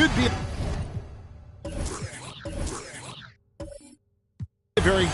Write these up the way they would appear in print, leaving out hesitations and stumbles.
Should be very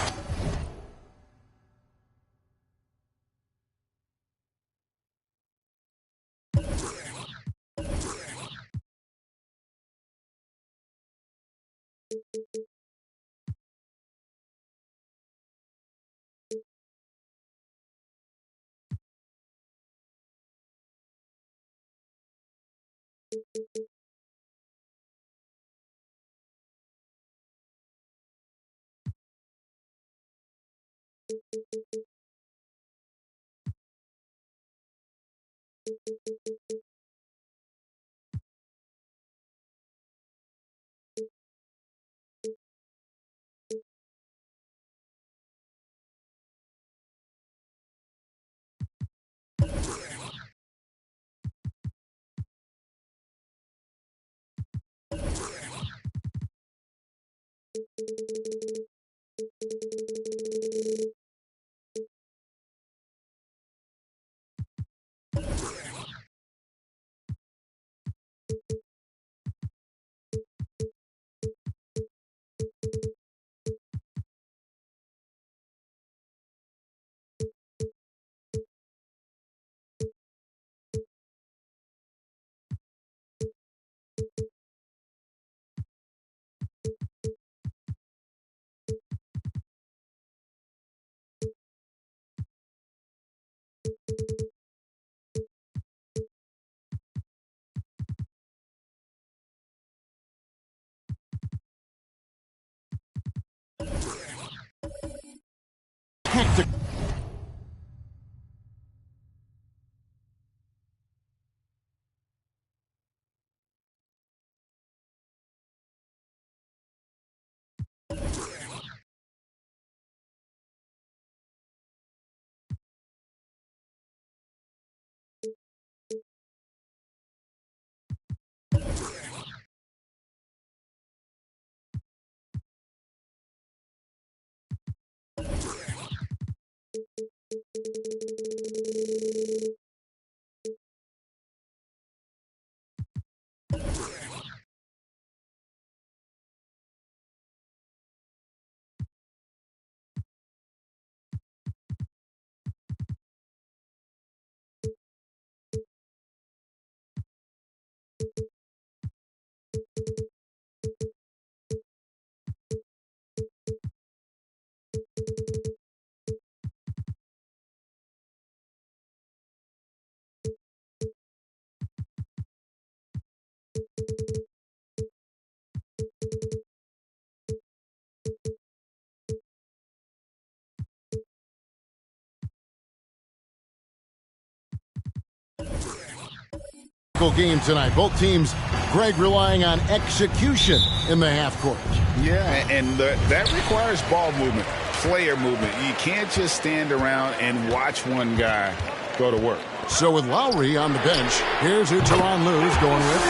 physical game tonight. Both teams, Greg, relying on execution in the half court. Yeah, and that requires ball movement, player movement. You can't just stand around and watch one guy go to work. So with Lowry on the bench, here's who Tyronn Lue's going with.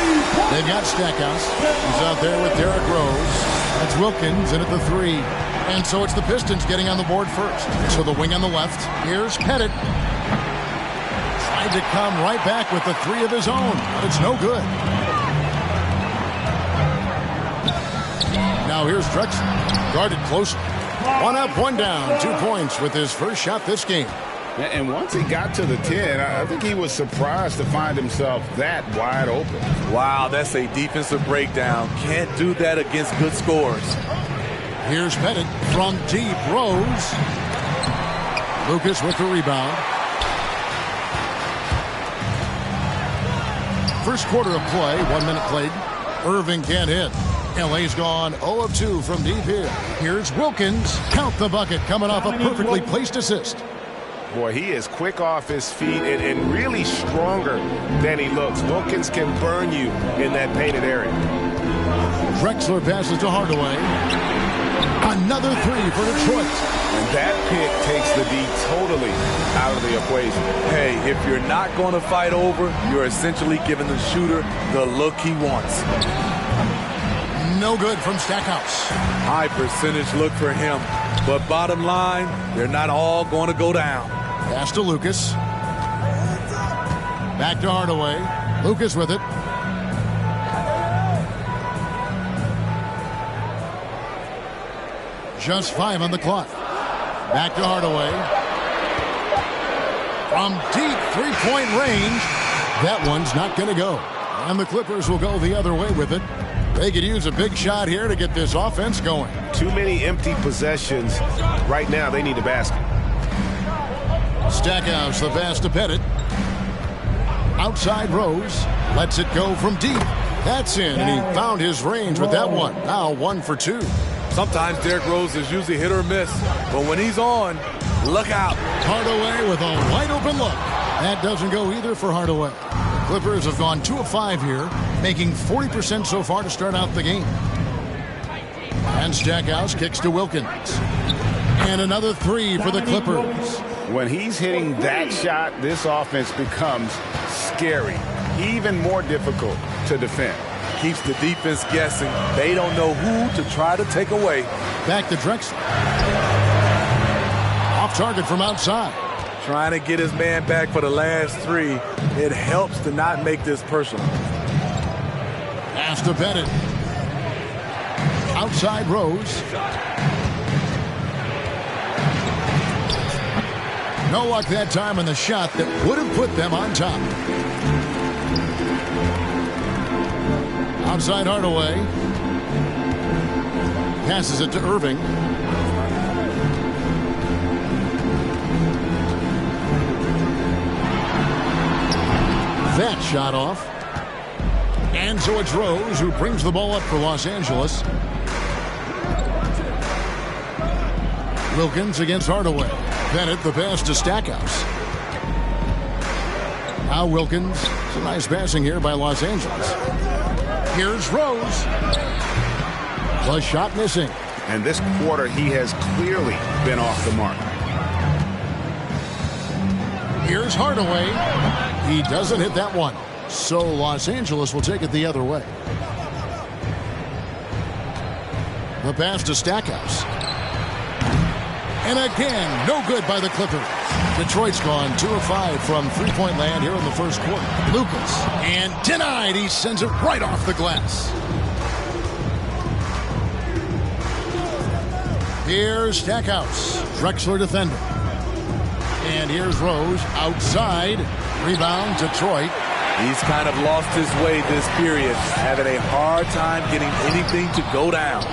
They've got Stackhouse. He's out there with Derrick Rose. That's Wilkins in at the 3. And so it's the Pistons getting on the board first. So the wing on the left. Here's Pettit. Tried to come right back with the 3 of his own, but it's no good. Now here's Drexler. Guarded closely. 1 up, 1 down. 2 points with his first shot this game. And once he got to the 10, I think he was surprised to find himself that wide open. Wow, that's a defensive breakdown. Can't do that against good scores. Here's Pettit from deep. Rose. Lucas with the rebound. First quarter of play, 1 minute played. Irving can't hit. LA's gone 0 of 2 from deep here. Here's Wilkins. Count the bucket, coming off a perfectly placed assist. Boy, he is quick off his feet and really stronger than he looks. Wilkins can burn you in that painted area. Drexler passes to Hardaway. Another 3 for Detroit. And that pick takes the D totally out of the equation. Hey, if you're not going to fight over, you're essentially giving the shooter the look he wants. No good from Stackhouse. High percentage look for him. But bottom line, they're not all going to go down. Pass to Lucas. Back to Hardaway. Lucas with it. Just 5 on the clock. Back to Hardaway. From deep 3-point range. That one's not going to go. And the Clippers will go the other way with it. They could use a big shot here to get this offense going. Too many empty possessions. Right now, they need a basket. Stackhouse, the pass to Pettit. Outside Rose. Lets it go from deep. That's in, and he found his range with that one. Now 1 for 2. Sometimes Derrick Rose is usually hit or miss, but when he's on, look out. Hardaway with a wide open look. That doesn't go either for Hardaway. The Clippers have gone 2 of 5 here, making 40% so far to start out the game. And Stackhouse kicks to Wilkins. And another 3 for the Clippers. When he's hitting that shot, this offense becomes scary, even more difficult to defend. Keeps the defense guessing. They don't know who to try to take away. Back to Drexler. Off target from outside. Trying to get his man back for the last 3. It helps to not make this personal. Pass to Pettit. Outside Rose. No luck that time on the shot that would have put them on top. Outside Hardaway. Passes it to Irving. That shot off. And so it's Rose who brings the ball up for Los Angeles. Wilkins against Hardaway. Bennett the pass to Stackhouse. Now Wilkins. Some nice passing here by Los Angeles. Here's Rose. The shot missing. And this quarter, he has clearly been off the mark. Here's Hardaway. He doesn't hit that one. So Los Angeles will take it the other way. The pass to Stackhouse. And again, no good by the Clippers. Detroit's gone 2 of 5 from 3-point land here in the first quarter. Lucas. And denied. He sends it right off the glass. Here's Stackhouse. Drexler defender. And here's Rose outside. Rebound, Detroit. He's kind of lost his way this period, having a hard time getting anything to go down.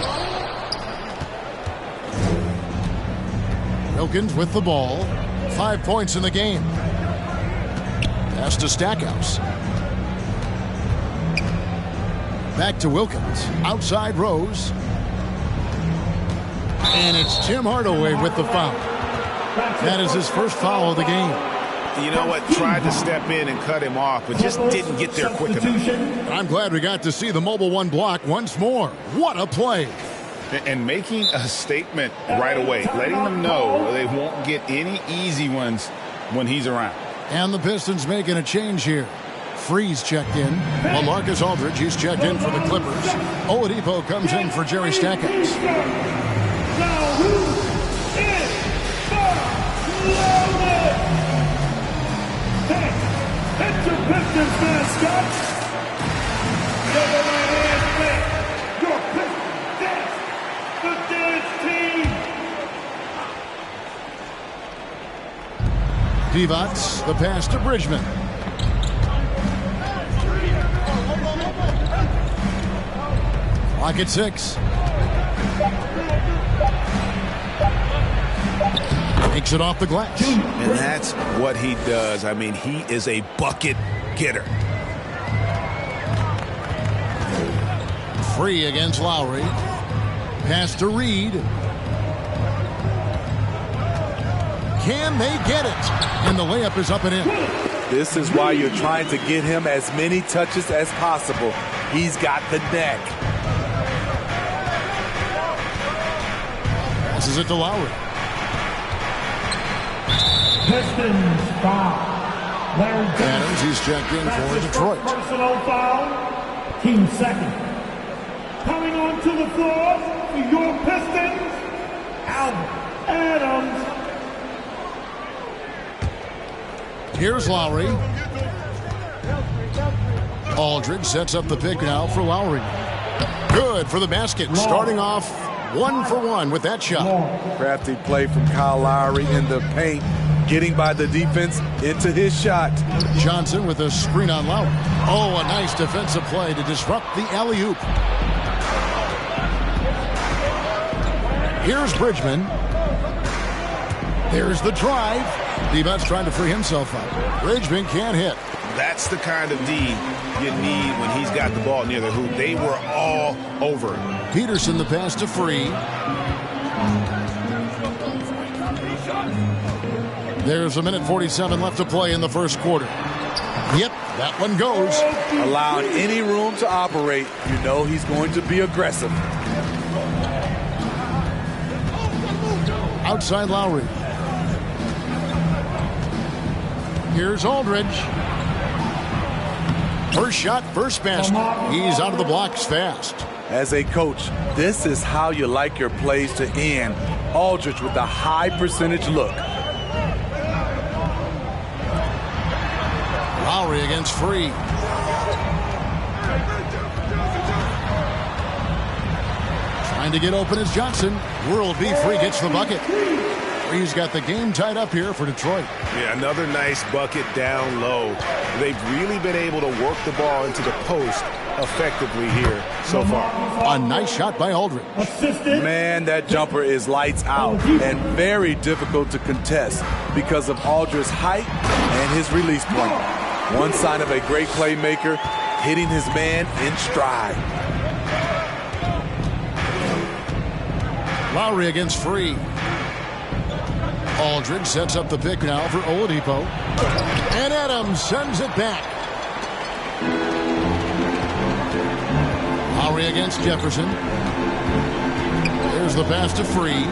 Wilkins with the ball. 5 points in the game. Pass to Stackhouse. Back to Wilkins. Outside Rose. And it's Tim Hardaway with the foul. That is his first foul of the game. you know what, tried to step in and cut him off, but just didn't get there quick enough. I'm glad we got to see the mobile one block once more. What a play. And making a statement right away, letting them know they won't get any easy ones when he's around. And the Pistons making a change here. Freeze checked in. LaMarcus Aldridge, he's checked in for the Clippers. Oladipo comes in for Jerry Stackhouse. Now who is loaded? Hey, it's your Pistons mascot. Give it a hand, man. Your Pistons dance. The dance team. Divac, the pass to Bridgman. Clock at 6. Takes it off the glass. And that's what he does. I mean, he is a bucket getter. Free against Lowry. Pass to Reed. Can they get it? And the layup is up and in. This is why you're trying to get him as many touches as possible. He's got the neck. Passes it to Lowry. Pistons foul. Larry Adams, he's checked in for Detroit. Personal foul. Team second. Coming onto the floor for your Pistons, Albert Adams. Here's Lowry. Aldridge sets up the pick now for Lowry. Good for the basket. Starting off 1 for 1 with that shot. Crafty play from Kyle Lowry in the paint, getting by the defense into his shot. Johnson with a screen on Lowry. Oh, a nice defensive play to disrupt the alley-oop. Here's Bridgman. There's the drive. Divac's trying to free himself up. Bridgman can't hit. That's the kind of D you need when he's got the ball near the hoop. They were all over him. Peterson the pass to Free. There's 1:47 left to play in the first quarter. Yep, that one goes. Allowing any room to operate, you know he's going to be aggressive. Outside Lowry. Here's Aldridge. First shot, first basket. He's out of the blocks fast. As a coach, this is how you like your plays to end. Aldridge with a high percentage look. Lowry against Free. Trying to get open is Johnson. World B. Free gets the bucket. Free's got the game tied up here for Detroit. Yeah, another nice bucket down low. They've really been able to work the ball into the post effectively here so far. A nice shot by Aldridge. Man, that jumper is lights out and very difficult to contest because of Aldridge's height and his release point. One sign of a great playmaker, hitting his man in stride. Lowry against Free. Aldridge sets up the pick now for Oladipo. And Adams sends it back. Lowry against Jefferson. There's the pass to Free.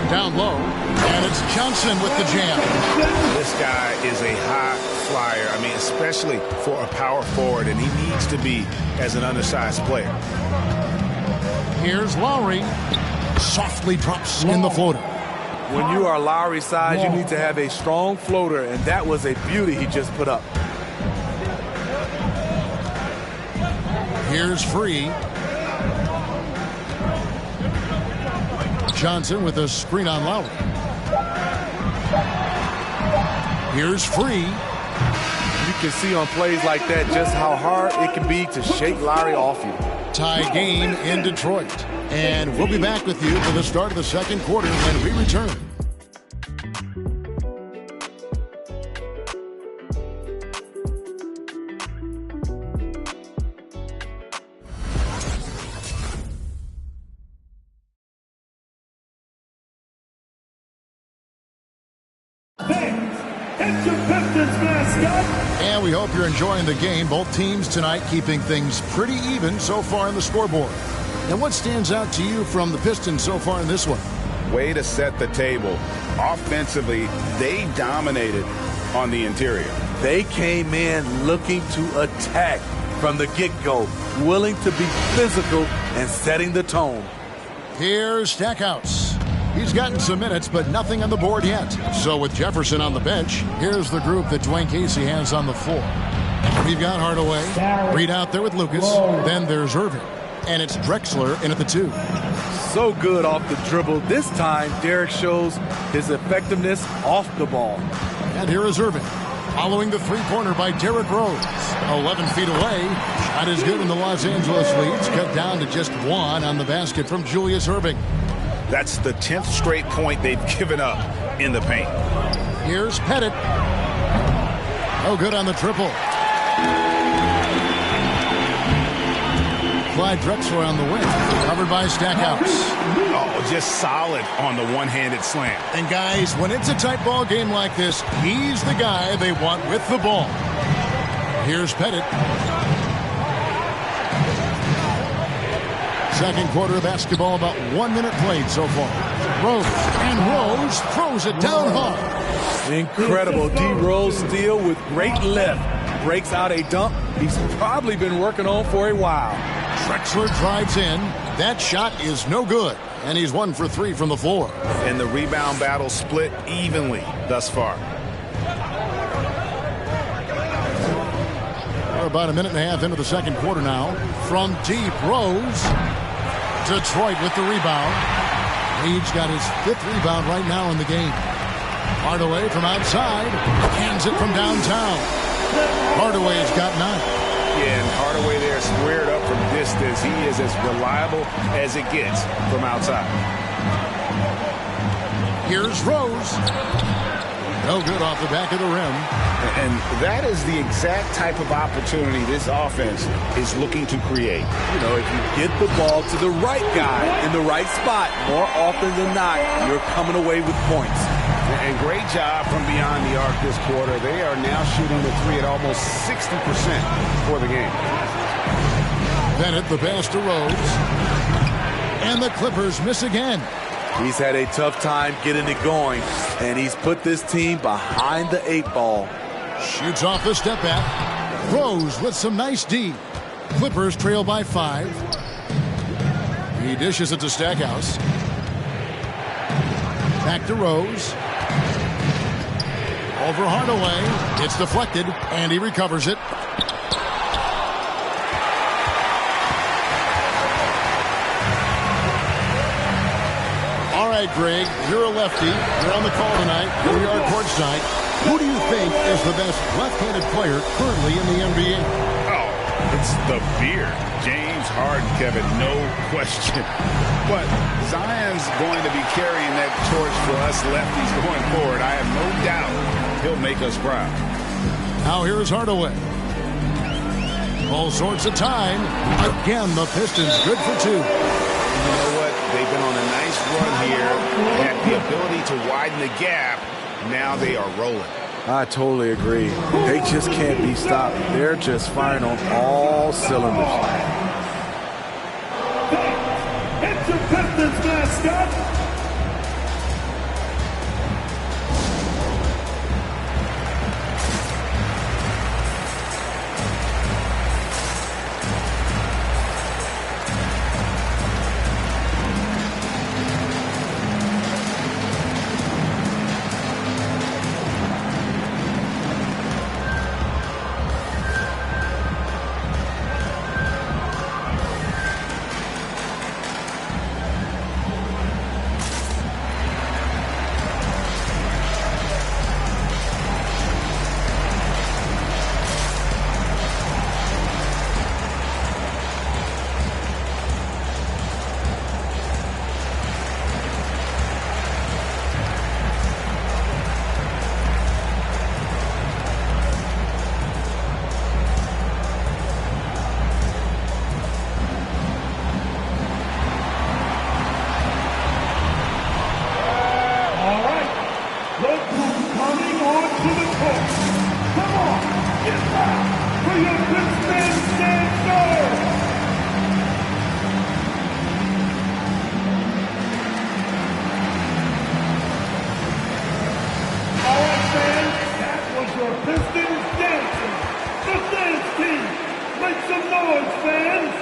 Down low. And it's Johnson with the jam. This guy is a high flyer. I mean, especially for a power forward, and he needs to be as an undersized player. Here's Lowry. Softly drops in the floater. When you are Lowry's size, you need to have a strong floater, and that was a beauty he just put up. Here's Free. Johnson with a screen on Lowry. Here's Free. You can see on plays like that just how hard it can be to shake Lowry off you. Tie game in Detroit. And we'll be back with you for the start of the second quarter when we return. Fans, it's your Pistons mascot. And we hope you're enjoying the game. Both teams tonight keeping things pretty even so far on the scoreboard. And what stands out to you from the Pistons so far in this one? Way to set the table. Offensively, they dominated on the interior. They came in looking to attack from the get-go, willing to be physical and setting the tone. Here's Stackhouse. He's gotten some minutes, but nothing on the board yet. So with Jefferson on the bench, here's the group that Dwayne Casey has on the floor. We've got Hardaway, Reed out there with Lucas. Then there's Irving. And it's Drexler in at the 2. So good off the dribble. This time, Derek shows his effectiveness off the ball. And here is Irving, following the three-pointer by Derrick Rose. 11 feet away. Shot is good, and the Los Angeles leads cut down to just 1 on the basket from Julius Irving. That's the 10th straight point they've given up in the paint. Here's Pettit. No good on the triple. Clyde Drexler on the wing, covered by Stackhouse. Oh, just solid on the one-handed slam. And guys, when it's a tight ball game like this, he's the guy they want with the ball. Here's Pettit. Second quarter of basketball, about 1 minute played so far. Rose, and Rose throws it down hard. Incredible. D. Rose steal with great lift. Breaks out a dunk he's probably been working on for a while. Drexler drives in. That shot is no good. And he's 1 for 3 from the floor. And the rebound battle split evenly thus far. We're about a minute and a half into the second quarter now. From deep, Rose. Detroit with the rebound. Reed's got his 5th rebound right now in the game. Hardaway from outside. Hands it from downtown. Hardaway's got 9. Yeah, and Hardaway there squared up from distance. He is as reliable as it gets from outside. Here's Rose. No good off the back of the rim. And that is the exact type of opportunity this offense is looking to create. You know, if you get the ball to the right guy in the right spot, more often than not, you're coming away with points. And great job from beyond the arc this quarter. They are now shooting the 3 at almost 60% for the game. Bennett, the pass to Rose. And the Clippers miss again. He's had a tough time getting it going, and he's put this team behind the 8 ball. Shoots off the step back. Rose with some nice D. Clippers trail by 5. He dishes it to Stackhouse. Back to Rose. Over Hardaway. It's deflected, and he recovers it. All right, Greg, you're a lefty. You're on the call tonight. Here we are courtside. Who do you think is the best left-handed player currently in the NBA? Oh, it's the beard. James Harden, Kevin, no question. But Zion's going to be carrying that torch for us lefties going forward. I have no doubt he'll make us proud. Now here's Hardaway. All sorts of time. Again, the Pistons good for 2. You know what? They've been on a nice run here. Had the ability to widen the gap. Now they are rolling. I totally agree. They just can't be stopped. They're just firing on all cylinders. It's your Pistons mascot. your fifth man stands guard. All right, fans, that was your Pistons dancing. The dance team. Make some noise, fans.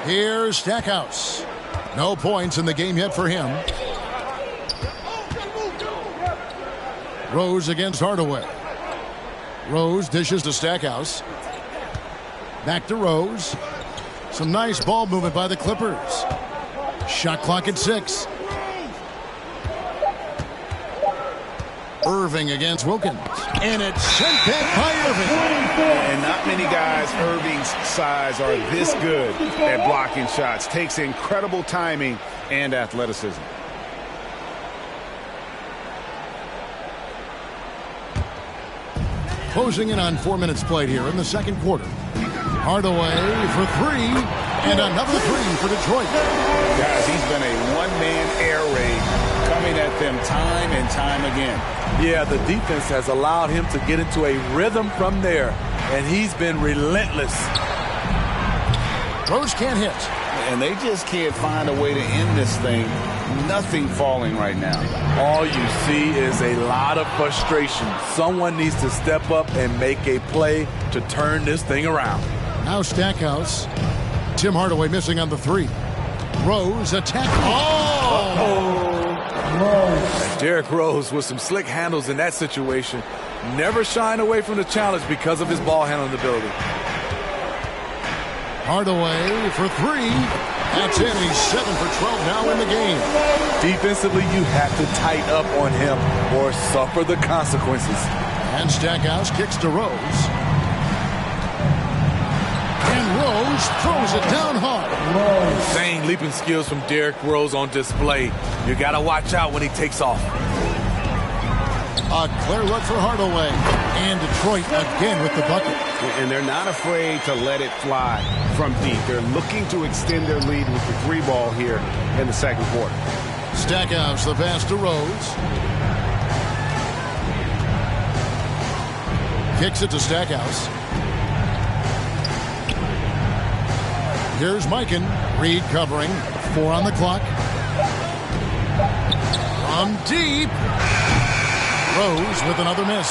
Here's Stackhouse. No points in the game yet for him. Rose against Hardaway. Rose dishes to Stackhouse. Back to Rose. Some nice ball movement by the Clippers. Shot clock at 6. Irving against Wilkins. And it's sent back by Irving. And not many guys Irving's size are this good at blocking shots. Takes incredible timing and athleticism. Closing in on 4 minutes played here in the second quarter. Hardaway for 3. And another 3 for Detroit. Guys, he's been a one-man air raid coming at them time and time again. Yeah, the defense has allowed him to get into a rhythm from there, and he's been relentless. Rose can't hit. And they just can't find a way to end this thing. Nothing falling right now. All you see is a lot of frustration. Someone needs to step up and make a play to turn this thing around. Now Stackhouse. Tim Hardaway missing on the 3. Rose attack. Derrick Rose with some slick handles in that situation. Never shying away from the challenge because of his ball handling ability. Hardaway for 3. That's it. He's 7 for 12 now in the game. Defensively, you have to tighten up on him or suffer the consequences. And Stackhouse kicks to Rose. And Rose throws it down hard. Insane leaping skills from Derrick Rose on display. You got to watch out when he takes off. A clear look for Hardaway. And Detroit again with the bucket. And they're not afraid to let it fly from deep. They're looking to extend their lead with the 3 ball here in the second quarter. Stackhouse, the pass to Rose. Kicks it to Stackhouse. Here's Mikan. Reed covering. 4 on the clock. From deep. Rose with another miss.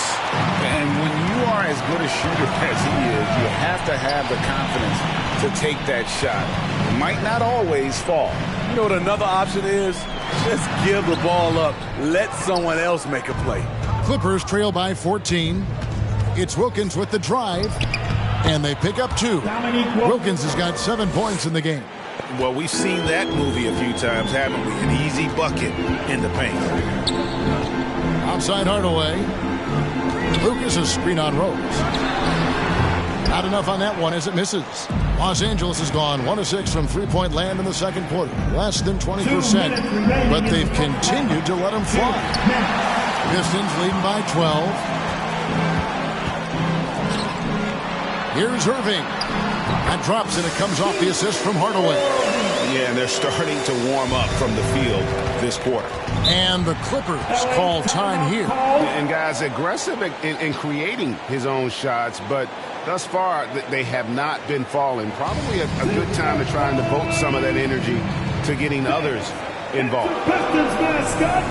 And when you are as good a shooter as he is, you have to have the confidence to take that shot. It might not always fall. You know what another option is? Just give the ball up. Let someone else make a play. Clippers trail by 14. It's Wilkins with the drive. And they pick up 2. Wilkins has got 7 points in the game. Well, we've seen that movie a few times, haven't we? An easy bucket in the paint. Outside Hardaway. Lucas is screen on Rose. Not enough on that one as it misses. Los Angeles has gone 1 of 6 from three-point land in the second quarter. Less than 20%. But they've continued to let them fly. Pistons leading by 12. Here's Irving. That drops and it comes off the assist from Hardaway. Yeah, and they're starting to warm up from the field this quarter. And the Clippers call time here. And guys, aggressive in creating his own shots, but thus far they have not been falling. Probably a good time to try and devote some of that energy to getting others involved. Pistons mascot.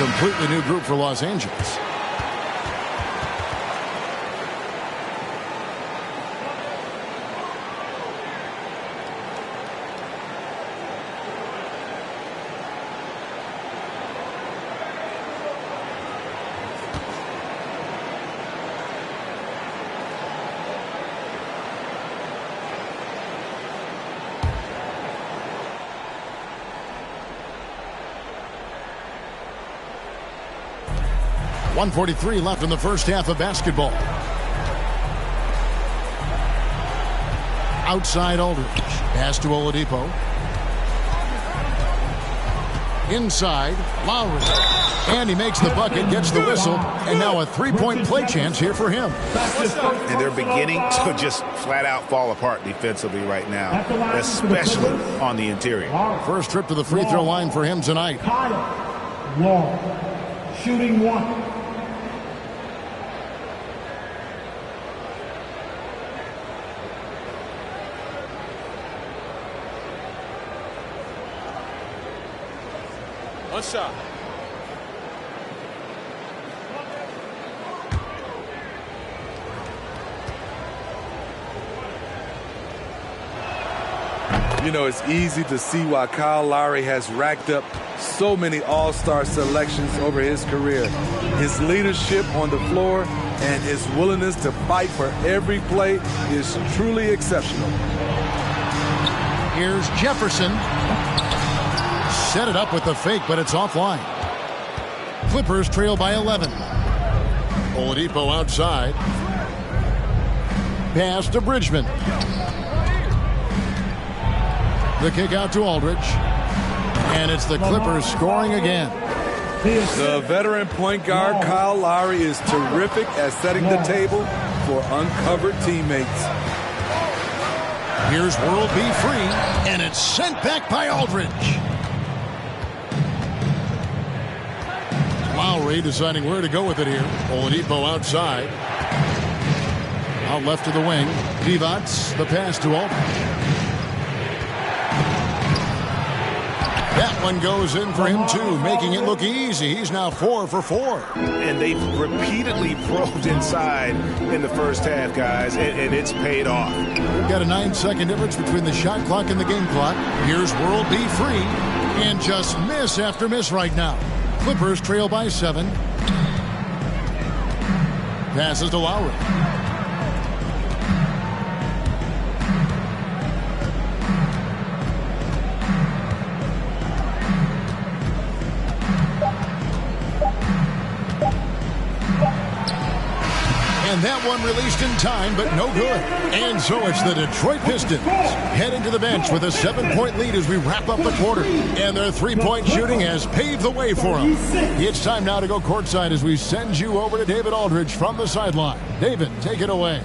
completely new group for Los Angeles. .143 left in the first half of basketball. Outside Aldridge. Pass to Oladipo. Inside, Lowry. And he makes the bucket, gets the whistle, and now a three-point play chance here for him. And they're beginning to just flat out fall apart defensively right now, especially on the interior. First trip to the free throw line for him tonight. Long. Shooting one. One shot. You know, it's easy to see why Kyle Lowry has racked up so many all-star selections over his career. His leadership on the floor and his willingness to fight for every play is truly exceptional. Here's Jefferson. Set it up with the fake, but it's offline. Clippers trail by 11. Oladipo outside. Pass to Bridgman. The kick out to Aldridge. And it's the Clippers scoring again. The veteran point guard Kyle Lowry is terrific at setting the table for uncovered teammates. Here's World B free, and it's sent back by Aldridge. Lowry deciding where to go with it here. Oladipo outside. Out left to the wing. Divac, the pass to Aldridge. That one goes in for him, too, making it look easy. He's now 4 for 4. And they've repeatedly probed inside in the first half, guys, and it's paid off. We've got a 9-second difference between the shot clock and the game clock. Here's World B free, and just miss after miss right now. Clippers trail by 7. Passes to Lowry. And that one released in time, but no good. And so it's the Detroit Pistons heading to the bench with a 7-point lead as we wrap up the quarter. And their three-point shooting has paved the way for them. It's time now to go courtside as we send you over to David Aldridge from the sideline. David, take it away.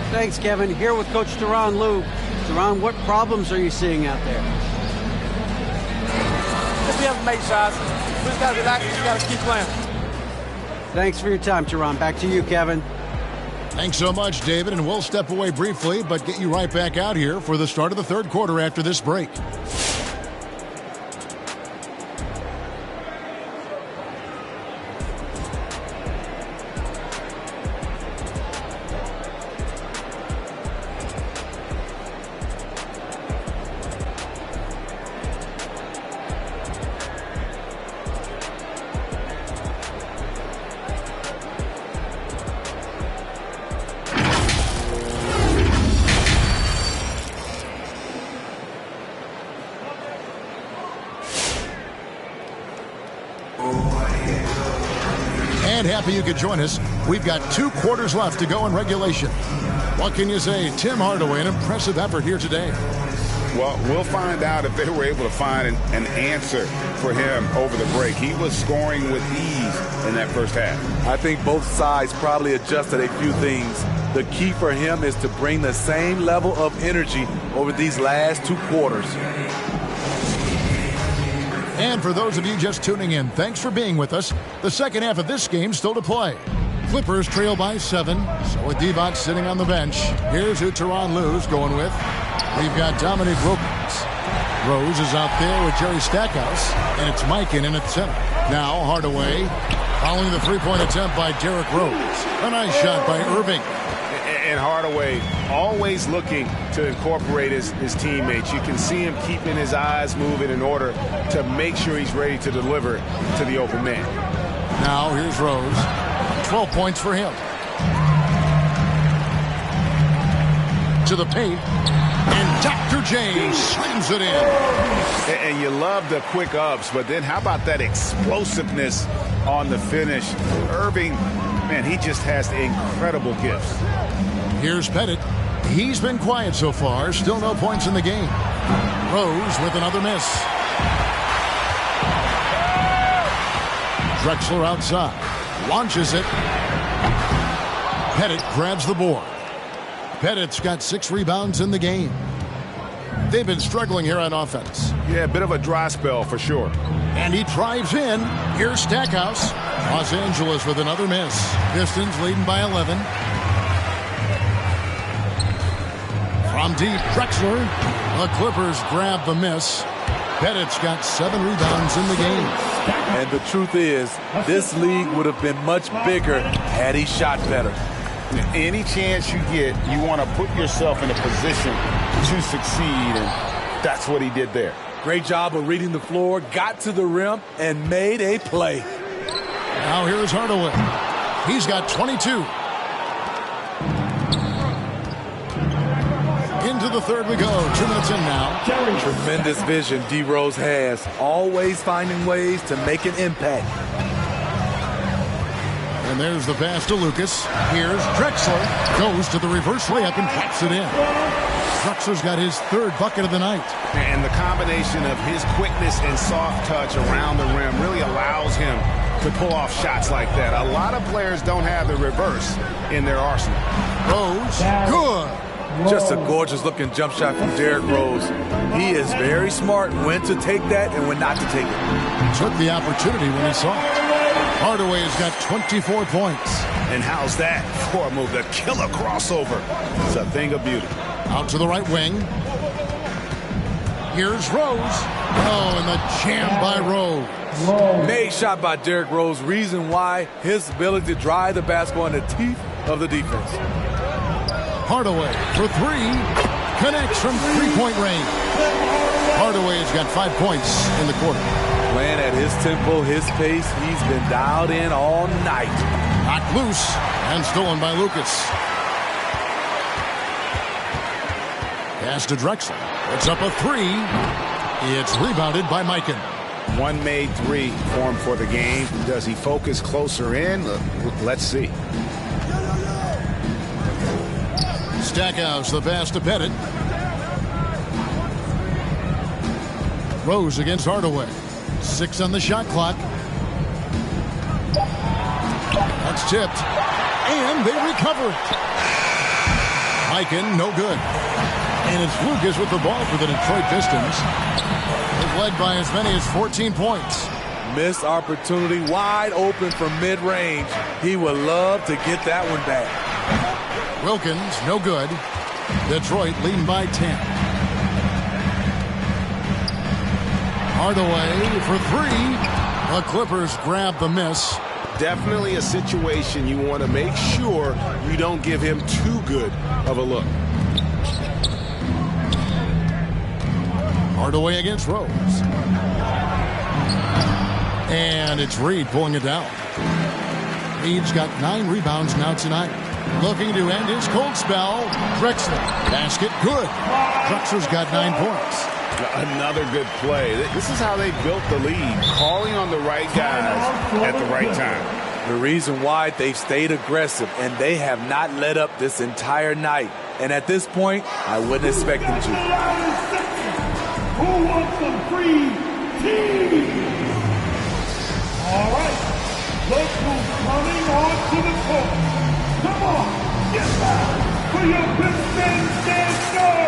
Thanks, Kevin. Here with Coach Tyronn Lue. Tyronn, what problems are you seeing out there? We haven't made shots. We just got to relax. We got to keep playing. Thanks for your time, Tyronn. Back to you, Kevin. Thanks so much, David, and we'll step away briefly, but get you right back out here for the start of the third quarter after this break. And happy you could join us. We've got 2 quarters left to go in regulation. What can you say? Tim Hardaway, an impressive effort here today. Well, we'll find out if they were able to find an answer for him over the break. He was scoring with ease in that first half. I think both sides probably adjusted a few things. The key for him is to bring the same level of energy over these last 2 quarters. And for those of you just tuning in, thanks for being with us. The second half of this game still to play. Clippers trail by 7. So with Divac sitting on the bench, here's who Tyronn Lue's going with. We've got Dominique Wilkins. Rose is out there with Jerry Stackhouse, and it's Mikan in at center. Now Hardaway following the three-point attempt by Derrick Rose. A nice shot by Irving. And Hardaway always looking to incorporate his teammates. You can see him keeping his eyes moving in order to make sure he's ready to deliver to the open man. Now here's Rose. 12 points for him. To the paint. And Dr. James slams it in. And you love the quick ups, but then how about that explosiveness on the finish? Irving, man, he just has incredible gifts. Here's Pettit. He's been quiet so far. Still no points in the game. Rose with another miss. Drexler outside. Launches it. Pettit grabs the board. Pettit's got 6 rebounds in the game. They've been struggling here on offense. Yeah, a bit of a dry spell for sure. And he drives in. Here's Stackhouse. Los Angeles with another miss. Pistons leading by 11. From deep, Drexler. The Clippers grab the miss. Pettit's got 7 rebounds in the game. And the truth is, this league would have been much bigger had he shot better. Any chance you get, you want to put yourself in a position to succeed, and that's what he did there. Great job of reading the floor, got to the rim, and made a play. Now here's Hardaway. He's got 22. Into the third we go. 2 minutes in now. Tremendous vision D. Rose has. Always finding ways to make an impact. And there's the pass to Lucas. Here's Drexler. Goes to the reverse layup and drops it in. Drexler's got his 3rd bucket of the night. And the combination of his quickness and soft touch around the rim really allows him to pull off shots like that. A lot of players don't have the reverse in their arsenal. Rose, good. Just a gorgeous-looking jump shot from Derrick Rose. He is very smart when to take that and when not to take it. Took the opportunity when he saw it. Hardaway has got 24 points. And how's that for a move? The killer crossover. It's a thing of beauty. Out to the right wing. Here's Rose. Oh, and the jam by Rose. Made shot by Derrick Rose. Reason why his ability to drive the basketball in the teeth of the defense. Hardaway for 3. Connects from 3-point range. Hardaway has got 5 points in the quarter. Playing at his tempo, his pace, he's been dialed in all night. Knocked loose and stolen by Lucas. Pass to Drexler. It's up a 3. It's rebounded by Mikan. One made 3 for him for the game. Does he focus closer in? Let's see. Stackhouse, the pass to Pettit. Rose against Hardaway. 6 on the shot clock. That's tipped. And they recover it. Mikan, no good. And it's Lucas with the ball for the Detroit Pistons. They've led by as many as 14 points. Missed opportunity, wide open from mid-range. He would love to get that one back. Wilkins, no good. Detroit leading by 10. Hardaway for 3. The Clippers grab the miss. Definitely a situation you want to make sure you don't give him too good of a look. Hardaway against Rose. And it's Reed pulling it down. Reed's got 9 rebounds now tonight. Looking to end his cold spell. Drexler. Basket good. Drexler's got 9 points. Another good play. This is how they built the lead. Calling on the right guys at the right time. The reason why they've stayed aggressive and they have not let up this entire night. And at this point, I wouldn't expect them to. Who wants some free tea? All right, look who's coming onto the court. Come on, get back for your Pistons dancer.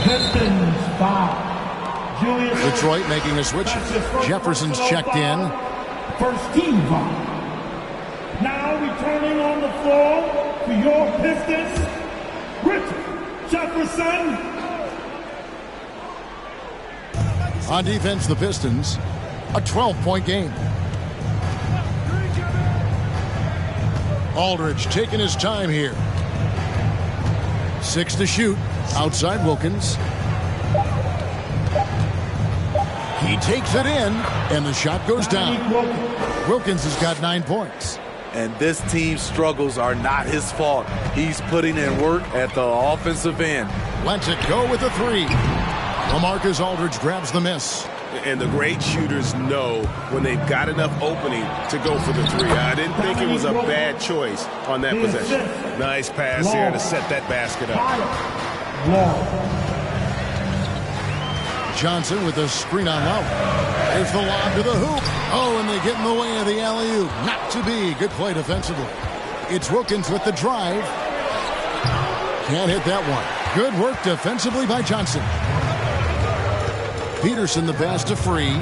Pistons foul. Detroit making a switch. Jefferson's checked in. First team foul. Now returning on the floor for your Pistons, Richard Jefferson. On defense, the Pistons, a 12-point game. Aldridge taking his time here. 6 to shoot. Outside Wilkins. He takes it in, and the shot goes down. Wilkins has got 9 points. And this team's struggles are not his fault. He's putting in work at the offensive end. Lets it go with a 3. LaMarcus Aldridge grabs the miss. And the great shooters know when they've got enough opening to go for the 3. I didn't think it was a bad choice on that possession. Nice pass here to set that basket up. Johnson with a screen on Lowry. There's the lob to the hoop. Oh, and they get in the way of the alley-oop. Not to be. Good play defensively. It's Wilkins with the drive. Can't hit that one. Good work defensively by Johnson. Peterson the pass to Free.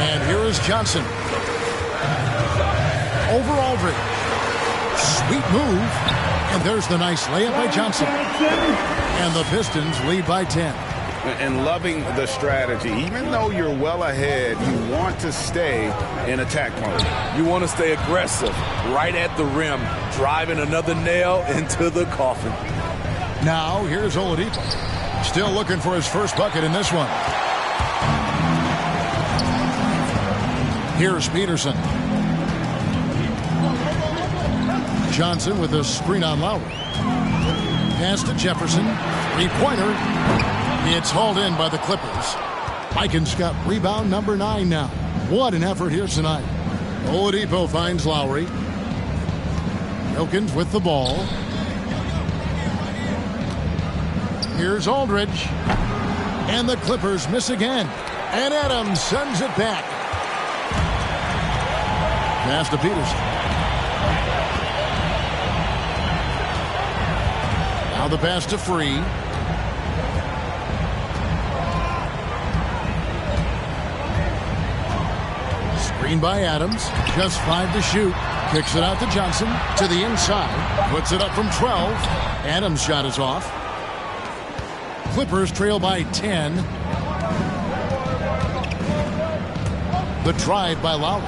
And here is Johnson. Over Aldridge. Sweet move. And there's the nice layup by Johnson. And the Pistons lead by 10. And loving the strategy. Even though you're well ahead, you want to stay in attack mode. You want to stay aggressive, right at the rim, driving another nail into the coffin. Now, here's Oladipo. Still looking for his first bucket in this one. Here's Peterson. Johnson with a screen on Lowry. Pass to Jefferson. 3-pointer. It's hauled in by the Clippers. Aikens got rebound number 9 now. What an effort here tonight. Oladipo finds Lowry. Wilkins with the ball. Here's Aldridge. And the Clippers miss again. And Adams sends it back. Pass to Peterson. Now the pass to Free. Screen by Adams. Just 5 to shoot. Kicks it out to Johnson. To the inside. Puts it up from 12. Adams' shot is off. Clippers trail by 10. The drive by Lowry.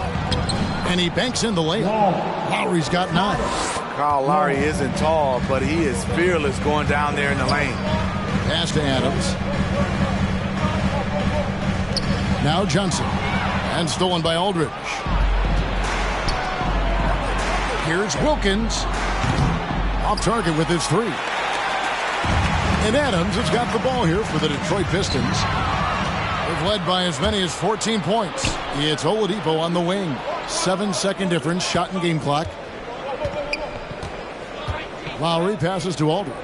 And he banks in the layup. Lowry's got 9. Kyle Lowry isn't tall, but he is fearless going down there in the lane. Pass to Adams. Now Johnson. And stolen by Aldridge. Here's Wilkins. Off target with his 3. And Adams has got the ball here for the Detroit Pistons. They've led by as many as 14 points. It's Oladipo on the wing. 7-second difference, shot and game clock. Lowry passes to Aldridge.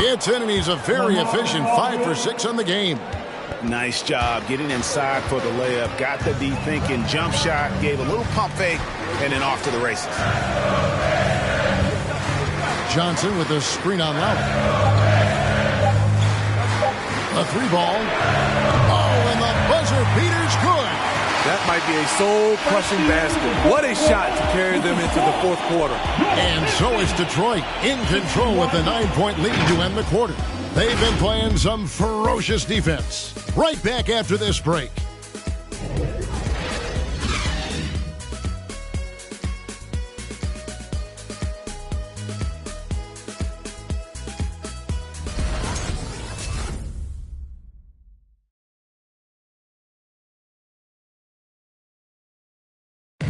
It's in, and he's a very efficient 5 for 6 on the game. Nice job getting inside for the layup. Got the D thinking, jump shot, gave a little pump fake, and then off to the races. Johnson with a screen on Lowry. A 3-ball. Oh, and the buzzer beater's good. That might be a soul-crushing basket. What a shot to carry them into the fourth quarter. And so is Detroit in control with a 9-point lead to end the quarter. They've been playing some ferocious defense. Right back after this break.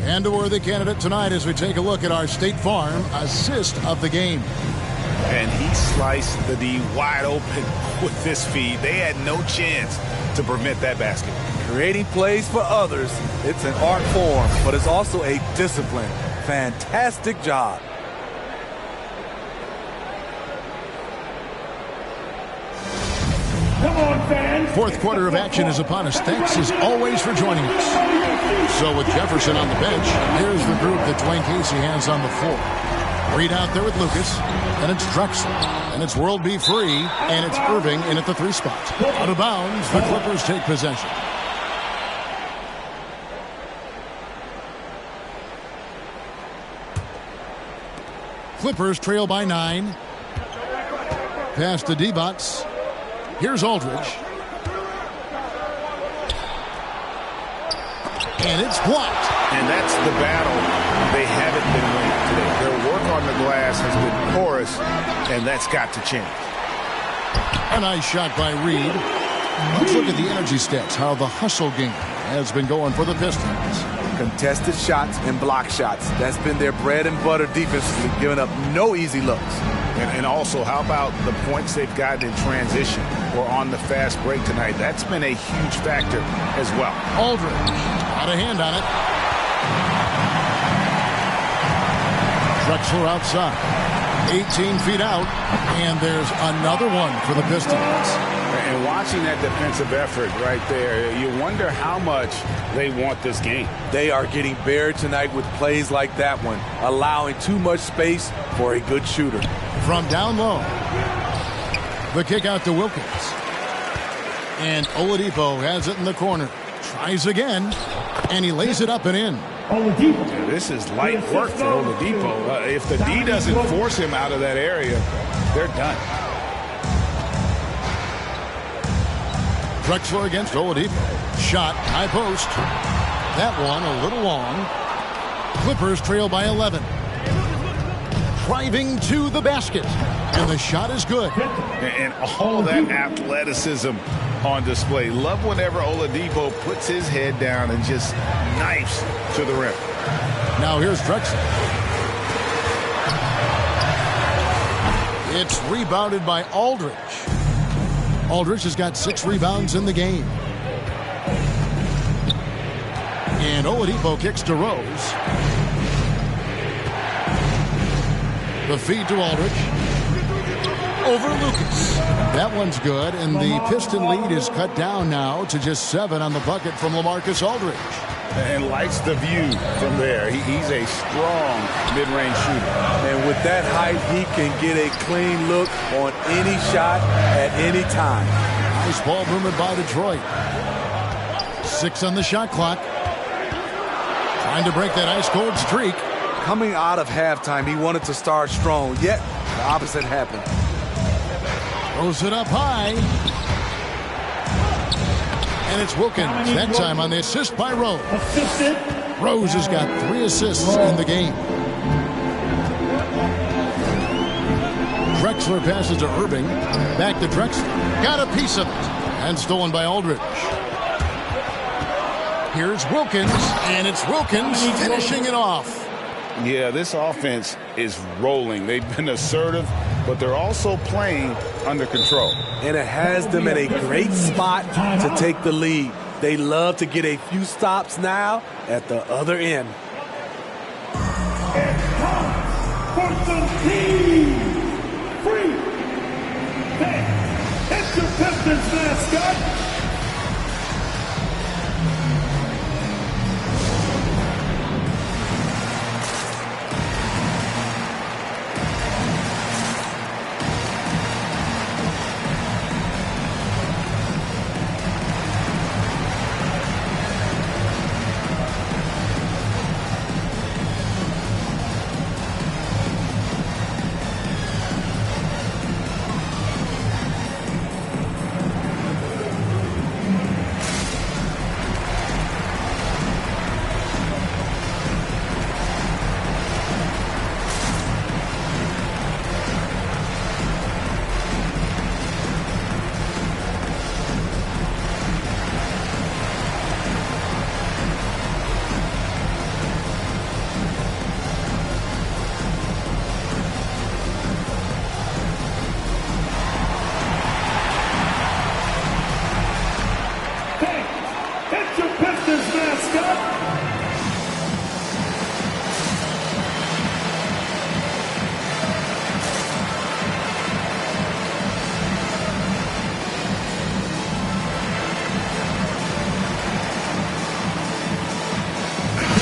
And a worthy candidate tonight as we take a look at our State Farm assist of the game. And he sliced the D wide open with this feed. They had no chance to prevent that basket. Creating plays for others, it's an art form, but it's also a discipline. Fantastic job. Come on, fans. Fourth quarter of action is upon us. Thanks as always for joining us. So with Jefferson on the bench, here's the group that Dwayne Casey has on the floor. Reed out there with Lucas, and it's Drexler, and it's World B. Free, and it's Irving in at the 3 spot. Out of bounds, the Clippers take possession. Clippers trail by 9. Pass to D-Bots. Here's Aldridge. And it's blocked. And that's the battle they haven't been winning today. Their work on the glass has been porous, and that's got to change. A nice shot by Reed. Let's look at the energy stats, how the hustle game has been going for the Pistons. Contested shots and block shots. That's been their bread and butter defensively, giving up no easy looks. And also, how about the points they've gotten in transition or on the fast break tonight? That's been a huge factor as well. Aldridge got a hand on it. Drexler outside. 18 feet out. And there's another one for the Pistons. And watching that defensive effort right there, you wonder how much they want this game. They are getting buried tonight with plays like that one, allowing too much space for a good shooter. From down low, the kick out to Wilkins. And Oladipo has it in the corner. Tries again, and he lays it up and in. Yeah, this is light work for Oladipo. If the D doesn't force him out of that area, they're done. Drexler against Oladipo. Shot, high post. That one a little long. Clippers trail by 11. Driving to the basket. And the shot is good. And all that athleticism on display. Love whenever Oladipo puts his head down and just knifes to the rim. Now here's Drexler. It's rebounded by Aldridge. Aldridge has got 6 rebounds in the game. And Oladipo kicks to Rose. The feed to Aldridge. Over Lucas. That one's good, and the Piston lead is cut down now to just 7 on the bucket from LaMarcus Aldridge. And likes the view from there. He's a strong mid-range shooter. And with that height, he can get a clean look on any shot at any time. Nice ball movement by Detroit. 6 on the shot clock. Trying to break that ice-cold streak. Coming out of halftime, he wanted to start strong, yet the opposite happened. Throws it up high. And it's Wilkins, that time on the assist by Rose. Rose has got 3 assists in the game. Drexler passes to Irving. Back to Drexler. Got a piece of it. And stolen by Aldridge. Here's Wilkins. And it's Wilkins finishing it off. Yeah, this offense is rolling. They've been assertive, but they're also playing under control. And it has them in a great spot to take the lead. They love to get a few stops now at the other end. It's time for some team free. Hey, it's your Pistons mascot.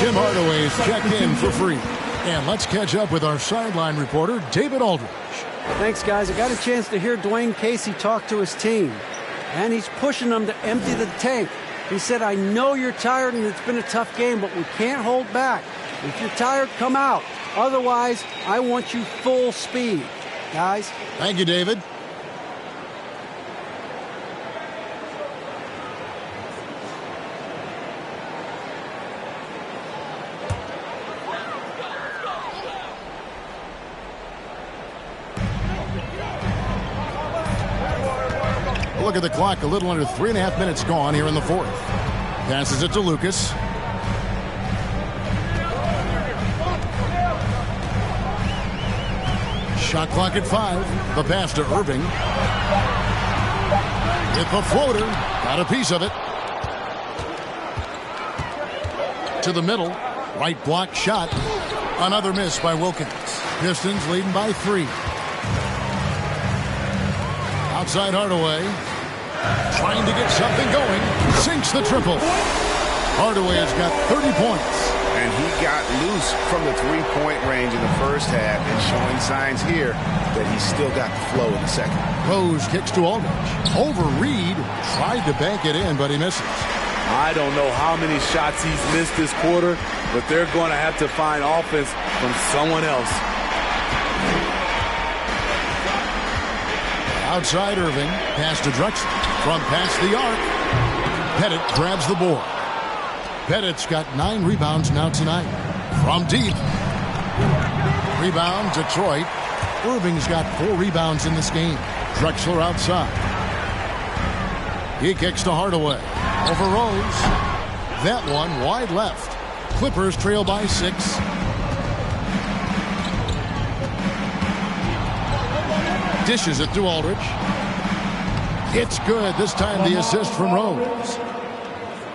Tim Hardaway's checked in for free. And let's catch up with our sideline reporter, David Aldridge. Thanks, guys. I got a chance to hear Dwayne Casey talk to his team, and he's pushing them to empty the tank. He said, I know you're tired and it's been a tough game, but we can't hold back. If you're tired, come out. Otherwise, I want you full speed. Guys. Thank you, David. Look at the clock, a little under 3.5 minutes gone here in the fourth. Passes it to Lucas. Shot clock at 5. The pass to Irving. With the floater. Got a piece of it. To the middle. Right block shot. Another miss by Wilkins. Pistons leading by 3. Outside Hardaway. Trying to get something going. Sinks the triple. Hardaway has got 30 points. And he got loose from the three-point range in the first half and showing signs here that he's still got the flow in the second. Rose kicks to Aldridge. Over Reed. Tried to bank it in, but he misses. I don't know how many shots he's missed this quarter, but they're going to have to find offense from someone else. Outside Irving. Pass to Drexler. From past the arc. Pettit grabs the board. Pettit's got 9 rebounds now tonight. From deep. Rebound, Detroit. Irving's got 4 rebounds in this game. Drexler outside. He kicks to Hardaway. Over Rose. That one wide left. Clippers trail by 6. Dishes it to Aldridge. It's good. This time the assist from Rose.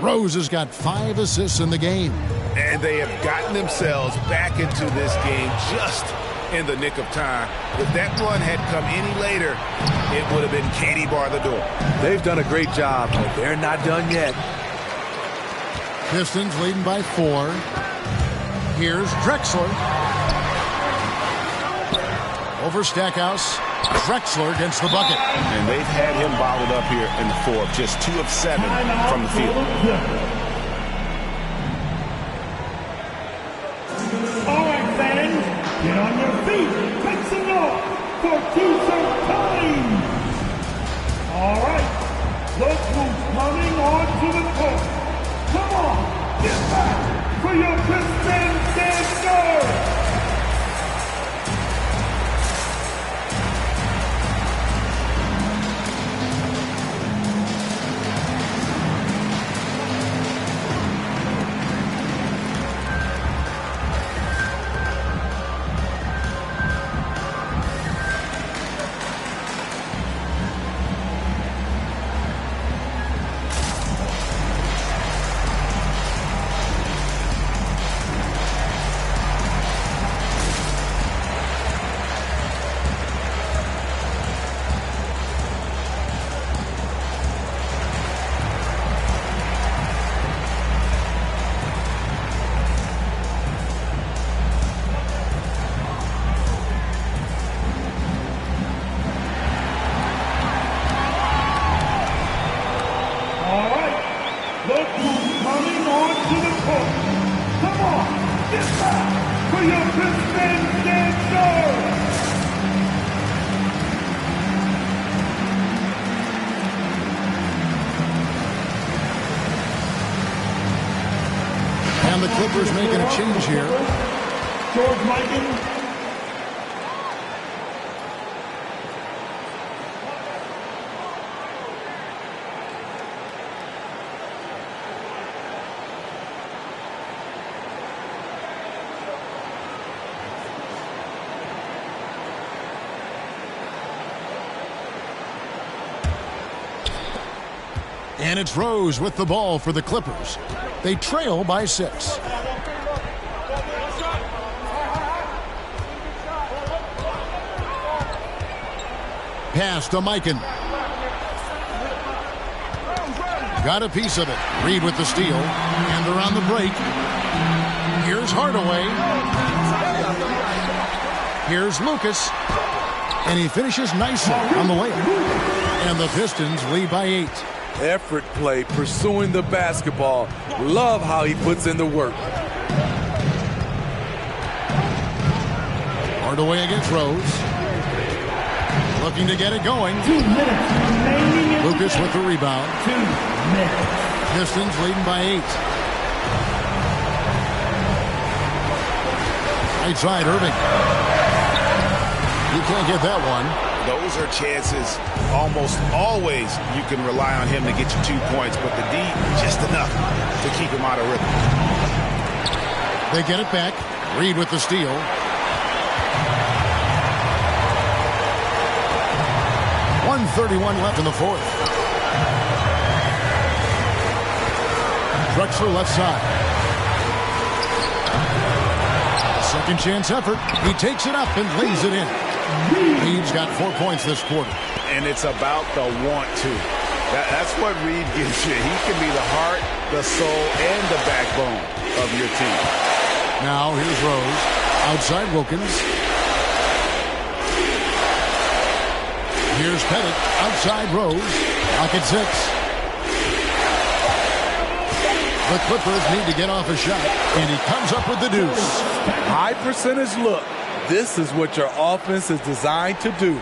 Rose has got 5 assists in the game. And they have gotten themselves back into this game just in the nick of time. If that run had come any later, it would have been Katie bar the door. They've done a great job, but they're not done yet. Pistons leading by 4. Here's Drexler. Over Stackhouse. Drexler gets the bucket. And they've had him bottled up here in the fourth. Just 2 of 7 from the field. All right, fans, get on your feet. Make some noise for T-shirt time. All right, look who's coming onto the court. Come on, get back for your Pistons dancers. And the Clippers making a change here. George Mikan. And it's Rose with the ball for the Clippers. They trail by 6. Pass to Mikan. Got a piece of it. Reed with the steal. And they're on the break. Here's Hardaway. Here's Lucas. And he finishes nicely on the layup. And the Pistons lead by 8. Effort play, pursuing the basketball. Love how he puts in the work. Hardaway against Rose. Looking to get it going. 2 minutes remaining. Lucas with the rebound. 2 minutes. Pistons leading by 8. Right side, Irving. You can't get that one. Those are chances almost always you can rely on him to get you 2 points, but the D, just enough to keep him out of rhythm. They get it back. Reed with the steal. .131 left in the fourth. Drexler left side. Second chance effort. He takes it up and lays it in. Reed's got 4 points this quarter. And it's about the want to. That's what Reed gives you. He can be the heart, the soul, and the backbone of your team. Now here's Rose. Outside Wilkins. Here's Pettit. Outside Rose. Pocket 6. The Clippers need to get off a shot, and he comes up with the deuce. High percentage look. This is what your offense is designed to do.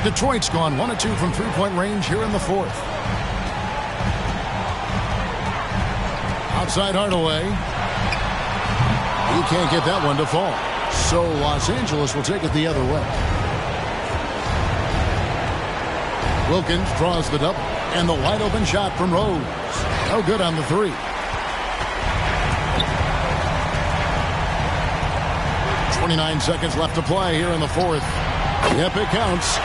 Detroit's gone 1 of 2 from three-point range here in the fourth. Outside Hardaway. He can't get that one to fall. So Los Angeles will take it the other way. Wilkins draws the double. And the wide open shot from Rose. No good on the three. 29 seconds left to play here in the fourth. Yep, it counts.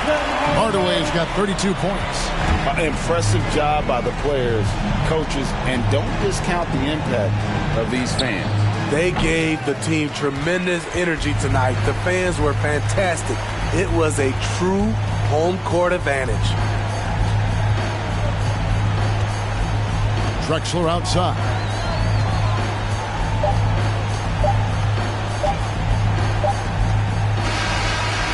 Hardaway's got 32 points. An impressive job by the players, coaches, and don't discount the impact of these fans. They gave the team tremendous energy tonight. The fans were fantastic. It was a true home court advantage. Drexler outside.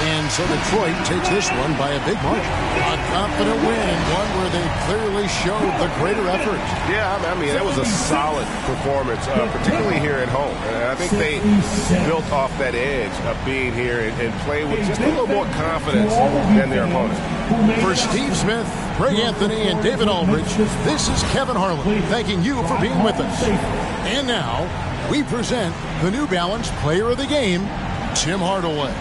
And so Detroit takes this one by a big margin. A confident win and one where they clearly showed the greater effort. Yeah, I mean, that was a solid performance, particularly here at home. And I think they built off that edge of being here and playing with just a little more confidence than their opponents. For Steve Smith, Greg Anthony, and David Aldridge, this is Kevin Harlan thanking you for being with us. And now, we present the New Balance Player of the Game, Tim Hardaway.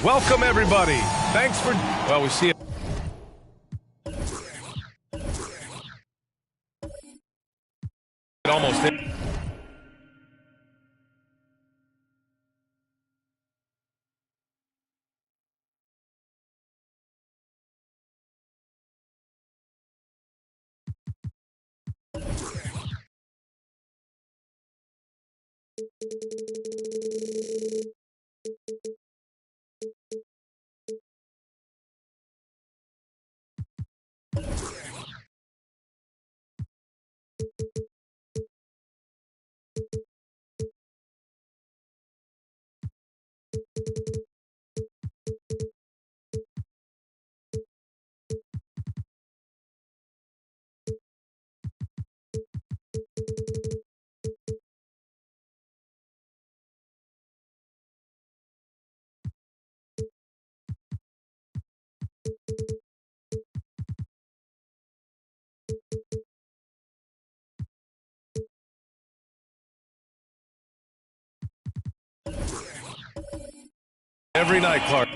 Welcome, everybody. Thanks for... Well, we see it. Almost hit. Every night, Clark.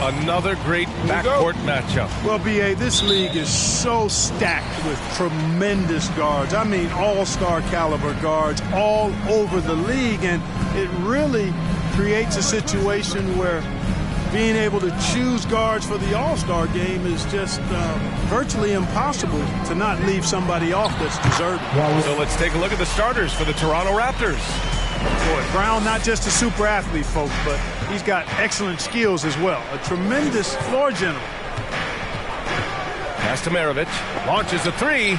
Another great backcourt matchup. Well, B.A., this league is so stacked with tremendous guards. I mean, all-star caliber guards all over the league, and it really creates a situation where being able to choose guards for the all-star game is just virtually impossible to not leave somebody off that's deserving. So let's take a look at the starters for the Toronto Raptors. Boy, Brown, not just a super athlete, folks, but he's got excellent skills as well. A tremendous floor general. Pass to Maravich. Launches a three.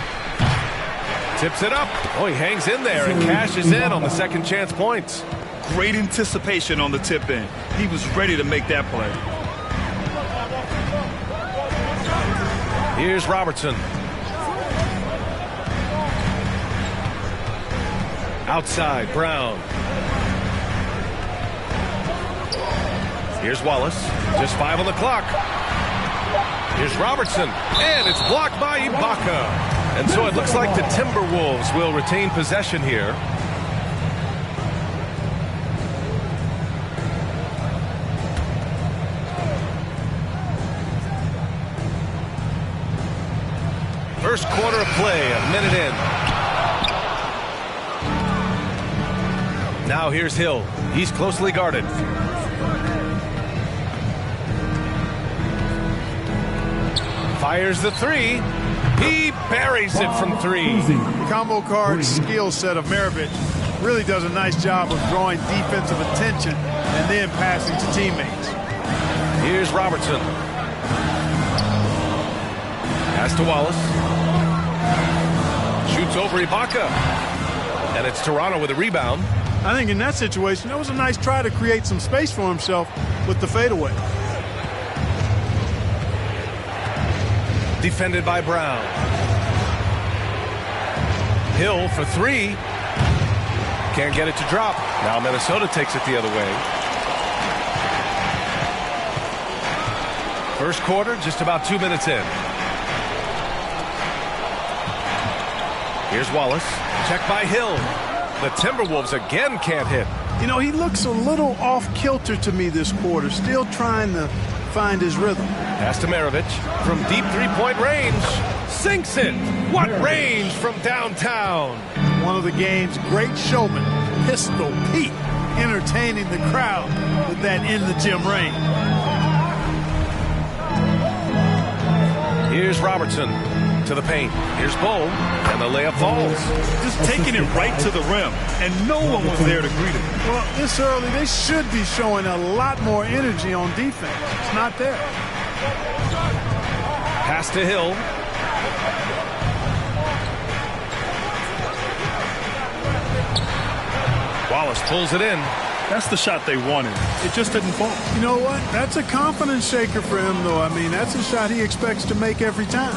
Tips it up. Oh, he hangs in there and cashes in on the second chance points. Great anticipation on the tip in. He was ready to make that play. Here's Robertson. Outside, Brown. Here's Wallace. Just 5 on the clock. Here's Robertson. And it's blocked by Ibaka. And so it looks like the Timberwolves will retain possession here. First quarter of play, a minute in. Now here's Hill. He's closely guarded. Fires the three. He buries it from three. Combo card skill set of Maravich really does a nice job of drawing defensive attention and then passing to teammates. Here's Robertson. Pass to Wallace. Shoots over Ibaka. And it's Toronto with a rebound. I think in that situation, that was a nice try to create some space for himself with the fadeaway. Defended by Brown. Hill for three. Can't get it to drop. Now Minnesota takes it the other way. First quarter, just about 2 minutes in. Here's Wallace. Check by Hill. The Timberwolves again can't hit. You know, he looks a little off kilter to me this quarter, still trying to find his rhythm. Pass to Maravich from deep three-point range. Sinks it. What range from downtown? One of the game's great showmen, Pistol Pete, entertaining the crowd with that in-the-gym range. Here's Robertson to the paint. Here's Bull, and the layup falls. Just taking it right to the rim, and no one was there to greet him. Well, this early, they should be showing a lot more energy on defense. It's not there. Pass to Hill. Wallace pulls it in. That's the shot they wanted. It just didn't fall. You know what? That's a confidence shaker for him, though. I mean, that's a shot he expects to make every time.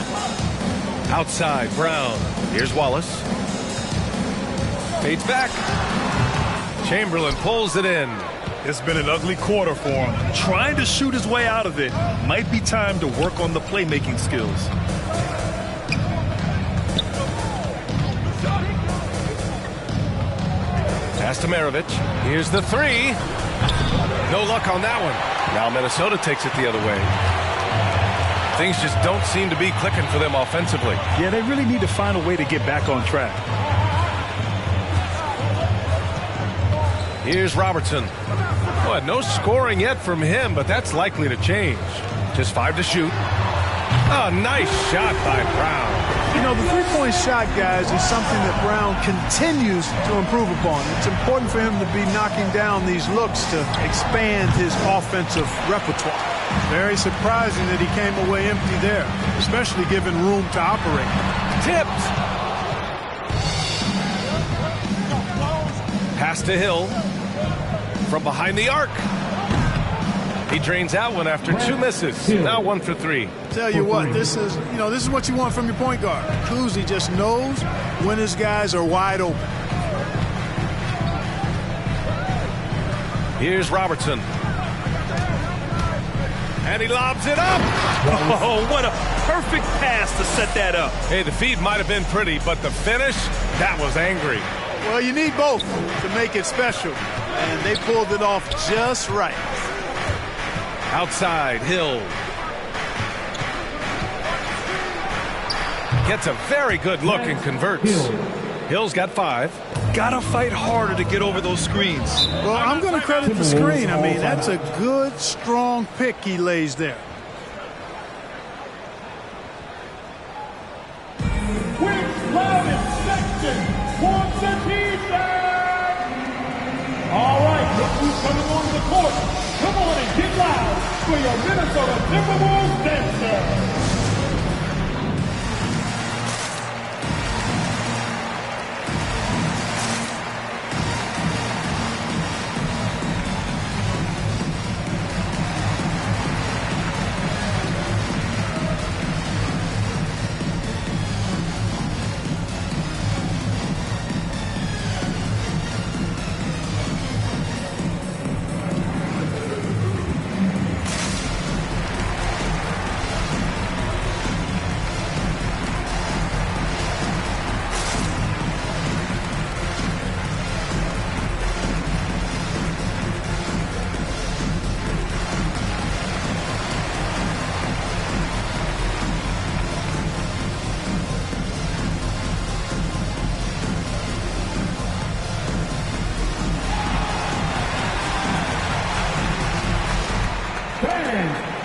Outside, Brown. Here's Wallace. Fades back. Chamberlain pulls it in. It's been an ugly quarter for him. Trying to shoot his way out of it. Might be time to work on the playmaking skills. Pass to Maravich. Here's the three. No luck on that one. Now Minnesota takes it the other way. Things just don't seem to be clicking for them offensively. Yeah, they really need to find a way to get back on track. Here's Robertson. Well, no scoring yet from him, but that's likely to change. Just 5 to shoot. Oh, nice shot by Brown. You know, the three-point shot, guys, is something that Brown continues to improve upon. It's important for him to be knocking down these looks to expand his offensive repertoire. Very surprising that he came away empty there, especially given room to operate. Tipped. Pass to Hill. From behind the arc. He drains out one after 2 misses. Now 1 for 3. Tell you what, this is what you want from your point guard. Cousy just knows when his guys are wide open. Here's Robertson. And he lobs it up. Oh, what a perfect pass to set that up. Hey, the feed might have been pretty, but the finish, that was angry. Well, you need both to make it special, and they pulled it off just right. Outside, Hill. Gets a very good look and converts. Hill's got 5. Gotta fight harder to get over those screens. Well, I'm going to credit the screen. I mean, that's a good, strong pick he lays there. Which loudest section wants a t-shirt? All right, look who's coming on the court. Come on and get loud for your Minnesota Timberwolves dancer.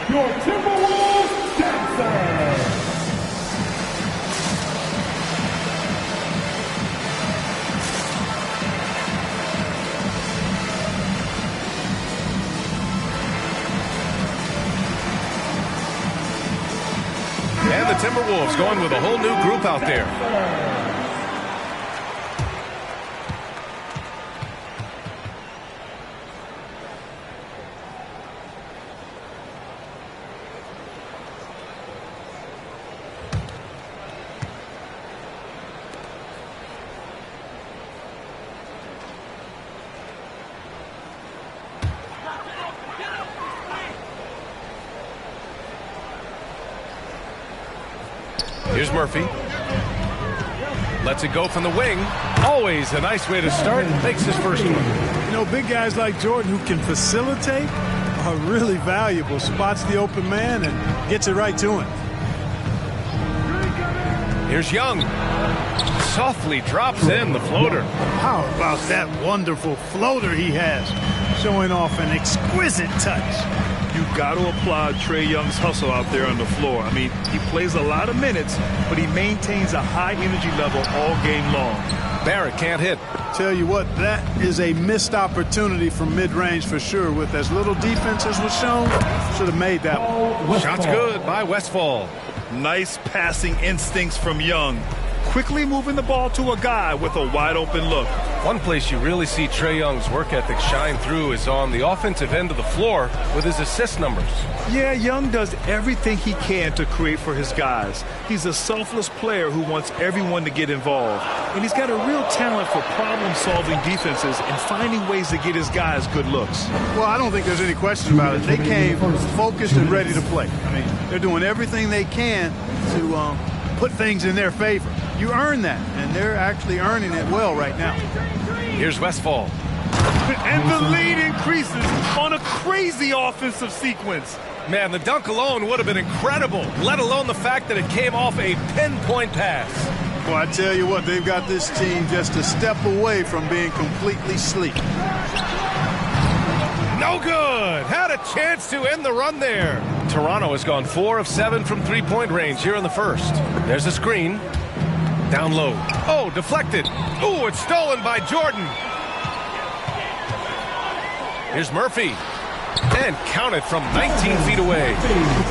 Your Timberwolves dancer. And the Timberwolves going with a whole new group out there. Here's Murphy. Lets it go from the wing. Always a nice way to start. Makes his first one. You know, big guys like Jordan who can facilitate are really valuable. Spots the open man and gets it right to him. Here's Young. Softly drops in the floater. How about that wonderful floater he has? Showing off an exquisite touch. You got to applaud Trae Young's hustle out there on the floor. I mean, he plays a lot of minutes, but he maintains a high energy level all game long. Barrett can't hit. Tell you what, that is a missed opportunity from mid-range for sure. With as little defense as was shown, should have made that one. Shot's good by Westfall. Nice passing instincts from Young. Quickly moving the ball to a guy with a wide open look. One place you really see Trae Young's work ethic shine through is on the offensive end of the floor with his assist numbers. Yeah, Young does everything he can to create for his guys. He's a selfless player who wants everyone to get involved. And he's got a real talent for problem-solving defenses and finding ways to get his guys good looks. Well, I don't think there's any question about it. They came focused and ready to play. I mean, they're doing everything they can to put things in their favor. You earn that, and they're actually earning it well right now. Here's Westfall. And the lead increases on a crazy offensive sequence. Man, the dunk alone would have been incredible, let alone the fact that it came off a pinpoint pass. Well, I tell you what, they've got this team just a step away from being completely asleep. No good. Had a chance to end the run there. Toronto has gone 4 of 7 from three-point range here in the first. There's a screen. Down low. Oh, deflected. Ooh, it's stolen by Jordan. Here's Murphy. And counted from 19 feet away.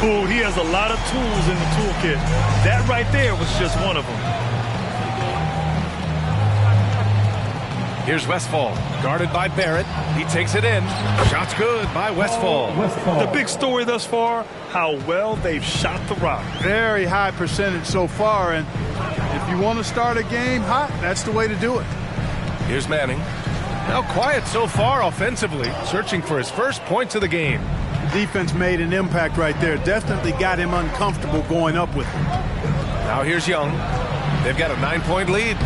Ooh, he has a lot of tools in the toolkit. That right there was just one of them. Here's Westfall, guarded by Barrett. He takes it in. Shot's good by Westfall. The big story thus far, how well they've shot the rock. Very high percentage so far, and if you want to start a game hot, that's the way to do it. Here's Manning. Now quiet so far offensively, searching for his first points of the game. The defense made an impact right there. Definitely got him uncomfortable going up with him. Now here's Young. They've got a 9-point lead.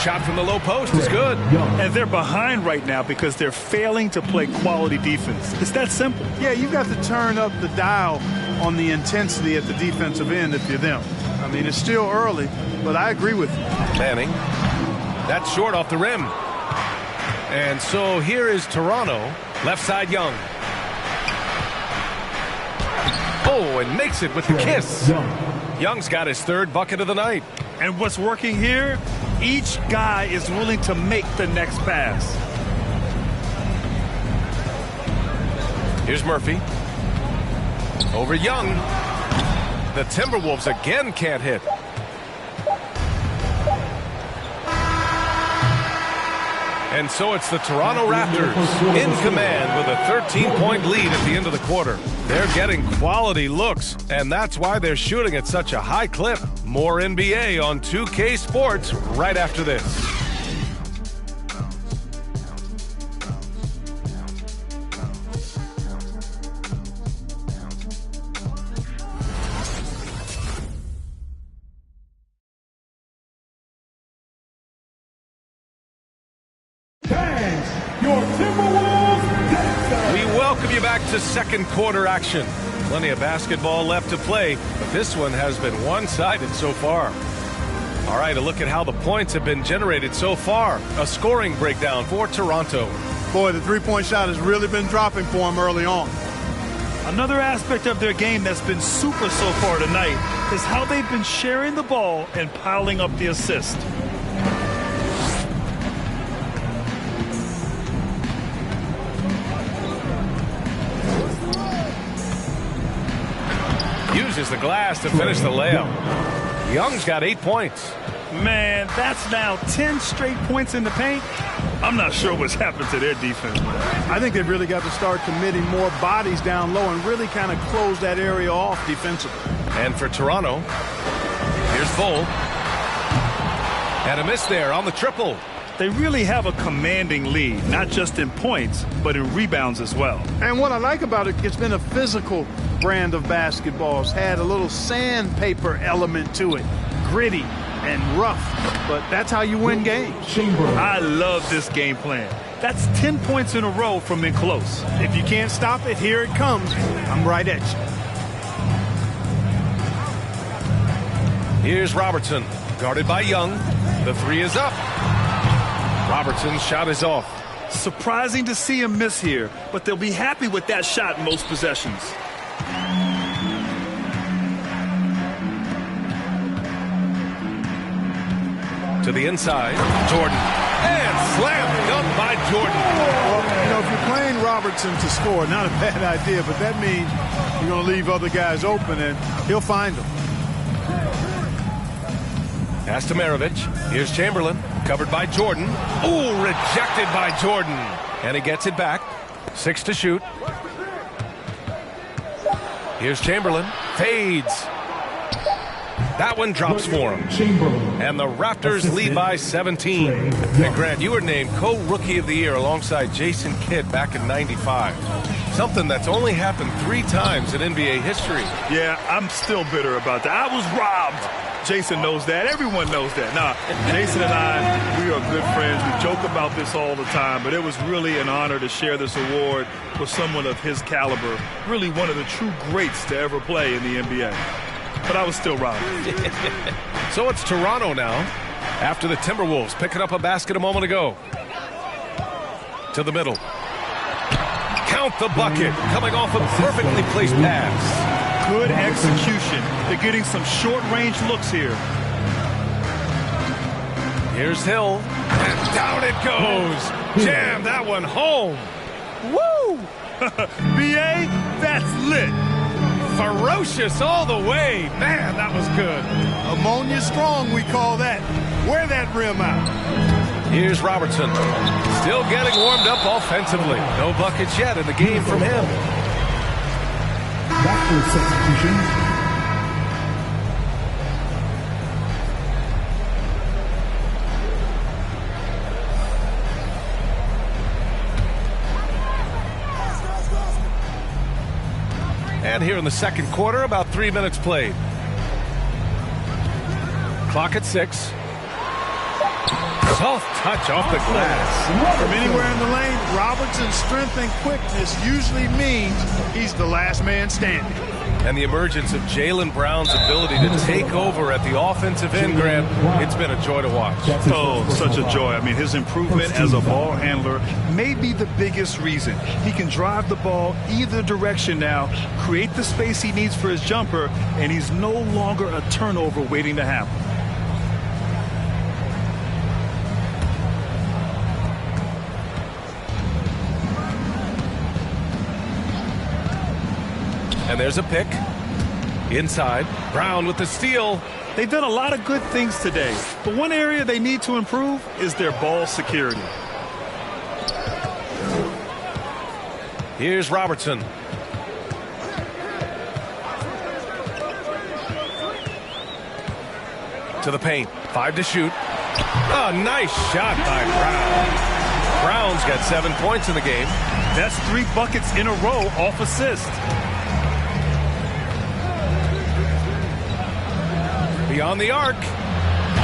Shot from the low post is good. And they're behind right now because they're failing to play quality defense. It's that simple. Yeah, you've got to turn up the dial on the intensity at the defensive end if you're them. I mean, it's still early, but I agree with you. Manning. That's short off the rim. And so here is Toronto. Left side Young. Oh, and makes it with the kiss. Young's got his third bucket of the night. And what's working here? Each guy is willing to make the next pass. Here's Murphy. Over Young. The Timberwolves again can't hit. And so it's the Toronto Raptors in command with a 13-point lead at the end of the quarter. They're getting quality looks, and that's why they're shooting at such a high clip. More NBA on 2K Sports right after this. To second quarter action. Plenty of basketball left to play, but this one has been one-sided so far. All right, a look at how the points have been generated so far. A scoring breakdown for Toronto. Boy, the three-point shot has really been dropping for them early on. Another aspect of their game that's been super so far tonight is how they've been sharing the ball and piling up the assist. Uses the glass to finish the layup. Young's got 8 points. Man, that's now 10 straight points in the paint. I'm not sure what's happened to their defense. I think they've really got to start committing more bodies down low and really kind of close that area off defensively. And for Toronto, here's Vole. And a miss there on the triple. They really have a commanding lead, not just in points, but in rebounds as well. And what I like about it, it's been a physical brand of basketball. It's had a little sandpaper element to it. Gritty and rough, but that's how you win games. I love this game plan. That's 10 points in a row from in close. If you can't stop it, here it comes. I'm right at you. Here's Robertson, guarded by Young. The three is up. Robertson's shot is off. Surprising to see him miss here, but they'll be happy with that shot most possessions. To the inside, Jordan. And slammed up by Jordan. Well, you know, if you're playing Robertson to score, not a bad idea, but that means you're going to leave other guys open, and he'll find them. Pass to Maravich. Here's Chamberlain, covered by Jordan. Ooh, rejected by Jordan. And he gets it back. 6 to shoot. Here's Chamberlain. Fades. That one drops for him. And the Raptors lead by 17. And Grant, you were named co-rookie of the year alongside Jason Kidd back in '95. Something that's only happened 3 times in NBA history. Yeah, I'm still bitter about that. I was robbed. Jason knows that. Everyone knows that. Nah, Jason and I, we are good friends. We joke about this all the time, but it was really an honor to share this award with someone of his caliber. Really one of the true greats to ever play in the NBA. But I was still robbed. So it's Toronto now, after the Timberwolves picking up a basket a moment ago. To the middle. Count the bucket, coming off a perfectly placed pass. Good execution. They're getting some short-range looks here. Here's Hill. And down it goes. Jam that one home. Woo! B.A., that's lit. Ferocious all the way. Man, that was good. Ammonia strong, we call that. Wear that rim out. Here's Robertson. Still getting warmed up offensively. No buckets yet in the game from him. Back for substitution. And here in the second quarter, about 3 minutes played. Clock at 6. Soft touch off the glass. From anywhere in the lane, Robertson's strength and quickness usually means he's the last man standing. And the emergence of Jaylen Brown's ability to take over at the offensive end, Grant, it's been a joy to watch. Oh, such a joy. I mean, his improvement as a ball handler may be the biggest reason. He can drive the ball either direction now, create the space he needs for his jumper, and he's no longer a turnover waiting to happen. And there's a pick. Inside. Brown with the steal. They've done a lot of good things today, but one area they need to improve is their ball security. Here's Robertson. To the paint. 5 to shoot. Oh, nice shot by Brown. Brown's got 7 points in the game. That's 3 buckets in a row off assist. Beyond the arc.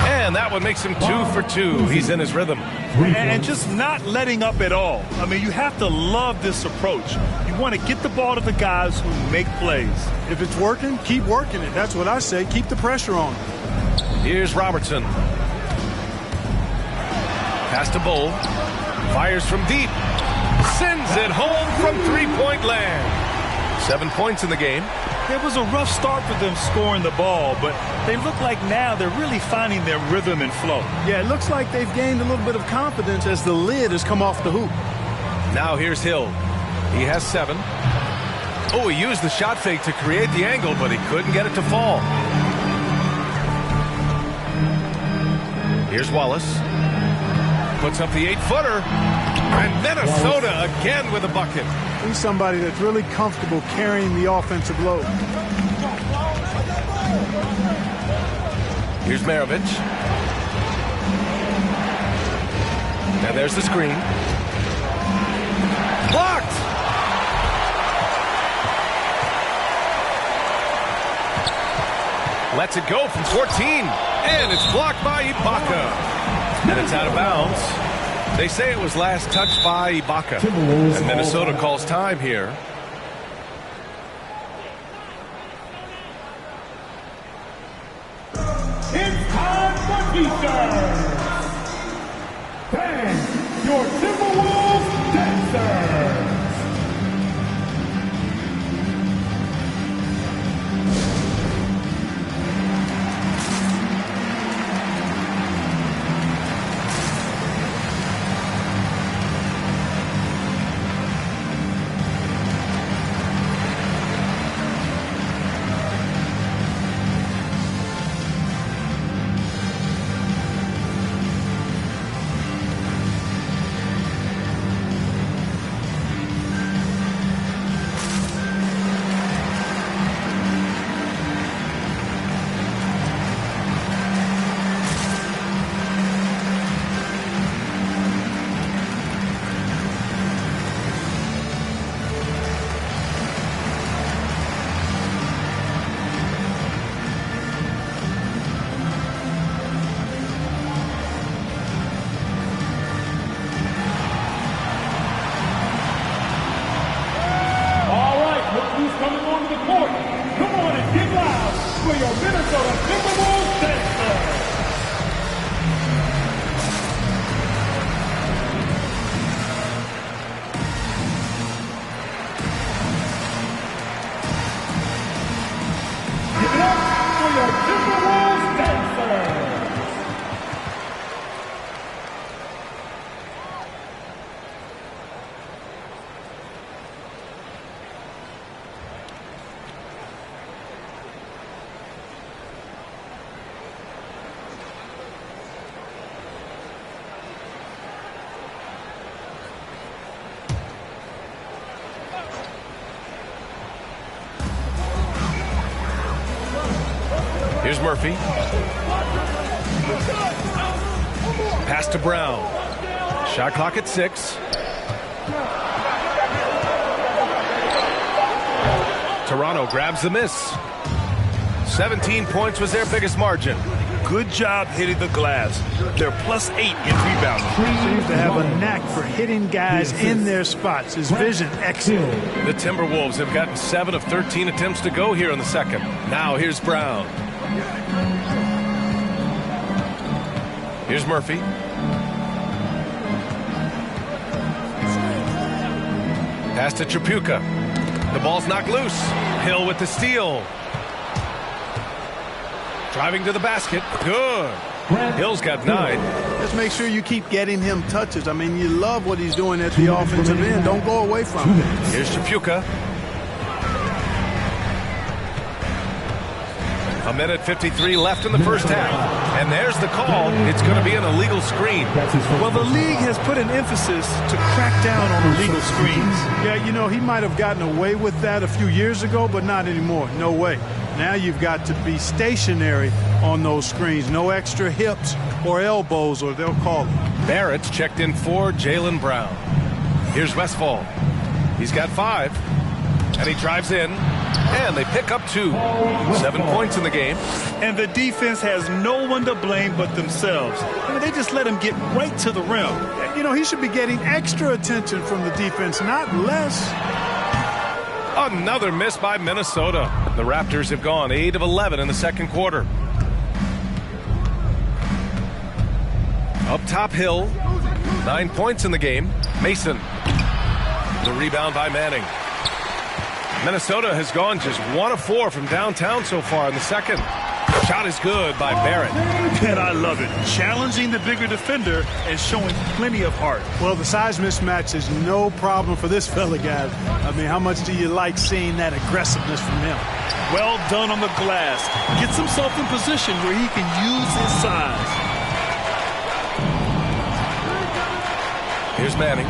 And that one makes him 2 for 2. He's in his rhythm. And just not letting up at all. I mean, you have to love this approach. You want to get the ball to the guys who make plays. If it's working, keep working it. That's what I say. Keep the pressure on. Here's Robertson. Pass to Bull. Fires from deep. Sends it home from three-point land. 7 points in the game. It was a rough start for them scoring the ball, but they look like now they're really finding their rhythm and flow. Yeah, it looks like they've gained a little bit of confidence as the lid has come off the hoop. Now here's Hill. He has 7. Oh, he used the shot fake to create the angle, but he couldn't get it to fall. Here's Wallace. Puts up the 8-footer. And Minnesota again with a bucket. He's somebody that's really comfortable carrying the offensive load. Here's Maravich. And there's the screen. Blocked! Lets it go from 14. And it's blocked by Ibaka. And it's out of bounds. They say it was last touched by Ibaka. And Minnesota calls time here. It's time for teasers. Bang, your Timberwolves dancers. Here's Murphy. Pass to Brown. Shot clock at 6. Toronto grabs the miss. 17 points was their biggest margin. Good job hitting the glass. They're +8 in rebounding. Seems to have a knack for hitting guys in their spots. His vision excellent. The Timberwolves have gotten 7 of 13 attempts to go here in the second. Now here's Brown. Here's Murphy. Pass to Tripucka. The ball's knocked loose. Hill with the steal. Driving to the basket. Good. Hill's got 9. Just make sure you keep getting him touches. I mean, you love what he's doing at the offensive end. Don't go away from it. Here's Tripucka. A minute 53 left in the first half. And there's the call. It's going to be an illegal screen. Well, the league has put an emphasis to crack down on illegal screens. Yeah, you know, he might have gotten away with that a few years ago, but not anymore. No way. Now you've got to be stationary on those screens. No extra hips or elbows, or they'll call it. Barrett's checked in for Jaylen Brown. Here's Westfall. He's got 5. And he drives in. And they pick up 2. 7 points in the game. And the defense has no one to blame but themselves. I mean, they just let him get right to the rim. You know, he should be getting extra attention from the defense, not less. Another miss by Minnesota. The Raptors have gone 8 of 11 in the second quarter. Up top, Hill. 9 points in the game. Mason. The rebound by Manning. Minnesota has gone just 1 of 4 from downtown so far in the second. Shot is good by Barrett. And I love it. Challenging the bigger defender and showing plenty of heart. Well, the size mismatch is no problem for this fella, guys. I mean, how much do you like seeing that aggressiveness from him? Well done on the glass. Gets himself in position where he can use his size. Here's Manning.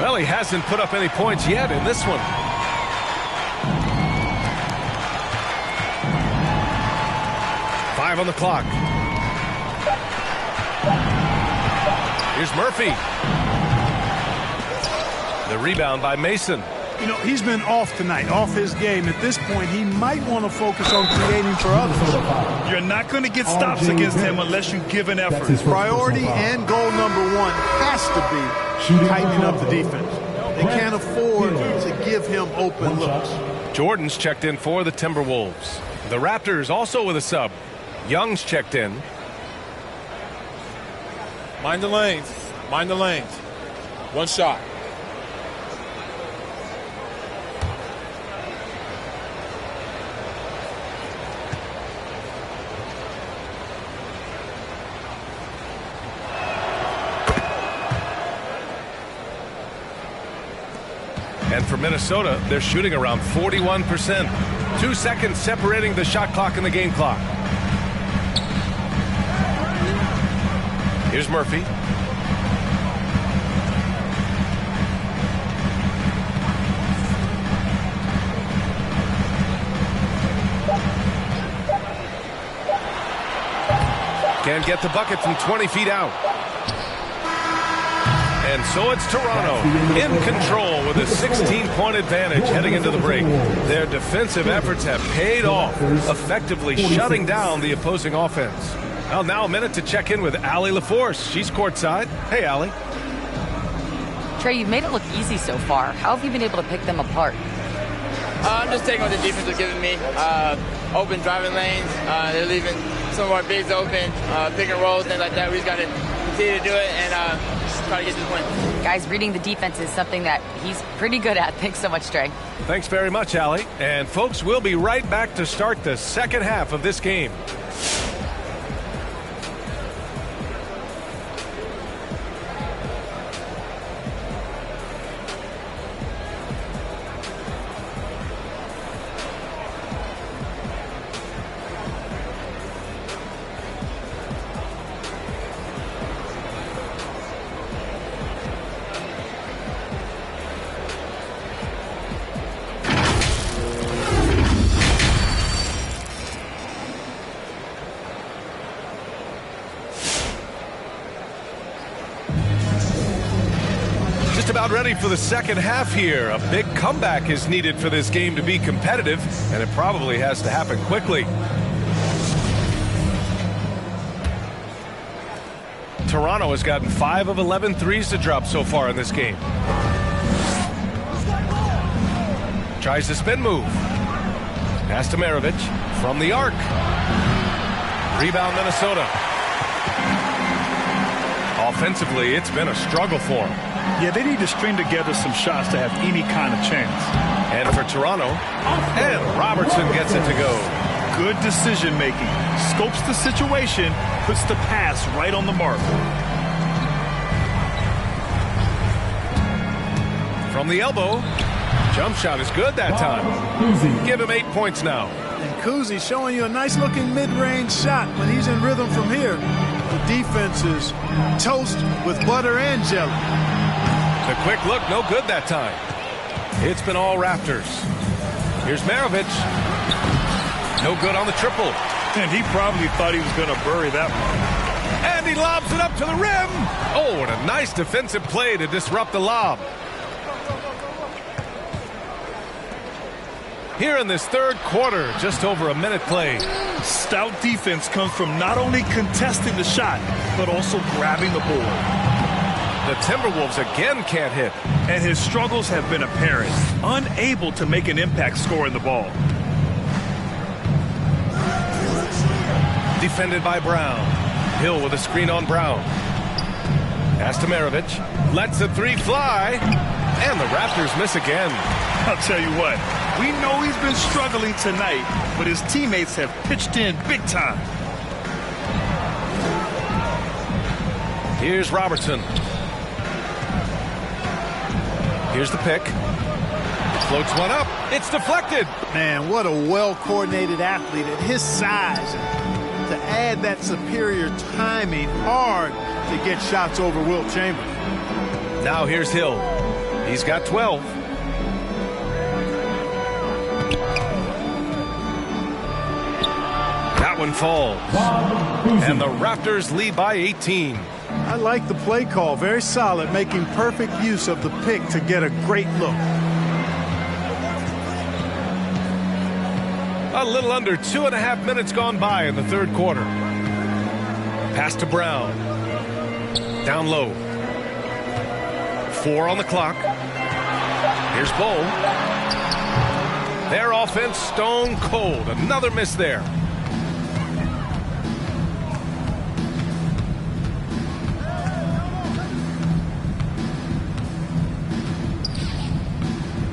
Well, he hasn't put up any points yet in this one. On the clock. Here's Murphy. The rebound by Mason. You know, he's been off tonight, off his game. At this point, he might want to focus on creating for others. You're not going to get stops against him unless you give an effort. Priority and goal number 1 has to be tightening up the defense. They can't afford to give him open looks. Jordan's checked in for the Timberwolves. The Raptors also with a sub. Young's checked in. Mind the lanes. Mind the lanes. 1 shot. And for Minnesota, they're shooting around 41%. 2 seconds separating the shot clock and the game clock. Here's Murphy. Can't get the bucket from 20 feet out. And so it's Toronto in control with a 16-point advantage heading into the break. Their defensive efforts have paid off, effectively shutting down the opposing offense. Well, now a minute to check in with Allie LaForce. She's courtside. Hey, Allie. Trey, you've made it look easy so far. How have you been able to pick them apart? I'm just taking what the defense is giving me. Open driving lanes. They're leaving some of our bigs open. Pick and rolls, things like that. We just got to continue to do it and try to get this win. Guys, reading the defense is something that he's pretty good at. Thanks so much, Trey. Thanks very much, Allie. And, folks, we'll be right back to start the second half of this game. just about ready for the second half here. A big comeback is needed for this game to be competitive, and it probably has to happen quickly. Toronto has gotten 5 of 11 threes to drop so far in this game. Tries the spin move. Pass to Maravich from the arc. Rebound Minnesota. Offensively, it's been a struggle for them. Yeah, they need to string together some shots to have any kind of chance. And for Toronto, and Robertson gets it to go. Good decision making. Scopes the situation, puts the pass right on the mark. From the elbow, jump shot is good that time. Give him 8 points now. And Kuzi showing you a nice looking mid-range shot when he's in rhythm from here. The defense is toast with butter and jelly. The quick look, no good that time. It's been all Raptors. Here's Maravich. No good on the triple. And he probably thought he was going to bury that one. And he lobs it up to the rim. Oh, and a nice defensive play to disrupt the lob. Here in this third quarter, just over a minute played. Stout defense comes from not only contesting the shot, but also grabbing the board. The Timberwolves again can't hit. And his struggles have been apparent. Unable to make an impact scoring the ball. Defended by Brown. Hill with a screen on Brown. Pass to Maravich. Lets the three fly. And the Raptors miss again. I'll tell you what. We know he's been struggling tonight, but his teammates have pitched in big time. Here's Robertson. Here's the pick. Floats one up. It's deflected. Man, what a well-coordinated athlete at his size. To add that superior timing, hard to get shots over Wilt Chamberlain. Now here's Hill. He's got 12. That one falls. And the Raptors lead by 18. I like the play call. Very solid, making perfect use of the pick to get a great look. A little under 2.5 minutes gone by in the third quarter. Pass to Brown. Down low. 4 on the clock. Here's Bull. Their offense stone cold. Another miss there.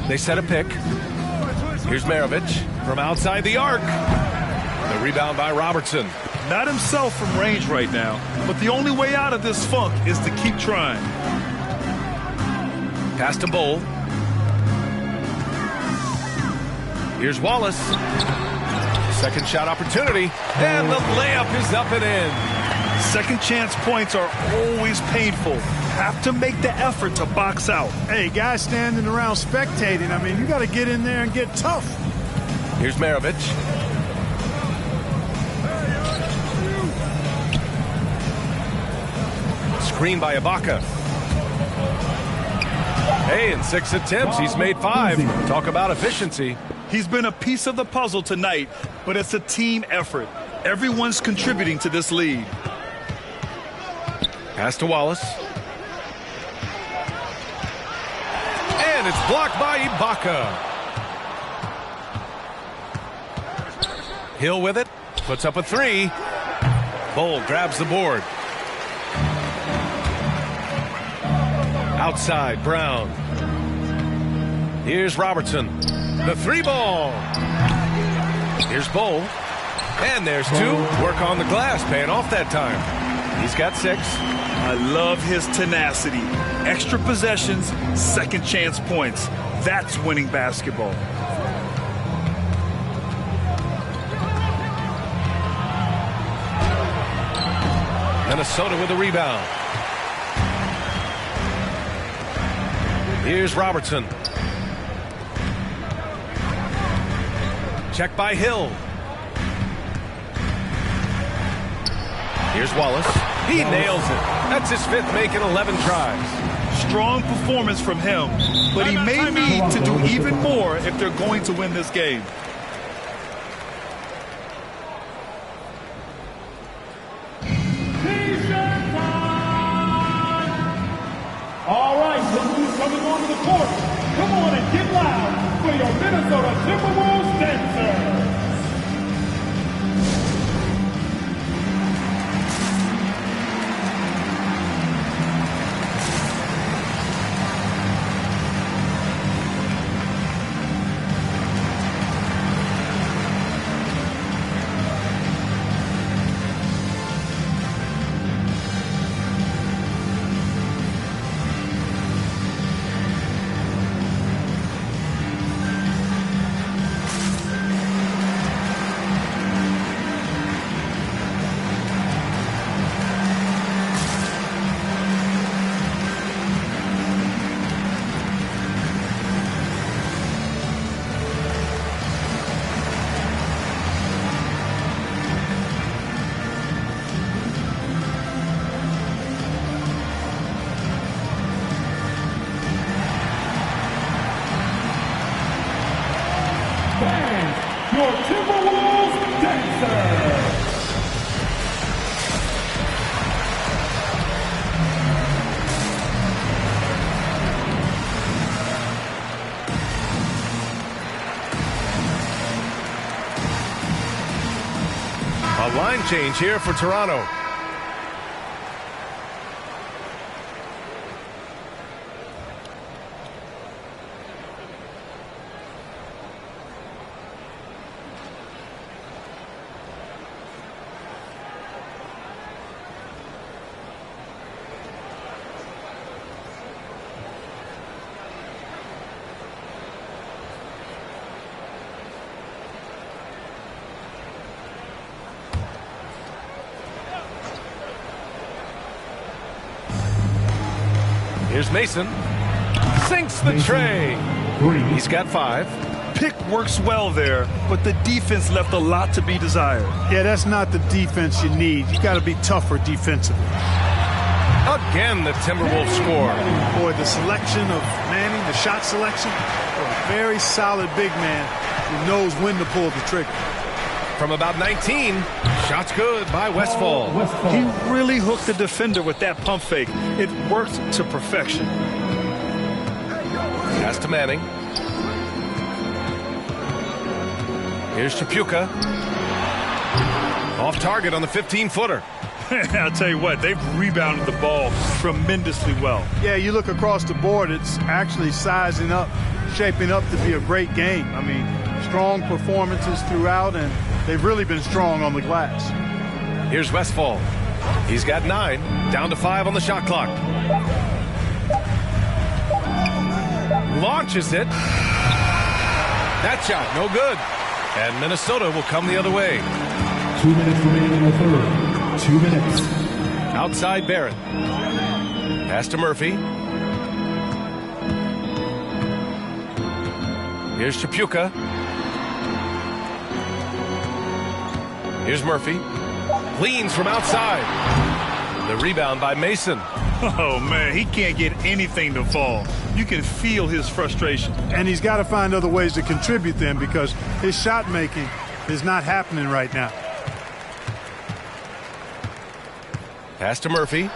They set a pick. Here's Maravich from outside the arc. The rebound by Robertson. Not himself from range right now, but the only way out of this funk is to keep trying. Pass to Bull. Here's Wallace. Second shot opportunity. And the layup is up and in. Second chance points are always painful. Have to make the effort to box out. Hey, guys standing around spectating, I mean, you got to get in there and get tough. Here's Maravich. Screen by Ibaka. Hey, in 6 attempts, he's made 5. Talk about efficiency. He's been a piece of the puzzle tonight, but it's a team effort. Everyone's contributing to this lead. Pass to Wallace. And it's blocked by Ibaka. Hill with it. Puts up a 3. Bull grabs the board. Outside, Brown. Here's Robertson. The 3 ball. Here's Bull. And there's 2. Work on the glass, paying off that time. He's got 6. I love his tenacity. Extra possessions, second chance points. That's winning basketball. Minnesota with a rebound. Here's Robertson. Check by Hill. Here's Wallace. He nails it. That's his 5th make in 11 tries. Strong performance from him, but he may need to do even more if they're going to win this game. All right, look who's coming onto the court. Come on and get loud for your Minnesota Timberwolves dancer. Your Timberwolves dancer. A line change here for Toronto. Here's Mason. Sinks the tray. He's got 5. Pick works well there, but the defense left a lot to be desired. Yeah, that's not the defense you need. You got to be tougher defensively. Again, the Timberwolves score. Boy, the selection of Manning, the shot selection, a very solid big man who knows when to pull the trigger. From about 19, shots good by Westfall. He really hooked the defender with that pump fake. It worked to perfection. Pass to Manning. Here's Chapuka. Off target on the 15-footer. I'll tell you what, they've rebounded the ball tremendously well. Yeah, you look across the board, it's actually sizing up, shaping up to be a great game. I mean, strong performances throughout, and they've really been strong on the glass. Here's Westfall. He's got 9, down to 5 on the shot clock. Launches it. That shot, no good. And Minnesota will come the other way. 2 minutes remaining in the third. 2 minutes. Outside Barrett. Pass to Murphy. Here's Chapuka. Here's Murphy. Leans from outside. The rebound by Mason. Oh, man, he can't get anything to fall. You can feel his frustration. And he's got to find other ways to contribute then, because his shot making is not happening right now. Pass to Murphy.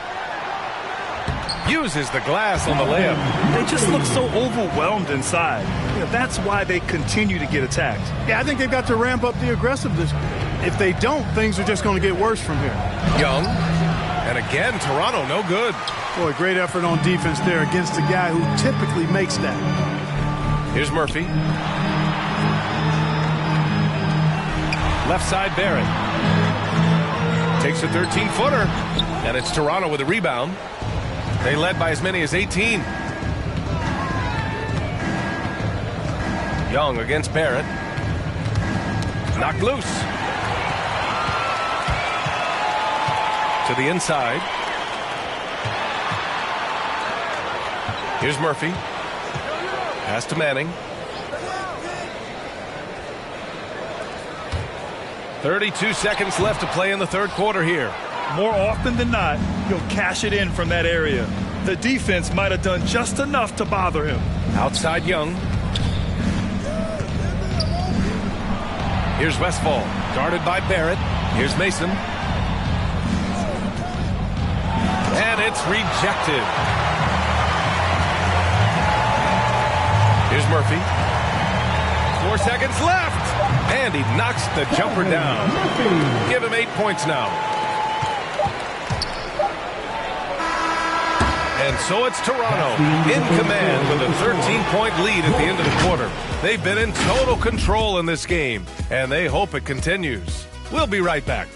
Uses the glass on the layup. They just look so overwhelmed inside. Yeah, that's why they continue to get attacked. Yeah, I think they've got to ramp up the aggressiveness. If they don't, things are just going to get worse from here. Young. And again, Toronto, no good. Boy, great effort on defense there against a guy who typically makes that. Here's Murphy. Left side, Barrett. Takes a 13-footer. And it's Toronto with a rebound. They led by as many as 18. Young against Barrett. Knocked loose. To the inside. Here's Murphy. Pass to Manning. 32 seconds left to play in the third quarter here. More often than not, he'll cash it in from that area. The defense might have done just enough to bother him. Outside Young. Here's Westfall, guarded by Barrett. Here's Mason. And it's rejected. Here's Murphy. 4 seconds left. And he knocks the jumper down. Give him 8 points now. And so it's Toronto in command with a 13-point lead at the end of the quarter. They've been in total control in this game, and they hope it continues. We'll be right back.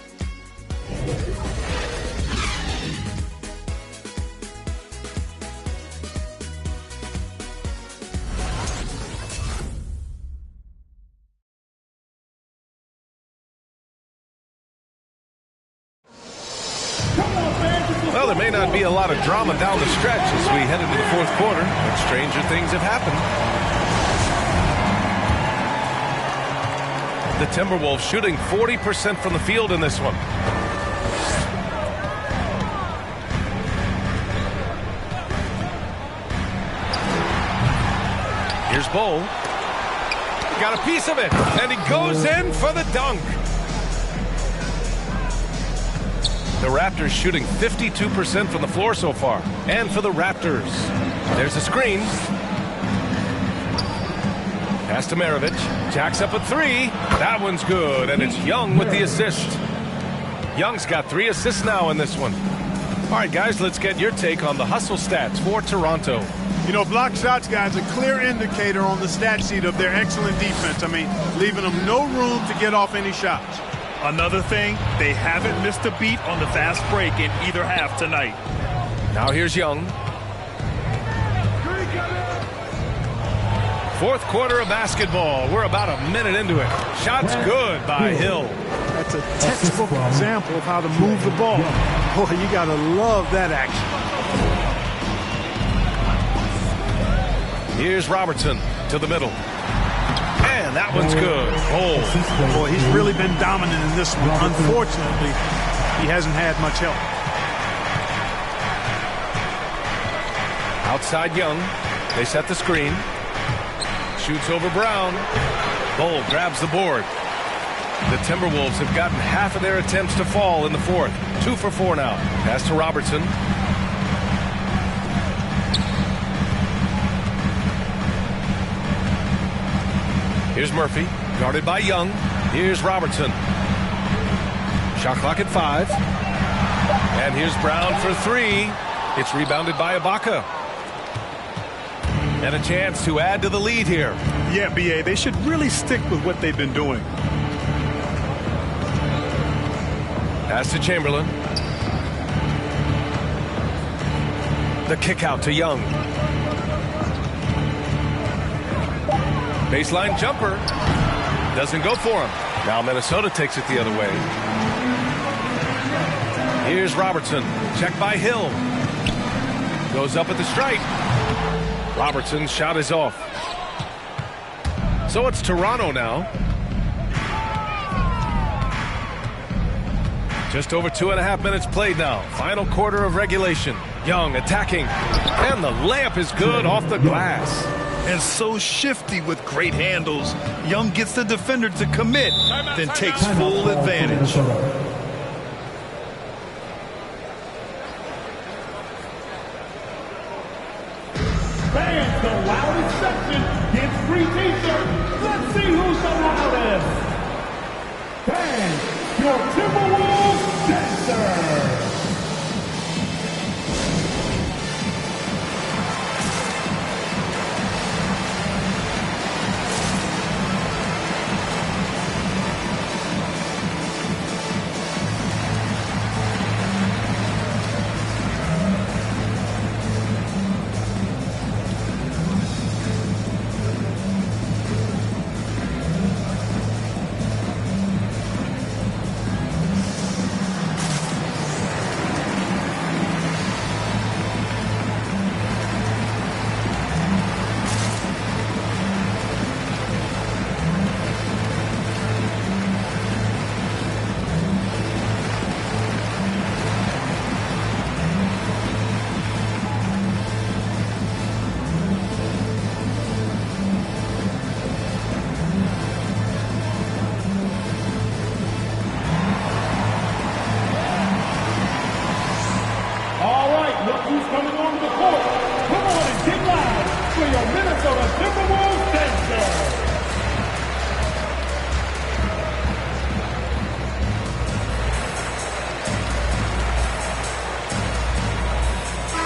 Well, there may not be a lot of drama down the stretch as we head into the fourth quarter, but stranger things have happened. The Timberwolves shooting 40% from the field in this one. Here's Bull. Got a piece of it, and he goes in for the dunk. The Raptors shooting 52% from the floor so far. And for the Raptors, there's a screen. Pass to Maravich. Jacks up a 3. That one's good, and it's Young with the assist. Young's got 3 assists now in this one. All right, guys, let's get your take on the hustle stats for Toronto. You know, block shots, guys, a clear indicator on the stat sheet of their excellent defense. I mean, leaving them no room to get off any shots. Another thing, they haven't missed a beat on the fast break in either half tonight. Now here's Young. Fourth quarter of basketball. We're about a minute into it. Shot's good by Hill. That's a textbook example of how to move the ball. Boy, you got to love that action. Here's Robertson to the middle. And that one's good. Oh. Boy, he's really been dominant in this one. Unfortunately, he hasn't had much help. Outside Young. They set the screen. Shoots over Brown. Bull grabs the board. The Timberwolves have gotten half of their attempts to fall in the fourth. 2 for 4 now. Pass to Robertson. Here's Murphy, guarded by Young. Here's Robertson. Shot clock at 5. And here's Brown for 3. It's rebounded by Ibaka. And a chance to add to the lead here. Yeah, B.A., they should really stick with what they've been doing. Pass to Chamberlain. The kick out to Young. Baseline jumper. Doesn't go for him. Now Minnesota takes it the other way. Here's Robertson. Checked by Hill. Goes up at the stripe. Robertson's shot is off. So it's Toronto now. Just over 2.5 minutes played now. Final quarter of regulation. Young attacking. And the layup is good off the glass. And so shifty with great handles. Young gets the defender to commit, then takes full advantage. Fans, the loudest section gets free t-shirts. Let's see who's the loudest. Fans, your Timberwolves dancer.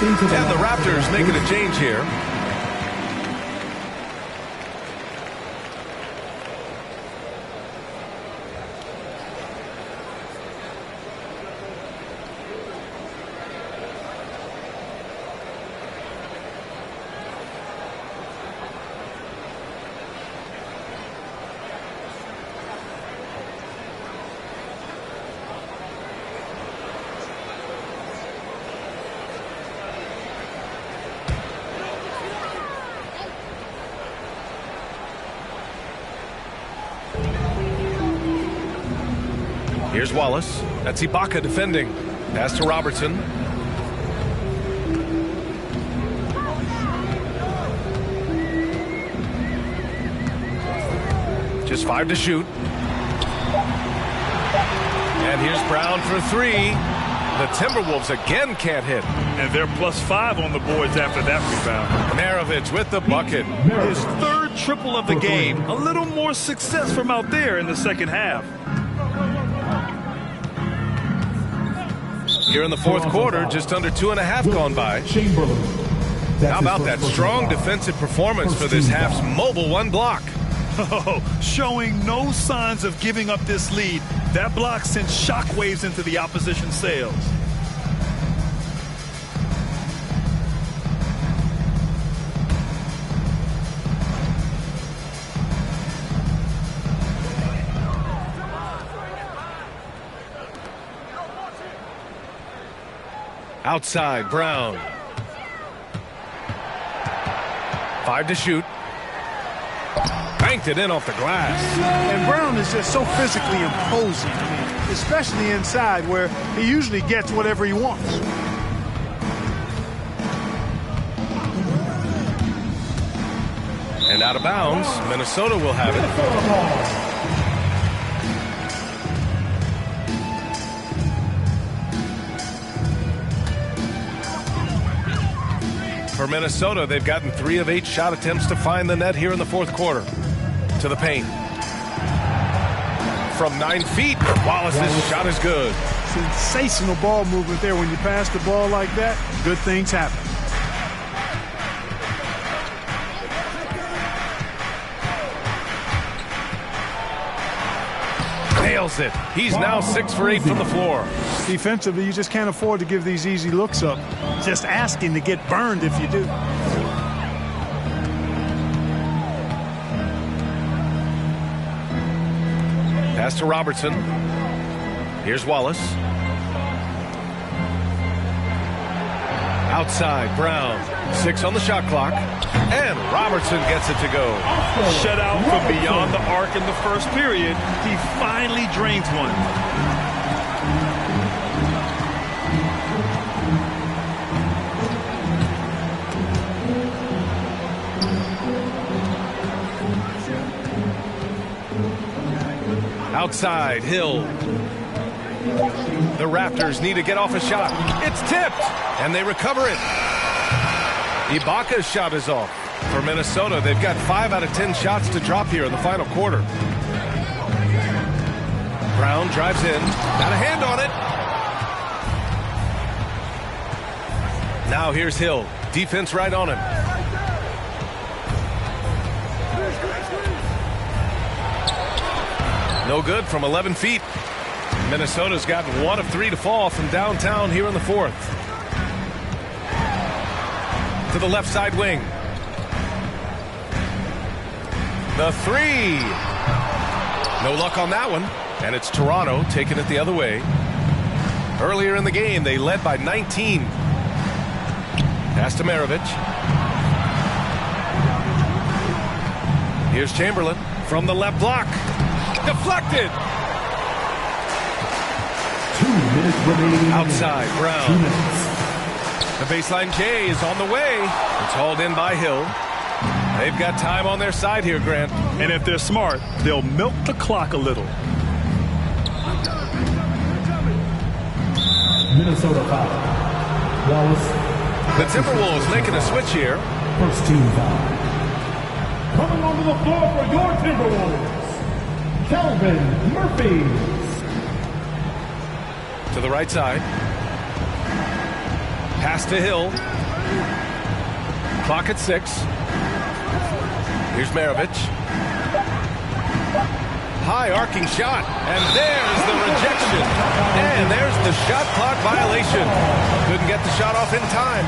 And the Raptors making a change here. Here's Wallace. That's Ibaka defending. Pass to Robertson. Just 5 to shoot. And here's Brown for 3. The Timberwolves again can't hit. And they're +5 on the boards after that rebound. Maravich with the bucket. His 3rd triple of the game. A little more success from out there in the second half. Here in the 4th quarter, just under 2.5 gone by. How about that strong defensive performance for this half's mobile 1 block? Oh, showing no signs of giving up this lead. That block sent shockwaves into the opposition sails. Outside, Brown. 5 to shoot. Banked it in off the glass. And Brown is just so physically imposing, especially inside where he usually gets whatever he wants. And out of bounds, Minnesota will have it. For Minnesota, they've gotten 3 of 8 shot attempts to find the net here in the 4th quarter. To the paint. From 9 feet, Wallace's shot is good. Sensational ball movement there. When you pass the ball like that, good things happen. Nails it. He's now 6 for 8 from the floor. Defensively, you just can't afford to give these easy looks up. Just asking to get burned if you do. Pass to Robertson. Here's Wallace. Outside, Brown. 6 on the shot clock. And Robertson gets it to go. Shut out from beyond the arc in the 1st period. He finally drains one. Outside, Hill. The Raptors need to get off a shot. It's tipped, and they recover it. Ibaka's shot is off. For Minnesota, they've got 5 out of 10 shots to drop here in the final quarter. Brown drives in. Got a hand on it. Now here's Hill. Defense right on him. No good from 11 feet. Minnesota's gotten 1 of 3 to fall from downtown here in the 4th. To the left side wing. The 3. No luck on that one. And it's Toronto taking it the other way. Earlier in the game, they led by 19. Pass to Maravich. Here's Chamberlain from the left block. Deflected. 2 minutes remaining. Outside, Brown. 2 minutes. The baseline J is on the way. It's hauled in by Hill. They've got time on their side here, Grant. And if they're smart, they'll milk the clock a little. Minnesota foul. Wallace. The Timberwolves making a switch here. First team foul. Coming onto the floor for your Timberwolves, Calvin Murphy. To the right side. Pass to Hill. Clock at 6. Here's Maravich. High arcing shot. And there's the rejection. And there's the shot clock violation. Couldn't get the shot off in time.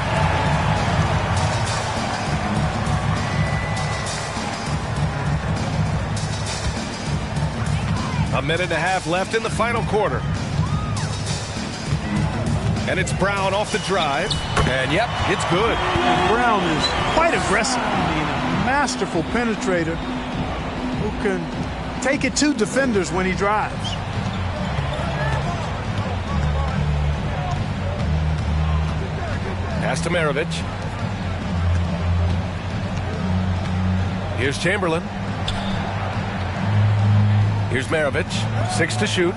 A minute and a half left in the final quarter. And it's Brown off the drive. And yep, it's good. Brown is quite aggressive. I mean, a masterful penetrator who can take it to defenders when he drives. Pass to Maravich. Here's Chamberlain. Here's Maravich. 6 to shoot.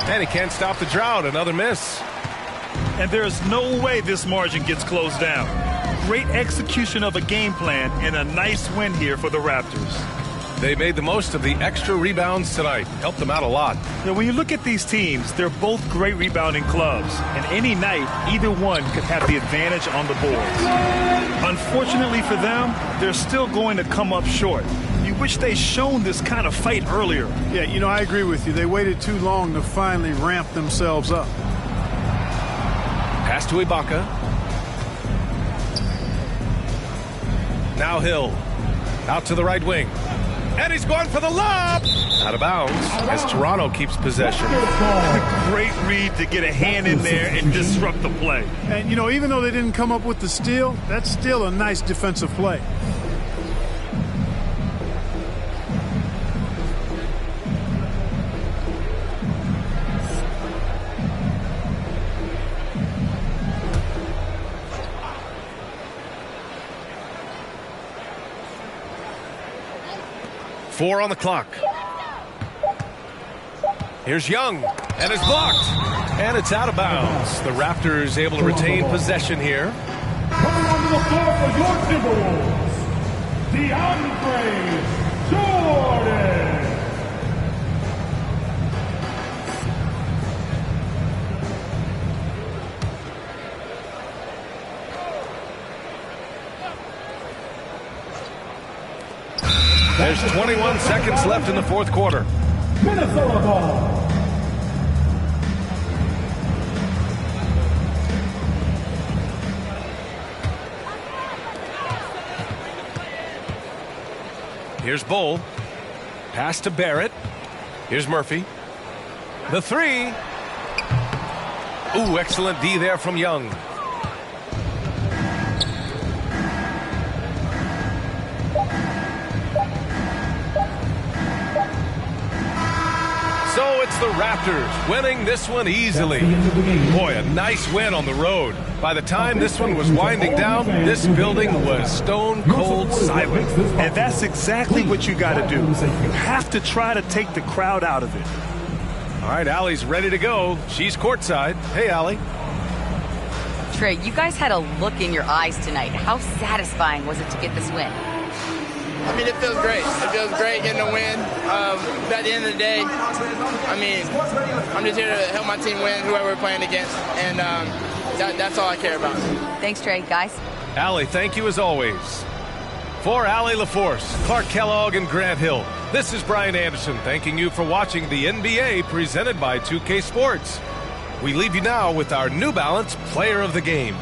And he can't stop the drought. Another miss. And there's no way this margin gets closed down. Great execution of a game plan and a nice win here for the Raptors. They made the most of the extra rebounds tonight. Helped them out a lot. Now, when you look at these teams, they're both great rebounding clubs. And any night, either one could have the advantage on the boards. Unfortunately for them, they're still going to come up short. You wish they'd shown this kind of fight earlier. Yeah, you know, I agree with you. They waited too long to finally ramp themselves up. Pass to Ibaka. Now Hill. Out to the right wing. And he's going for the lob. Out of bounds as Toronto keeps possession. Great read to get a hand in there and disrupt the play. And, you know, even though they didn't come up with the steal, that's still a nice defensive play. Four on the clock. Here's Young, and it's blocked. And it's out of bounds. The Raptors able to retain possession here. Coming onto the floor for your Timberwolves, DeAndre Jordan. There's 21 seconds left in the fourth quarter. Minnesota ball. Here's Bull. Pass to Barrett. Here's Murphy. The three. Ooh, excellent D there from Young. So it's the Raptors winning this one easily. Boy, a nice win on the road. By the time this one was winding down, this building was stone cold silent. And that's exactly what you got to do. You have to try to take the crowd out of it. All right, Allie's ready to go. She's courtside. Hey, Allie. Trey, you guys had a look in your eyes tonight. How satisfying was it to get this win? I mean, it feels great. It feels great getting a win. But at the end of the day, I mean, I'm just here to help my team win, whoever we're playing against. And that's all I care about. Thanks, Trey. Guys. Allie, thank you as always. For Allie LaForce, Clark Kellogg, and Grant Hill, this is Brian Anderson thanking you for watching the NBA presented by 2K Sports. We leave you now with our New Balance Player of the Game.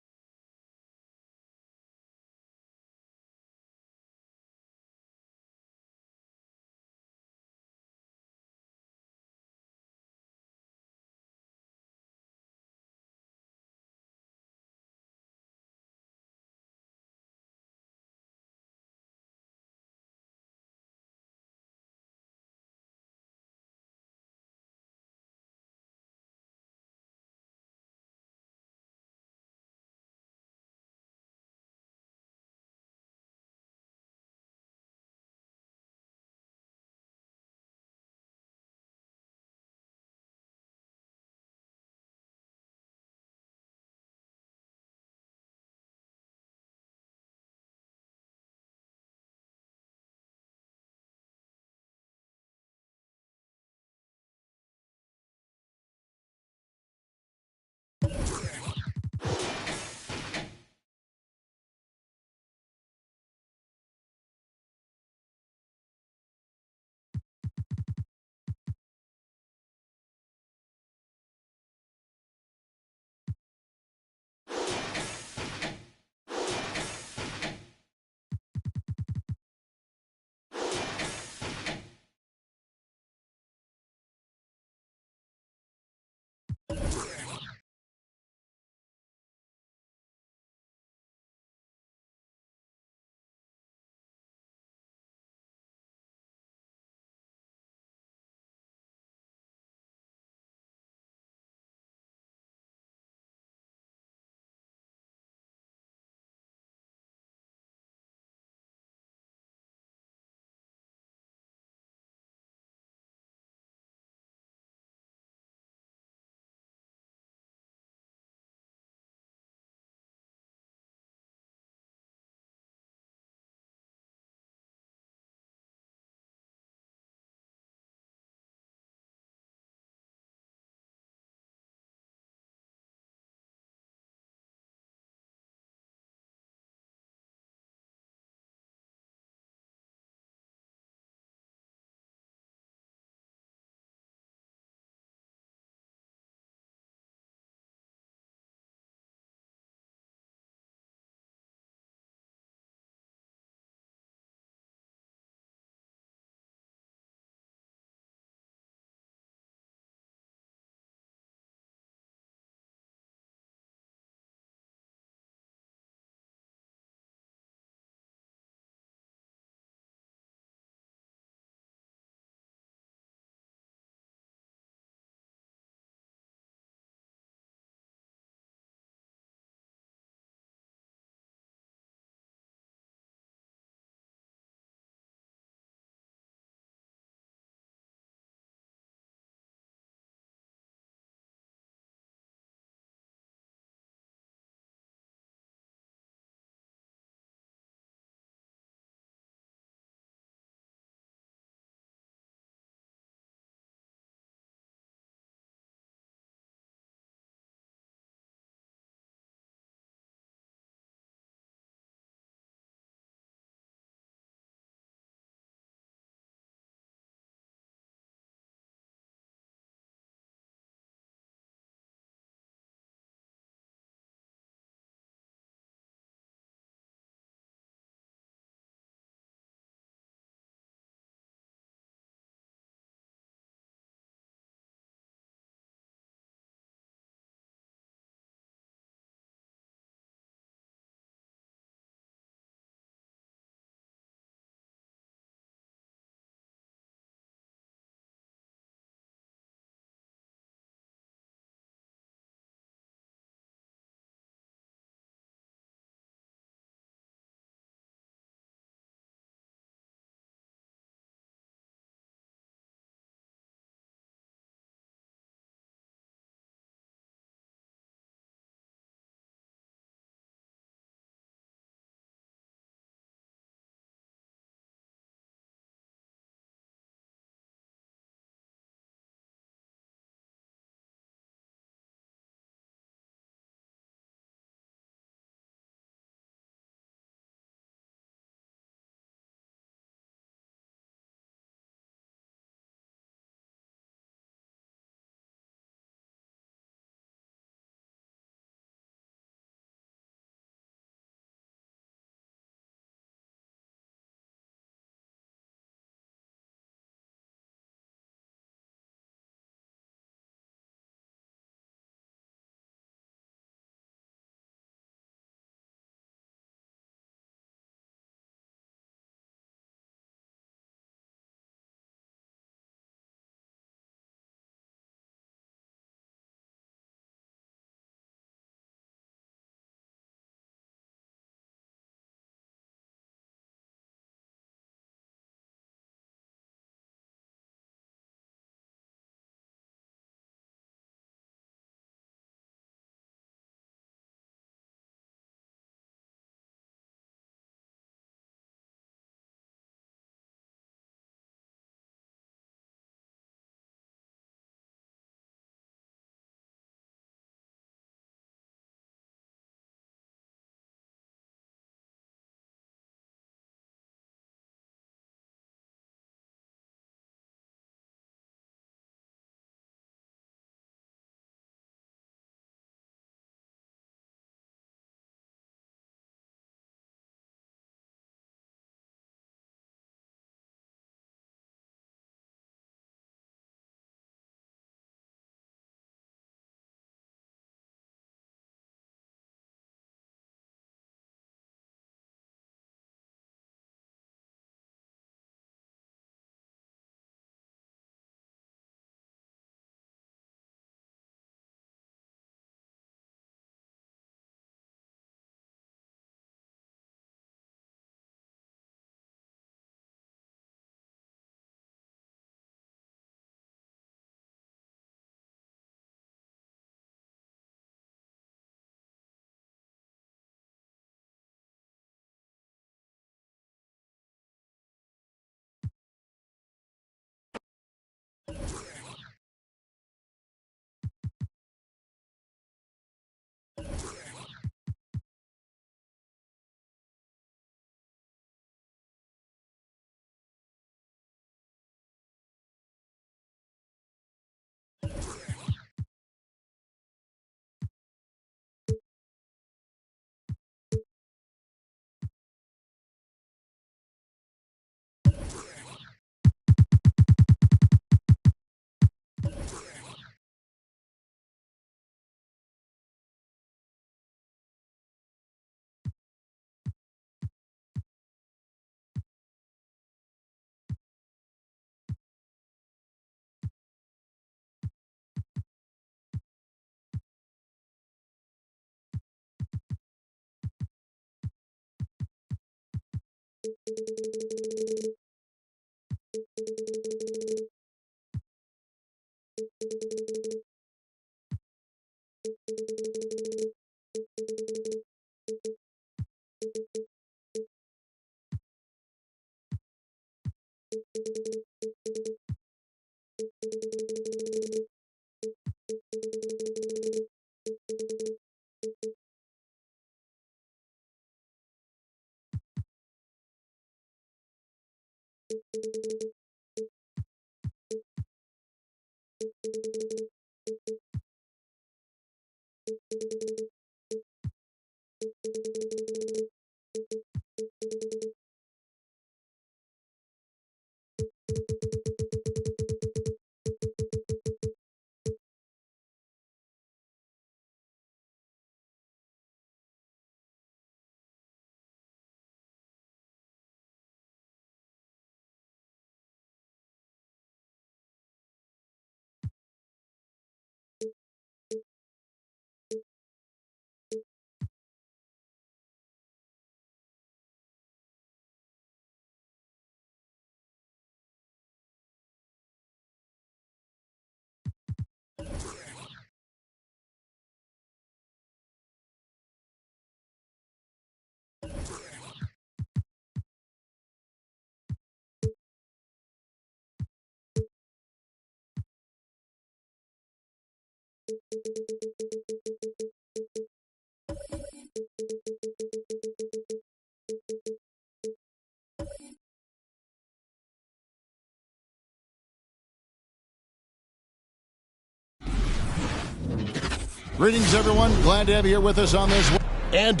Greetings, everyone. Glad to have you here with us on this one. And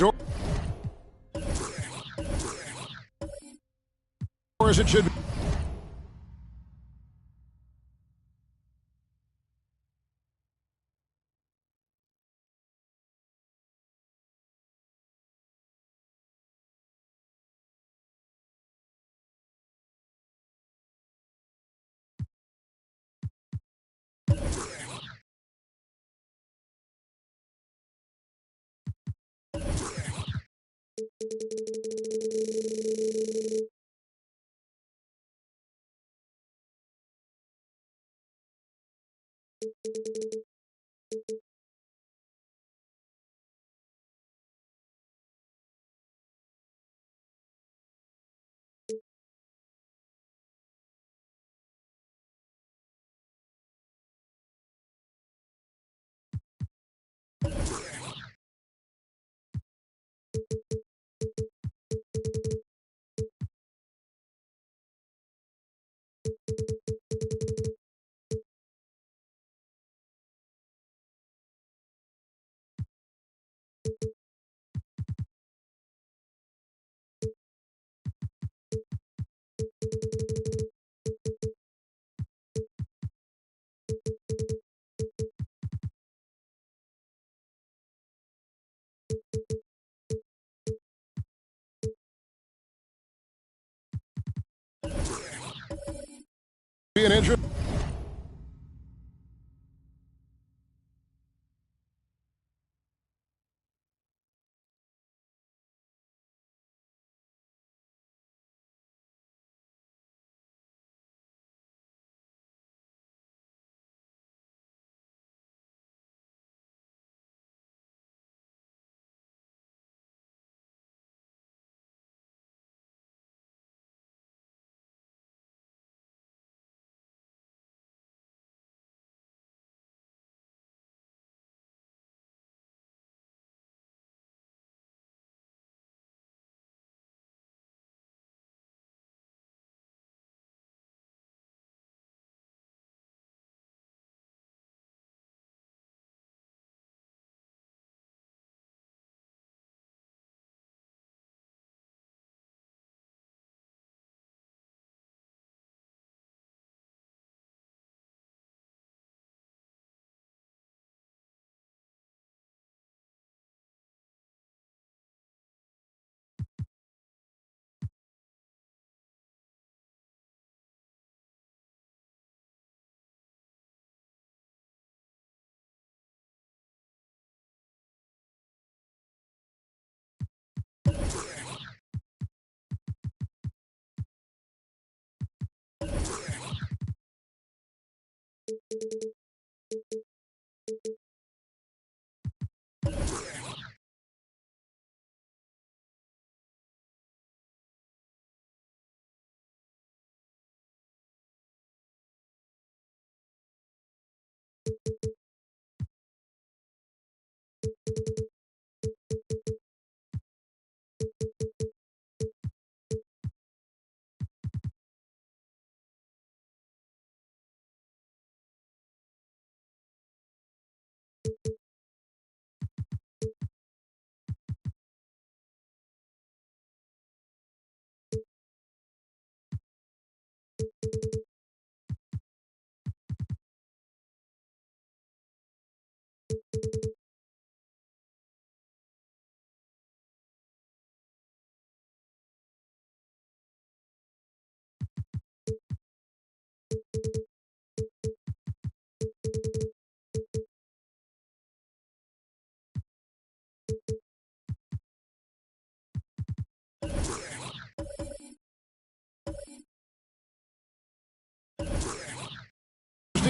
as it should be. Be an interest.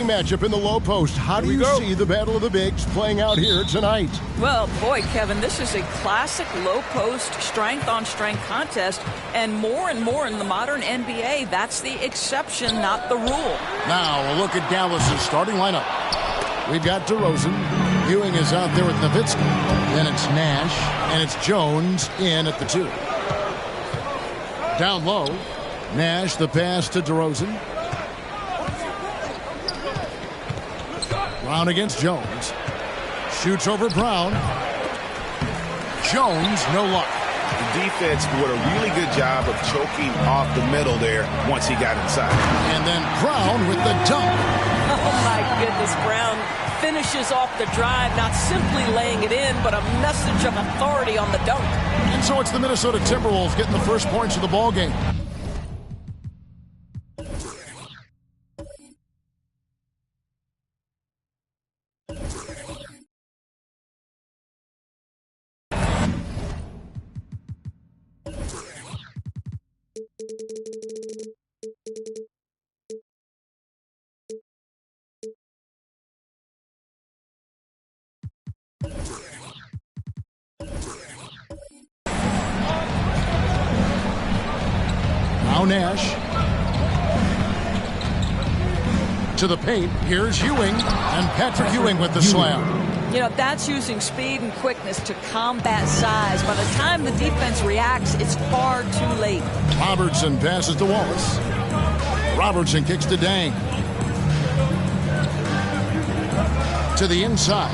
Matchup in the low post. How do you see the Battle of the Bigs playing out here tonight? Well, boy, Kevin, this is a classic low post strength-on-strength contest, and more in the modern NBA, that's the exception, not the rule. Now, a look at Dallas's starting lineup. We've got DeRozan. Ewing is out there with Nowitzki. Then it's Nash, and it's Jones in at the 2. Down low, Nash, the pass to DeRozan. Brown against Jones. Shoots over Brown. Jones, no luck. The defense did a really good job of choking off the middle there once he got inside. And then Brown with the dunk. Oh, my goodness. Brown finishes off the drive, not simply laying it in, but a message of authority on the dunk. And so it's the Minnesota Timberwolves getting the first points of the ball game. Now Nash. To the paint. Here's Ewing. And Patrick Ewing with the slam. You know, that's using speed and quickness to combat size. By the time the defense reacts, it's far too late. Robertson passes to Wallace. Robertson kicks to Dang. To the inside.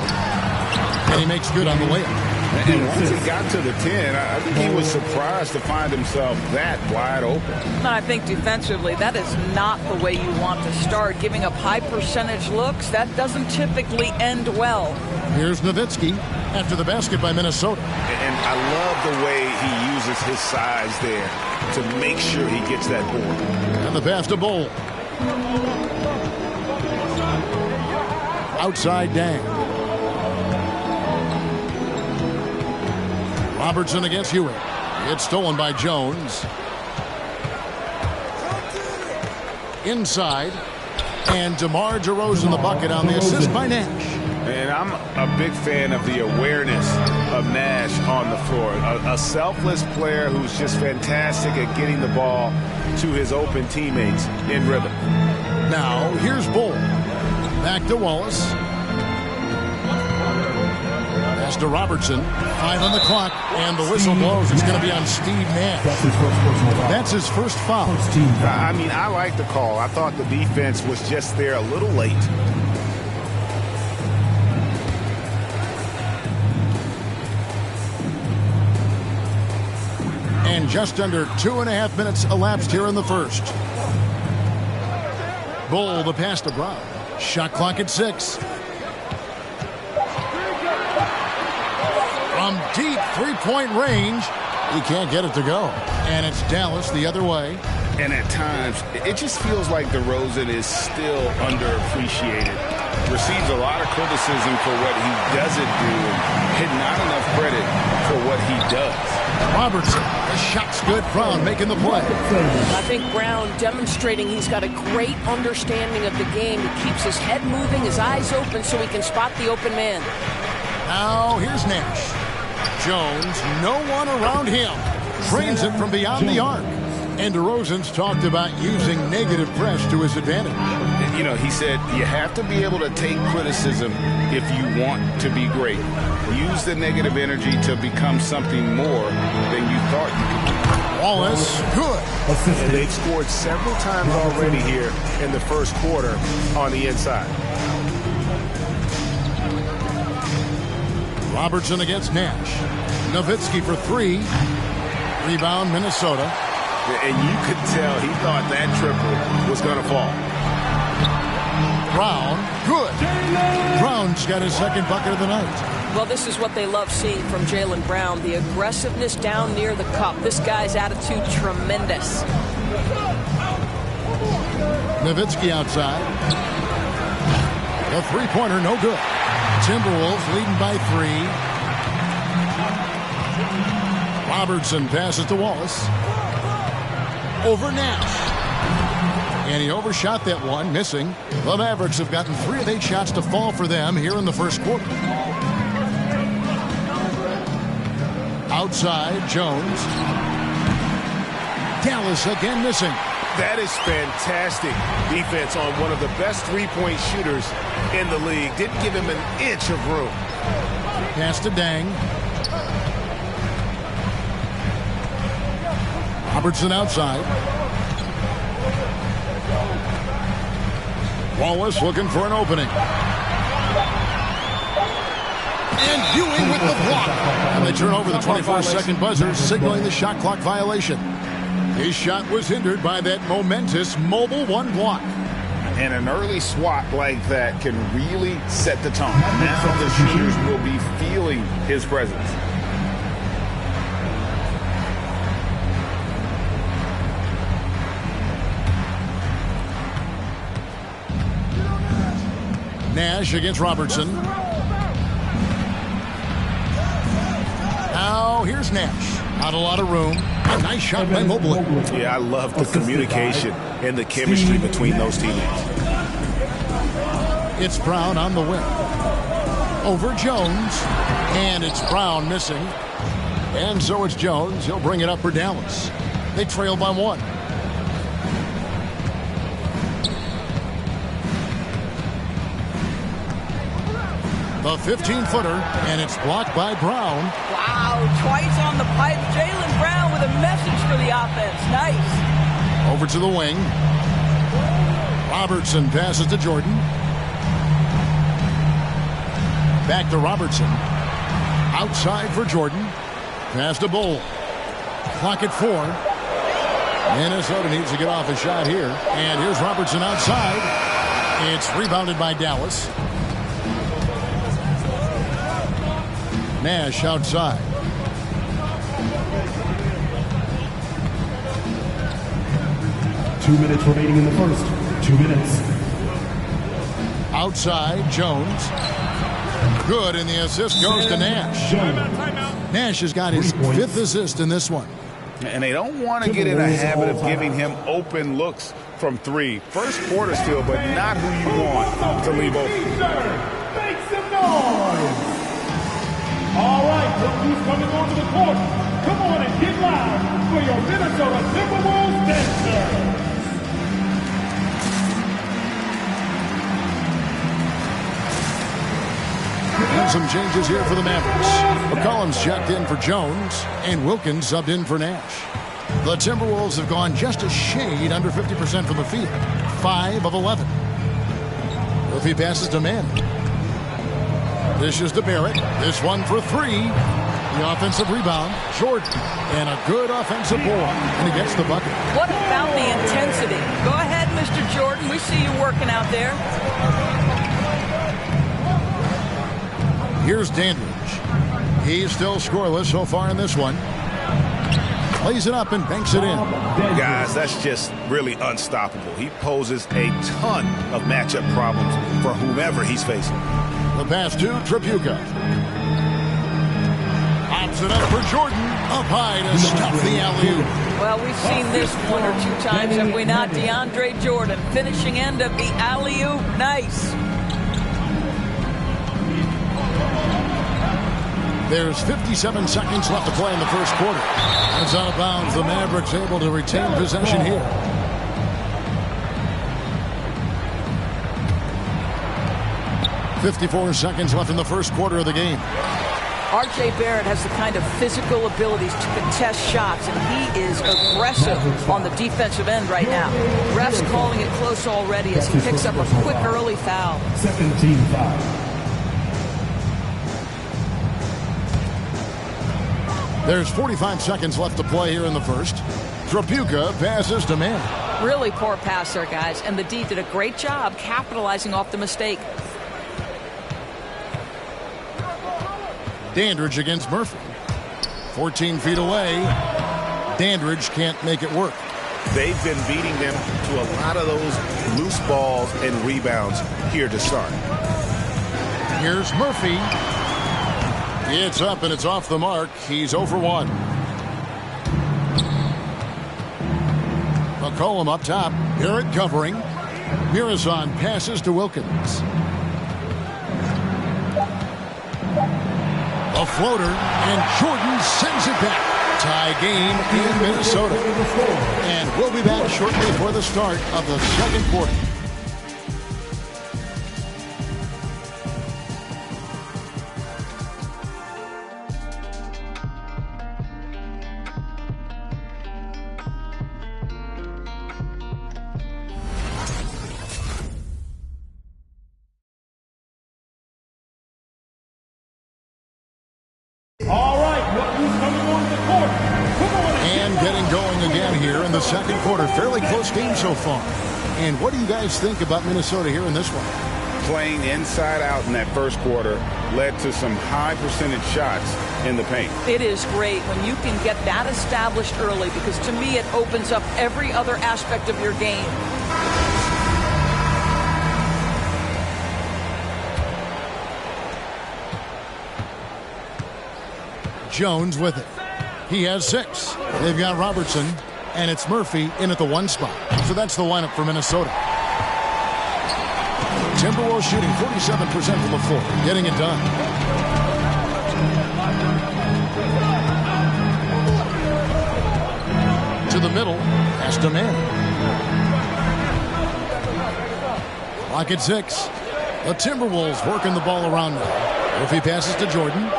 And he makes good on the layup. And once he got to the 10, I think he was surprised to find himself that wide open. And I think defensively, that is not the way you want to start. Giving up high percentage looks, that doesn't typically end well. Here's Nowitzki after the basket by Minnesota. And I love the way he uses his size there to make sure he gets that board. And the pass to Bull. Outside Dang. Robertson against Ewing. It's stolen by Jones. Inside. And DeMar DeRozan the bucket on the assist by Nash. And I'm a big fan of the awareness of Nash on the floor. A selfless player who's just fantastic at getting the ball to his open teammates in rhythm. Now, here's Bull. Back to Wallace. Pass to Robertson. 5 on the clock, and the whistle blows. It's going to be on Steve Nash. That's his first foul. I mean, I like the call. I thought the defense was just there a little late. And just under 2.5 minutes elapsed here in the first. Bull, the pass to Brown. Shot clock at 6. From deep three-point range, he can't get it to go. And it's Dallas the other way. And at times, it just feels like DeRozan is still underappreciated. Receives a lot of criticism for what he doesn't do, and not enough credit for what he does. Robertson, the shot's good. Brown making the play. I think Brown demonstrating he's got a great understanding of the game. He keeps his head moving, his eyes open so he can spot the open man. Now here's Nash. Jones, no one around him. Trains it from beyond the arc. And DeRozan's talked about using negative press to his advantage. You know, he said you have to be able to take criticism if you want to be great. Use the negative energy to become something more than you thought you could do. Wallace, good. And they've scored several times already here in the first quarter on the inside. Robertson against Nash. Nowitzki for three. Rebound, Minnesota. And you could tell he thought that triple was going to fall. Brown, good. Brown's got his second bucket of the night. Well, this is what they love seeing from Jaylen Brown, the aggressiveness down near the cup. This guy's attitude, tremendous. Nowitzki outside. The three-pointer, no good. Timberwolves leading by 3. Robertson passes to Wallace. Over Nash. And he overshot that one, missing. The Mavericks have gotten 3 of 8 shots to fall for them here in the first quarter. Outside, Jones. Dallas again missing. That is fantastic defense on one of the best three-point shooters in the league. Didn't give him an inch of room. Pass to Dang. Robertson outside. Wallace looking for an opening. And Ewing with the block. And they turn over the 24-second buzzer, signaling the shot clock violation. His shot was hindered by that momentous mobile one block. And an early swat like that can really set the tone. Now the shooters will be feeling his presence. Nash against Robertson. Now here's Nash. Not a lot of room. A nice shot by Mobley. Yeah, I love the communication and the chemistry between those teammates. It's Brown on the wing. Over Jones. And it's Brown missing. And so it's Jones. He'll bring it up for Dallas. They trail by 1. The 15-footer, and it's blocked by Brown. Wow, twice on the pipe. Jaylen Brown with a message for the offense. Nice. Over to the wing. Robertson passes to Jordan. Back to Robertson. Outside for Jordan. Pass to Bull. Clock at 4. Minnesota needs to get off a shot here. And here's Robertson outside. It's rebounded by Dallas. Nash outside. Two minutes remaining in the first. 2 minutes. Outside, Jones. Good, and the assist goes to Nash. Nash has got his 5th assist in this one. And they don't want to get in a habit of giving him open looks from 3. First quarter still, but not who you want to leave open. Make some noise! All right, look who's coming onto the court. Come on and get loud for your Minnesota Timberwolves dancers. And some changes here for the Mavericks. McCollum's checked in for Jones, and Wilkins subbed in for Nash. The Timberwolves have gone just a shade under 50% from the field. 5 of 11. Wilkie passes to Mann. This is to Barrett. This one for 3. The offensive rebound, Jordan. And a good offensive board. And he gets the bucket. What about the intensity? Go ahead, Mr. Jordan. We see you working out there. Here's Dandridge. He's still scoreless so far in this one. Plays it up and banks it in. Guys, that's just really unstoppable. He poses a ton of matchup problems for whomever he's facing. The pass to Tripucka. Pops it up for Jordan. Up high to stuff the alley-oop. Well, we've seen this 1 or 2 times, have we not? DeAndre Jordan, finishing end of the alley-oop. Nice. There's 57 seconds left to play in the first quarter. It's out of bounds. The Mavericks able to retain possession here. .54 seconds left in the first quarter of the game. R.J. Barrett has the kind of physical abilities to contest shots, and he is aggressive on the defensive end right now. Refs calling it close already as he picks up a quick early foul. Second team foul. There's 45 seconds left to play here in the first. Tripucka passes to Mann. Really poor pass there, guys, and the D did a great job capitalizing off the mistake. Dandridge against Murphy. 14 feet away. Dandridge can't make it work. They've been beating them to a lot of those loose balls and rebounds here to start. Here's Murphy. It's up and it's off the mark. He's 0 for 1. McCollum up top. Barrett covering. Mirazon passes to Wilkins. A floater, and Jordan sends it back. Tie game in Minnesota. And we'll be back shortly for the start of the second quarter. All right, look who's coming on the court. Come on. And getting going again here in the second quarter. Fairly close game so far. And what do you guys think about Minnesota here in this one? Playing inside out in that first quarter led to some high percentage shots in the paint. It is great when you can get that established early, because to me it opens up every other aspect of your game. Jones with it. He has 6. They've got Robertson, and it's Murphy in at the 1 spot. So that's the lineup for Minnesota. Timberwolves shooting 47% from the floor, getting it done. To the middle, pass to Mann. Clock at 6. The Timberwolves working the ball around now. Murphy passes to Jordan.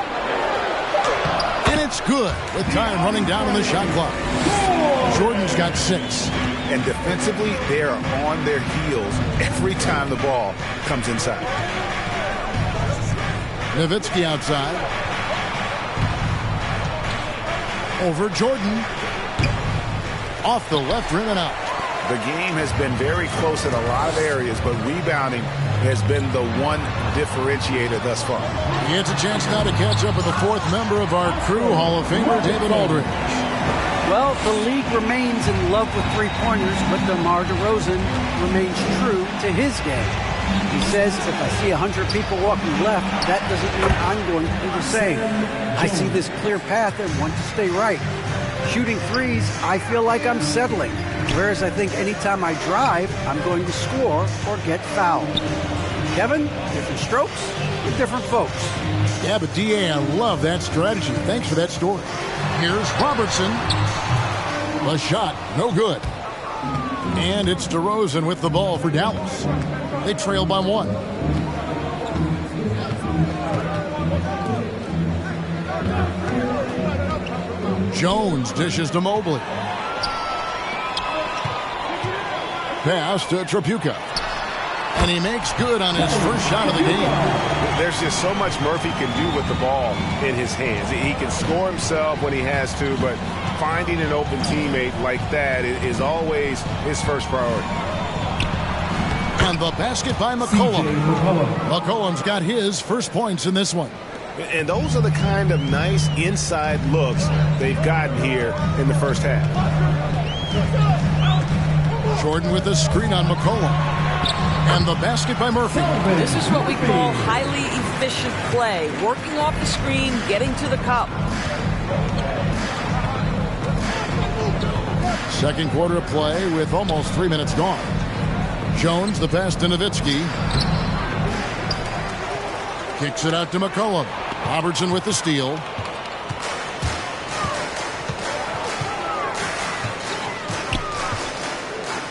It's good with time running down on the shot clock. Jordan's got 6. And defensively, they are on their heels every time the ball comes inside. Nowitzki outside. Over Jordan. Off the left rim and out. The game has been very close in a lot of areas, but rebounding has been the one differentiator thus far. He gets a chance now to catch up with the 4th member of our crew, Hall of Famer David Aldridge. Well, the league remains in love with three-pointers, but DeMar DeRozan remains true to his game. He says, if I see 100 people walking left, that doesn't mean I'm going to do the same. I see this clear path and want to stay right. Shooting threes, I feel like I'm settling. Whereas I think anytime I drive, I'm going to score or get fouled. Kevin, different strokes with different folks. Yeah, but D.A., I love that strategy. Thanks for that story. Here's Robertson. The shot, no good. And it's DeRozan with the ball for Dallas. They trail by 1. Jones dishes to Mobley. Pass to Tripucka. And he makes good on his first shot of the game. There's just so much Murphy can do with the ball in his hands. He can score himself when he has to, but finding an open teammate like that is always his first priority. And the basket by McCollum. McCollum's got his first points in this one. And those are the kind of nice inside looks they've gotten here in the first half. Jordan with a screen on McCollum. And the basket by Murphy. This is what we call highly efficient play. Working off the screen, getting to the cup. Second quarter of play with almost 3 minutes gone. Jones, the pass to Nowitzki. Kicks it out to McCollum. Robertson with the steal.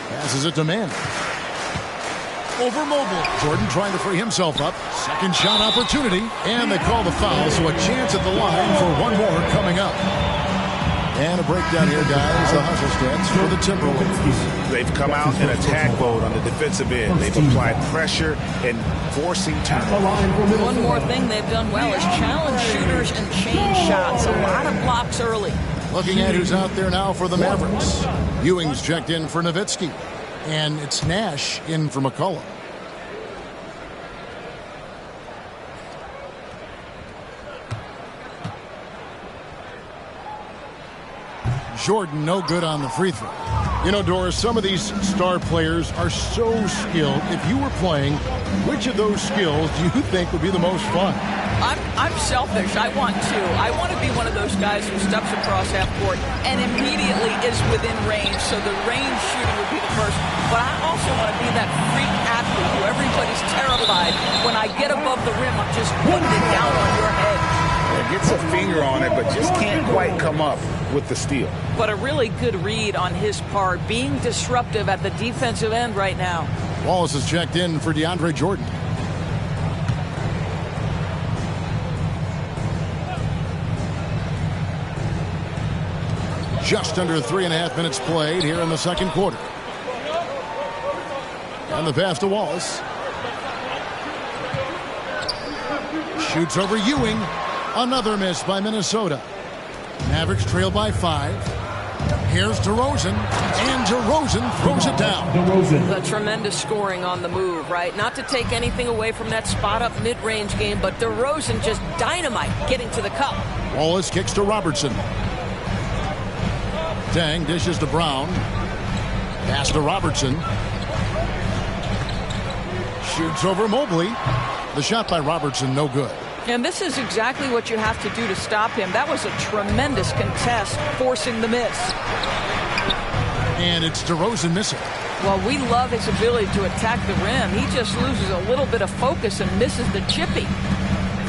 Passes it to Mann. Over Mobile. Jordan trying to free himself up. Second shot opportunity. And they call the foul, so a chance at the line for one more coming up. And a breakdown here, guys. The hustle stats for the Timberwolves. They've come out in attack mode on the defensive end. They've applied pressure and forcing turnovers. One more thing they've done well is challenge shooters and change shots. A lot of blocks early. Looking at who's out there now for the Mavericks. Ewing's checked in for Nowitzki. And it's Nash in for McCullough. Jordan, no good on the free throw. You know, Doris, some of these star players are so skilled. If you were playing, which of those skills do you think would be the most fun? I'm selfish. I want to be one of those guys who steps across half court and immediately is within range. So the range shooting would be the first. But I also want to be that freak athlete who everybody's terrified. When I get above the rim, I'm just putting it down on your head. Gets a finger on it, but just can't quite come up with the steal. But a really good read on his part, being disruptive at the defensive end right now. Wallace is checked in for DeAndre Jordan. Just under 3.5 minutes played here in the second quarter. And the pass to Wallace. Shoots over Ewing. Another miss by Minnesota. Mavericks trail by 5. Here's DeRozan. And DeRozan throws it down. The tremendous scoring on the move, right? Not to take anything away from that spot-up mid-range game, but DeRozan just dynamite getting to the cup. Wallace kicks to Robertson. Dang dishes to Brown. Pass to Robertson. Shoots over Mobley. The shot by Robertson, no good. And this is exactly what you have to do to stop him. That was a tremendous contest, forcing the miss. And it's DeRozan missing. Well, we love his ability to attack the rim. He just loses a little bit of focus and misses the chippy.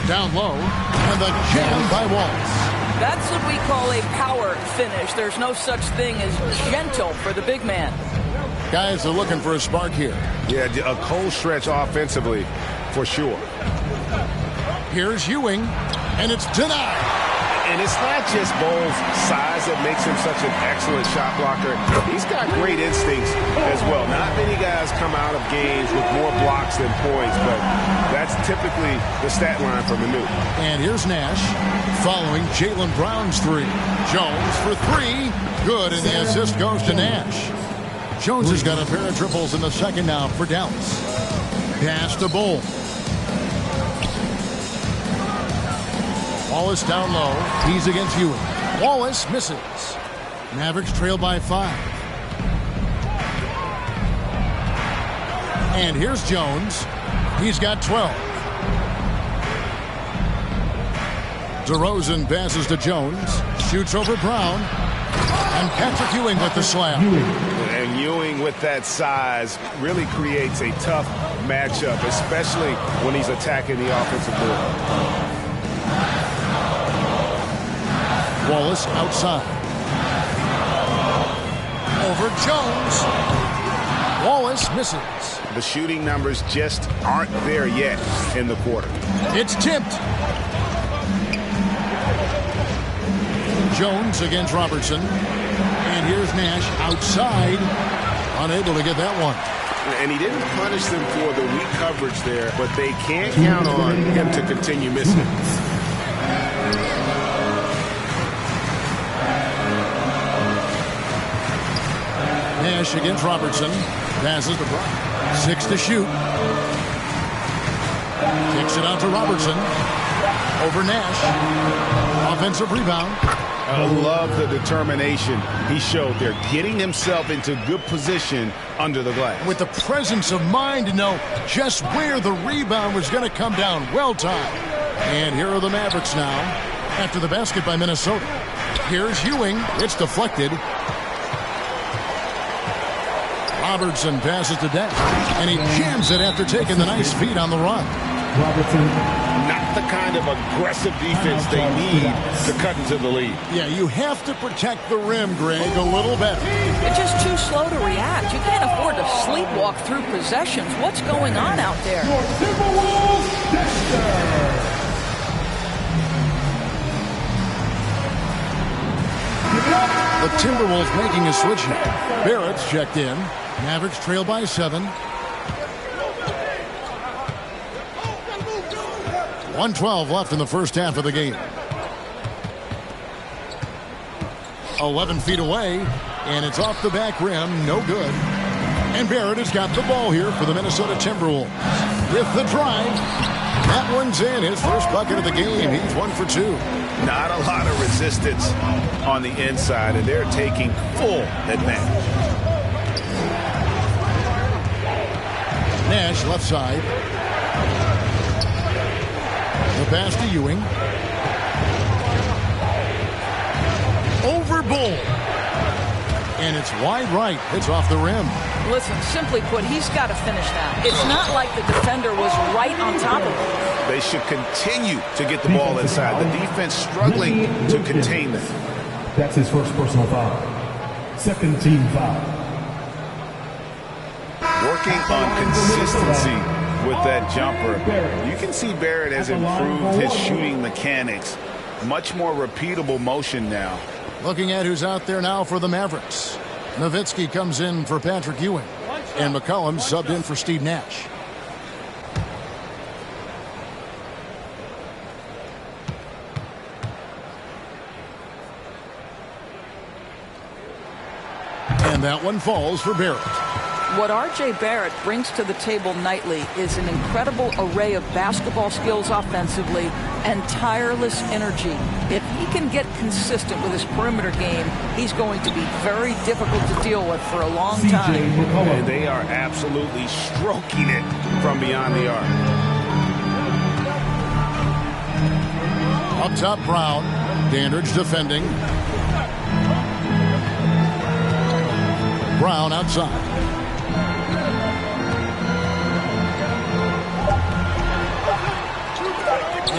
Down low, and the jam by Wallace. That's what we call a power finish. There's no such thing as gentle for the big man. Guys are looking for a spark here. Yeah, a cold stretch offensively, for sure. Here's Ewing, and it's denied. And it's not just Bole's size that makes him such an excellent shot blocker. He's got great instincts as well. Not many guys come out of games with more blocks than points, but that's typically the stat line for Manu. And here's Nash following Jaylen Brown's 3. Jones for 3. Good, and the assist goes to Nash. Jones has got a pair of triples in the second now for Dallas. Pass to Bole. Wallace down low. He's against Ewing. Wallace misses. Mavericks trail by 5. And here's Jones. He's got 12. DeRozan passes to Jones. Shoots over Brown. And Patrick Ewing with the slam. And Ewing with that size really creates a tough matchup, especially when he's attacking the offensive board. Wallace outside. Over Jones. Wallace misses. The shooting numbers just aren't there yet in the quarter. It's tipped. Jones against Robertson. And here's Nash outside. Unable to get that one. And he didn't punish them for the weak coverage there, but they can't count on him to continue missing. Nash against Robertson. Passes to Brown. 6 to shoot. Kicks it out to Robertson. Over Nash. Offensive rebound. I love the determination he showed there, getting himself into good position under the glass. With the presence of mind to know just where the rebound was going to come down. Well timed. And here are the Mavericks now after the basket by Minnesota. Here's Ewing. It's deflected. Robertson passes to Dent, and he jams it after taking the nice feed on the run. Robertson not the kind of aggressive defense they need to cut into the lead. Yeah, you have to protect the rim, Greg, a little better. They're just too slow to react. You can't afford to sleepwalk through possessions. What's going on out there? The Timberwolves making a switch now. Barrett's checked in. Mavericks trail by 7. 1:12 left in the first half of the game. 11 feet away, and it's off the back rim. No good. And Barrett has got the ball here for the Minnesota Timberwolves. With the drive, that one's in. His first bucket of the game. He's 1 for 2. Not a lot of resistance on the inside, and they're taking full advantage. Nash left side. The pass to Ewing. Over Bull. And it's wide right. It's off the rim. Listen, simply put, he's got to finish that. It's not like the defender was right on top of him. They should continue to get the ball inside. The defense struggling to contain them. That's his first personal foul. Second team foul. Working on consistency with that jumper. You can see Barrett has improved his shooting mechanics. Much more repeatable motion now. Looking at who's out there now for the Mavericks. Nowitzki comes in for Patrick Ewing. And McCollum subbed in for Steve Nash. And that one falls for Barrett. What R.J. Barrett brings to the table nightly is an incredible array of basketball skills offensively and tireless energy. If he can get consistent with his perimeter game, he's going to be very difficult to deal with for a long time. And they are absolutely stroking it from beyond the arc. Up top, Brown. Dandridge defending. Brown outside.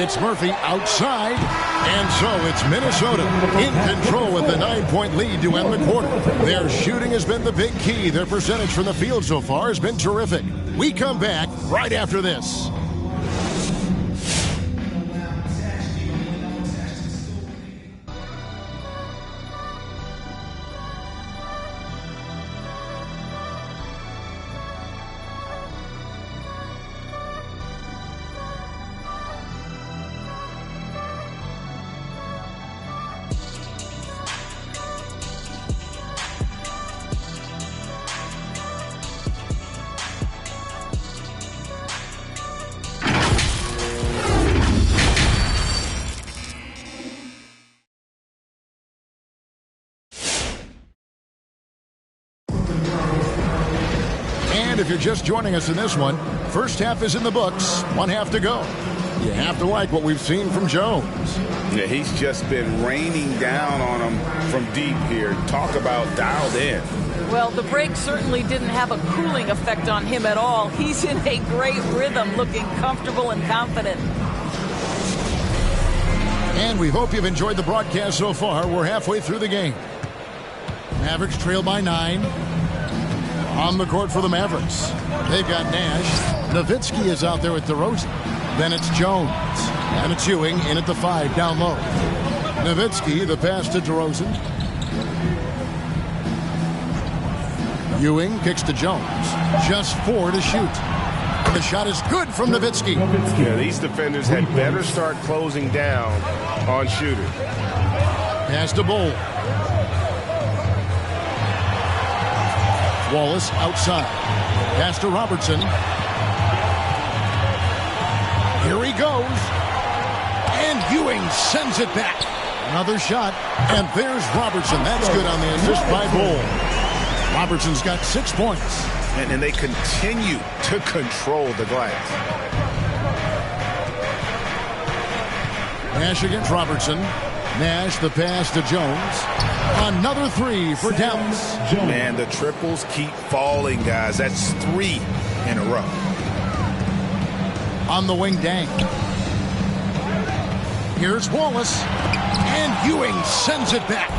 It's Murphy outside, and so it's Minnesota in control with the 9-point lead to end the quarter. Their shooting has been the big key. Their percentage from the field so far has been terrific. We come back right after this. If you're just joining us in this one, first half is in the books, 1 half to go. You have to like what we've seen from Jones. Yeah, he's just been raining down on him from deep here. Talk about dialed in. Well, the break certainly didn't have a cooling effect on him at all. He's in a great rhythm, looking comfortable and confident. And we hope you've enjoyed the broadcast so far. We're halfway through the game. Mavericks trail by 9. On the court for the Mavericks. They've got Nash. Nowitzki is out there with DeRozan. Then it's Jones. And it's Ewing in at the 5 down low. Nowitzki, the pass to DeRozan. Ewing kicks to Jones. Just 4 to shoot. And the shot is good from Nowitzki. Yeah, these defenders had better start closing down on shooters. Pass to Bull. Wallace outside. Pass to Robertson. Here he goes. And Ewing sends it back. Another shot. And there's Robertson. That's good on the assist by Bull. Robertson's got 6 points. And they continue to control the glass. Nash against Robertson. Nash the pass to Jones. Another 3 for Dallas. Man, the triples keep falling, guys. That's 3 in a row. On the wing, Dang. Here's Wallace. And Ewing sends it back.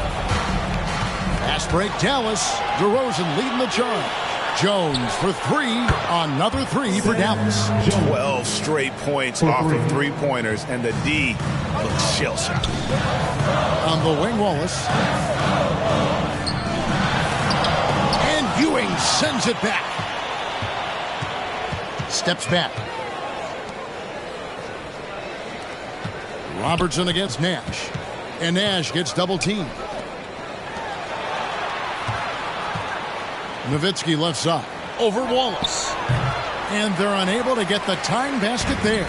Fast break Dallas. DeRozan leading the charge. Jones for three. Another three for Dallas. 12 straight points off of three-pointers, and the D looks shell-shocked. On the wing, Wallace. And Ewing sends it back. Steps back. Robertson against Nash. And Nash gets double-teamed. Nowitzki left side. Over Wallace. And they're unable to get the tying basket there.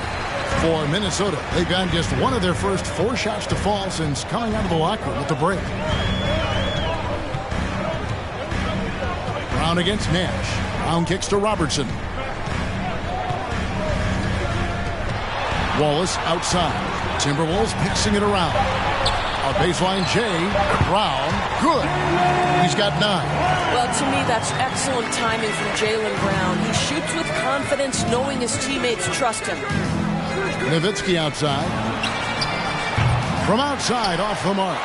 For Minnesota, they've gotten just one of their first 4 shots to fall since coming out of the locker room at the break. Brown against Nash. Brown kicks to Robertson. Wallace outside. Timberwolves picking it around. A baseline J. Brown. Good. He's got 9. Well, to me, that's excellent timing from Jaylen Brown. He shoots with confidence, knowing his teammates trust him. Nowitzki outside. From outside, off the mark.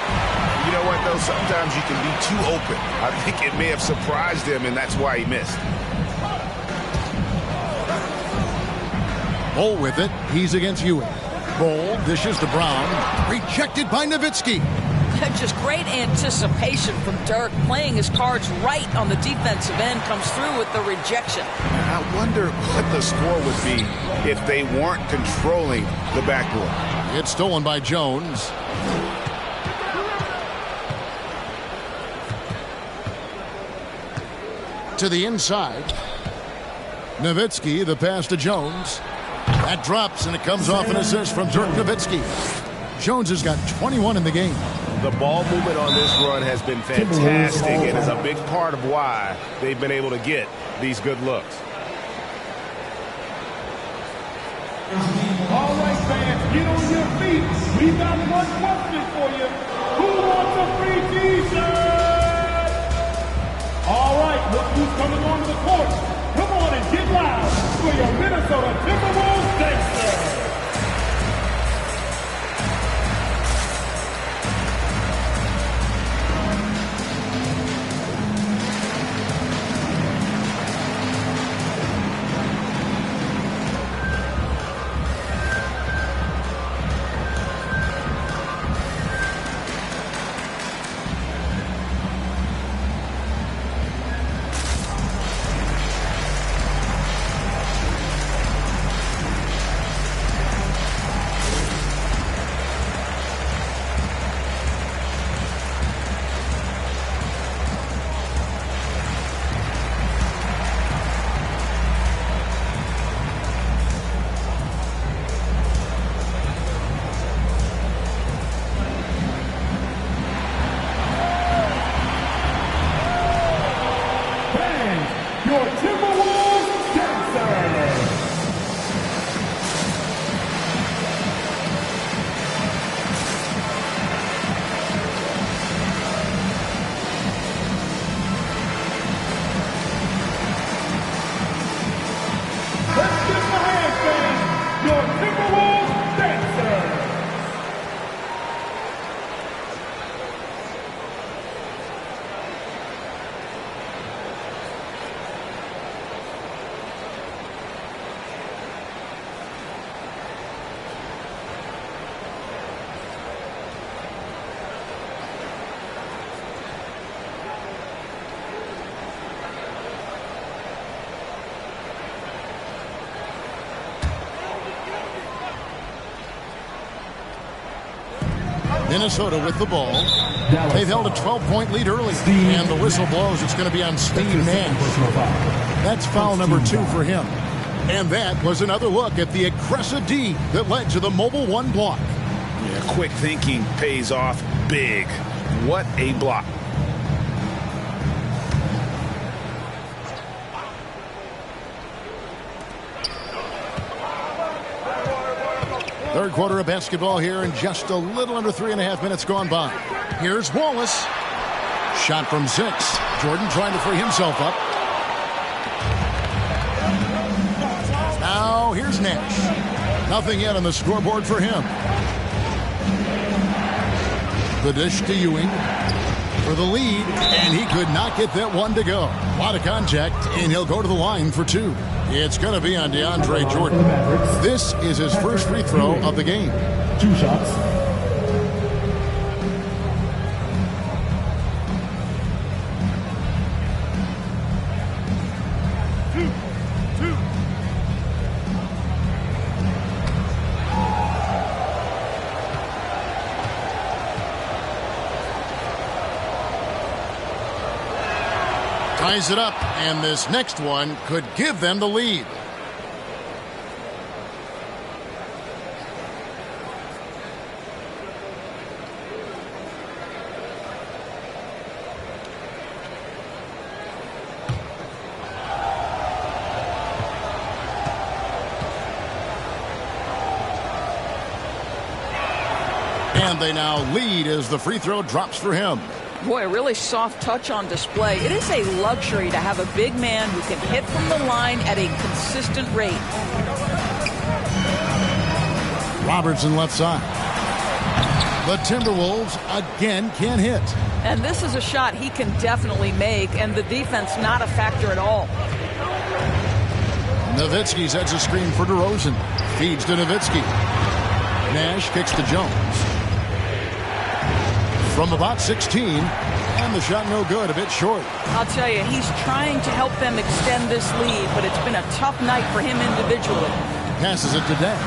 You know what, though? Sometimes you can be too open. I think it may have surprised him, and that's why he missed. Bull with it. He's against Ewing. Bull dishes to Brown. Rejected by Nowitzki. Just great anticipation from Dirk, playing his cards right on the defensive end, comes through with the rejection. I wonder what the score would be if they weren't controlling the backboard. It's stolen by Jones. To the inside. Nowitzki, the pass to Jones. That drops, and it comes off an assist from Dirk Nowitzki. Jones has got 21 in the game. The ball movement on this run has been fantastic and is a big part of why they've been able to get these good looks. All right, fans, get on your feet. We've got one question for you. Who wants a free t-shirt? All right, look who's coming onto the court. Come on and get loud for your Minnesota Timberwolves gangster. Minnesota with the ball. They've held a 12-point lead early, and the whistle blows. It's going to be on Steve Nash. That's foul number 2 for him. And that was another look at the aggressive D that led to the Mobile 1 block. Yeah, quick thinking pays off big. What a block. Third quarter of basketball here, and just a little under 3.5 minutes gone by. Here's Wallace. Shot from 6. Jordan trying to free himself up. Now here's Nash. Nothing yet on the scoreboard for him. The dish to Ewing for the lead, and he could not get that one to go. A lot of contact, and he'll go to the line for two. It's going to be on DeAndre Jordan. This is his first free throw of the game. 2 shots. Ties it up, and this next one could give them the lead. And they now lead as the free throw drops for him. Boy, a really soft touch on display. It is a luxury to have a big man who can hit from the line at a consistent rate. Robertson left side. The Timberwolves again can't hit. And this is a shot he can definitely make, and the defense not a factor at all. Nowitzki sets a screen for DeRozan. Feeds to Nowitzki. Nash kicks to Jones. From about 16, and the shot no good, a bit short. I'll tell you, he's trying to help them extend this lead, but it's been a tough night for him individually. Passes it to Dent.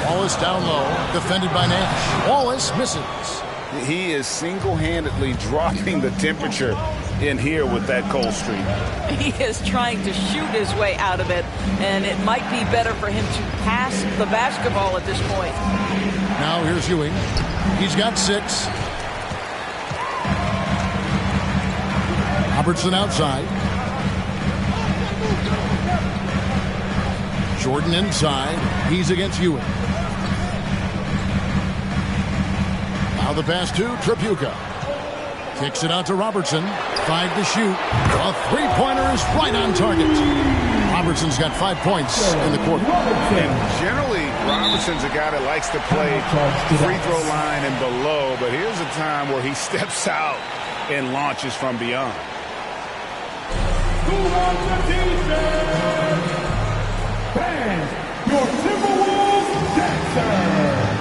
Wallace down low, defended by Nash. Wallace misses. He is single-handedly dropping the temperature in here with that cold streak. He is trying to shoot his way out of it, and it might be better for him to pass the basketball at this point. Now here's Ewing. He's got 6. Robertson outside. Jordan inside. He's against Ewing. Now the pass to Tripucka. Kicks it out to Robertson. 5 to shoot. A three-pointer is right on target. Robertson's got 5 points in the quarter. And generally, Robertson's a guy that likes to play free throw line and below, but here's a time where he steps out and launches from beyond. Who wants the defense? Fans, your Timberwolves dancer.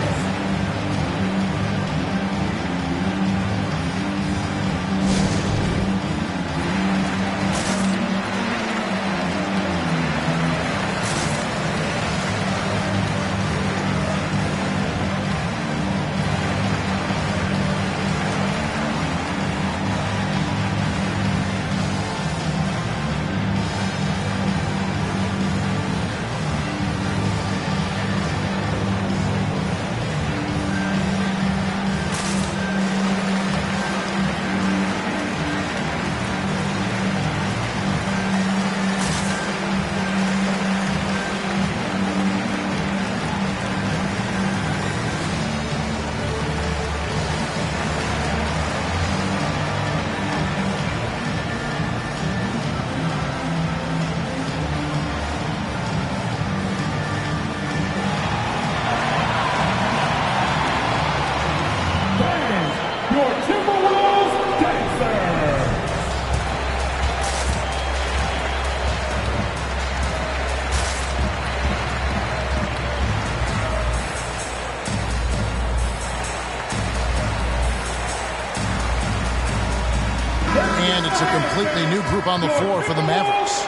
And it's a completely new group on the floor for the Mavericks.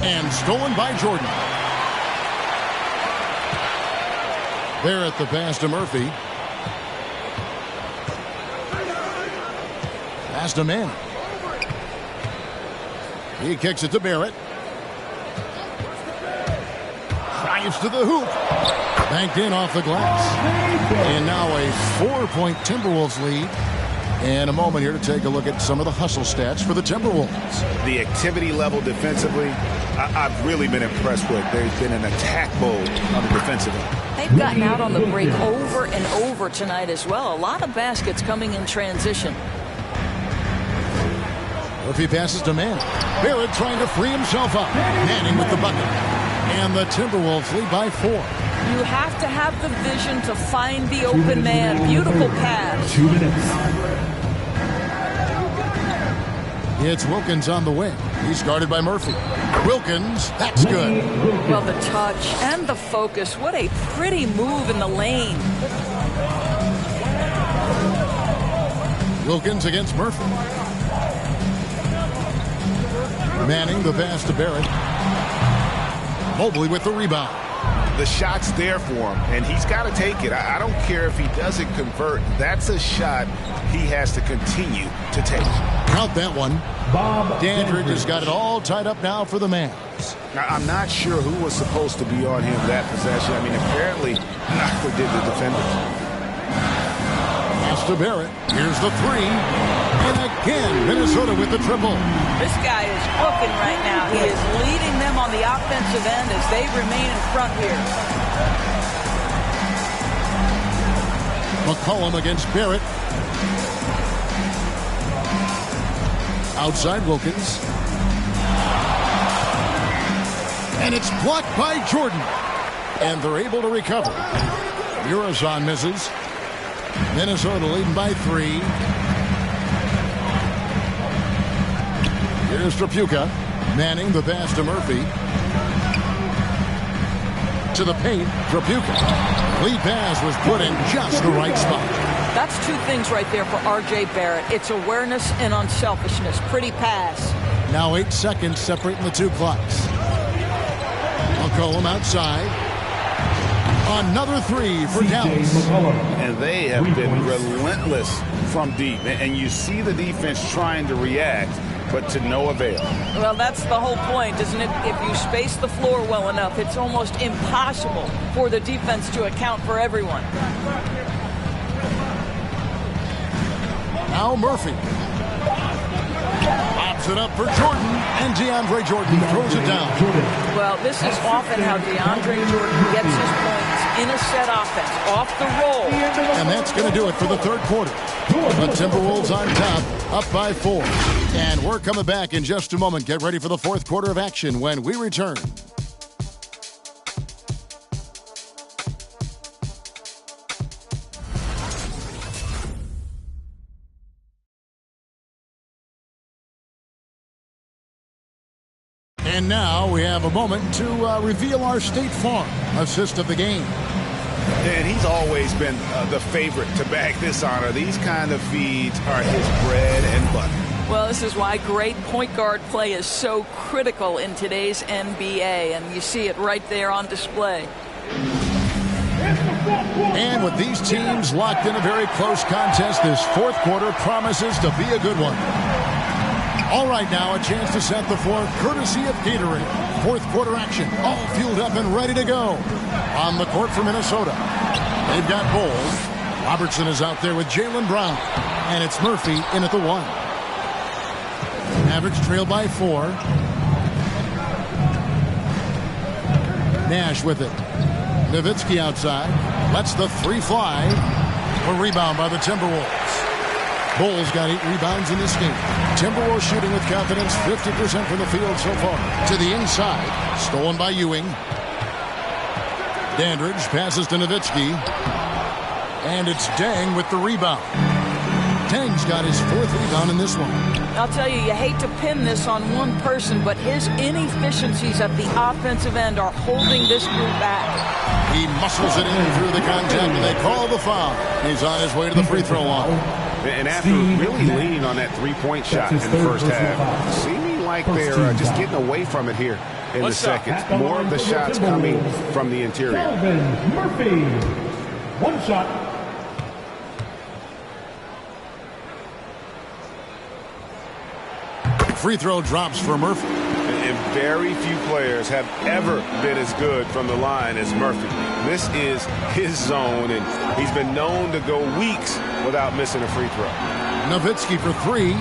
And stolen by Jordan. Barrett the pass to Murphy. Pass to Mann. He kicks it to Barrett. Drives to the hoop. Banked in off the glass. And now a 4-point Timberwolves lead. And a moment here to take a look at some of the hustle stats for the Timberwolves. The activity level defensively, I've really been impressed with. There's been an attack mode on the defensive end. They've gotten out on the break over and over tonight as well. A lot of baskets coming in transition. Murphy passes to Manning. Barrett trying to free himself up. Manning with the bucket. And the Timberwolves lead by 4. You have to have the vision to find the open man. Beautiful pass. 2 minutes. It's Wilkins on the wing. He's guarded by Murphy. Wilkins, that's good. Well, the touch and the focus. What a pretty move in the lane. Wilkins against Murphy. Manning the pass to Barrett. Mobley with the rebound. The shot's there for him, and he's got to take it. I don't care if he doesn't convert. That's a shot he has to continue to take. Count that one. Dandridge has got it all tied up now for the Mavs. Now, I'm not sure who was supposed to be on him that possession. I mean, apparently, neither did the defenders. Pass to Barrett. Here's the 3. And again, Minnesota with the triple. This guy is cooking right now. He is leading them on the offensive end as they remain in front here. McCollum against Barrett. Outside Wilkins. And it's blocked by Jordan. And they're able to recover. Urazon misses. Minnesota leading by 3. Here's Trapuka. Manning the pass to Murphy. To the paint, Trapuka. Lead pass was put in just the right spot. That's 2 things right there for R.J. Barrett. It's awareness and unselfishness. Pretty pass. Now 8 seconds separating the 2 clocks. McCollum outside. Another 3 for Dallas. And they have been relentless from deep. And you see the defense trying to react, but to no avail. Well, that's the whole point, isn't it? If you space the floor well enough, it's almost impossible for the defense to account for everyone. Now Murphy. Pops it up for Jordan, and DeAndre Jordan throws it down. Well, this is often how DeAndre Jordan gets his points in a set offense, off the roll. And that's going to do it for the 3rd quarter. The Timberwolves on top, up by 4. And we're coming back in just a moment. Get ready for the 4th quarter of action when we return. And now we have a moment to reveal our State Farm assist of the game. And he's always been the favorite to bag this honor. These kind of feeds are his bread and butter. Well, this is why great point guard play is so critical in today's NBA, and you see it right there on display. And with these teams locked in a very close contest, this 4th quarter promises to be a good one. All right, now a chance to set the floor courtesy of Gatorade. 4th quarter action, all fueled up and ready to go. On the court for Minnesota, they've got Bowles. Robertson is out there with Jaylen Brown. And it's Murphy in at the 1. Mavericks trail by 4. Nash with it. Nowitzki outside. Lets the 3 fly. A rebound by the Timberwolves. Bowles got 8 rebounds in this game. Timberwolves shooting with confidence, 50% from the field so far. To the inside, stolen by Ewing. Dandridge passes to Nowitzki. And it's Deng with the rebound. Deng's got his 4th rebound in this one. I'll tell you, you hate to pin this on one person, but his inefficiencies at the offensive end are holding this group back. He muscles it in through the contact, and they call the foul. He's on his way to the free throw line. And after really leaning on that 3-point shot in the first half, seeming like they're just getting away from it here in the second. More of the shots coming from the interior. Murphy, 1 shot. Free throw drops for Murphy. And very few players have ever been as good from the line as Murphy. This is his zone, and he's been known to go weeks without missing a free throw. Nowitzki for 3.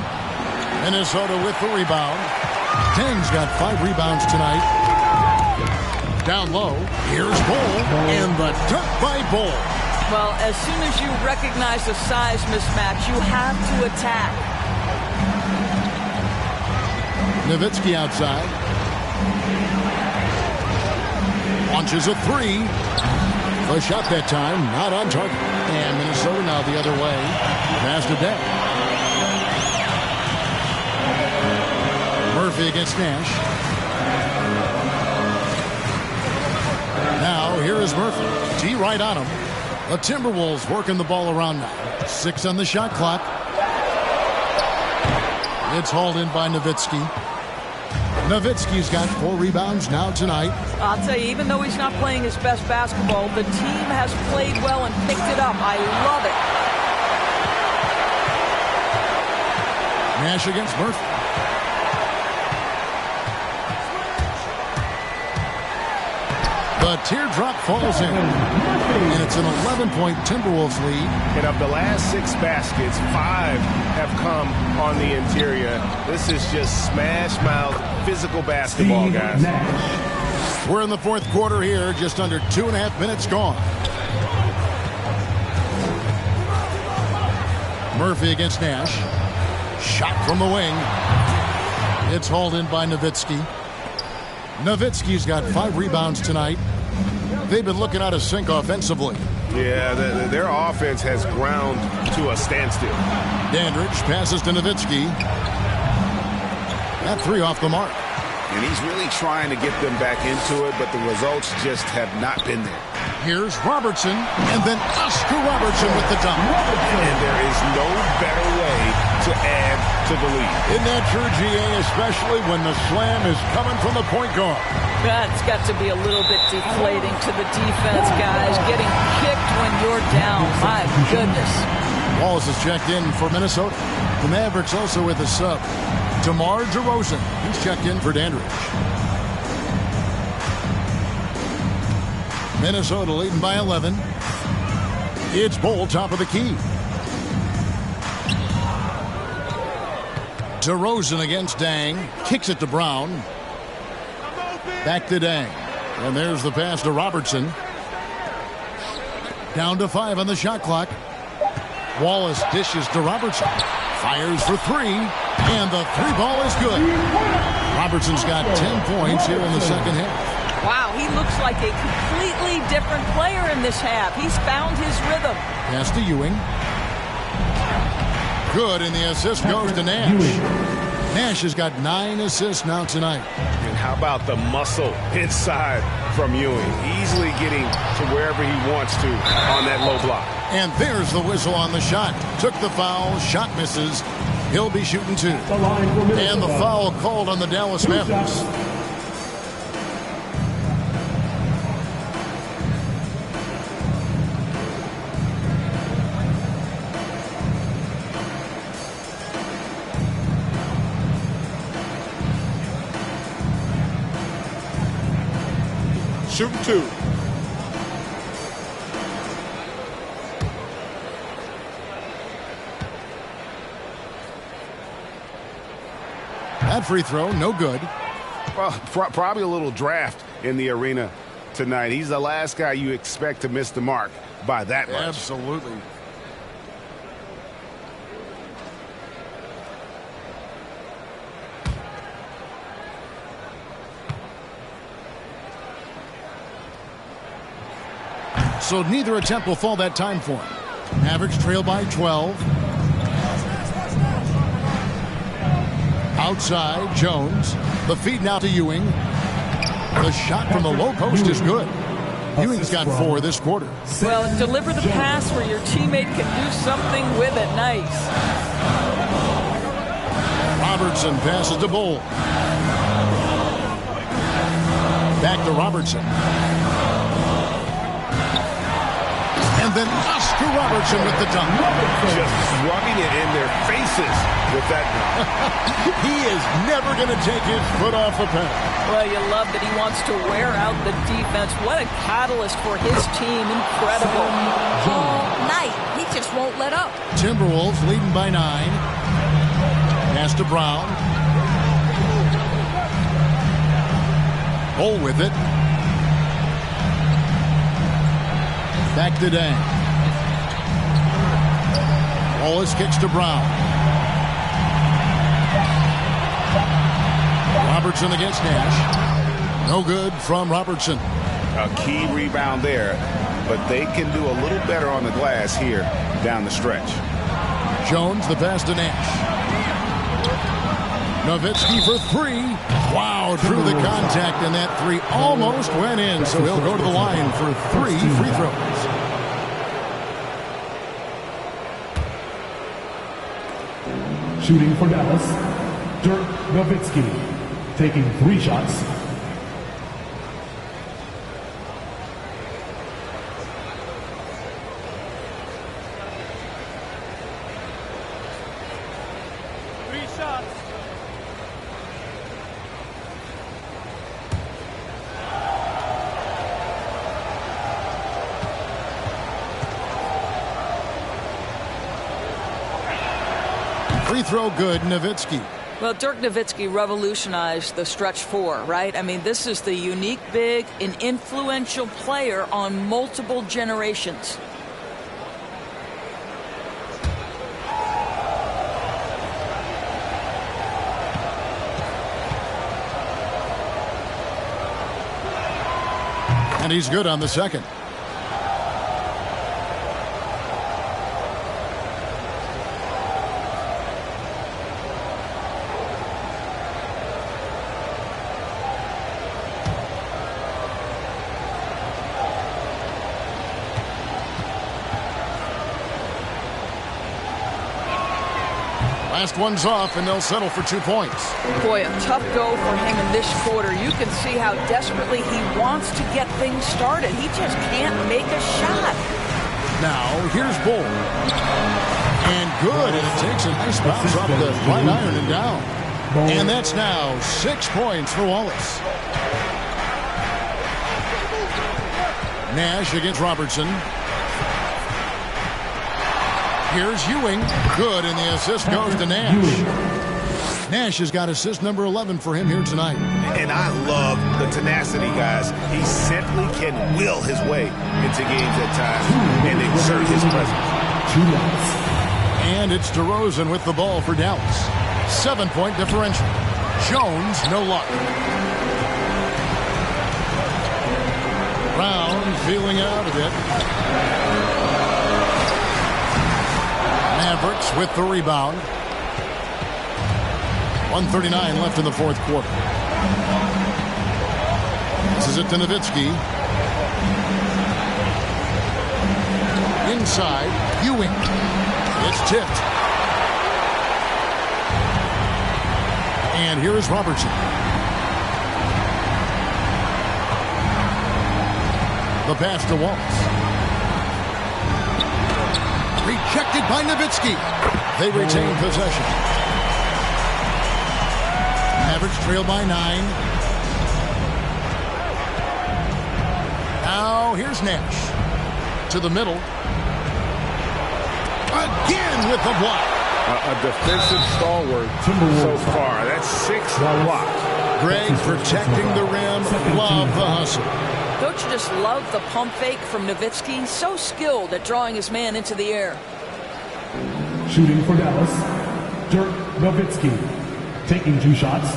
Minnesota with the rebound. Dang's got 5 rebounds tonight. Down low. Here's Bull, and the dunk by Bull. Well, as soon as you recognize the size mismatch, you have to attack. Nowitzki outside. Launches a 3. The shot that time, not on target. And Minnesota now the other way. Pass to Day. Murphy against Nash. Now, here is Murphy. T right on him. The Timberwolves working the ball around now. 6 on the shot clock. It's hauled in by Nowitzki. Nowitzki's got 4 rebounds now tonight. I'll tell you, even though he's not playing his best basketball, the team has played well and picked it up. I love it. Nash against Murphy. The teardrop falls in. And it's an 11-point Timberwolves lead. And of the last 6 baskets, 5 have come on the interior. This is just smash-mouth physical basketball, guys. We're in the 4th quarter here, just under 2.5 minutes gone. Murphy against Nash. Shot from the wing. It's hauled in by Nowitzki. Nowitzki's got 5 rebounds tonight. They've been looking out of sync offensively. Yeah, their offense has ground to a standstill. Dandridge passes to Nowitzki. That 3 off the mark. And he's really trying to get them back into it, but the results just have not been there. Here's Robertson, and then Oscar Robertson with the dunk. And there is no better way to add to the lead. Isn't that true, GA, especially when the slam is coming from the point guard? That's got to be a little bit deflating to the defense, guys. Getting kicked when you're down. My goodness. Wallace is checked in for Minnesota. The Mavericks also with a sub. DeMar DeRozan. He's checked in for Dandridge. Minnesota leading by 11. It's Bull, top of the key. DeRozan against Dang. Kicks it to Brown. Back to Dang. And there's the pass to Robertson. Down to 5 on the shot clock. Wallace dishes to Robertson. Fires for 3. And the 3 ball is good. Robertson's got 10 points here in the second half. Wow, he looks like a completely different player in this half. He's found his rhythm. Pass to Ewing. Good, and the assist goes to Nash. Nash has got 9 assists now tonight. And how about the muscle inside from Ewing? Easily getting to wherever he wants to on that low block. And there's the whistle on the shot. Took the foul, shot misses. He'll be shooting 2. And the foul called on the Dallas Mavericks. Shooting 2. That free throw, no good. Well, probably a little draft in the arena tonight. He's the last guy you expect to miss the mark by that much. Absolutely. So neither attempt will fall that time for him. Mavericks trail by 12. Outside, Jones. The feed now to Ewing. The shot from the low post is good. Ewing's got 4 this quarter. Well, deliver the pass where your teammate can do something with it. Nice. Robertson passes to Bull. Back to Robertson. And then Oscar Robertson with the dunk. Just rubbing it in their faces with that dunk. He is never going to take his foot off the pedal. Well, you love that he wants to wear out the defense. What a catalyst for his team. Incredible. All night. He just won't let up. Timberwolves leading by 9. Pass to Brown. Bull with it. Back to Dang. Wallace kicks to Brown. Robertson against Nash. No good from Robertson. A key rebound there, but they can do a little better on the glass here down the stretch. Jones, the pass to Nash. Nowitzki for 3. Wow, drew the contact, and that 3 almost went in, so he'll go to the line for 3 free throws. Shooting for Dallas, Dirk Nowitzki, taking 3 shots. Free throw good, Nowitzki. Well, Dirk Nowitzki revolutionized the stretch 4, right? I mean, this is the unique big, an influential player on multiple generations. And he's good on the second. Last one's off, and they'll settle for 2 points. Boy, a tough go for him in this quarter. You can see how desperately he wants to get things started. He just can't make a shot. Now, here's Bull. And good, and it takes a nice bounce off the right iron and down. And that's now 6 points for Wallace. Nash against Robertson. Here's Ewing. Good, and the assist goes to Nash. Nash has got assist number 11 for him here tonight. And I love the tenacity, guys. He simply can will his way into games at times and exert his presence. And it's DeRozan with the ball for Dallas. 7-point differential. Jones, no luck. Brown feeling out a bit. Mavericks with the rebound. 1:39 left in the fourth quarter. This is it to Nowitzki. Inside, Ewing. It's tipped. And here is Robertson. The pass to Wallace. Rejected by Nowitzki. They retain possession. Mavericks trail by 9. Now here's Nash. To the middle. Again with the block. A defensive stalwart so far. That's 6 blocks. Greg protecting the rim. Love the hustle. Don't you just love the pump fake from Nowitzki? So skilled at drawing his man into the air. Shooting for Dallas, Dirk Nowitzki, taking 2 shots.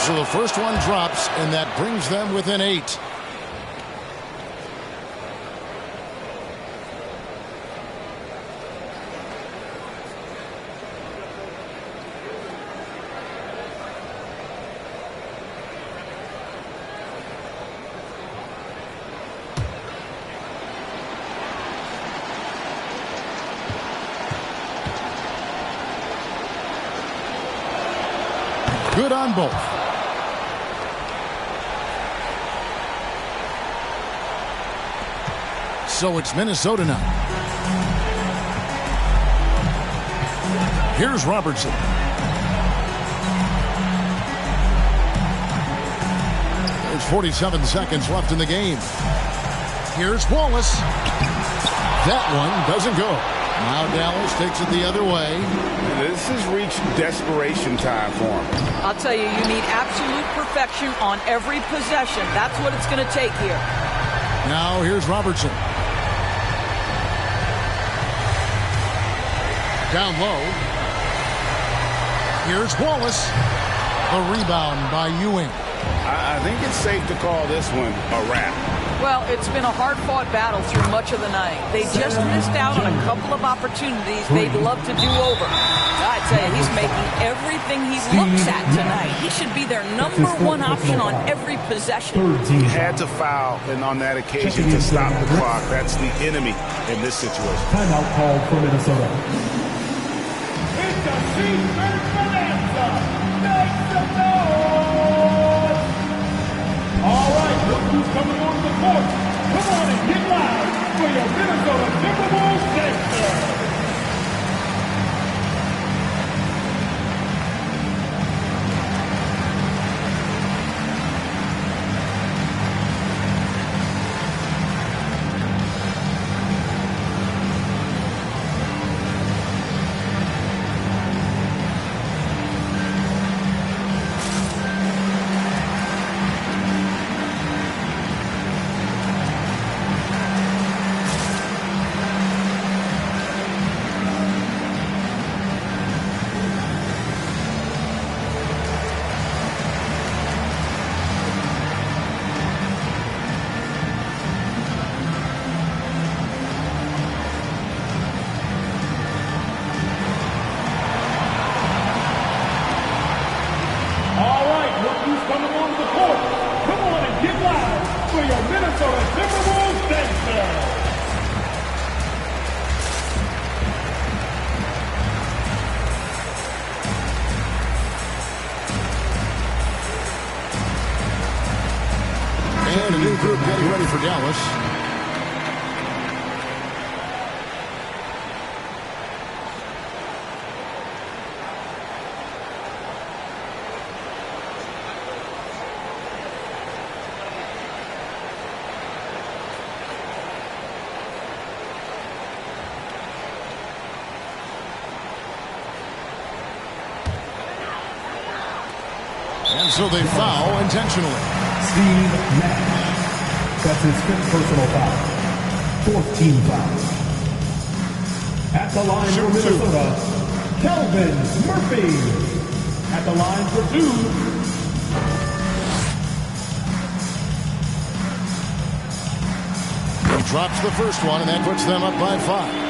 So the first one drops, and that brings them within 8. good on both. So it's Minnesota now. Here's Robertson. There's 47 seconds left in the game. Here's Wallace. That one doesn't go. Now Dallas takes it the other way. This has reached desperation time for him. I'll tell you, you need absolute perfection on every possession. That's what it's going to take here. Now here's Robertson. Down low. Here's Wallace. The rebound by Ewing. I think it's safe to call this one a wrap. Well, it's been a hard-fought battle through much of the night. They just missed out on a couple of opportunities they'd love to do over. I tell you, he's making everything he looks at tonight. He should be their number one option on every possession. He had to foul, and on that occasion to stop the clock. That's the enemy in this situation. Timeout called for Minnesota. It's a defense bonanza. Make some noise. All right, look who's coming on the court. Come on and get loud for your Minnesota Timberwolves gangster. And a new group getting ready for Dallas. And so they foul intentionally. Steve Nash. That's his 5th personal foul. 14 fouls. At the line for Minnesota, Kelvin Murphy. At the line for 2. He drops the first one, and that puts them up by 5.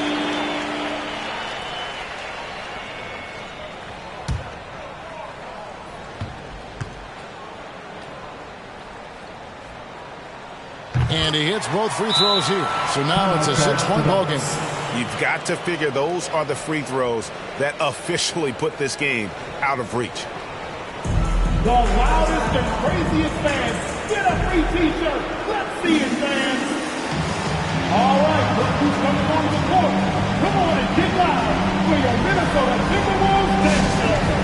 And he hits both free throws here. So now it's a 6-point ball game. You've got to figure those are the free throws that officially put this game out of reach. The loudest and craziest fans get a free t-shirt. Let's see it, fans. All right, look who's coming on the court. Come on and get loud for your Minnesota Timberwolves gangster.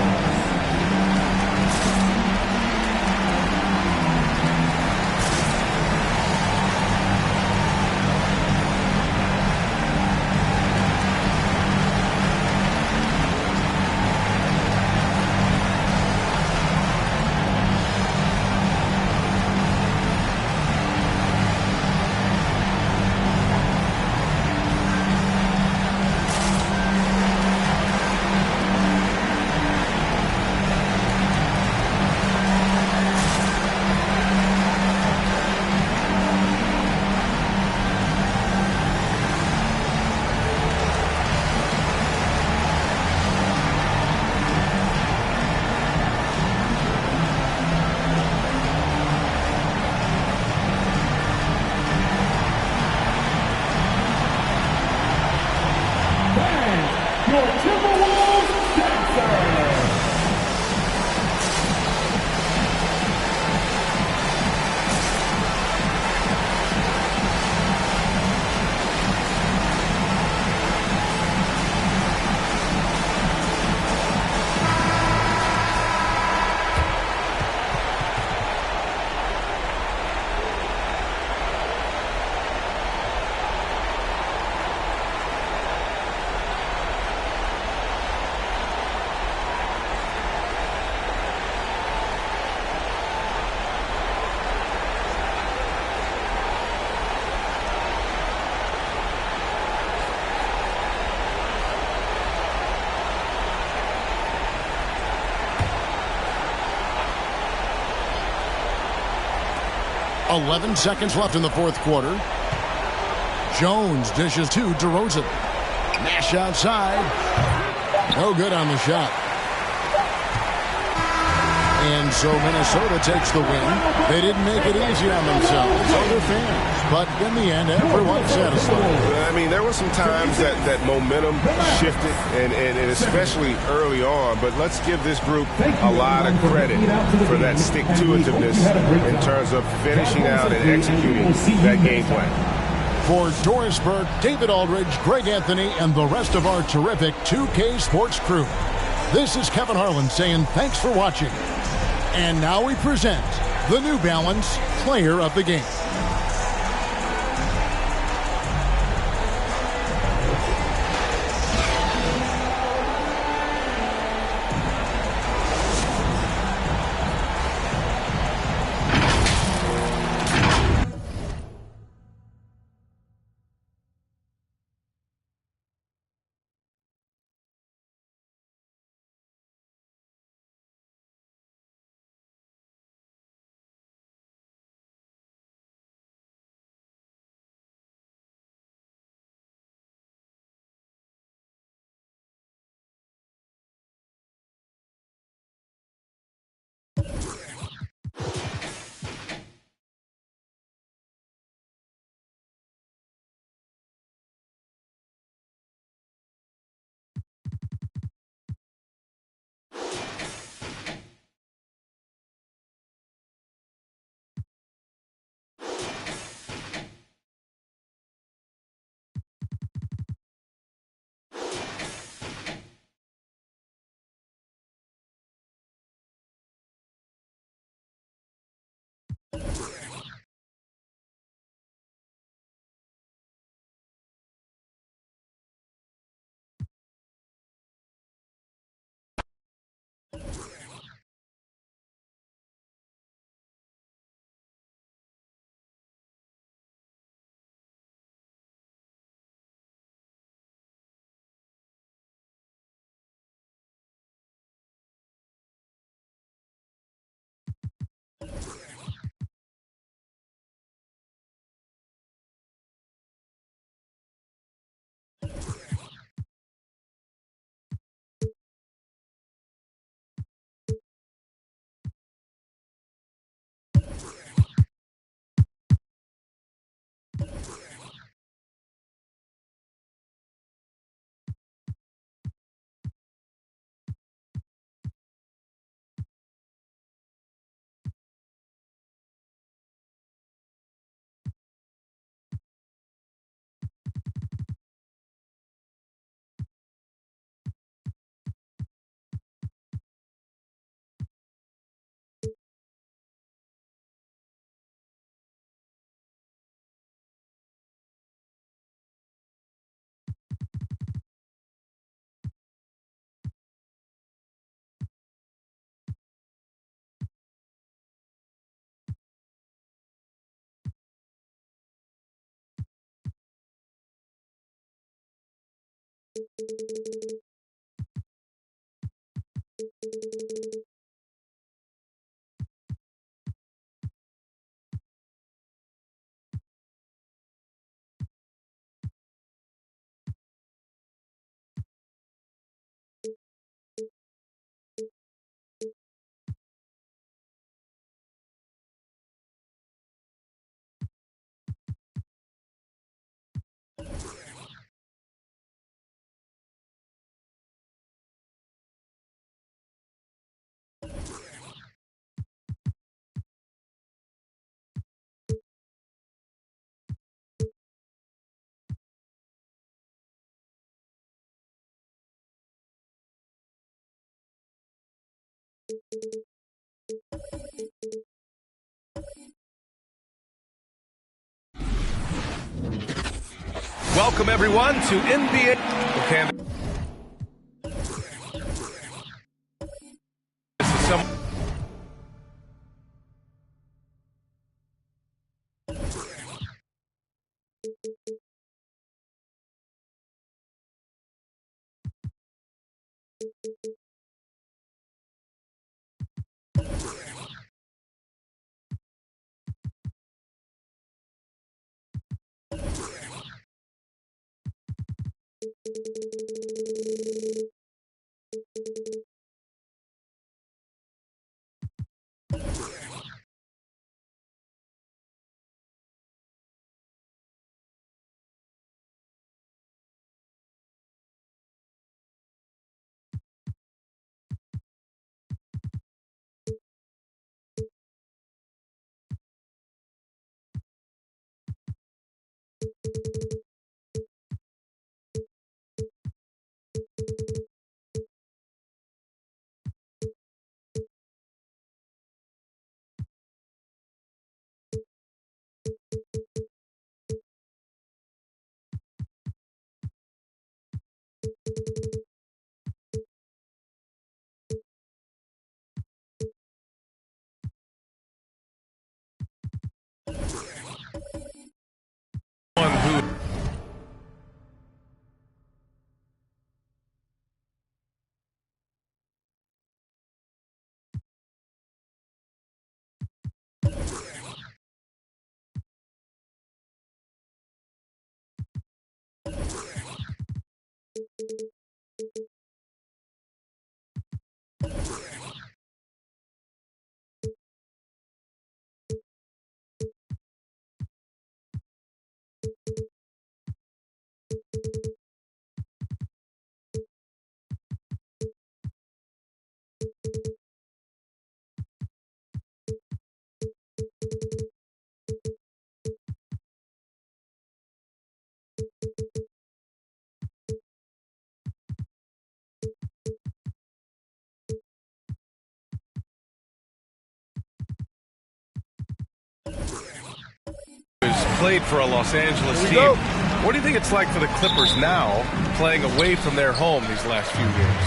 11 seconds left in the fourth quarter. Jones dishes to DeRozan. Nash outside. No good on the shot. And so Minnesota takes the win. They didn't make it easy on themselves or their fans. But in the end, everyone's satisfied. I mean, there were some times that momentum shifted, and especially early on. But let's give this group a lot of credit for that stick-to-itiveness in terms of finishing out and executing that game plan. For Doris Burke, David Aldridge, Greg Anthony, and the rest of our terrific 2K Sports crew, this is Kevin Harlan saying thanks for watching. And now we present the New Balance Player of the Game. Welcome, everyone, to NBA. Okay. This is some. Played for a Los Angeles team. What do you think it's like for the Clippers now, playing away from their home these last few games?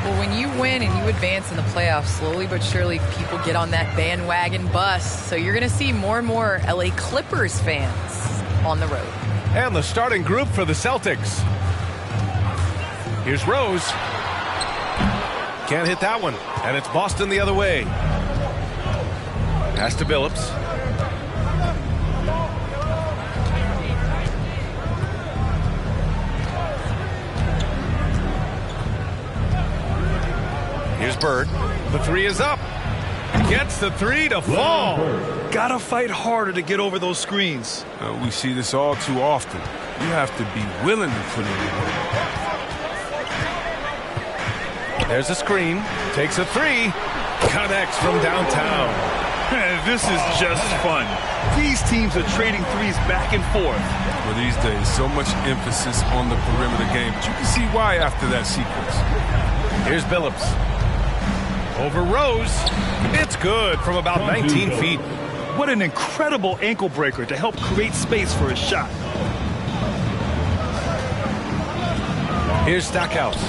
Well, when you win and you advance in the playoffs, slowly but surely people get on that bandwagon bus. So you're going to see more and more LA Clippers fans on the road. And the starting group for the Celtics. Here's Rose. Can't hit that one. And it's Boston the other way. Pass to Billups. Here's Bird. The three is up. Gets the three to fall. Gotta fight harder to get over those screens. We see this all too often. You have to be willing to put it in. There's a screen. Takes a three. Connects from downtown. This is just fun. These teams are trading threes back and forth. Well, these days, so much emphasis on the perimeter game. But you can see why after that sequence. Here's Billups. Over Rose. It's good from about 19 feet. What an incredible ankle breaker to help create space for his shot. Here's Stackhouse.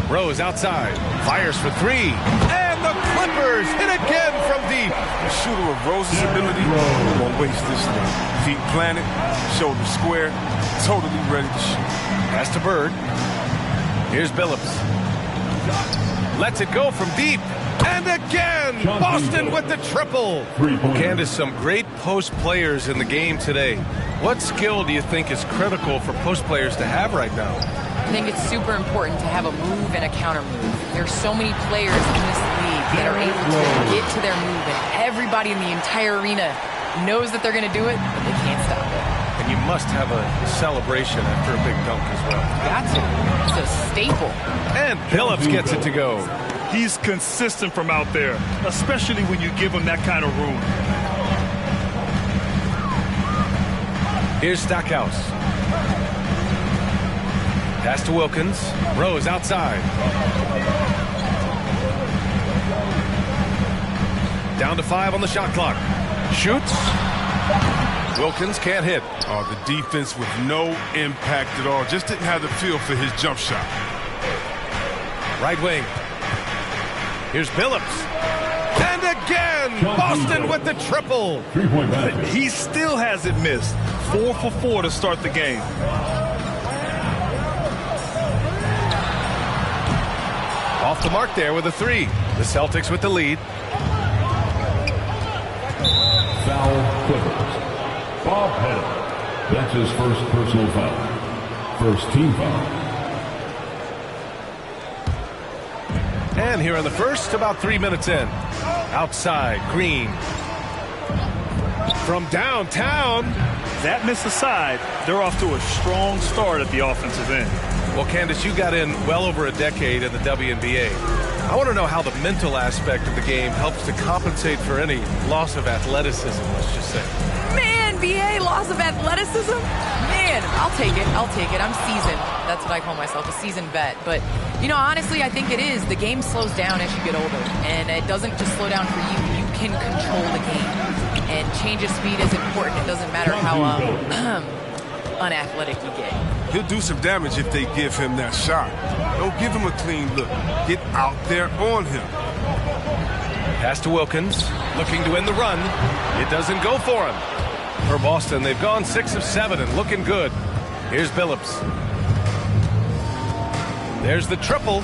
Rose outside. Fires for three. And the Clippers hit again from deep. The shooter of Rose's ability won't waste this one. Feet planted, shoulder square, totally ready to shoot. Pass to Bird. Here's Billups. Lets it go from deep. And again, Boston with the triple. Candace, some great post players in the game today. What skill do you think is critical for post players to have right now? I think it's super important to have a move and a counter move. There's so many players in this league that are able to get to their move, and everybody in the entire arena knows that they're going to do it, but they can't stop it. And you must have a celebration after a big dunk as well. Got to. It's a staple. And Billups gets it to go. He's consistent from out there, especially when you give him that kind of room. Here's Stackhouse. Pass to Wilkins. Rose outside. Down to 5 on the shot clock. Shoots. Wilkins can't hit. Oh, the defense with no impact at all. Just didn't have the feel for his jump shot. Right wing. Here's Billups. And again, Boston with the triple. He still hasn't missed. 4 for 4 to start the game. Off the mark there with a three. The Celtics with the lead. Foul Clippers. Bob Pettit. That's his first personal foul. First team foul. And here in the first, about 3 minutes in. Outside, Green. From downtown. That miss aside, they're off to a strong start at the offensive end. Well, Candace, you got in well over a decade in the WNBA. I want to know how the mental aspect of the game helps to compensate for any loss of athleticism, let's just say. Man, BA, loss of athleticism? Man, I'll take it. I'll take it. I'm seasoned. That's what I call myself, a seasoned vet. But, you know, honestly, I think it is. The game slows down as you get older. And it doesn't just slow down for you. You can control the game. And change of speed is important. It doesn't matter how unathletic you get. He'll do some damage if they give him that shot. Don't give him a clean look. Get out there on him. Pass to Wilkins, looking to end the run. It doesn't go for him. For Boston, they've gone 6 of 7 and looking good. Here's Billups. There's the triple.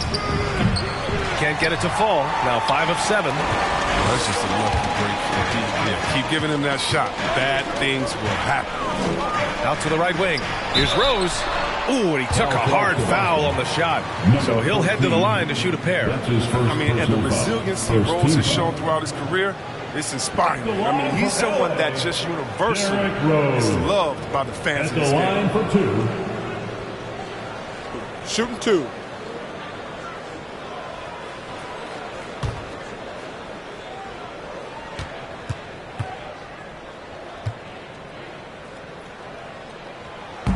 Can't get it to fall. Now 5 of 7. That's just a lucky break. Keep giving him that shot. Bad things will happen. Out to the right wing. Here's Rose. Ooh, and he took a hard foul on the shot. So he'll head to the line to shoot a pair. I mean, and the resiliency Rose has shown throughout his career, it's inspiring. I mean, he's someone that just universally is loved by the fans of this game. For two. Shooting two.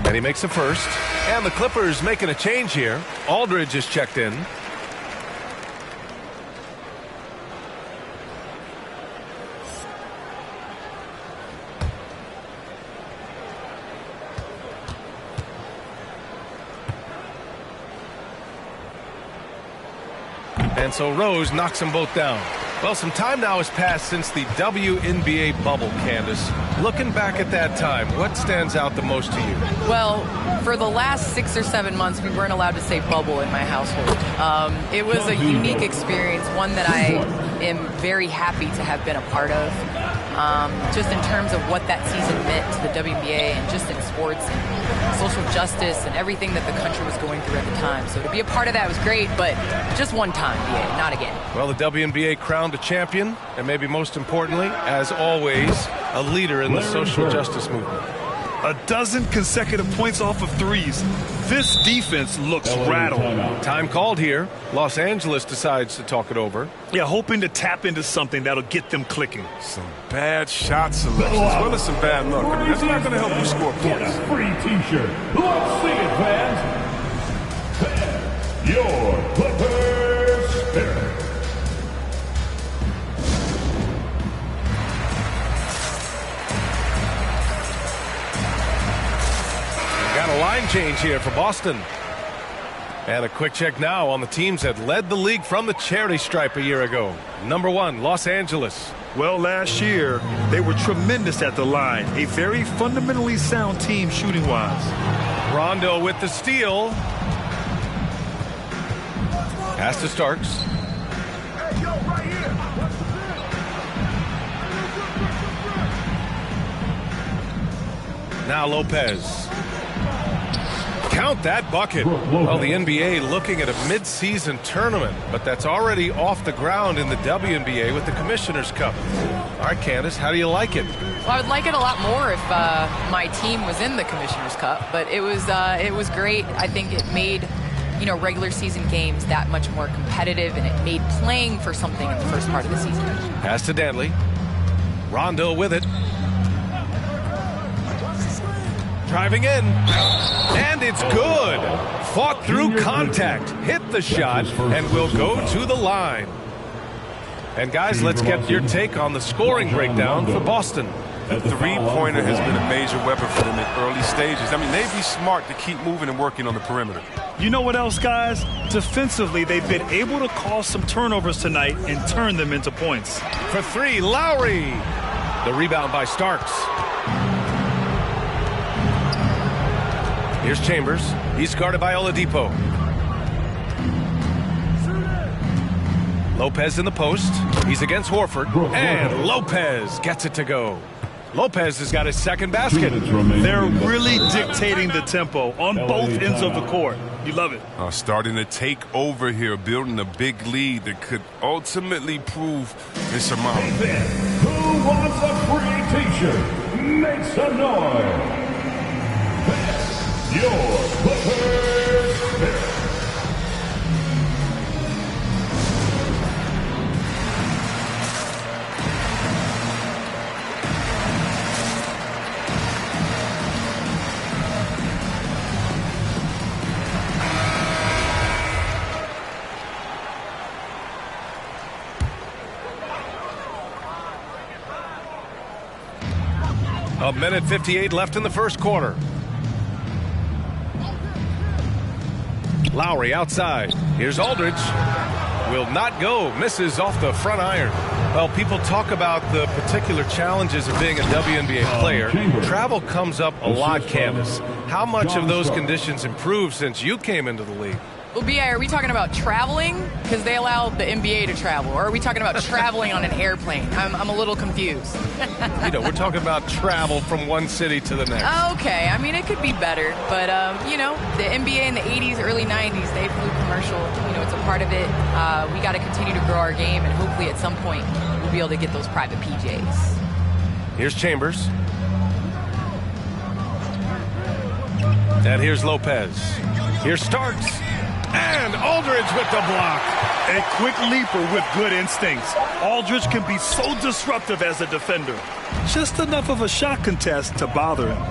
And he makes a first. And the Clippers making a change here. Aldridge is checked in. And so Rose knocks them both down. Well, some time now has passed since the WNBA bubble, Candace. Looking back at that time, what stands out the most to you? Well, for the last 6 or 7 months, we weren't allowed to say bubble in my household. It was a unique experience, one that I am very happy to have been a part of. Just in terms of what that season meant to the WNBA and just in sports and social justice and everything that the country was going through at the time. So to be a part of that was great, but just one time, not again. Well, the WNBA crowned a champion, and maybe most importantly, as always, a leader in the social justice movement. 12 consecutive points off of threes. This defense looks rattled. Time called here. Los Angeles decides to talk it over. Yeah, hoping to tap into something that'll get them clicking. Some bad shot selection as well as some bad luck. I mean, that's not going to help you score points. Free T-shirt. Let's see it, fans. Your Clippers spirit. Got a line change here for Boston. And a quick check now on the teams that led the league from the charity stripe a year ago. Number 1, Los Angeles. Well, last year, they were tremendous at the line. A very fundamentally sound team shooting-wise. Rondo with the steal. Pass to Starks. Now Lopez. Count that bucket. Well, the NBA looking at a mid-season tournament, but that's already off the ground in the WNBA with the Commissioner's Cup. All right, Candace, how do you like it? Well, I would like it a lot more if my team was in the Commissioner's Cup, but it was great. I think it made regular season games that much more competitive, and it made playing for something in the first part of the season. Pass to Dantley. Rondo with it. Driving in, and it's good. Fought through contact, hit the shot, and will go to the line. And guys, let's get your take on the scoring breakdown for Boston. The three-pointer has been a major weapon for them in early stages. I mean, they'd be smart to keep moving and working on the perimeter. You know what else, guys? Defensively, they've been able to cause some turnovers tonight and turn them into points. For 3, Lowry. The rebound by Starks. Here's Chambers. He's guarded by Oladipo. Lopez in the post. He's against Horford. And Lopez gets it to go. Lopez has got his second basket. They're really dictating the tempo on both ends of the court. You love it. Starting to take over here, building a big lead that could ultimately prove insurmountable. Who wants a free T-shirt? Make some noise. Your Clippers spirit. A minute 58 left in the first quarter. Lowry outside. Here's Aldridge. Will not go. Misses off the front iron. Well, people talk about the particular challenges of being a WNBA player. Travel comes up a lot, Candace. How much of those conditions improved since you came into the league? Well, B.A., are we talking about traveling? Because they allow the NBA to travel. Or are we talking about traveling on an airplane? I'm a little confused. We're talking about travel from one city to the next. Okay. I mean, it could be better. But, the NBA in the 80s, early 90s, they flew commercial. It's a part of it. We got to continue to grow our game, and hopefully at some point we'll be able to get those private PJs. Here's Chambers. And here's Lopez. Here's Starks. And Aldridge with the block. A quick leaper with good instincts. Aldridge can be so disruptive as a defender. Just enough of a shot contest to bother him.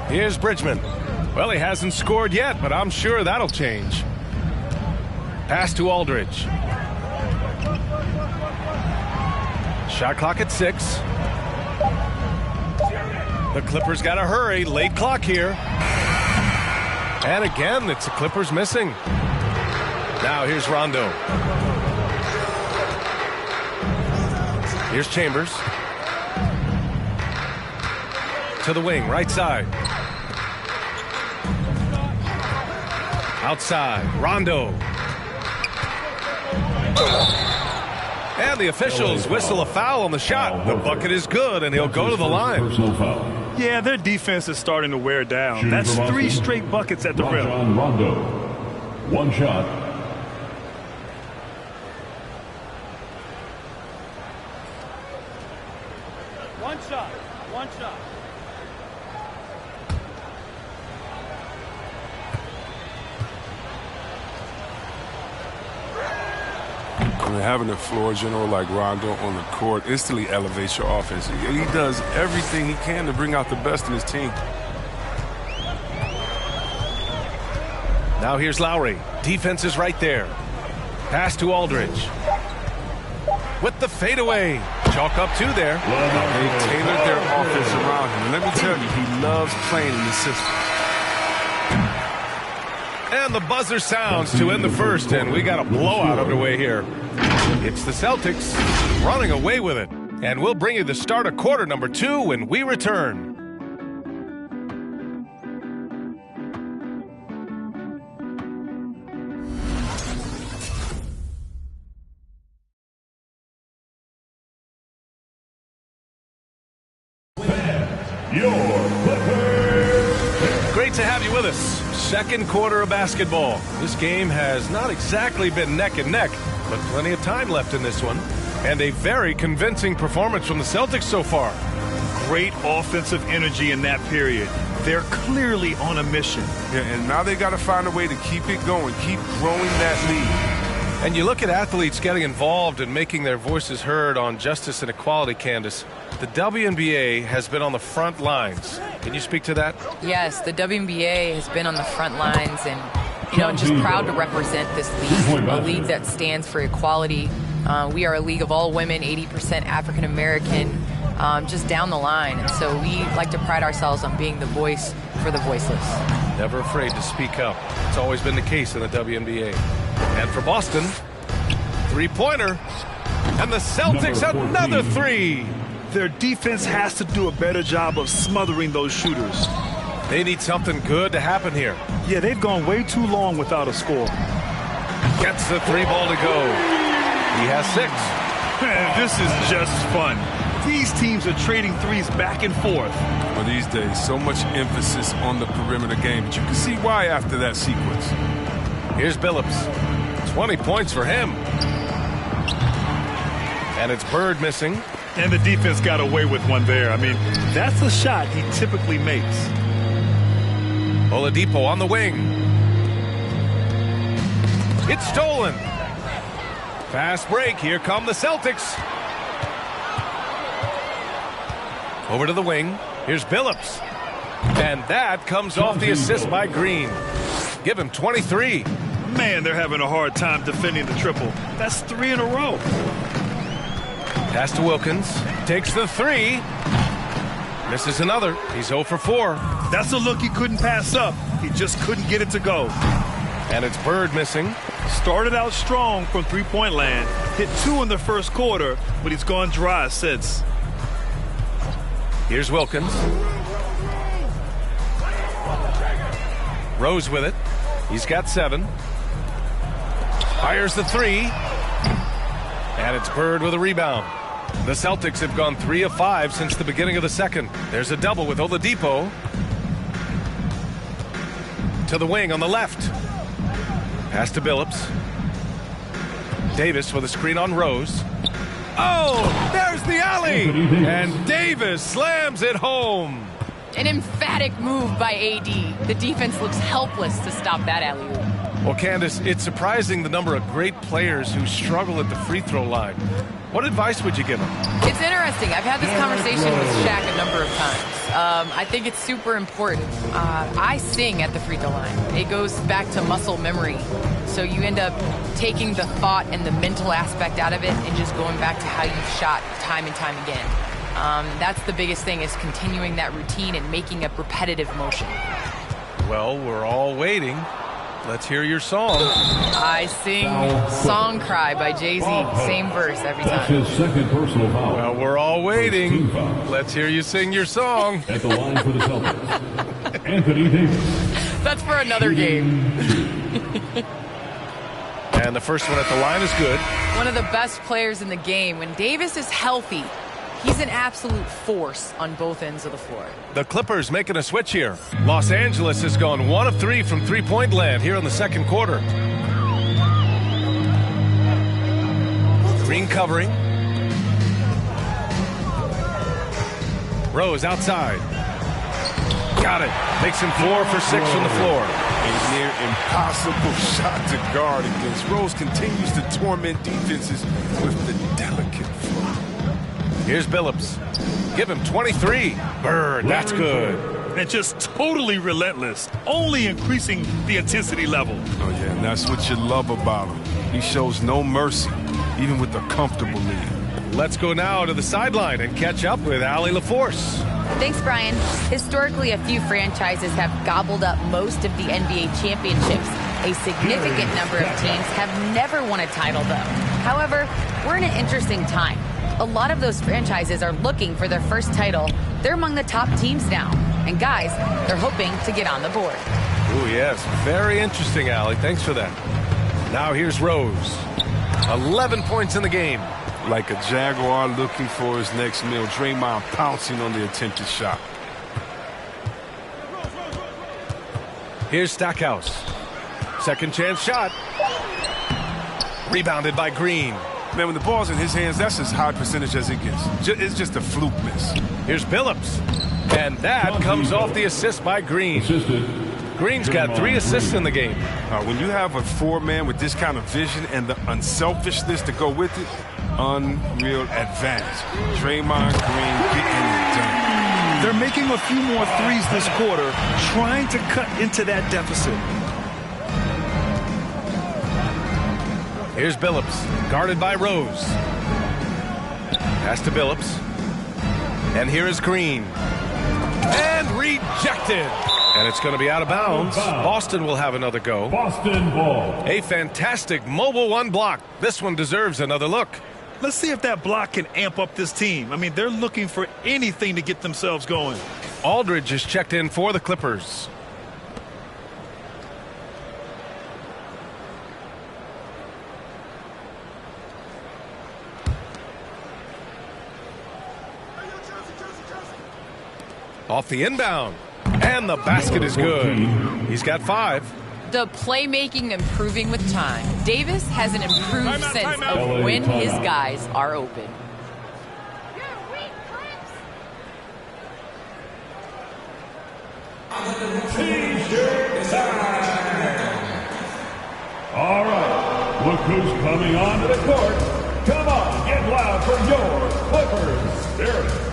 Here's Bridgman. Well, he hasn't scored yet, but I'm sure that'll change. Pass to Aldridge. Shot clock at 6. The Clippers got to hurry. Late clock here. And again, it's the Clippers missing. Now here's Rondo. Here's Chambers. To the wing, right side. Outside, Rondo. And the officials whistle a foul on the shot. The bucket is good, and he'll go to the line. Yeah, their defense is starting to wear down. That's 3 straight buckets at the rim. Rondo. One shot. One shot. Having a floor general like Rondo on the court instantly elevates your offense. He does everything he can to bring out the best in his team. Now here's Lowry. Defense is right there. Pass to Aldridge. With the fadeaway. Chalk up 2 there. They tailored their offense around him. And let me tell you, he loves playing in the system. And the buzzer sounds to end the first, and we got a blowout underway here. It's the Celtics running away with it. And we'll bring you the start of quarter number 2 when we return. Great to have you with us. Second quarter of basketball. This game has not exactly been neck and neck, but plenty of time left in this one. And a very convincing performance from the Celtics so far. Great offensive energy in that period. They're clearly on a mission. Yeah, and now they got to find a way to keep it going, keep growing that lead. And you look at athletes getting involved and making their voices heard on justice and equality, Candace. The WNBA has been on the front lines. Can you speak to that? Yes, the WNBA has been on the front lines and, just proud to represent this league, a league that stands for equality. We are a league of all women, 80% African American, just down the line. And so we like to pride ourselves on being the voice for the voiceless. Never afraid to speak up. It's always been the case in the WNBA. And for Boston, three-pointer. And the Celtics another 3. Their defense has to do a better job of smothering those shooters. They need something good to happen here. Yeah, they've gone way too long without a score. Gets the 3 ball to go. He has 6. This is just fun. These teams are trading threes back and forth. Well, these days, so much emphasis on the perimeter game, but you can see why after that sequence. Here's Billups. 20 points for him. And it's Bird missing. And the defense got away with one there. I mean, that's a shot he typically makes. Oladipo on the wing. It's stolen. Fast break. Here come the Celtics. Over to the wing. Here's Billups. And that comes off the assist by Green. Give him 23. Man, they're having a hard time defending the triple. That's 3 in a row. Pass to Wilkins. Takes the 3. Misses another. He's 0 for 4. That's a look he couldn't pass up. He just couldn't get it to go. And it's Bird missing. Started out strong from three-point land. Hit 2 in the first quarter, but he's gone dry since. Here's Wilkins. Rose with it. He's got 7. Fires the 3. And it's Bird with a rebound. The Celtics have gone 3 of 5 since the beginning of the second. There's a double with Oladipo. To the wing on the left. Pass to Billups. Davis with a screen on Rose. Oh, there's the alley. And Davis slams it home. An emphatic move by AD. The defense looks helpless to stop that alley-oop. Well, Candace, it's surprising the number of great players who struggle at the free throw line. What advice would you give them? It's interesting. I've had this conversation with Shaq a number of times. I think it's super important. I sing at the free throw line. It goes back to muscle memory. So you end up taking the thought and the mental aspect out of it and just going back to how you've shot time and time again. That's the biggest thing, is continuing that routine and making a repetitive motion. Well, we're all waiting. Let's hear your song. I sing Song Cry by Jay-Z. Same verse every time. That's his second personal foul. Well, we're all waiting. Let's hear you sing your song. At the line for the Celtics, Anthony Davis. That's for another game. And the first one at the line is good. One of the best players in the game. When Davis is healthy, he's an absolute force on both ends of the floor. The Clippers making a switch here. Los Angeles has gone 1 of 3 from three-point land here in the second quarter. Green covering. Rose outside. Got it. Makes him 4 for 6 from the floor. A near impossible shot to guard against. Rose continues to torment defenses with the delicate flow. Here's Billups. Give him 23. Bird, that's good. And just totally relentless, only increasing the intensity level. Oh, yeah, and that's what you love about him. He shows no mercy, even with a comfortable lead. Let's go now to the sideline and catch up with Allie LaForce. Thanks, Brian. Historically, a few franchises have gobbled up most of the NBA championships. A significant number of teams have never won a title, though. However, we're in an interesting time. A lot of those franchises are looking for their first title. They're among the top teams now. And guys, they're hoping to get on the board. Oh, yes. Very interesting, Allie. Thanks for that. Now here's Rose. 11 points in the game. Like a Jaguar looking for his next meal. Draymond pouncing on the attempted shot. Here's Stackhouse. Second chance shot. Rebounded by Green. Man, when the ball's in his hands, that's as high percentage as it gets. It's just a fluke miss. Here's Billups. And that comes off the assist by Green. Green's got 3 assists in the game. When you have a 4-man with this kind of vision and the unselfishness to go with it, unreal advantage. Draymond Green getting it done. They're making a few more threes this quarter, trying to cut into that deficit. Here's Billups, guarded by Rose. Pass to Billups. And here is Green. And rejected. And it's going to be out of bounds. Boston will have another go. Boston ball. A fantastic mobile 1 block. This one deserves another look. Let's see if that block can amp up this team. I mean, they're looking for anything to get themselves going. Aldridge is checked in for the Clippers. Off the inbound. And the basket is good. He's got 5. The playmaking improving with time. Davis has an improved sense of when his guys are open. T-shirt time. All right, look who's coming onto the court. Come on, get loud for your Clippers Spirit.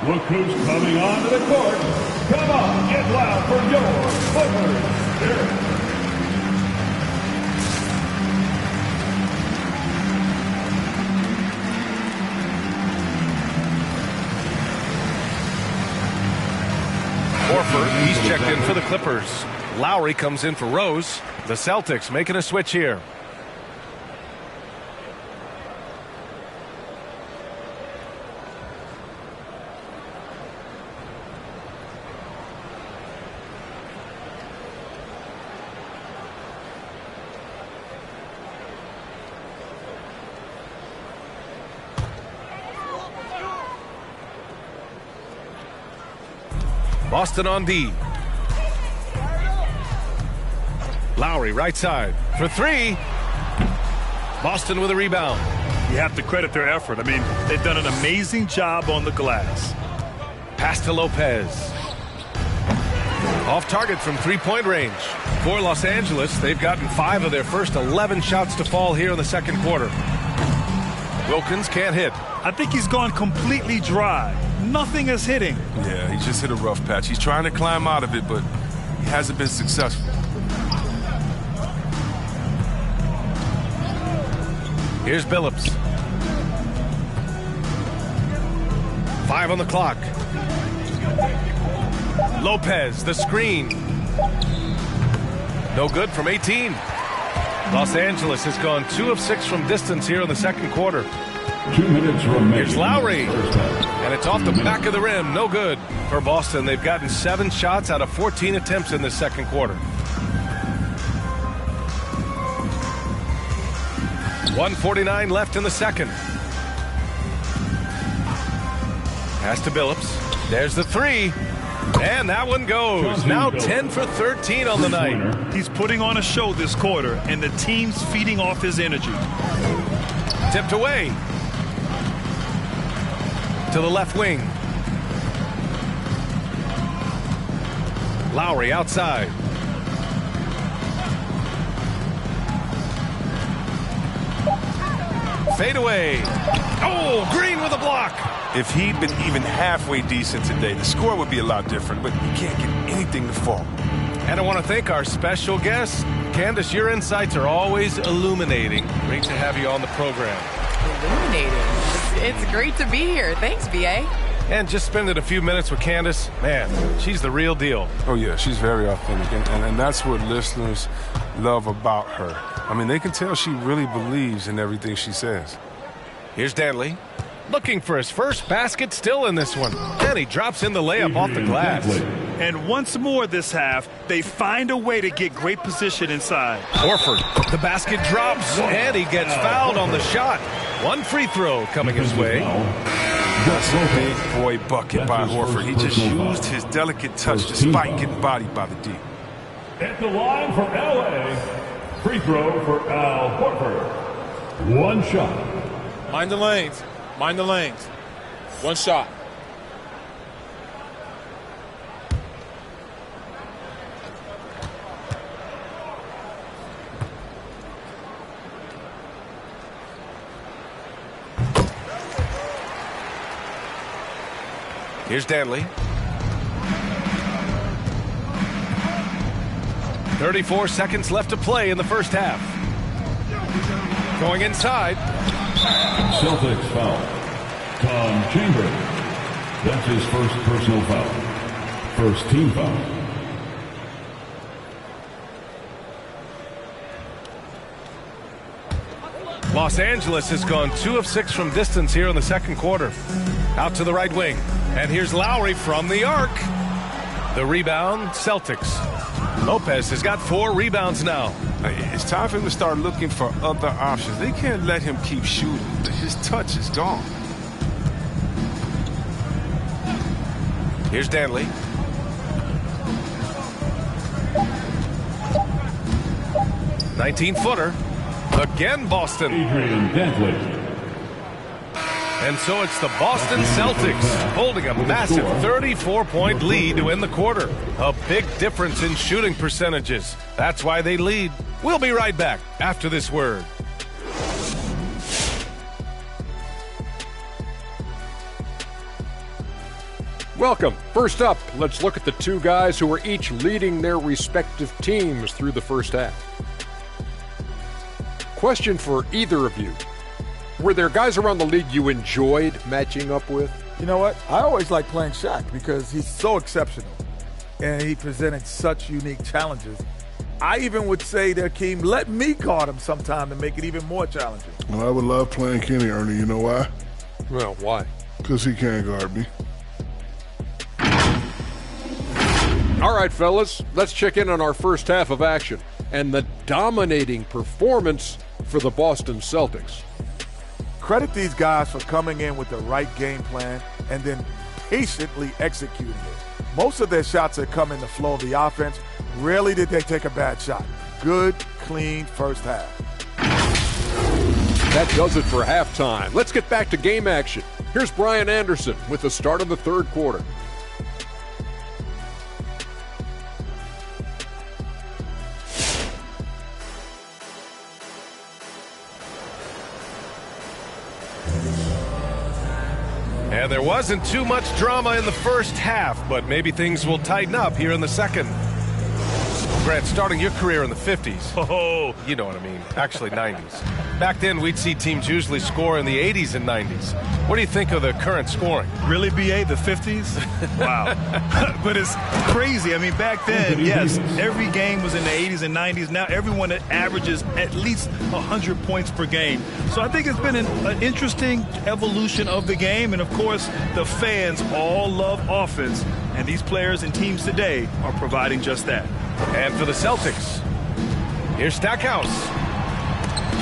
Look who's coming onto the court. Come on, get loud for your Clippers, Dirk. Horford, he's checked in for the Clippers. Lowry comes in for Rose. The Celtics making a switch here. Boston on D. Lowry right side for three. Boston with a rebound. You have to credit their effort. I mean, they've done an amazing job on the glass. Pass to Lopez. Off target from three-point range. For Los Angeles, they've gotten 5 of their first 11 shots to fall here in the second quarter. Wilkins can't hit. I think he's gone completely dry. Nothing is hitting. Yeah, he just hit a rough patch. He's trying to climb out of it, but he hasn't been successful. Here's Billups. 5 on the clock. Lopez, the screen. No good from 18. Los Angeles has gone 2 of 6 from distance here in the second quarter. 2 minutes remaining. Here's Lowry. And it's off the back of the rim. No good for Boston. They've gotten 7 shots out of 14 attempts in the second quarter. 1:49 left in the second. Pass to Billups. There's the 3. And that one goes. Now 10 for 13 on the night. He's putting on a show this quarter, and the team's feeding off his energy. Tipped away. To the left wing. Lowry outside. Fade away. Oh, Green with a block. If he'd been even halfway decent today, the score would be a lot different, but he can't get anything to fall. And I want to thank our special guest. Candace, your insights are always illuminating. Great to have you on the program. Illuminating. It's great to be here. Thanks, B.A. And just spending a few minutes with Candace, man, she's the real deal. Oh, yeah, she's very authentic, and that's what listeners love about her. I mean, they can tell she really believes in everything she says. Here's Danley, looking for his first basket, still in this one. And he drops in the layup off the glass. And once more this half, they find a way to get great position inside. Horford, the basket drops, and he gets fouled on the shot. One free throw coming his way. That's a big boy bucket by Horford. He just used his delicate touch despite getting bodied by the D. At the line for L.A., free throw for Al Horford. One shot. Mind the lanes. Mind the lanes. One shot. Here's Danley. 34 seconds left to play in the first half. Going inside. Celtics foul. Tom Chambers. That's his first personal foul. First team foul. Los Angeles has gone 2 of 6 from distance here in the second quarter. Out to the right wing. And here's Lowry from the arc. The rebound, Celtics. Lopez has got 4 rebounds now. It's time for him to start looking for other options. They can't let him keep shooting. His touch is gone. Here's Danley. (19-footer). Again, Boston. Adrian Dantley. And so it's the Boston Celtics holding a massive 34-point lead to win the quarter. A big difference in shooting percentages. That's why they lead. We'll be right back after this word. Welcome. First up, let's look at the two guys who are each leading their respective teams through the first half. Question for either of you. Were there guys around the league you enjoyed matching up with? You know what? I always like playing Shaq because he's so exceptional, and he presented such unique challenges. I even would say to Akeem, let me guard him sometime to make it even more challenging. Well, I would love playing Kenny, Ernie. You know why? Well, why? Because he can't guard me. All right, fellas, let's check in on our first half of action and the dominating performance for the Boston Celtics. Credit these guys for coming in with the right game plan and then patiently executing it. Most of their shots that come in the flow of the offense. Rarely did they take a bad shot. Good, clean first half. That does it for halftime. Let's get back to game action. Here's Brian Anderson with the start of the third quarter. And there wasn't too much drama in the first half, but maybe things will tighten up here in the second. Grant, starting your career in the 50s. Oh, you know what I mean. Actually, 90s. Back then, we'd see teams usually score in the 80s and 90s. What do you think of the current scoring? Really, BA, the 50s? Wow. But it's crazy. I mean, back then, yes, every game was in the 80s and 90s. Now everyone averages at least 100 points per game. So I think it's been an interesting evolution of the game. And, of course, the fans all love offense. And these players and teams today are providing just that. And for the Celtics, here's Stackhouse.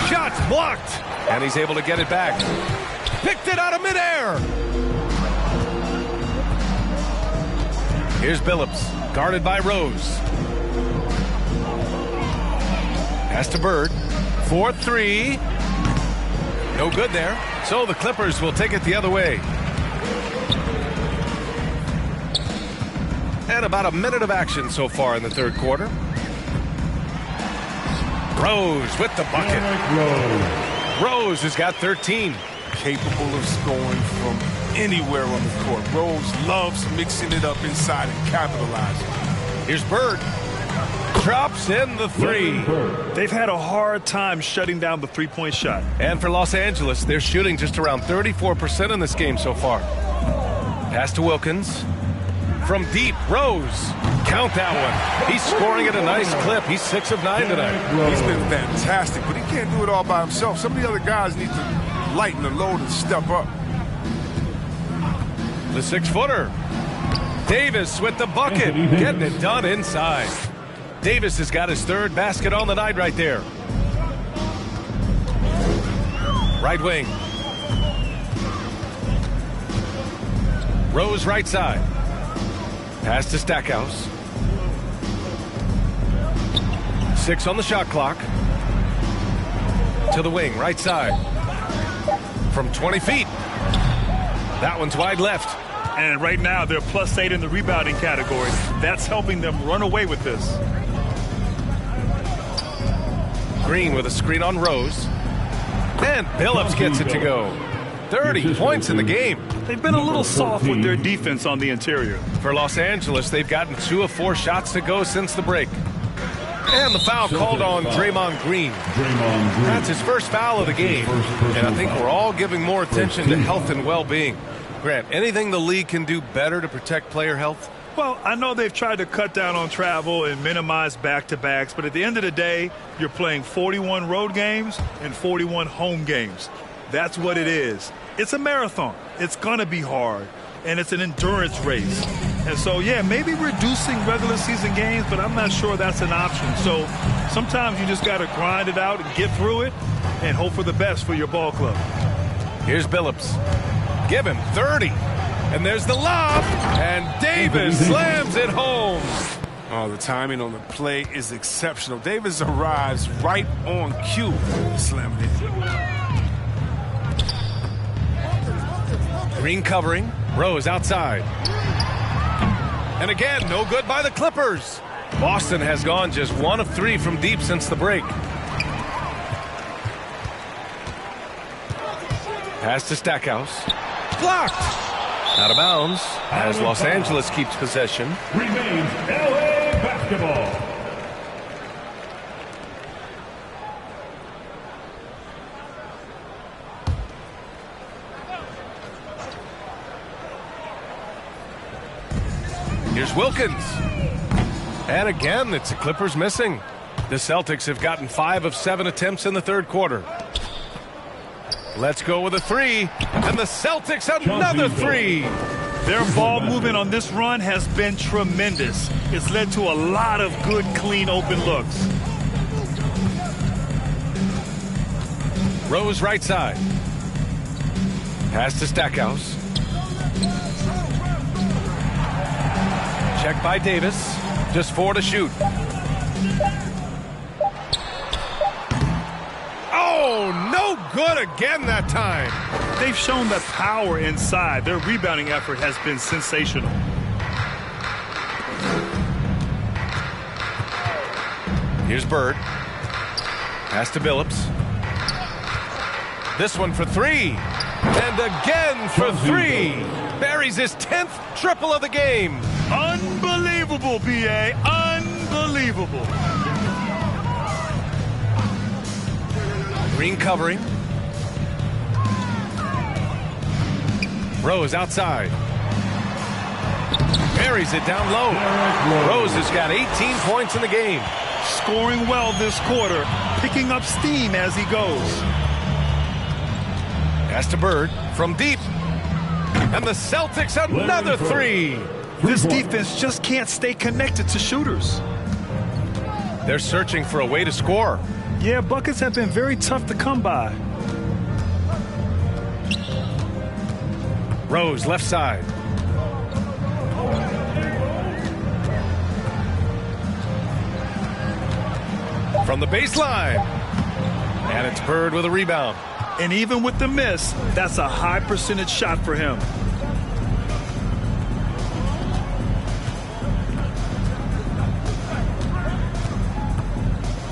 Shot blocked. And he's able to get it back. Picked it out of midair. Here's Billups, guarded by Rose. Pass to Bird. 4-3. No good there. So the Clippers will take it the other way. And about a minute of action so far in the third quarter. Rose with the bucket. Rose has got 13. Capable of scoring from anywhere on the court. Rose loves mixing it up inside and capitalizing. Here's Bird. Drops in the three. They've had a hard time shutting down the three-point shot. And for Los Angeles, they're shooting just around 34% in this game so far. Pass to Wilkins. From deep, Rose. Count that one. He's scoring at a nice clip. He's 6 of 9 tonight. He's been fantastic, but he can't do it all by himself. Some of the other guys need to lighten the load and step up. The 6-footer. Davis with the bucket. Getting it done inside. Davis has got his third basket on the night right there. Right wing. Rose right side. Pass to Stackhouse. 6 on the shot clock. To the wing, right side. From 20 feet. That one's wide left. And right now, they're +8 in the rebounding category. That's helping them run away with this. Green with a screen on Rose. And Billups gets it to go. 30 points in the game. They've been a little soft with their defense on the interior. For Los Angeles, they've gotten 2 of 4 shots to go since the break. And the foul called on Draymond Green. That's his first foul of the game. And I think we're all giving more attention to health and well-being. Grant, anything the league can do better to protect player health? Well, I know they've tried to cut down on travel and minimize back-to-backs, but at the end of the day, you're playing 41 road games and 41 home games. That's what it is. It's a marathon. It's going to be hard, and it's an endurance race. And so, yeah, maybe reducing regular season games, but I'm not sure that's an option. So sometimes you just got to grind it out and get through it and hope for the best for your ball club. Here's Billups. Give him 30. And there's the lob. And Davis slams it home. Oh, the timing on the play is exceptional. Davis arrives right on cue. Slam it in. Green covering. Rose outside. And again, no good by the Clippers. Boston has gone just 1 of 3 from deep since the break. Pass to Stackhouse. Blocked. Out of bounds as Los Angeles keeps possession. Remains LA basketball. Here's Wilkins. And again, it's the Clippers missing. The Celtics have gotten 5 of 7 attempts in the third quarter. Let's go with a 3. And the Celtics another 3. Their ball movement on this run has been tremendous. It's led to a lot of good, clean, open looks. Rose right side. Pass to Stackhouse. Check by Davis. Just 4 to shoot. Oh, no good again that time. They've shown the power inside. Their rebounding effort has been sensational. Here's Bird. Pass to Billups. This one for 3. And again for 3. Buries his 10th triple of the game. Unbelievable, B.A. Unbelievable. Green covering. Rose outside. Buries it down low. Rose has got 18 points in the game. Scoring well this quarter. Picking up steam as he goes. Pass to Bird from deep. And the Celtics another 3. This defense just can't stay connected to shooters. They're searching for a way to score. Yeah, buckets have been very tough to come by. Rose left side. From the baseline. And it's Bird with a rebound. And even with the miss, that's a high percentage shot for him.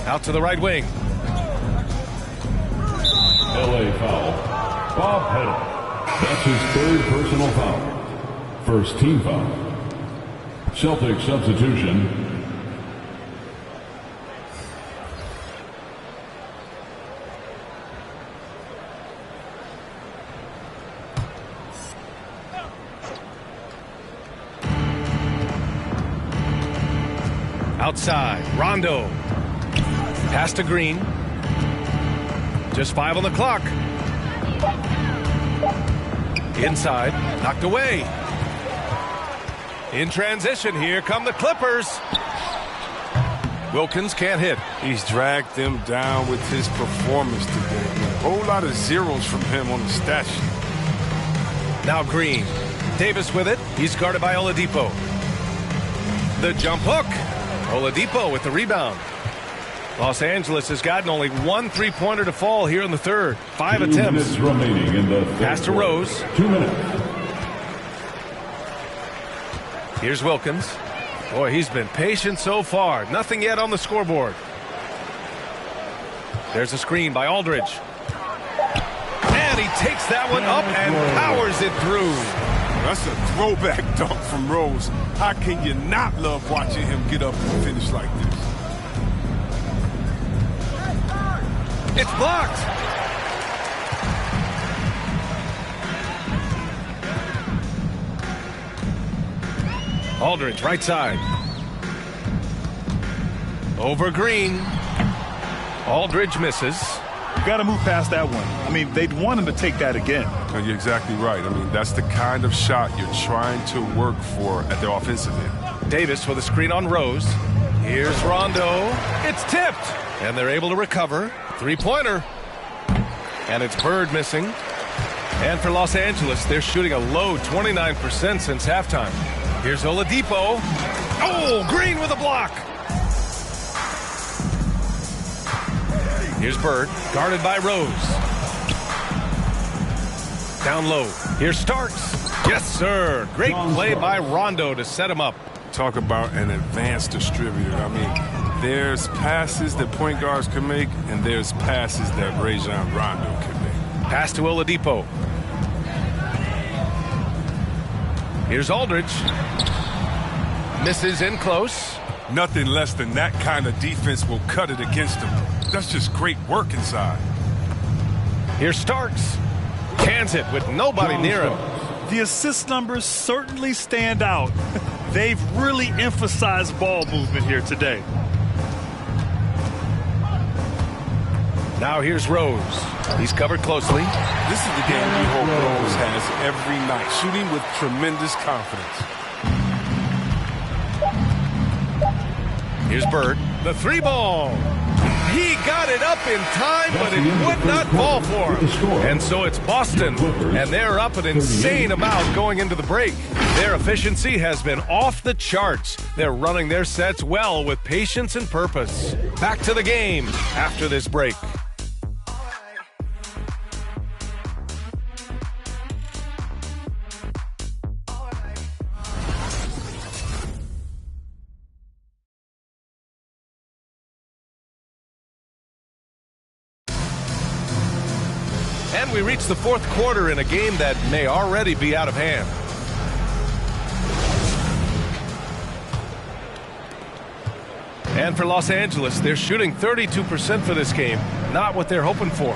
Out to the right wing. LA foul. Bob Pettit. That's his 3rd personal foul. First team foul. Celtic substitution. Outside, Rondo. Pass to Green. Just 5 on the clock. Inside, knocked away. In transition, here come the Clippers. Wilkins can't hit. He's dragged them down with his performance today. A whole lot of zeros from him on the stat sheet. Now Green. Davis with it. He's guarded by Oladipo. The jump hook. Oladipo with the rebound. Los Angeles has gotten only 1 3-pointer to fall here in the third. 5 attempts. 2 minutes remaining in the third. Pass to Rose. 2 minutes. Here's Wilkins. Boy, he's been patient so far. Nothing yet on the scoreboard. There's a screen by Aldridge. And he takes that one up and powers it through. That's a throwback dunk from Rose. How can you not love watching him get up and finish like this? It's blocked. Aldridge, right side. Over Green. Aldridge misses. You got to move past that one. I mean, they'd want him to take that again. You're exactly right. I mean, that's the kind of shot you're trying to work for at the offensive end. Davis with a screen on Rose. Here's Rondo. It's tipped. And they're able to recover. 3-pointer. And it's Bird missing. And for Los Angeles, they're shooting a low 29% since halftime. Here's Oladipo. Oh, Green with a block. Here's Bird, guarded by Rose. Down low. Here's Starks. Yes, sir. Great play by Rondo to set him up. Talk about an advanced distributor. I mean, there's passes that point guards can make, and there's passes that Rajon Rondo can make. Pass to Oladipo. Here's Aldridge. Misses in close. Nothing less than that kind of defense will cut it against them. That's just great work inside. Here's Starks. Cans it with nobody near him. The assist numbers certainly stand out. They've really emphasized ball movement here today. Now here's Rose. He's covered closely. This is the game we hope Rose has every night, shooting with tremendous confidence. Here's Bird. The 3-ball. He got it up in time, but it would not fall for him. And so it's Boston, and they're up an insane amount going into the break. Their efficiency has been off the charts. They're running their sets well with patience and purpose. Back to the game after this break. And we reach the fourth quarter in a game that may already be out of hand. And for Los Angeles, they're shooting 32% for this game. Not what they're hoping for.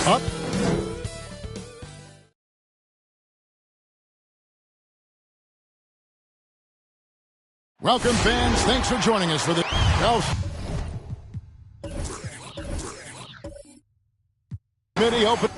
Up. Welcome, fans. Thanks for joining us for the committee open.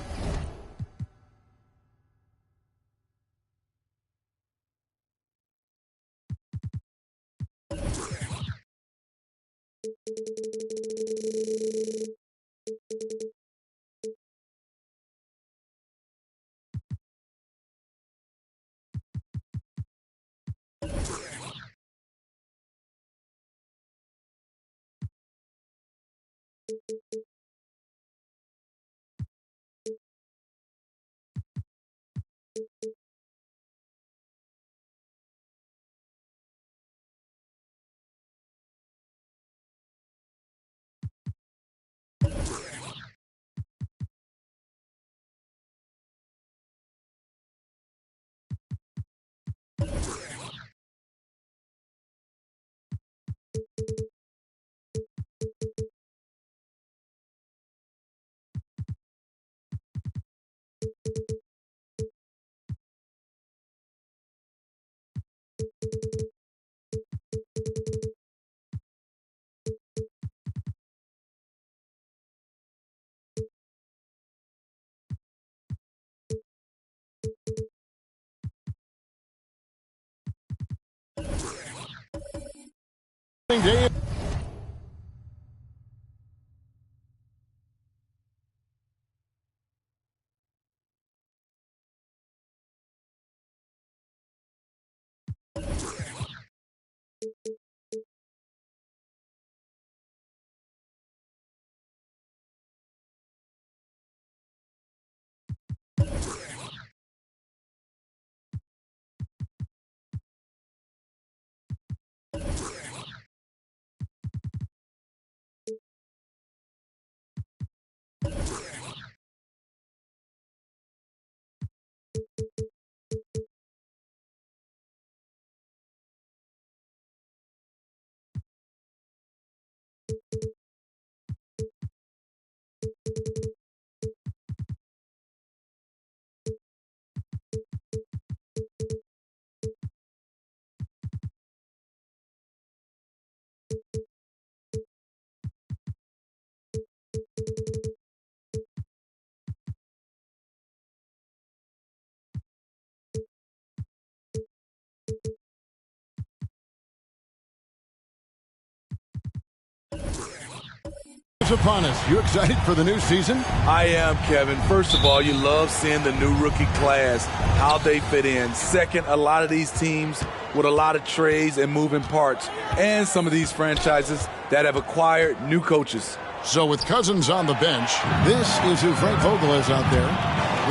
Upon us. You excited for the new season? I am, Kevin. First of all, you love seeing the new rookie class, how they fit in. Second, a lot of these teams with a lot of trades and moving parts, and some of these franchises that have acquired new coaches. So with Cousins on the bench, this is who Frank Vogel is out there.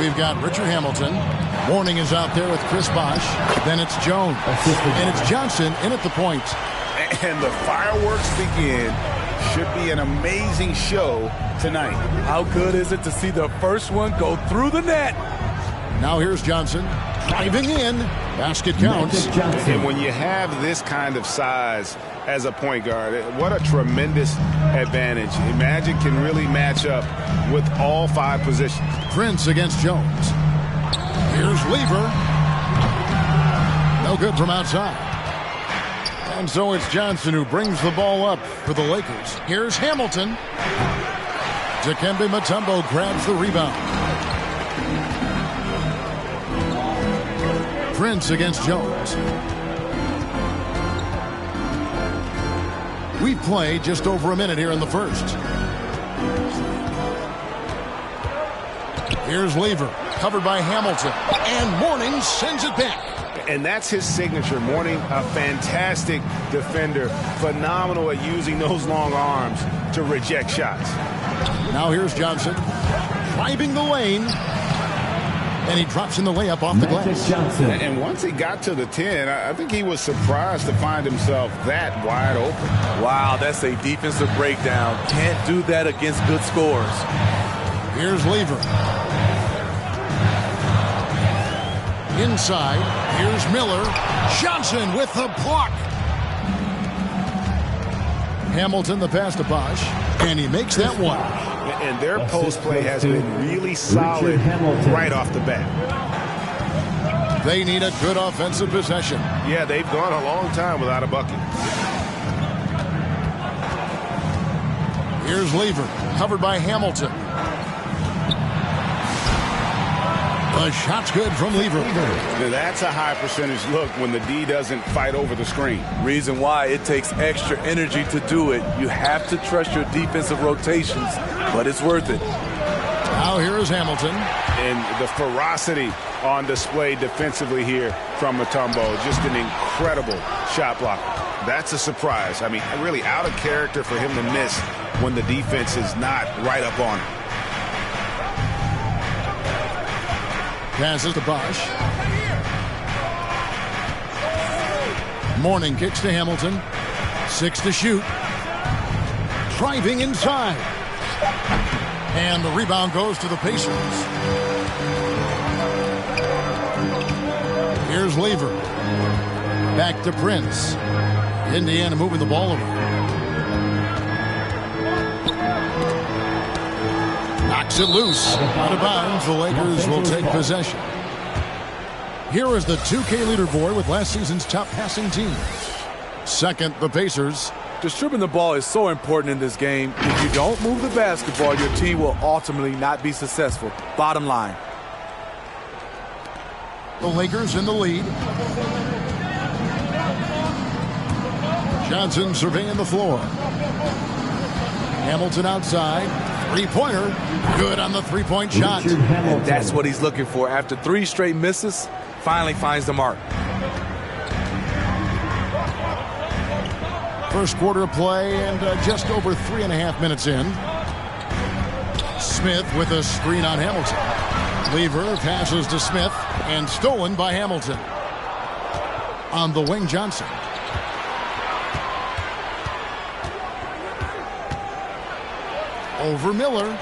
We've got Richard Hamilton. Warning is out there with Chris Bosh. Then it's Jones. And it's Johnson in at the point. And the fireworks begin. Should be an amazing show tonight. How good is it to see the first one go through the net? Now here's Johnson driving in. Basket counts. And when you have this kind of size as a point guard, what a tremendous advantage. Magic can really match up with all 5 positions. Prince against Jones. Here's Lever. No good from outside. And so it's Johnson who brings the ball up for the Lakers. Here's Hamilton. Dikembe Mutombo grabs the rebound. Prince against Jones. We've played just over a minute here in the first. Here's Lever, covered by Hamilton, and Mourning sends it back. And that's his signature. Mourning, a fantastic defender, phenomenal at using those long arms to reject shots. Now here's Johnson, driving the lane, and he drops in the layup off the glass. And once he got to the 10, I think he was surprised to find himself that wide open. Wow, that's a defensive breakdown. Can't do that against good scores. Here's Lever. Inside, here's Miller. Johnson with the block. Hamilton the pass to Bosch, and he makes that one. And their post play has been really solid right off the bat. They need a good offensive possession. Yeah, they've gone a long time without a bucket. Here's Lever, covered by Hamilton. The shot's good from Lever. That's a high percentage look when the D doesn't fight over the screen. Reason why it takes extra energy to do it. You have to trust your defensive rotations, but it's worth it. Now here is Hamilton. And the ferocity on display defensively here from Mutombo. Just an incredible shot blocker. That's a surprise. I mean, really out of character for him to miss when the defense is not right up on him. Passes to Bosch. Mourning kicks to Hamilton. 6 to shoot. Driving inside. And the rebound goes to the Pacers. Here's Lever. Back to Prince. Indiana moving the ball over. Knocks it loose. Out of bounds. The Lakers will take possession. Here is the 2K leaderboard with last season's top passing teams. Second, the Pacers. Distributing the ball is so important in this game. If you don't move the basketball, your team will ultimately not be successful. Bottom line. The Lakers in the lead. Johnson surveying the floor. Hamilton outside. Three-pointer. Good on the three-point shot. And that's what he's looking for. After 3 straight misses, finally finds the mark. First quarter of play and just over 3.5 minutes in. Smith with a screen on Hamilton. Lever passes to Smith and stolen by Hamilton. On the wing, Johnson. Over Miller.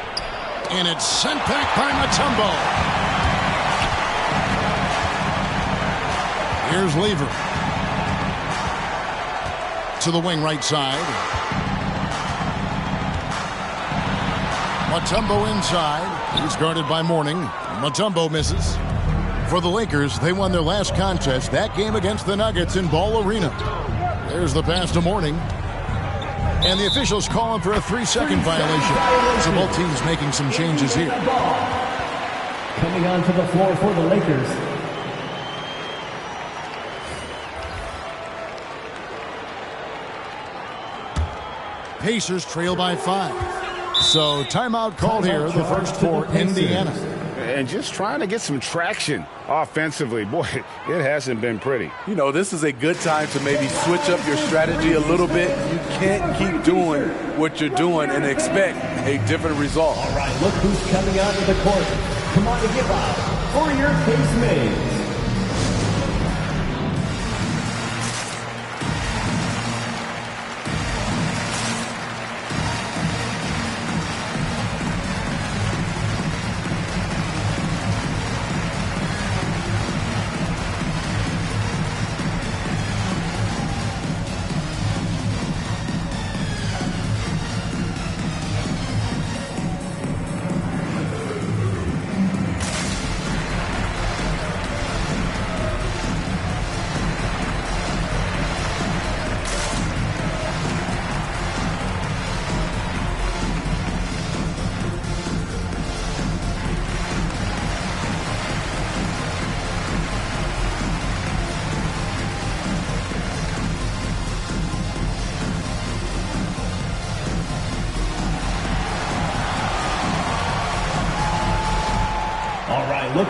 And it's sent back by Mutombo. Here's Lever. To the wing right side. Mutombo inside. He's guarded by Mourning. Mutombo misses. For the Lakers, they won their last contest, that game against the Nuggets in Ball Arena. There's the pass to Mourning. And the officials calling for a 3-second violation. So both teams making some changes here. Coming onto the floor for the Lakers. Pacers trail by 5. So timeout called here, the first for Indiana. And just trying to get some traction offensively. Boy, it hasn't been pretty. You know, this is a good time to maybe switch up your strategy a little bit. You can't keep doing what you're doing and expect a different result. All right, look who's coming out of the court. Come on to give up for your Case Mays.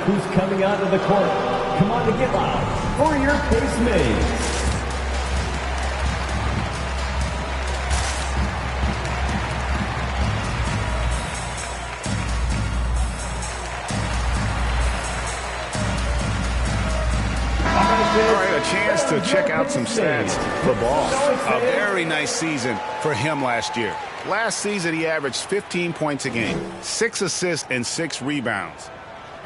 who's coming out of the court. Come on to get loud for your Pace Mates. All right, a chance to check out some stats for Ball. A very nice season for him last year. Last season, he averaged 15 points a game, 6 assists, and 6 rebounds.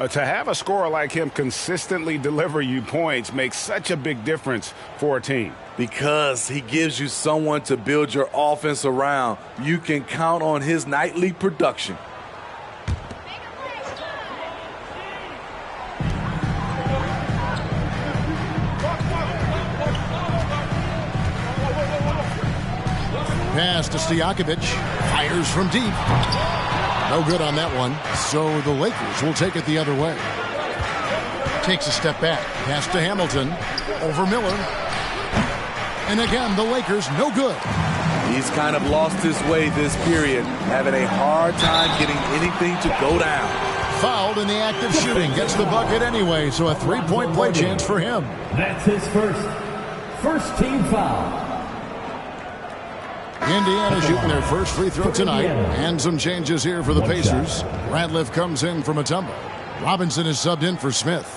To have a scorer like him consistently deliver you points makes such a big difference for a team. Because he gives you someone to build your offense around. You can count on his nightly production. Pass to Stojakovic. Fires from deep. No good on that one. So the Lakers will take it the other way. Takes a step back. Pass to Hamilton. Over Miller. And again, the Lakers no good. He's kind of lost his way this period, having a hard time getting anything to go down. Fouled in the act of shooting. Gets the bucket anyway, so a three-point play chance for him. That's his first team foul. Indiana shooting their first free throw tonight. And some changes here for the Pacers. Ratliff comes in from Mutombo. Robinson is subbed in for Smith.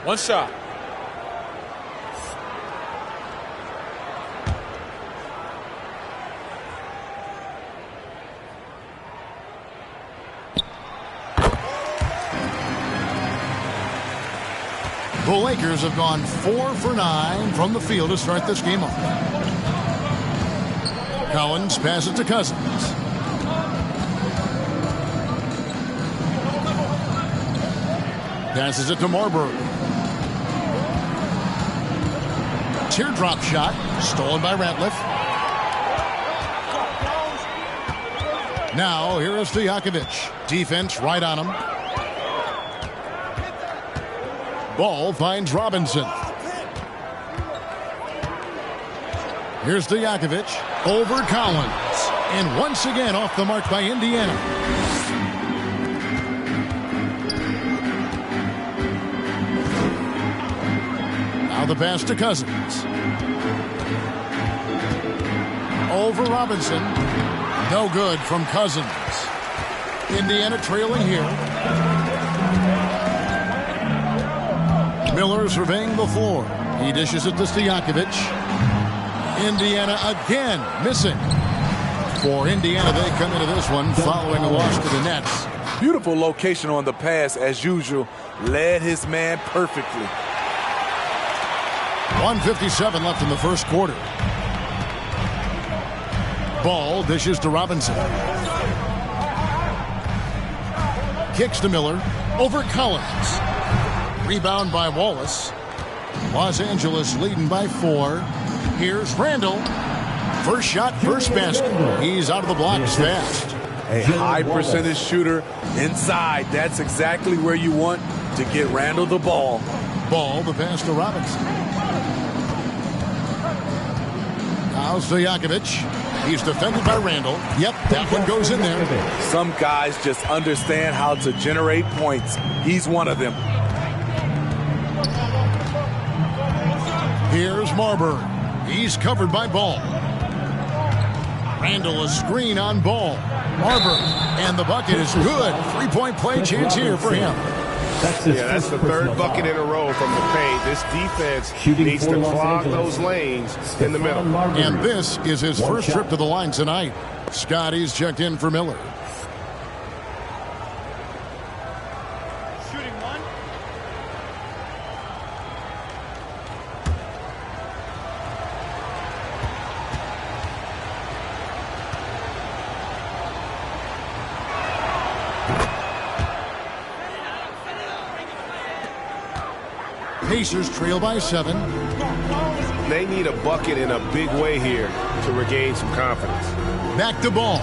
One shot. The Lakers have gone 4 for 9 from the field to start this game off. Collins passes to Cousins. Passes it to Marbury. Teardrop shot stolen by Ratliff. Now here is Stojakovic. Defense right on him. Ball finds Robinson. Here's Stojakovic over Collins. And once again off the mark by Indiana. Now the pass to Cousins. Over Robinson. No good from Cousins. Indiana trailing here. Miller surveying the floor. He dishes it to Stojakovic. Indiana again missing. For Indiana, they come into this one following a loss to the Nets. Beautiful location on the pass as usual. Led his man perfectly. 1:57 left in the first quarter. Ball dishes to Robinson. Kicks to Miller. Over Collins. Rebound by Wallace. Los Angeles leading by 4. Here's Randall. First shot, first basket. He's out of the blocks fast. A high percentage shooter inside. That's exactly where you want to get Randall the ball. Ball, the pass to Robinson. Now Stojakovic. He's defended by Randall. Yep, that one goes in there. Some guys just understand how to generate points. He's one of them. Here's Marbury. He's covered by Ball. Randall a screen on Ball. Marbury. And the bucket is good. Three-point play chance here for him. That's the third bucket in a row from the paint. This defense needs to clog those lanes in the middle. And this is his first trip to the line tonight. Scotty's checked in for Miller. Pacers trail by 7. They need a bucket in a big way here to regain some confidence. Back to Ball.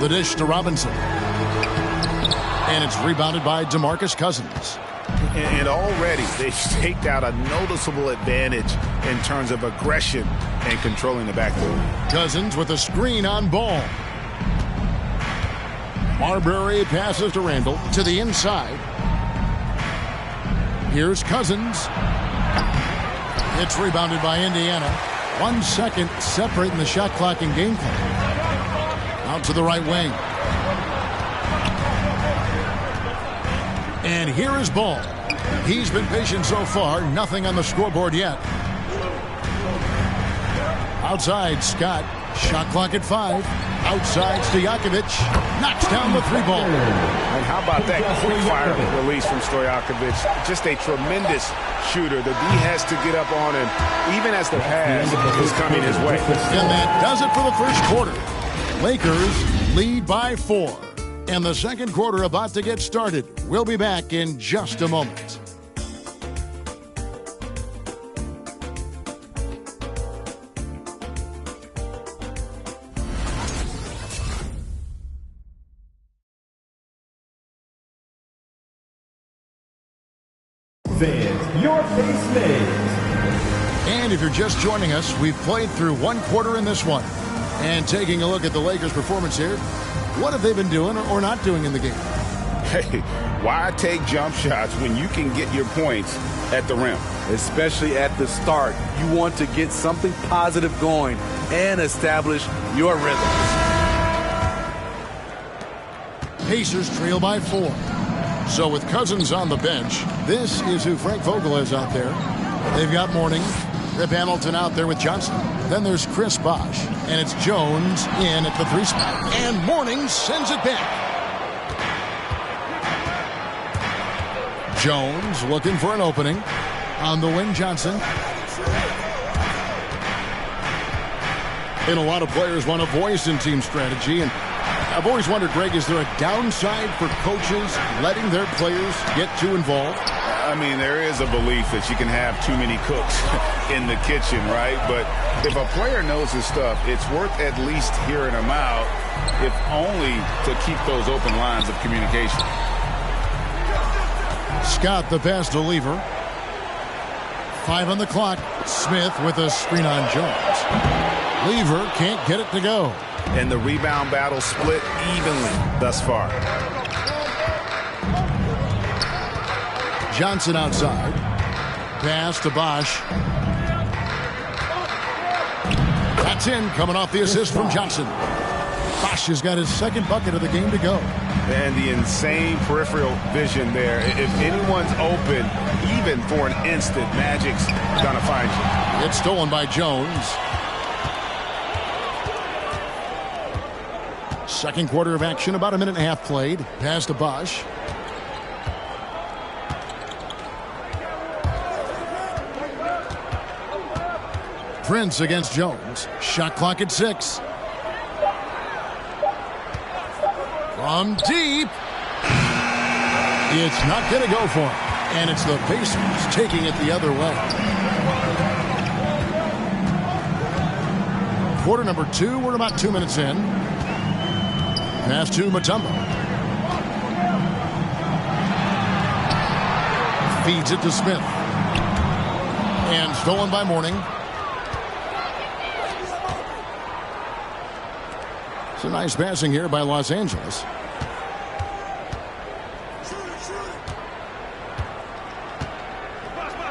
The dish to Robinson. And it's rebounded by DeMarcus Cousins. And already they've staked out a noticeable advantage in terms of aggression and controlling the backfield. Cousins with a screen on ball. Marbury passes to Randall to the inside. Here's Cousins. It's rebounded by Indiana. 1 second separating the shot clock and game clock. Out to the right wing. And here is Ball. He's been patient so far. Nothing on the scoreboard yet. Outside, Scott. Shot clock at 5. Outside, Stojakovic knocks down the 3-ball. And how about that quick fire release from Stojakovic? Just a tremendous shooter. The D has to get up on him, even as the pass is coming his way. And that does it for the first quarter. Lakers lead by 4. And the second quarter about to get started. We'll be back in just a moment. Fans, your basement. And if you're just joining us, we've played through 1 quarter in this one. And taking a look at the Lakers' performance here, what have they been doing or not doing in the game? Hey, why take jump shots when you can get your points at the rim? Especially at the start. You want to get something positive going and establish your rhythm. Pacers trail by 4. So with Cousins on the bench, this is who Frank Vogel is out there. They've got Mourning, Rip Hamilton out there with Johnson. Then there's Chris Bosh, and it's Jones in at the 3 spot. And Mourning sends it back. Jones looking for an opening. On the wing, Johnson. And a lot of players want a voice in team strategy, and I've always wondered, Greg, is there a downside for coaches letting their players get too involved? I mean, there is a belief that you can have too many cooks in the kitchen, right? But if a player knows his stuff, it's worth at least hearing him out, if only to keep those open lines of communication. Scott the pass to Lever. 5 on the clock. Smith with a screen on Jones. Lever can't get it to go. And the rebound battle split evenly thus far. Johnson outside. Pass to Bosh. That's in, coming off the assist from Johnson. Bosh has got his second bucket of the game to go. And the insane peripheral vision there. If anyone's open, even for an instant, Magic's gonna find you. It's stolen by Jones. Second quarter of action, about a minute and a half played. Pass to Bosh. Prince against Jones. Shot clock at 6. From deep. It's not going to go for him. And it's the Pacers taking it the other way. Quarter number 2. We're about 2 minutes in. Pass to Mutombo. Feeds it to Smith. And stolen by Mourning. It's a nice passing here by Los Angeles.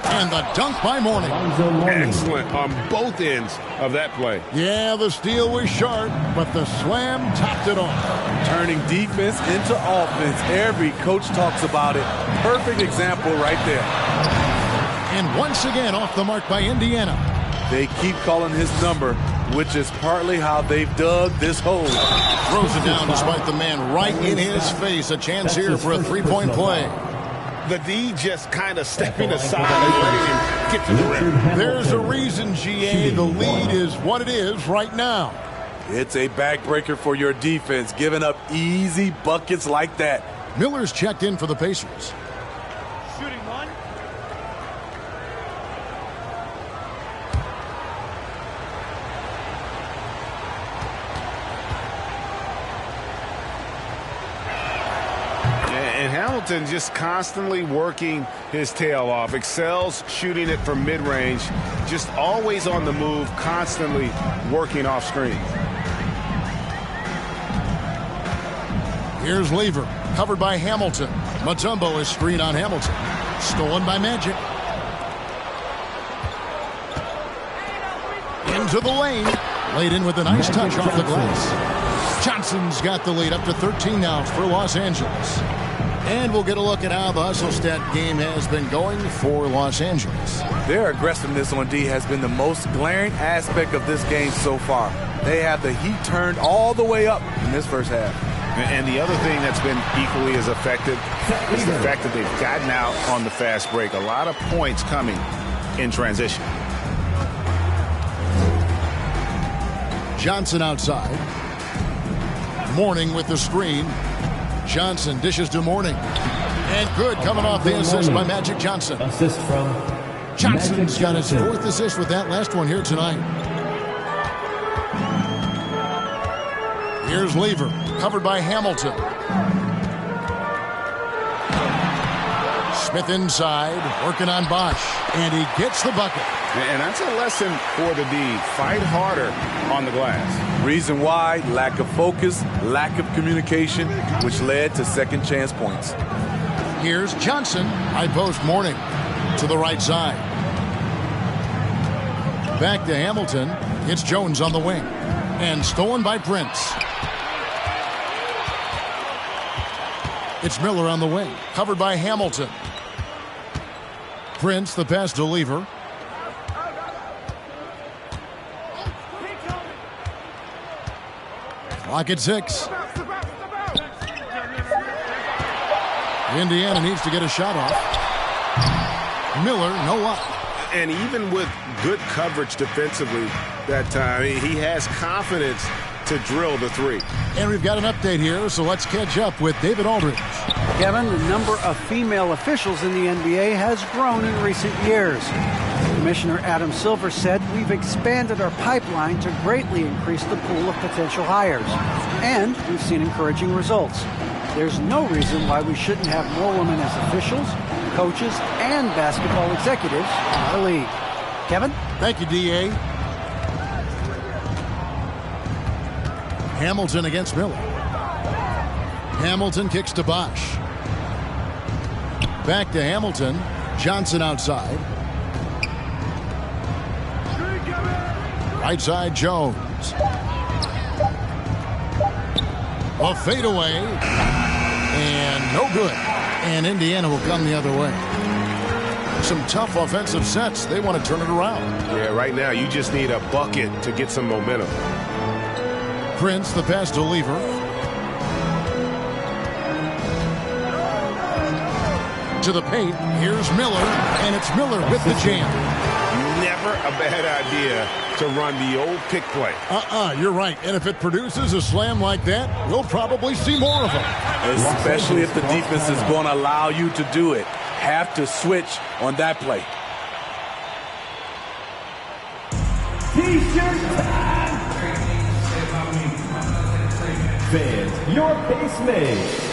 And the dunk by Mourning. Excellent on both ends of that play. Yeah, the steal was sharp, but the slam topped it off. Turning defense into offense. Every coach talks about it. Perfect example right there. And once again off the mark by Indiana. They keep calling his number, which is partly how they've dug this hole. Throws it down despite the man right in his face. A chance here for a 3-point play. The D just kind of stepping aside and letting him get to the rim. There's a reason, GA. The lead is what it is right now. It's a backbreaker for your defense, giving up easy buckets like that. Miller's checked in for the Pacers. Shooting one. And Hamilton just constantly working his tail off, excels shooting it from mid-range, just always on the move, constantly working off screen. Here's Lever, covered by Hamilton. Mutombo is screen on Hamilton. Stolen by Magic. Into the lane. Laid in with a nice touch off the glass. Johnson's got the lead up to 13 now for Los Angeles. And we'll get a look at how the hustle stat game has been going for Los Angeles. Their aggressiveness on D has been the most glaring aspect of this game so far. They have the heat turned all the way up in this first half. And the other thing that's been equally as effective is the fact that they've gotten out on the fast break. A lot of points coming in transition. Johnson outside. Mourning with the screen. Johnson dishes to Mourning. And good, coming off the assist by Magic Johnson. Assist from Johnson's got his fourth assist with that last one here tonight. Here's Lever, covered by Hamilton. Smith inside, working on Bosch, and he gets the bucket. And that's a lesson for the D. Fight harder on the glass. Reason why: lack of focus, lack of communication, which led to second chance points. Here's Johnson, high post Mourning to the right side. Back to Hamilton. It's Jones on the wing, and stolen by Prince. It's Miller on the wing, covered by Hamilton. Prince, the pass to Lever. Clock at 6. Indiana needs to get a shot off. Miller, no luck. And even with good coverage defensively that time, he has confidence to drill the three. And we've got an update here, so let's catch up with David Aldridge. Kevin, the number of female officials in the NBA has grown in recent years. Commissioner Adam Silver said, "We've expanded our pipeline to greatly increase the pool of potential hires. And we've seen encouraging results. There's no reason why we shouldn't have more women as officials, coaches, and basketball executives in our league." Kevin? Thank you, D.A. Hamilton against Miller. Hamilton kicks to Bosch. Back to Hamilton. Johnson outside. Right side, Jones. A fadeaway. And no good. And Indiana will come the other way. Some tough offensive sets. They want to turn it around. Yeah, right now you just need a bucket to get some momentum. Prince, the pass to Lever. To the paint. Here's Miller. And it's Miller with the jam. Never a bad idea to run the old pick play. You're right. And if it produces a slam like that, we'll probably see more of them. Especially if the defense is going to allow you to do it. Have to switch on that play. T-shirt time! Fans, your base made.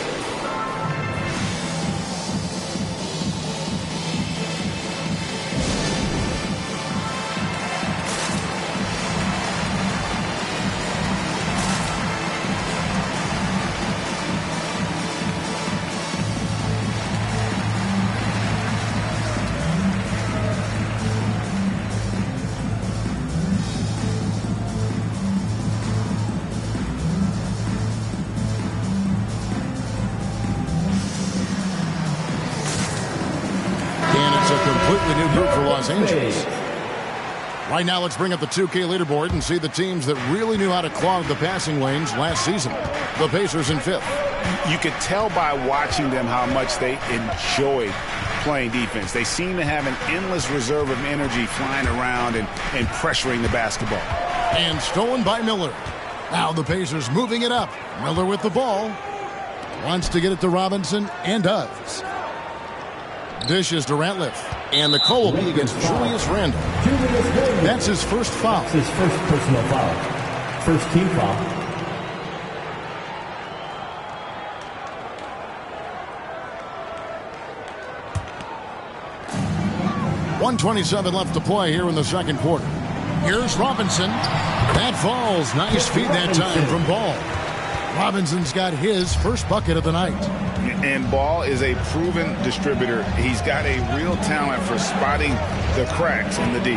Angeles. Right now, let's bring up the 2K leaderboard and see the teams that really knew how to clog the passing lanes last season. The Pacers in 5th. You could tell by watching them how much they enjoyed playing defense. They seem to have an endless reserve of energy flying around and pressuring the basketball. And stolen by Miller. Now the Pacers moving it up. Miller with the ball. Wants to get it to Robinson and does. Dishes to Ratliff. And the call will be against Julius Randle. That's his first foul. That's his first personal foul. First team foul. 1:27 left to play here in the second quarter. Here's Robinson. That falls. Nice feed that time from Ball. Robinson's got his first bucket of the night. And Ball is a proven distributor. He's got a real talent for spotting the cracks in the D.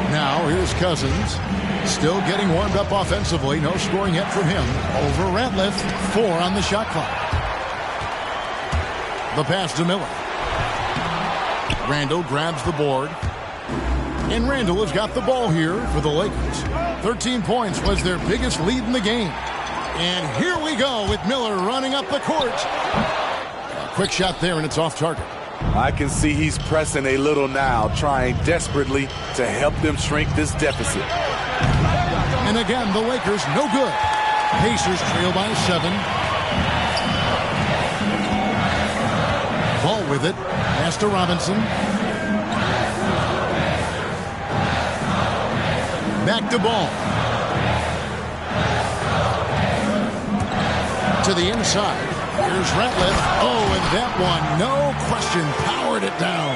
Now here's Cousins. Still getting warmed up offensively. No scoring yet from him. Over Ratliff. 4 on the shot clock. The pass to Miller. Randall grabs the board. And Randall has got the ball here for the Lakers. 13 points was their biggest lead in the game. And here we go with Miller running up the court. A quick shot there, and it's off target. I can see he's pressing a little now, trying desperately to help them shrink this deficit. And again, the Lakers no good. Pacers trail by 7. Ball with it. Pass to Robinson. Back to Ball. To the inside. Here's Ratliff. Oh, and that one, no question, powered it down.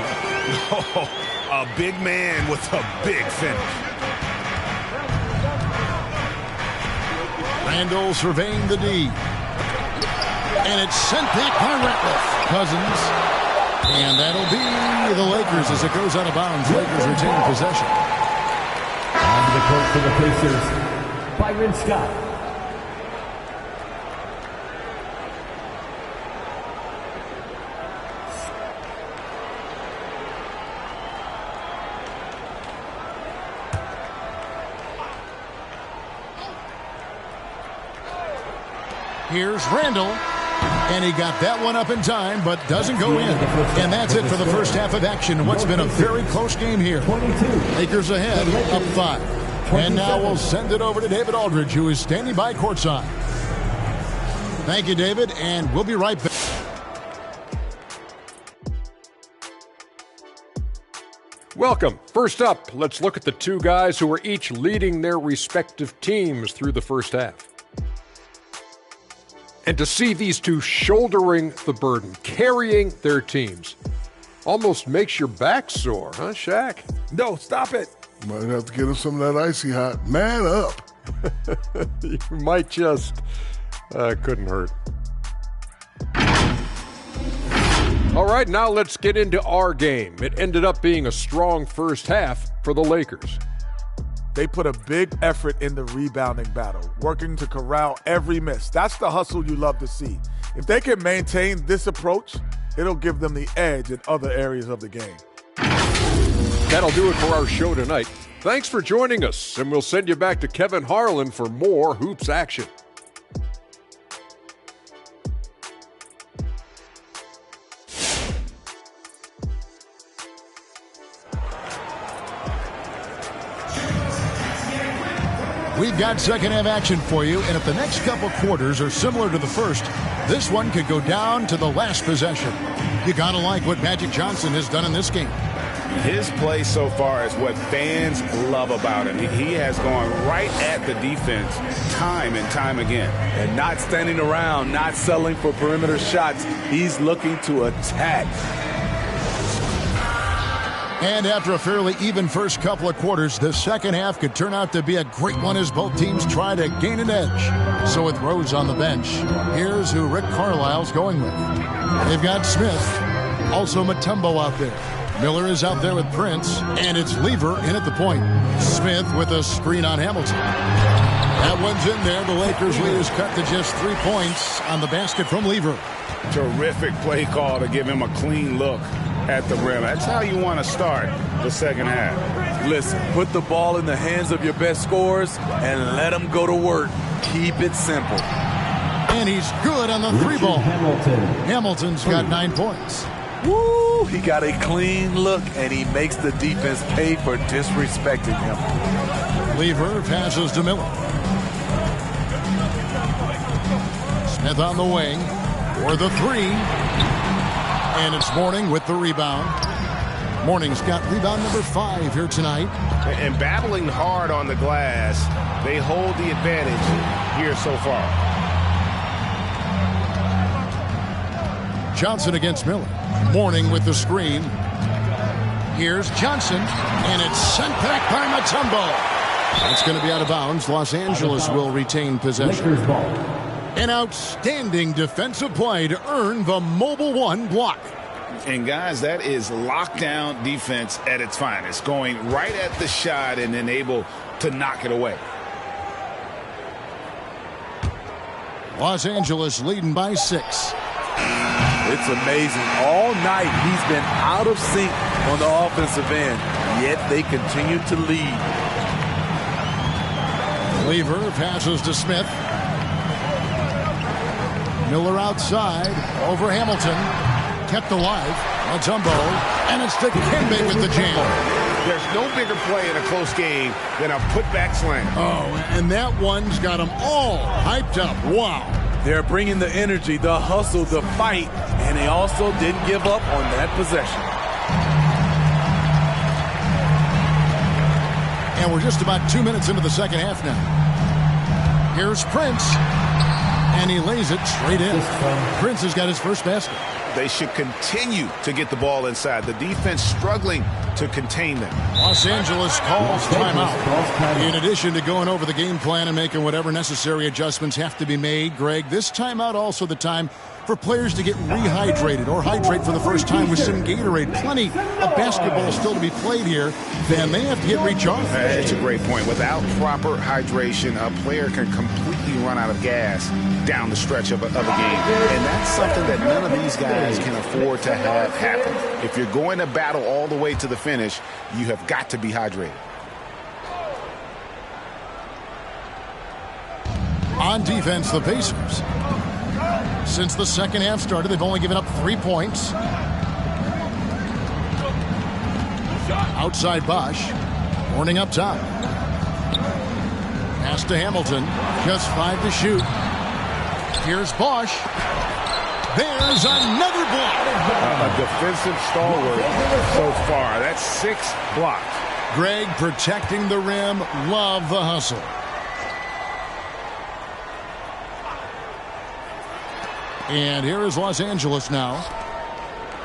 Oh, a big man with a big finish. Randall surveying the D. And it's sent back by Ratliff. Cousins. And that'll be the Lakers as it goes out of bounds. Lakers retain possession. On the court for the Pacers, Byron Scott. Here's Randall. And he got that one up in time, but doesn't go in. And that's it for the first half of action. What's been a very close game here. Lakers ahead, up 5. And now we'll send it over to David Aldridge, who is standing by courtside. Thank you, David, and we'll be right back. Welcome. First up, let's look at the two guys who are each leading their respective teams through the first half. And to see these two shouldering the burden, carrying their teams, almost makes your back sore, huh, Shaq? No, stop it. Might have to get him some of that icy hot. Man up. You might just. Couldn't hurt. All right, now let's get into our game. It ended up being a strong first half for the Lakers. They put a big effort in the rebounding battle, working to corral every miss. That's the hustle you love to see. If they can maintain this approach, it'll give them the edge in other areas of the game. That'll do it for our show tonight. Thanks for joining us, and we'll send you back to Kevin Harlan for more hoops action. We've got second half action for you, and if the next couple quarters are similar to the first, this one could go down to the last possession. You gotta like what Magic Johnson has done in this game. His play so far is what fans love about him. He has gone right at the defense time and time again. And not standing around, not settling for perimeter shots. He's looking to attack. And after a fairly even first couple of quarters, the second half could turn out to be a great one as both teams try to gain an edge. So with Rose on the bench, here's who Rick Carlisle's going with. They've got Smith, also Mutombo out there. Miller is out there with Prince, and it's Lever in at the point. Smith with a screen on Hamilton. That one's in there. The Lakers lead is cut to just 3 points on the basket from Lever. Terrific play call to give him a clean look at the rim. That's how you want to start the second half. Listen, put the ball in the hands of your best scorers and let them go to work. Keep it simple. And he's good on the 3 ball. Hamilton's got 9 points. Woo! He got a clean look, and he makes the defense pay for disrespecting him. Lever passes to Miller. Smith on the wing for the 3. And it's Mourning with the rebound. Mourning's got rebound number 5 here tonight. And battling hard on the glass, they hold the advantage here so far. Johnson against Miller. Mourning with the screen. Here's Johnson, and it's sent back by Mutombo. It's going to be out of bounds. Los Angeles will retain possession. An outstanding defensive play to earn the Mobile One block. And guys, that is lockdown defense at its finest, going right at the shot and then able to knock it away. Los Angeles leading by 6. It's amazing. All night he's been out of sync on the offensive end, yet they continue to lead. Lever passes to Smith. Miller outside, over Hamilton. Kept alive. Mutombo, and it's to Kembe with the jam. There's no bigger play in a close game than a putback slam. Oh, and that one's got them all hyped up. Wow. They're bringing the energy, the hustle, the fight, and they also didn't give up on that possession. And we're just about 2 minutes into the second half now. Here's Prince, and he lays it straight in. Prince has got his first basket. They should continue to get the ball inside. The defense struggling to contain them. Los Angeles calls timeout. In addition to going over the game plan and making whatever necessary adjustments have to be made, Greg, this timeout also the time for players to get rehydrated or hydrate for the first time with some Gatorade. Plenty of basketball still to be played here. Then they have to get recharged. It's a great point. Without proper hydration, a player can completely run out of gas down the stretch of a game. And that's something that none of these guys can afford to have happen. If you're going to battle all the way to the finish, you have got to be hydrated. On defense, the Pacers. Since the second half started, they've only given up 3 points. Outside Bosch. Warning up top. Pass to Hamilton. Just 5 to shoot. Here's Bosch. There's another block. A defensive stalwart so far. That's 6 blocks. Greg protecting the rim. Love the hustle. And here is Los Angeles now.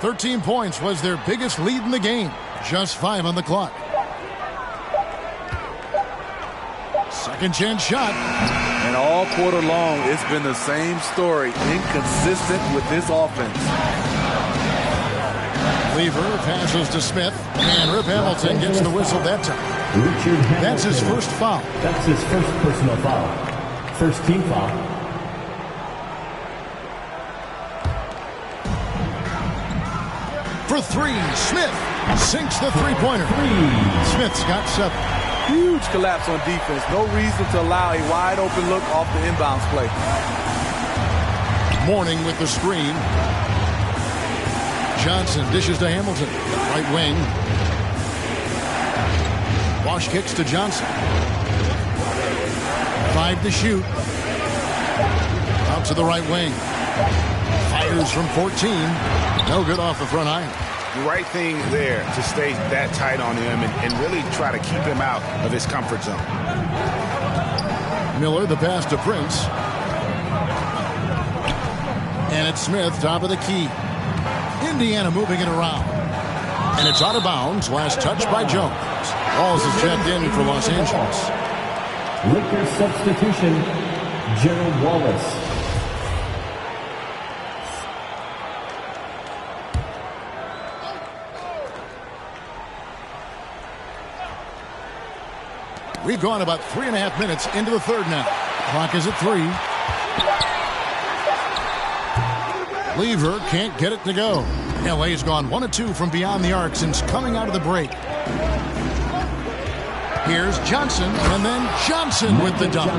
13 points was their biggest lead in the game. Just 5 on the clock. Second chance shot. And all quarter long, it's been the same story. Inconsistent with this offense. Lever passes to Smith. And Rip Hamilton gets the whistle that time. That's his first foul. That's his first personal foul. First team foul. For 3, Smith sinks the three-pointer. Smith's got 7. Huge collapse on defense. No reason to allow a wide-open look off the inbounds play. Mourning with the screen. Johnson dishes to Hamilton. Right wing. Bosch kicks to Johnson. 5 to shoot. Out to the right wing. Fires from 14. No good off the front iron. The right thing there to stay that tight on him and really try to keep him out of his comfort zone. Miller, the pass to Prince. And it's Smith, top of the key. Indiana moving it around. And it's out of bounds. Last touch by Jones. Walls is checked in for Los Angeles. Lakers substitution, Gerald Wallace. We've gone about 3.5 minutes into the third now. Clock is at 3. Lever can't get it to go. LA's gone 1 of 2 from beyond the arc since coming out of the break. Here's Johnson, and then Johnson with the dunk.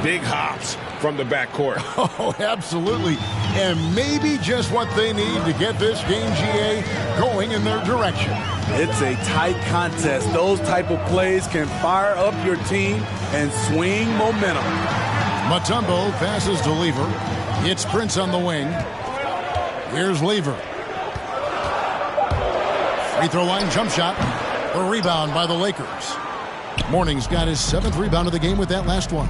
Big hops from the backcourt. Oh, absolutely. And maybe just what they need to get this game, GA, going in their direction. It's a tight contest. Those type of plays can fire up your team and swing momentum. Mutombo passes to Lever. It's Prince on the wing. Here's Lever. Free throw line jump shot. A rebound by the Lakers. Mourning's got his 7th rebound of the game with that last one.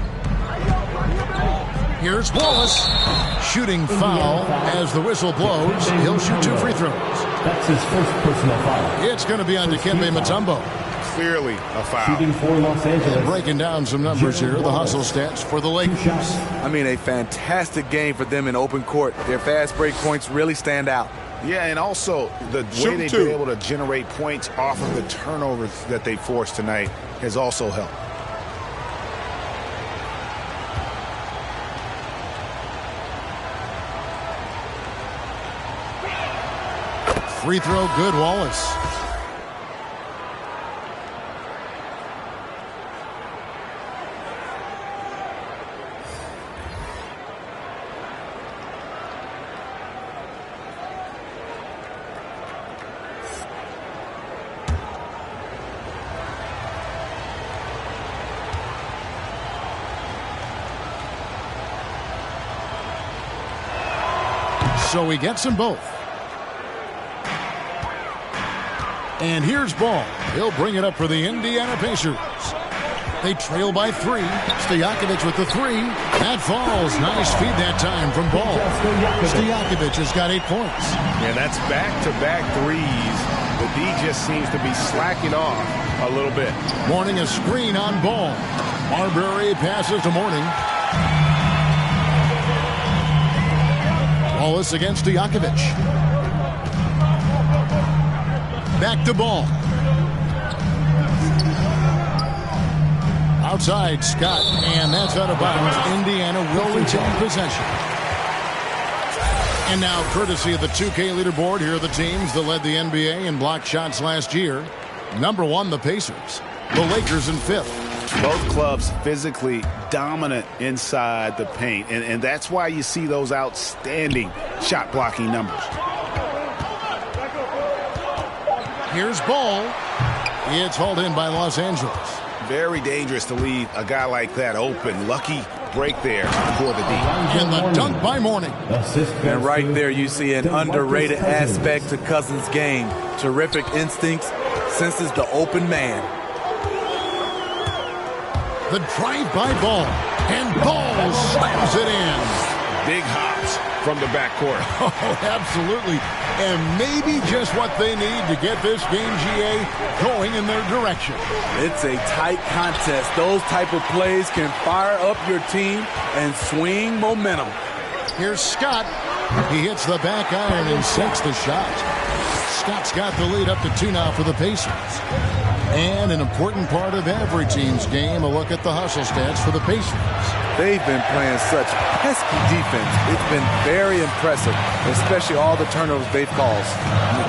Here's Wallace. Shooting foul as the whistle blows. He'll shoot 2 free throws. That's his first personal foul. It's going to be on Dikembe Mutombo. Clearly a foul. Shooting for Los Angeles. And breaking down some numbers here, the hustle stats for the Lakers. I mean, a fantastic game for them in open court. Their fast break points really stand out. Yeah, and also the way they've been able to generate points off of the turnovers that they forced tonight has also helped. Free throw good, Wallace. So he gets them both. And here's Ball. He'll bring it up for the Indiana Pacers. They trail by 3. Stojakovic with the 3. That falls. Nice feed that time from Ball. Stojakovic has got 8 points. Yeah, that's back-to-back threes. The D just seems to be slacking off a little bit. Mourning a screen on Ball. Marbury passes to Mourning. Wallace against Stojakovic. Back to Ball. Outside, Scott, and that's out of bounds. Indiana will retain possession. And now, courtesy of the 2K leaderboard, here are the teams that led the NBA in block shots last year. Number 1, the Pacers. The Lakers in 5th. Both clubs physically dominant inside the paint, and that's why you see those outstanding shot blocking numbers. Here's Ball. It's hauled in by Los Angeles. Very dangerous to leave a guy like that open. Lucky break there for the D. And the dunk by Mourning. And right there you see an underrated aspect to Cousins' game. Terrific instincts, senses the open man. The drive by Ball. And Ball slams it in. Big hops from the backcourt. Oh, absolutely. And maybe just what they need to get this game, GA, going in their direction. It's a tight contest. Those type of plays can fire up your team and swing momentum. Here's Scott. He hits the back iron and sinks the shot. Scott's got the lead up to 2 now for the Pacers. And an important part of every team's game, a look at the hustle stats for the Pacers. They've been playing such pesky defense. It's been very impressive, especially all the turnovers they've caused.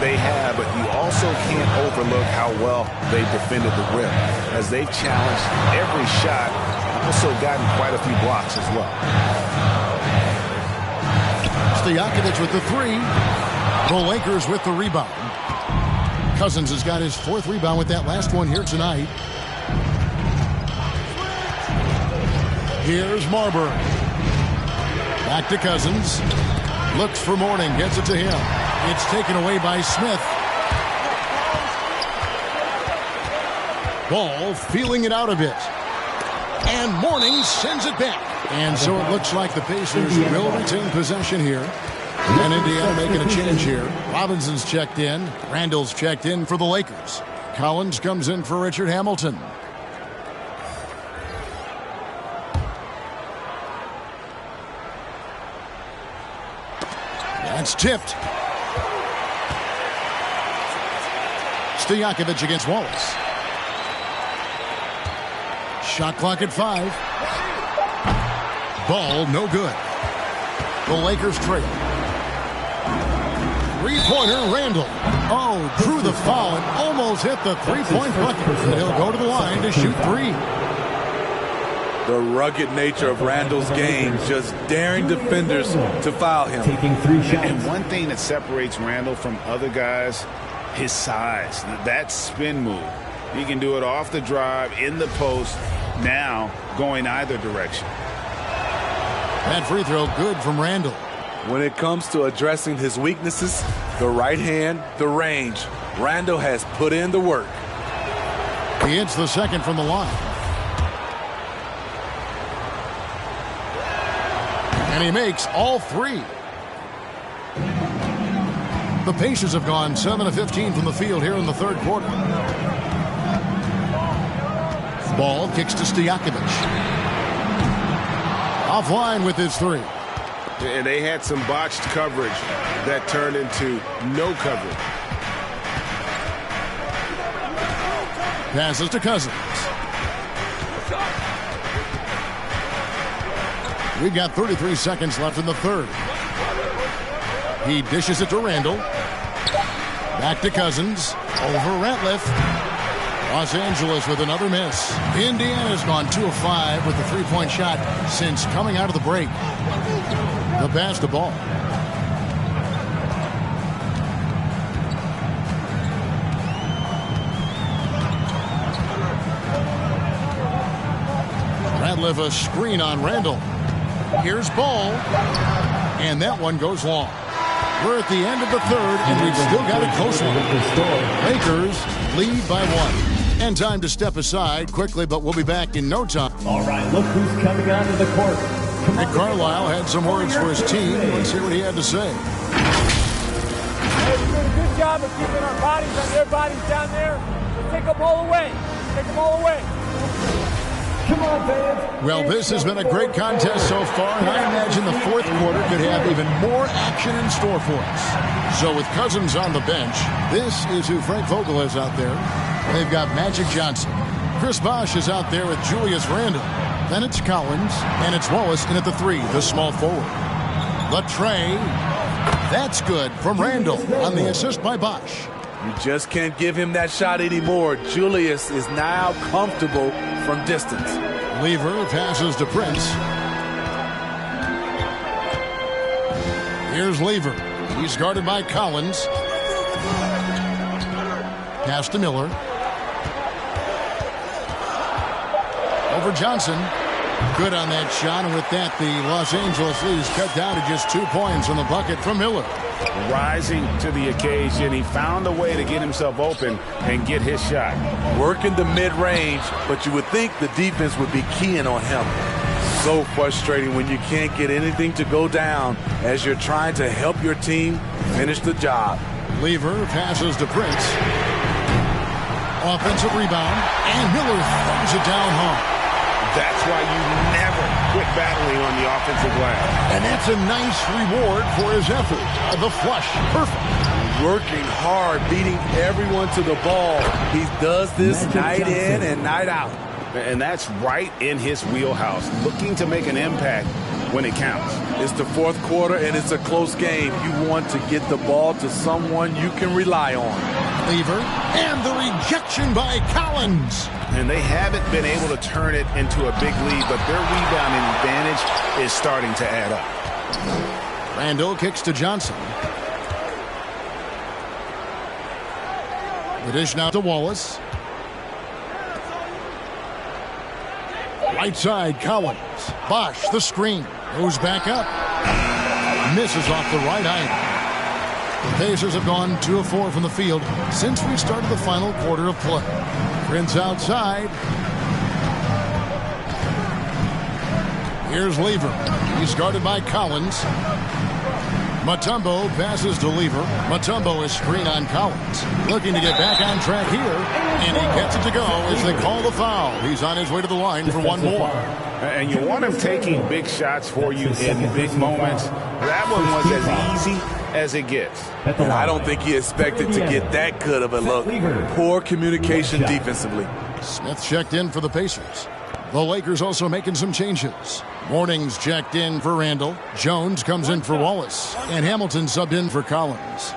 They have, but you also can't overlook how well they've defended the rim. As they've challenged every shot, also gotten quite a few blocks as well. Stojakovic with the 3. The Lakers with the rebound. Cousins has got his 4th rebound with that last one here tonight. Here's Marbury. Back to Cousins. Looks for Mourning. Gets it to him. It's taken away by Smith. Ball feeling it out a bit. And Mourning sends it back. And so it looks like the Pacers will retain possession here. And Indiana making a change here. Robinson's checked in. Randall's checked in for the Lakers. Collins comes in for Richard Hamilton. That's tipped. Stojakovic against Wallace. Shot clock at 5. Ball no good. The Lakers trail. 3-pointer, Randall. Oh, drew the foul and almost hit the 3-point bucket. And he'll go to the line to shoot 3. The rugged nature of Randall's game, just daring defenders to foul him. Taking 3 shots. And one thing that separates Randall from other guys, his size. That spin move. He can do it off the drive, in the post, now going either direction. That free throw good from Randall. When it comes to addressing his weaknesses, the right hand, the range, Randall has put in the work. He hits the second from the line. And he makes all three. The Pacers have gone 7 of 15 from the field here in the third quarter. Ball kicks to Stojakovic. Offline with his three. And they had some botched coverage that turned into no coverage. Passes to Cousins. We've got 33 seconds left in the third. He dishes it to Randall. Back to Cousins. Over Ratliff. Los Angeles with another miss. Indiana's gone 2 of 5 with the three-point shot since coming out of the break. The pass to Ball. Ratliff a screen on Randall. Here's Ball. And that one goes long. We're at the end of the third, and we've still got a close one. Lakers lead by 1. And time to step aside quickly, but we'll be back in no time. All right, look who's coming onto the court. Rick Carlisle had some words for his team. Let's hear what he had to say. Hey, we're doing a good job of keeping our bodies on their bodies down there. So take them all away. Take them all away. Come on, fans. Well, this has been a great contest so far, and I imagine the fourth quarter could have even more action in store for us. So with Cousins on the bench, this is who Frank Vogel is out there. They've got Magic Johnson. Chris Bosh is out there with Julius Randle. Then it's Collins, and it's Wallace in at the 3, the small forward. The tray. That's good from Randle on the assist by Bosh. You just can't give him that shot anymore. Julius is now comfortable from distance. Lever passes to Prince. Here's Lever. He's guarded by Collins. Pass to Miller. Over Johnson. Good on that shot, and with that, the Los Angeles lead is cut down to just 2 points on the bucket from Miller. Rising to the occasion, he found a way to get himself open and get his shot. Working the mid-range, but you would think the defense would be keying on him. So frustrating when you can't get anything to go down as you're trying to help your team finish the job. Lever passes to Prince. Offensive rebound, and Miller throws it down hard. That's why you never quit battling on the offensive glass. And that's a nice reward for his effort. The flush, perfect. Working hard, beating everyone to the ball. He does this night in and night out. And that's right in his wheelhouse, looking to make an impact when it counts. It's the fourth quarter, and it's a close game. You want to get the ball to someone you can rely on. Lever, and the rejection by Collins. And they haven't been able to turn it into a big lead, but their rebounding advantage is starting to add up. Randall kicks to Johnson. The dish now to Wallace. Right side, Collins. Bosh, the screen. Goes back up. Misses off the right eye. The Pacers have gone 2 of 4 from the field since we started the final quarter of play. Prince outside. Here's Lever. He's guarded by Collins. Mutombo passes to Lever. Mutombo is screen on Collins. Looking to get back on track here. And he gets it to go as they call the foul. He's on his way to the line for one more. And you want him taking big shots for you in big moments. That one was as easy as it gets. And I don't think he expected to get that good of a look. Poor communication defensively. Smith checked in for the Pacers. The Lakers also making some changes. Mornings checked in for Randall. Jones comes in for Wallace. And Hamilton subbed in for Collins.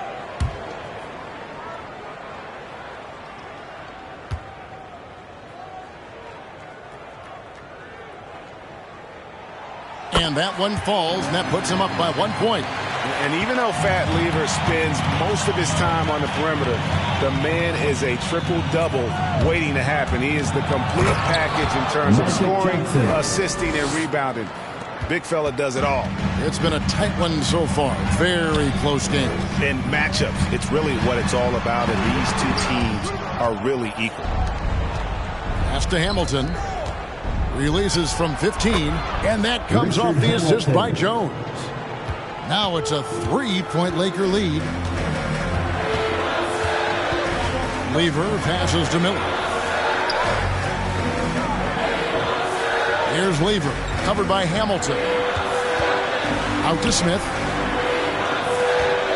And that one falls, and that puts him up by 1 point. And even though Fat Lever spends most of his time on the perimeter, the man is a triple-double waiting to happen. He is the complete package in terms of scoring, assisting, and rebounding. Big fella does it all. It's been a tight one so far. Very close game. In matchups, it's really what it's all about, and these two teams are really equal. Pass to Hamilton. Releases from 15, and that comes off the assist by Jones. Now it's a 3-point Laker lead. Lever passes to Miller. Here's Lever, covered by Hamilton. Out to Smith.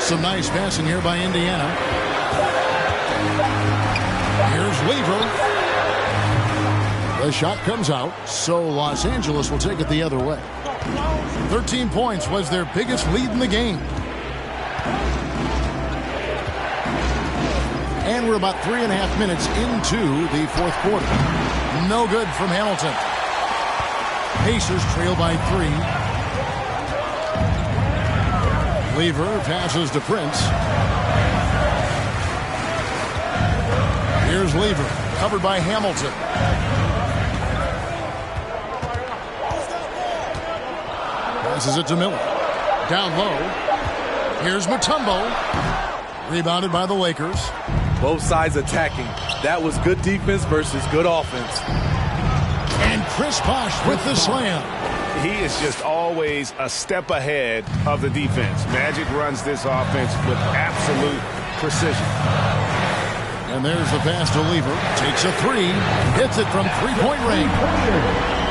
Some nice passing here by Indiana. Here's Lever. The shot comes out, so Los Angeles will take it the other way. 13 points was their biggest lead in the game. And we're about 3.5 minutes into the fourth quarter. No good from Hamilton. Pacers trail by 3. Lever passes to Prince. Here's Lever, covered by Hamilton. Passes it to Miller. Down low. Here's Mutombo. Rebounded by the Lakers. Both sides attacking. That was good defense versus good offense. And Chris Bosh with the slam. He is just always a step ahead of the defense. Magic runs this offense with absolute precision. And there's the pass to Lever. Takes a 3. Hits it from 3-point range.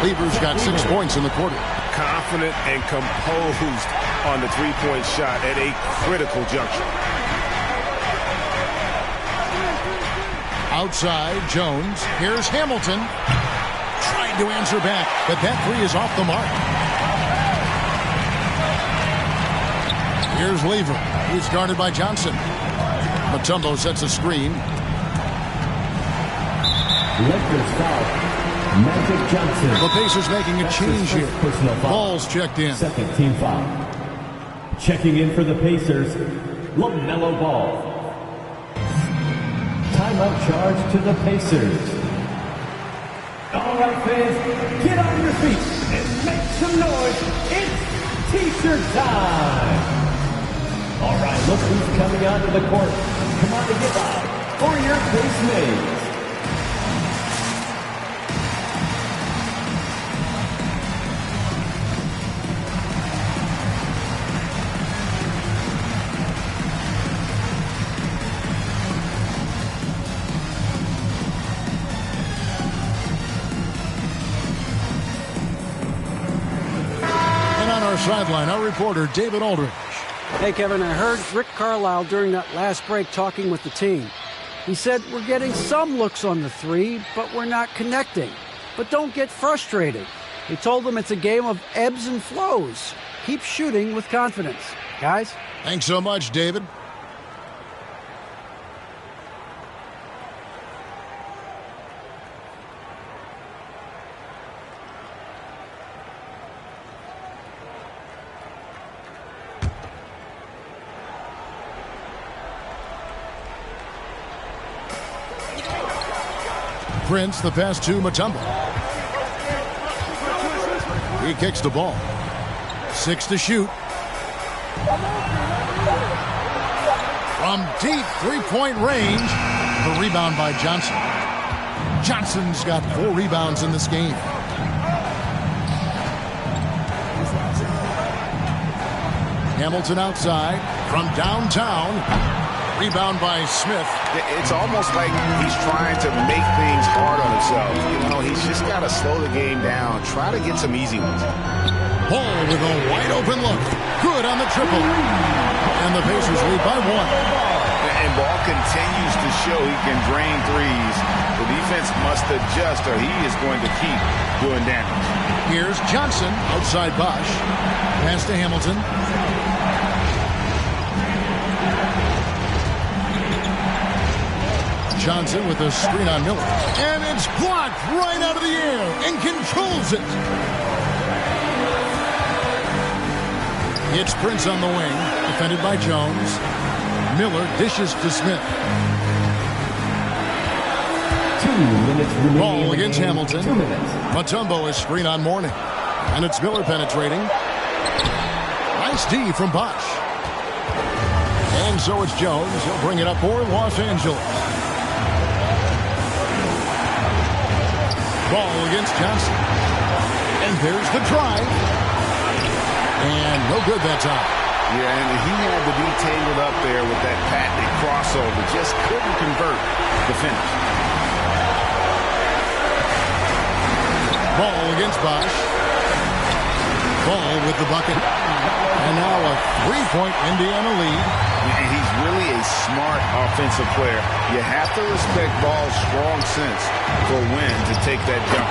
Lever's got 6 points in the quarter. Confident and composed on the 3-point shot at a critical juncture. Outside, Jones. Here's Hamilton. Trying to answer back, but that 3 is off the mark. Here's Lever. He's guarded by Johnson. Mutombo sets a screen. Lakers foul. Magic Johnson. The Pacers making a change here. Ball's checked in. Second team foul. Checking in for the Pacers, LaMelo Ball. Timeout charge to the Pacers. All right, fans, get on your feet and make some noise. It's T-shirt time. All right, look who's coming onto the court. Come on to get loud for your Pace Mates. Sideline, our reporter, David Aldridge. Hey, Kevin, I heard Rick Carlisle during that last break talking with the team. He said, we're getting some looks on the 3, but we're not connecting. But don't get frustrated. He told them it's a game of ebbs and flows. Keep shooting with confidence. Guys? Thanks so much, David. Prince, the pass to Mutombo. He kicks the ball. 6 to shoot. From deep 3-point range. The rebound by Johnson. Johnson's got 4 rebounds in this game. Hamilton outside from downtown. Rebound by Smith. It's almost like he's trying to make things hard on himself. You know, he's just got to slow the game down. Try to get some easy ones. Ball with a wide open look. Good on the triple. And the Pacers lead by 1. And Ball continues to show he can drain threes. The defense must adjust or he is going to keep doing damage. Here's Johnson outside Bosh. Pass to Hamilton. Johnson with a screen on Miller. And it's blocked right out of the air and controls it. It's Prince on the wing, defended by Jones. Miller dishes to Smith. 2 minutes remaining. Ball against Hamilton. 2 minutes. Mutombo is screen on Mourning. And it's Miller penetrating. Nice D from Bosh. And so it's Jones. He'll bring it up for Los Angeles. Ball against Johnson. And there's the drive. And no good that time. Yeah, and he had to be tangled up there with that patented crossover. Just couldn't convert the finish. Ball against Bosch. Ball with the bucket. And now a 3-point Indiana lead. And he's really a smart offensive player. You have to respect Ball's strong sense for when to take that jump.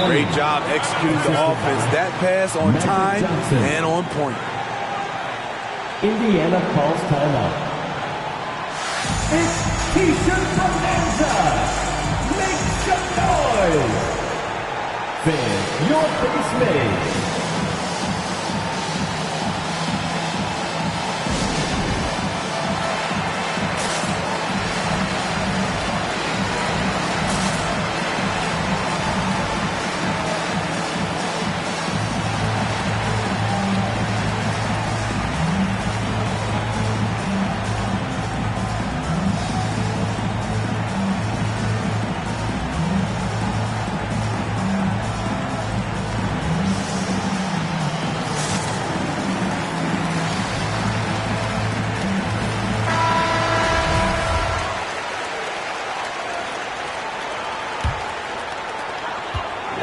Great job executing the offense. That pass on time and on point. Indiana calls timeout. It's T-shirt bonanza. Make some noise. Fans, your base made.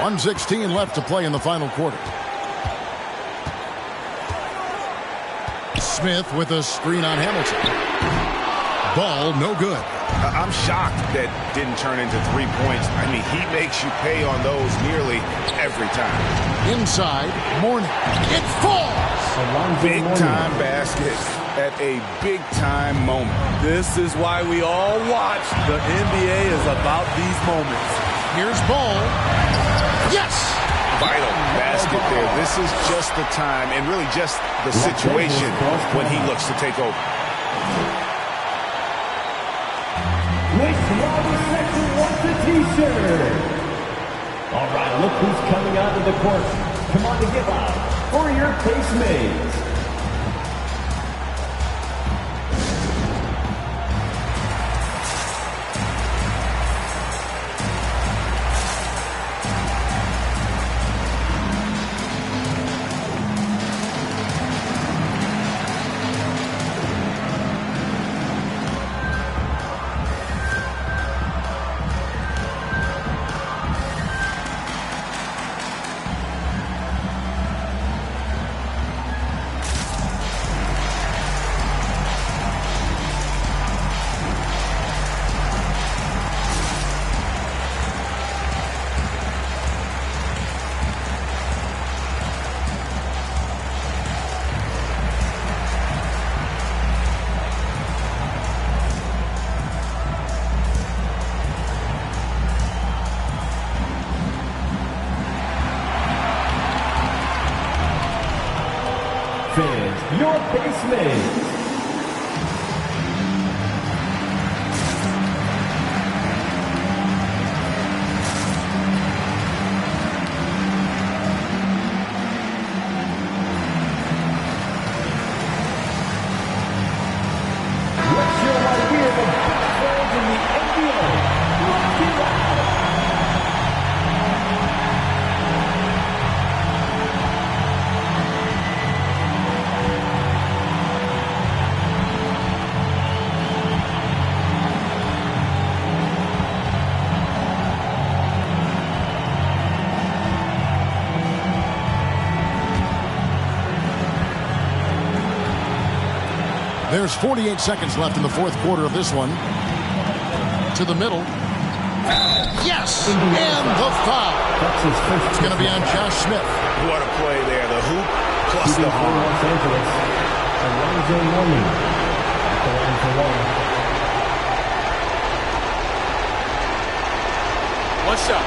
.16 left to play in the final quarter. Smith with a screen on Hamilton. Ball no good. I'm shocked that didn't turn into 3 points. I mean, he makes you pay on those nearly every time. Inside, Mourning. It falls! Big-time basket at a big-time moment. This is why we all watch. The NBA is about these moments. Here's Ball. Yes! Vital basket there. This is just the time and really just the situation when he looks to take over. Which Lowry section wants a T-shirt? All right, look who's coming onto the court. Come on to give up for your Pacemates. Fans, your Pacemates. Let's show why we are the best fans in the NBA. Rock it out. There's 48 seconds left in the fourth quarter of this one. To the middle. Yes! And the foul. It's going to be on Josh Smith. What a play there. The hoop plus the home. Los Angeles. Alonzo Mourning at the line for one. One shot.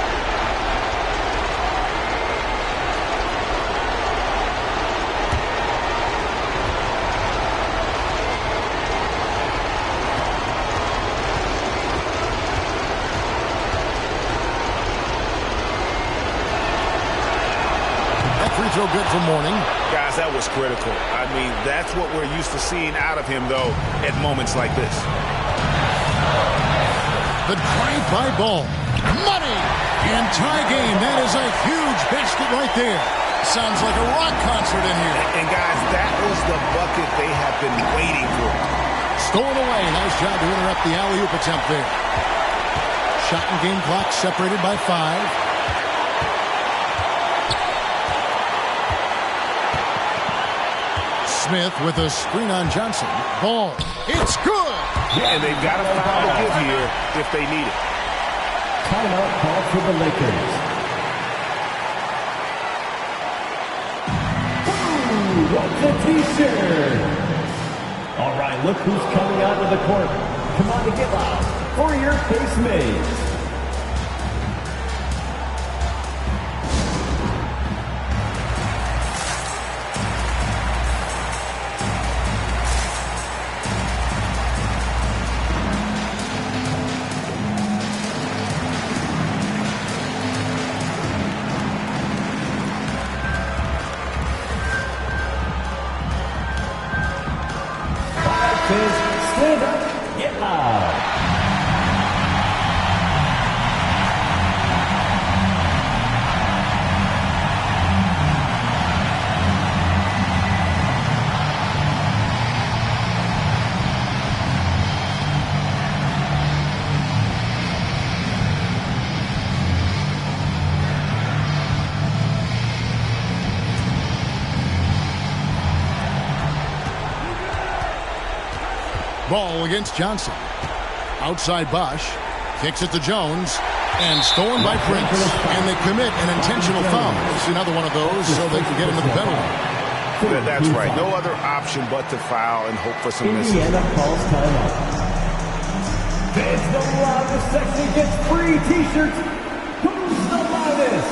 Free throw good for Mourning. Guys, that was critical. I mean, that's what we're used to seeing out of him, though, at moments like this. The drive by Ball. Money! And tie game. That is a huge basket right there. Sounds like a rock concert in here. And guys, that was the bucket they have been waiting for. Stolen away. Nice job to interrupt the alley-oop attempt there. Shot and game clock separated by 5. Smith with a screen on Johnson. Ball. It's good. And they've got a foul to give here if they need it. Timeout call for the Lakers. Ooh, what's a t-shirt? All right, look who's coming onto the court. Come on to get loud for your face mates. Stand up, get loud. Ball against Johnson. Outside Bosch. Kicks it to Jones. And stolen by Prince. And they commit an intentional foul. It's another one of those so they can get into the penalty. That's right. No other option but to foul and hope for some misses. Indiana calls timeout. Fans the loudest section gets free t-shirts. Who's the loudest?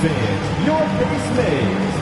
Fans, your face mates.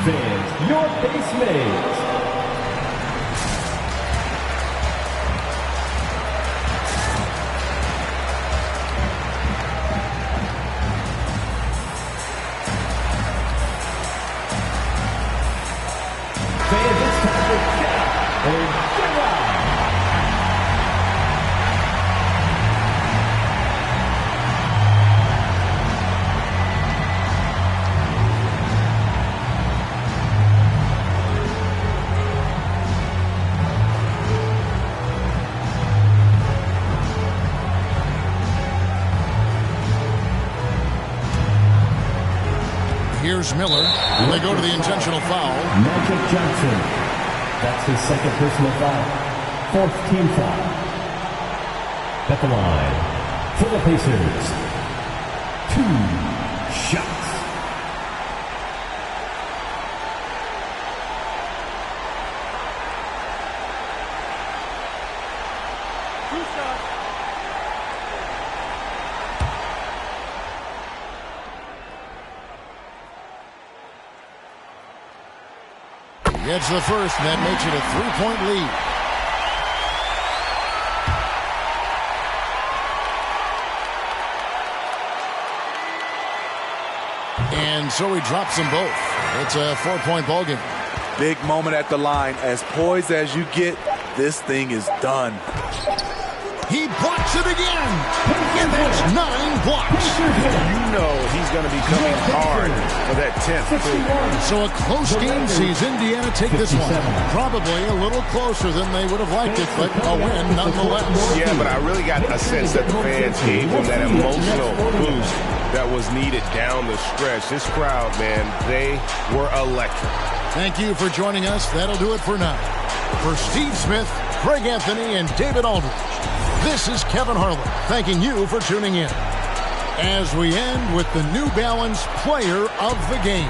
Fans, your base mates. Fans, it's time to get up and get out. Here's Miller, and they go to the intentional foul. Magic Johnson. That's his second personal foul. Fourth team foul. At the line for the Pacers. 2 shots. Gets the first, and that makes it a 3-point lead. And so he drops them both. It's a 4-point ball game. Big moment at the line. As poised as you get, this thing is done. He blocks it again. And that's 9 blocks. You know he's going to be coming hard for that 10th. So a close game sees Indiana take this one. Probably a little closer than they would have liked it, but a win nonetheless. Yeah, but I really got a sense that the fans gave them that emotional boost that was needed down the stretch. This crowd, man, they were electric. Thank you for joining us. That'll do it for now. For Steve Smith, Greg Anthony, and David Aldridge, this is Kevin Harlan thanking you for tuning in as we end with the New Balance Player of the Game.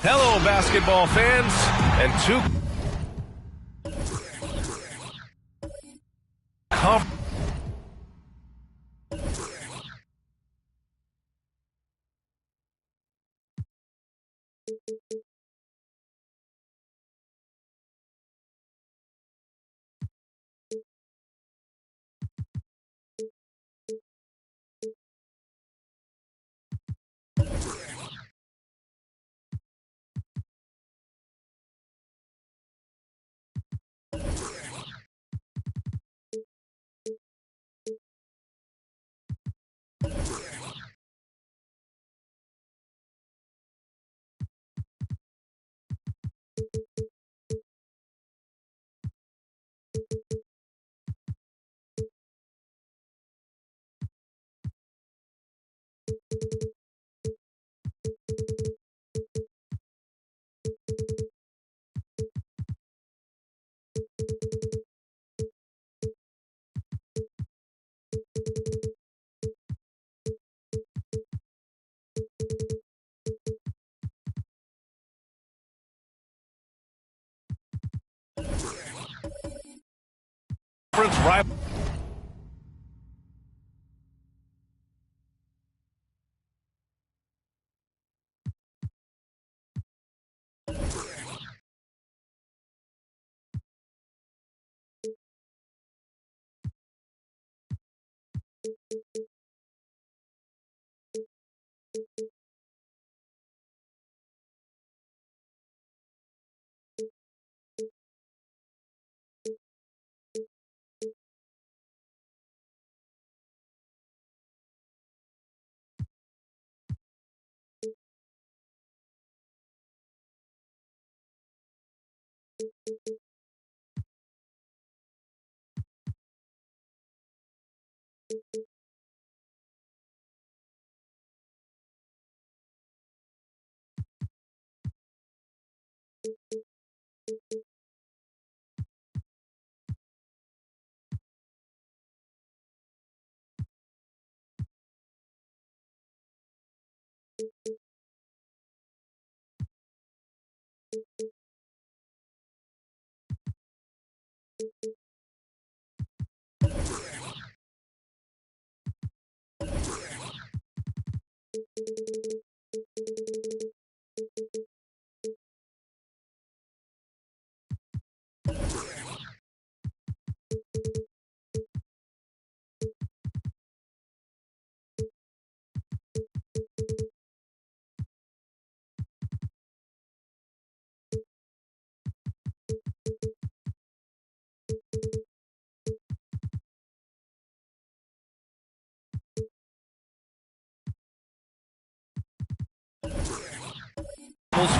Hello, basketball fans, and two conference rival.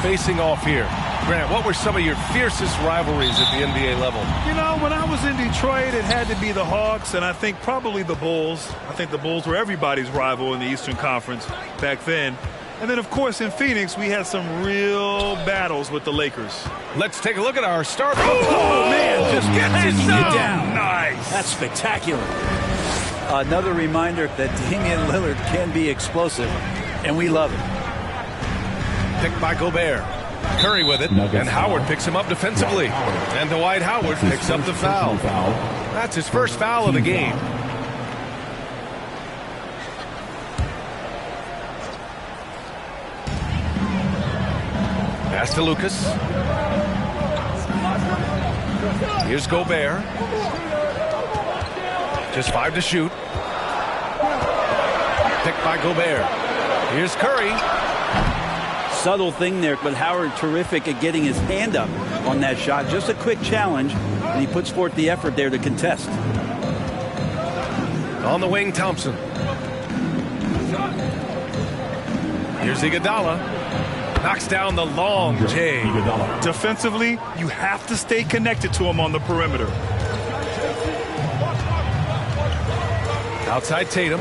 Facing off here. Grant, what were some of your fiercest rivalries at the NBA level? You know, when I was in Detroit, it had to be the Hawks, and I think probably the Bulls. I think the Bulls were everybody's rival in the Eastern Conference back then. And then, of course, in Phoenix, we had some real battles with the Lakers. Let's take a look at our star. Oh, man, just gets it down. Nice. That's spectacular. Another reminder that Damian Lillard can be explosive, and we love it. Picked by Gobert. Curry with it, and Howard picks him up defensively. And Dwight Howard picks up the foul. That's his first foul of the game. Pass to Lucas. Here's Gobert. Just 5 to shoot. Picked by Gobert. Here's Curry. Subtle thing there, but Howard terrific at getting his hand up on that shot. Just a quick challenge, and he puts forth the effort there to contest. On the wing, Thompson. Here's Iguodala. Knocks down the long J. Defensively, you have to stay connected to him on the perimeter. Outside Tatum.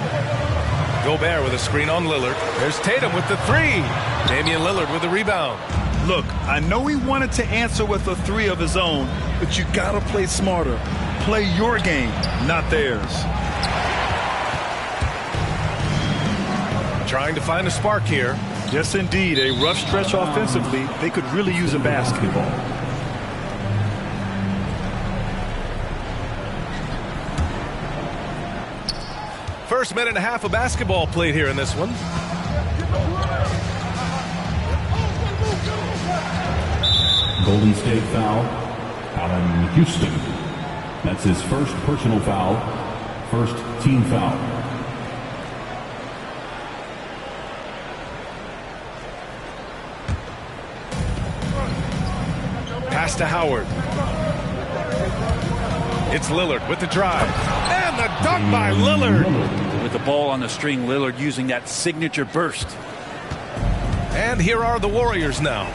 Gobert with a screen on Lillard. There's Tatum with the three. Damian Lillard with the rebound. Look, I know he wanted to answer with a three of his own, but you got to play smarter. Play your game, not theirs. trying to find a spark here. Yes, indeed. A rough stretch offensively. They could really use a basketball. First minute and a half of basketball played here in this one. Golden State foul. Allen Houston. That's his first personal foul. First team foul. Pass to Howard. It's Lillard with the drive. And the dunk by Lillard. With the ball on the string, Lillard using that signature burst. And here are the Warriors now,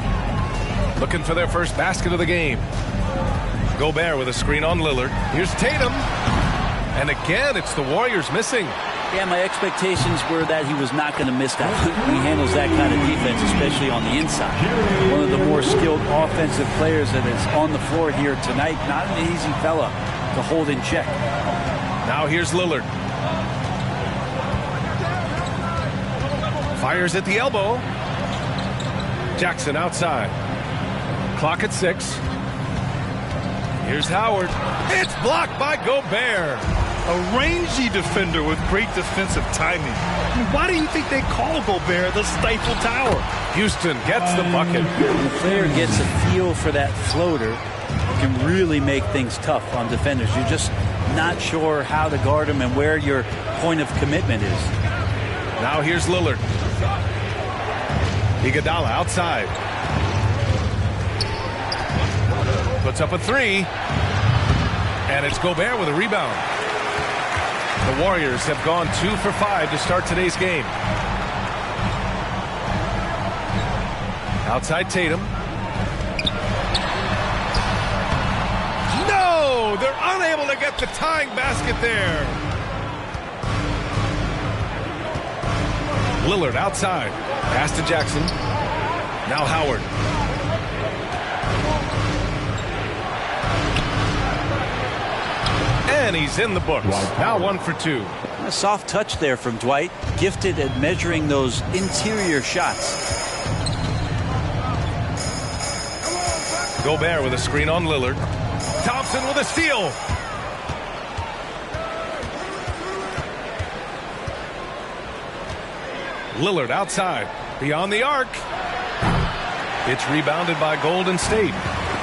looking for their first basket of the game. Gobert with a screen on Lillard. Here's Tatum. And again, it's the Warriors missing. Yeah, my expectations were that he was not going to miss that. He handles that kind of defense, especially on the inside. One of the more skilled offensive players that is on the floor here tonight. Not an easy fella to hold in check. Now here's Lillard. Fires at the elbow. Jackson outside. Clock at 6. Here's Howard. It's blocked by Gobert. A rangy defender with great defensive timing. I mean, why do you think they call Gobert the Stifle Tower? Houston gets the bucket. When the player gets a feel for that floater, it can really make things tough on defenders. You're just not sure how to guard them and where your point of commitment is. Now here's Lillard. Iguodala outside. Puts up a 3. And it's Gobert with a rebound. The Warriors have gone 2 for 5 to start today's game. Outside Tatum. No! They're unable to get the tying basket there. Lillard outside. Pass to Jackson. Now Howard. And he's in the books. Now 1 for 2. A soft touch there from Dwight. Gifted at measuring those interior shots. Gobert with a screen on Lillard. Thompson with a steal. Lillard outside. Beyond the arc. It's rebounded by Golden State.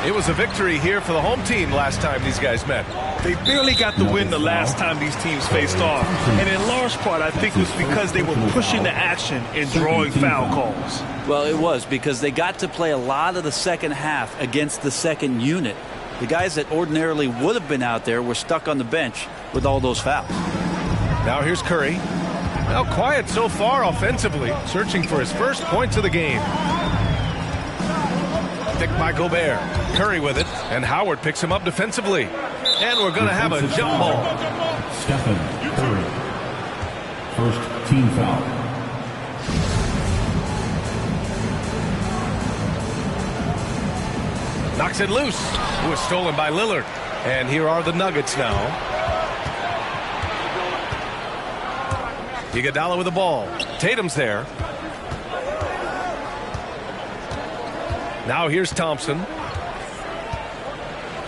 It was a victory here for the home team last time these guys met. They barely got the win the last time these teams faced off. And in large part, I think it was because they were pushing the action and drawing foul calls. Well, it was because they got to play a lot of the second half against the second unit. The guys that ordinarily would have been out there were stuck on the bench with all those fouls. Now here's Curry. Now quiet so far offensively, searching for his first points of the game. Picked by Gobert. Curry with it, and Howard picks him up defensively. And we're going to have a jump ball. Stephen Curry. First team foul. Knocks it loose. It was stolen by Lillard. And here are the Nuggets now. Iguodala with the ball. Tatum's there. Now here's Thompson.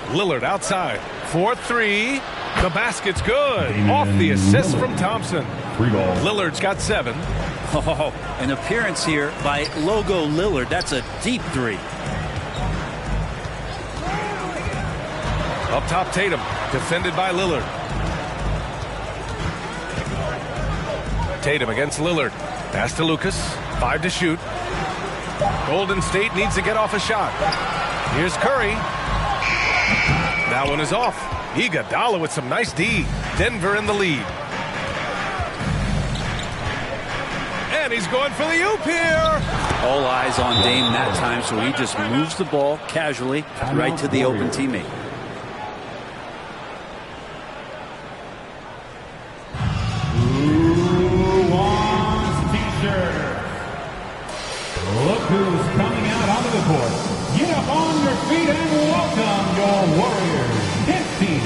Lillard outside. 4-3. The basket's good. Off the assist from Thompson. 3 ball. Lillard's got 7. Oh, an appearance here by Logo Lillard. That's a deep 3. Up top Tatum. Defended by Lillard. Tatum against Lillard. Pass to Lucas. 5 to shoot. Golden State needs to get off a shot. Here's Curry. That one is off. Iguodala with some nice D. Denver in the lead. And he's going for the oop here. All eyes on Dame that time, so he just moves the ball casually right to the open teammate. Who wants t-shirt? Look who's coming out onto the court. Get up on your feet and welcome your Warriors dance team.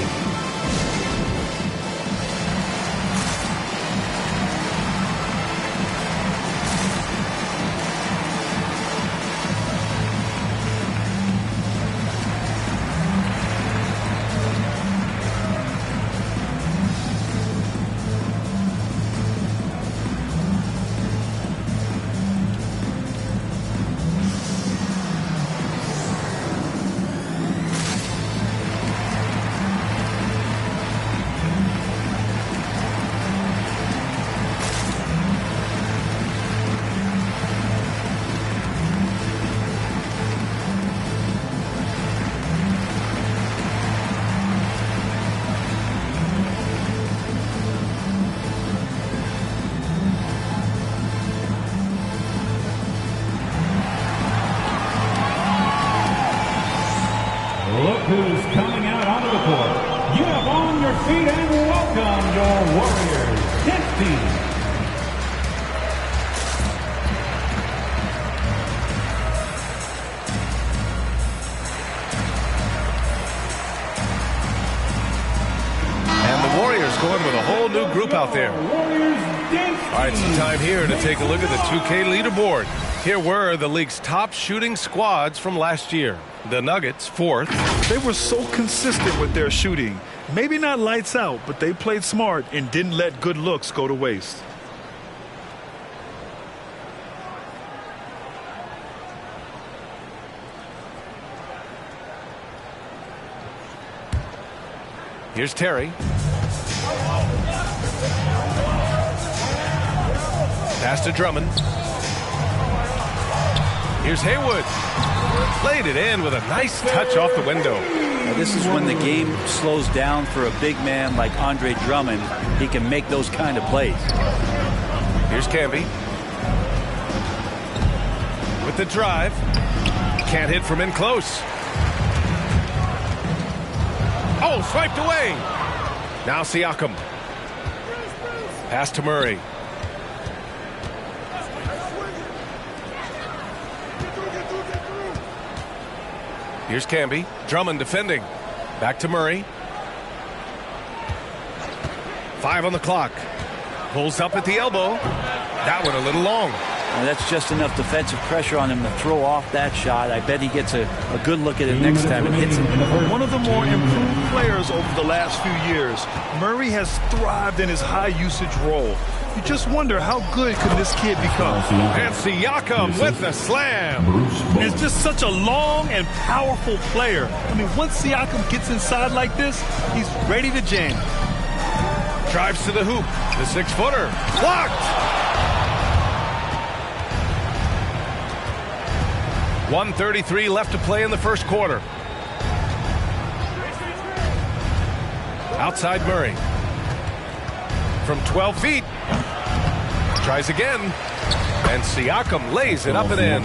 your Warriors, 50. Going with a whole new group out there. All right, some time here to take a look at the 2K leaderboard. Here were the league's top shooting squads from last year. The Nuggets, 4th. They were so consistent with their shooting. Maybe not lights out, but they played smart and didn't let good looks go to waste. Here's Terry. Pass to Drummond. Here's Haywood. Played it in with a nice touch off the window. Now, this is when the game slows down for a big man like Andre Drummond. He can make those kind of plays. Here's Camby. With the drive. Can't hit from in close. Oh, swiped away. Now Siakam. Pass to Murray. Here's Camby. Drummond defending. Back to Murray. 5 on the clock. Pulls up at the elbow. That one a little long. And that's just enough defensive pressure on him to throw off that shot. I bet he gets a good look at it next time and hits it. One of the more improved players over the last few years, Murray has thrived in his high-usage role. You just wonder how good could this kid become. And Siakam with the slam. It's just such a long and powerful player. I mean, once Siakam gets inside like this, he's ready to jam. Drives to the hoop. The 6-footer. Blocked. 1:33 left to play in the first quarter. Outside Murray. From 12 feet. Tries again. And Siakam lays it up and in.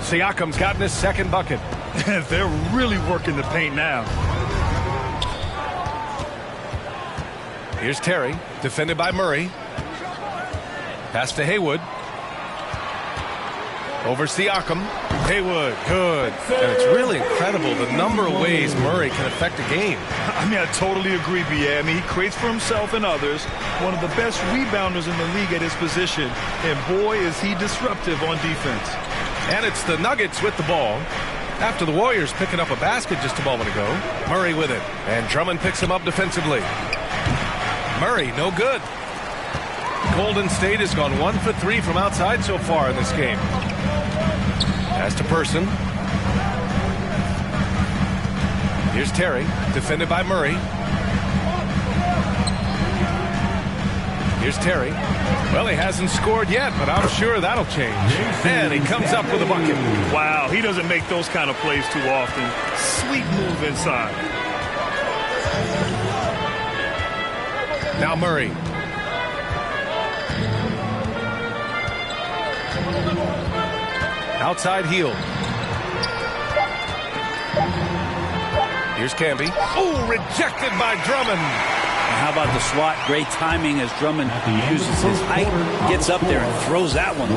Siakam's gotten his second bucket. They're really working the paint now. Here's Terry. Defended by Murray. Pass to Haywood. Over Siakam. Haywood, good. And it's really incredible the number of ways Murray can affect a game. I mean, I totally agree, B.A. I mean, he creates for himself and others. One of the best rebounders in the league at his position. And boy, is he disruptive on defense. And it's the Nuggets with the ball. After the Warriors picking up a basket just a moment ago. Murray with it. And Drummond picks him up defensively. Murray, no good. Golden State has gone 1 for 3 from outside so far in this game. Pass to Person. Here's Terry, defended by Murray. Here's Terry. Well, he hasn't scored yet, but I'm sure that'll change. And he comes up with a bucket. Wow, he doesn't make those kind of plays too often. Sweet move inside. Now Murray. Outside heel. Here's Camby. Oh, rejected by Drummond. And how about the swat? Great timing as Drummond uses his height, gets up there and throws that one.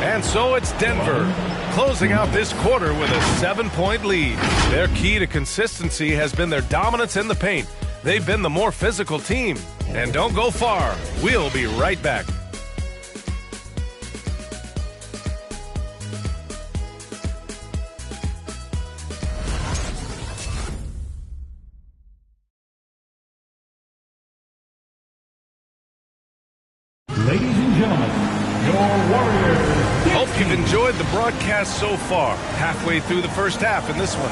And so it's Denver closing out this quarter with a 7-point lead. Their key to consistency has been their dominance in the paint. They've been the more physical team. And don't go far. We'll be right back. Ladies and gentlemen, your Warriors. Hope you've enjoyed the broadcast so far. Halfway through the first half in this one.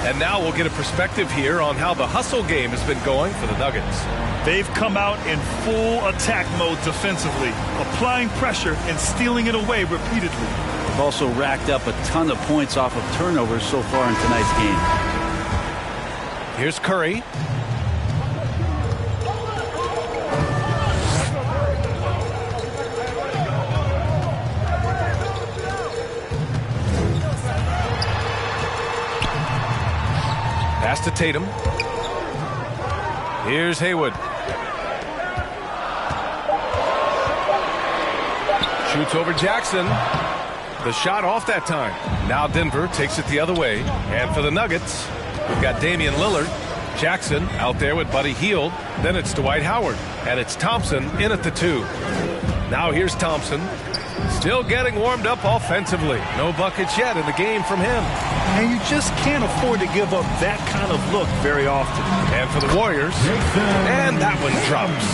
And now we'll get a perspective here on how the hustle game has been going for the Nuggets. They've come out in full attack mode defensively, applying pressure and stealing it away repeatedly. They've also racked up a ton of points off of turnovers so far in tonight's game. Here's Curry. Pass to Tatum. Here's Haywood. Shoots over Jackson. The shot off that time. Now Denver takes it the other way. And for the Nuggets, we've got Damian Lillard. Jackson out there with Buddy Hield. Then it's Dwight Howard. And it's Thompson in at the 2. Now here's Thompson. Still getting warmed up offensively. No buckets yet in the game from him. And you just can't afford to give up that kind of look very often. And for the Warriors. And that one drops.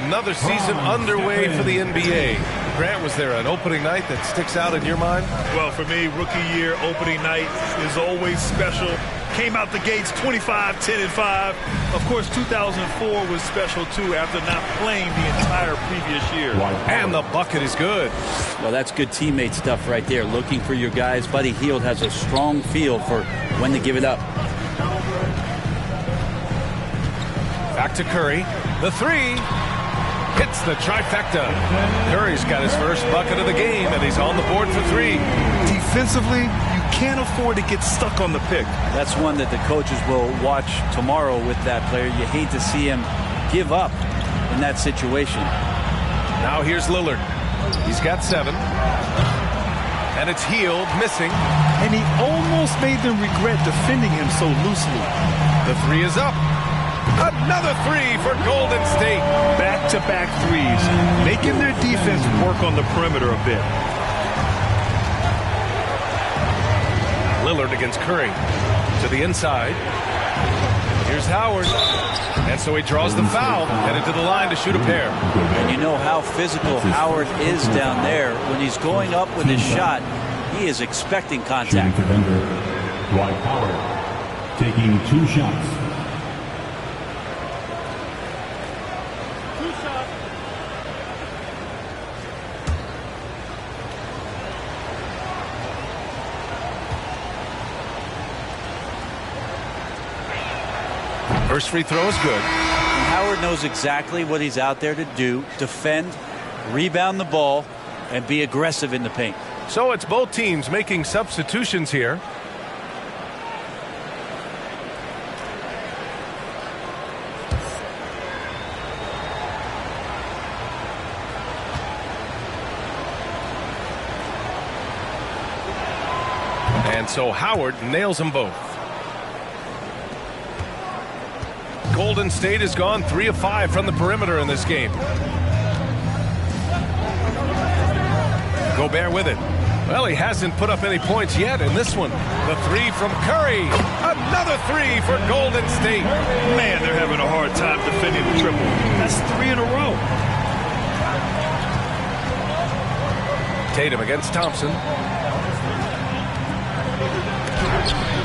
Another season underway for the NBA. Grant, was there an opening night that sticks out in your mind? Well, for me, rookie year opening night is always special. Came out the gates 25, 10, and 5. Of course, 2004 was special, too, after not playing the entire previous year. And the bucket is good. Well, that's good teammate stuff right there. Looking for your guys. Buddy Hield has a strong feel for when to give it up. Back to Curry. The 3. Hits the trifecta. Curry's got his first bucket of the game, and he's on the board for 3. Defensively, you can't afford to get stuck on the pick. That's one that the coaches will watch tomorrow with that player. You hate to see him give up in that situation. Now here's Lillard. He's got 7. And it's Hield missing. And he almost made them regret defending him so loosely. The 3 is up. Another 3 for Golden State. Back-to-back threes, making their defense work on the perimeter a bit. Lillard against Curry. To the inside. Here's Howard. And so he draws the foul, headed to the line to shoot a pair. And you know how physical Howard is down there. When he's going up with his shot, he is expecting contact. Dwight Howard taking 2 shots. First free throw is good. And Howard knows exactly what he's out there to do. Defend, rebound the ball, and be aggressive in the paint. So it's both teams making substitutions here. And so Howard nails them both. Golden State has gone 3 of 5 from the perimeter in this game. Gobert with it. Well, he hasn't put up any points yet in this one. The 3 from Curry. Another 3 for Golden State. Man, they're having a hard time defending the triple. That's 3 in a row. Tatum against Thompson.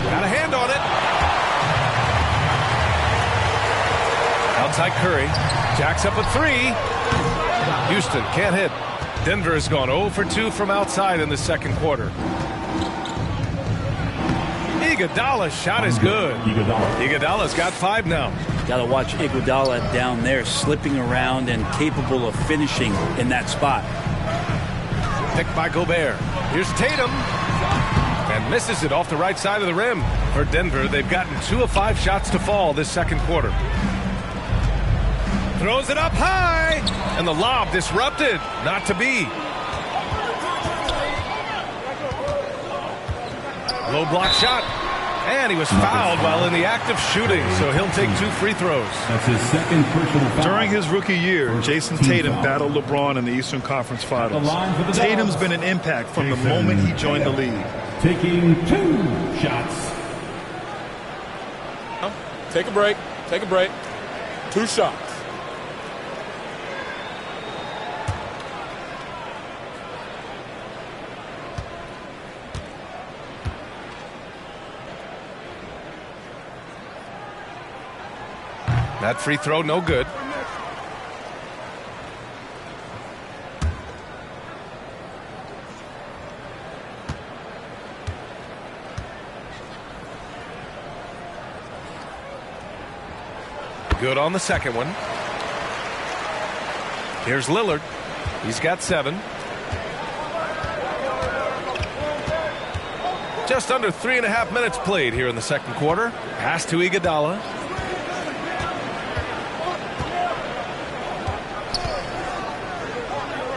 Got a hand on it. Outside Curry. Jacks up a 3. Houston can't hit. Denver has gone 0 for 2 from outside in the second quarter. Iguodala's shot is good. Iguodala's got 5 now. Got to watch Iguodala down there, slipping around and capable of finishing in that spot. Picked by Gobert. Here's Tatum. And misses it off the right side of the rim. For Denver, they've gotten 2 of 5 shots to fall this second quarter. Throws it up high. And the lob disrupted. Not to be. Low block shot. And he was fouled while in the act of shooting, so he'll take 2 free throws. That's his second personal foul. During his rookie year, Jason Tatum battled LeBron in the Eastern Conference Finals. Tatum's been an impact from the moment he joined the league. Taking 2 shots. Take a break. Take a break. 2 shots. That free throw, no good. Good on the second one. Here's Lillard. He's got 7. Just under 3.5 minutes played here in the second quarter. Pass to Iguodala.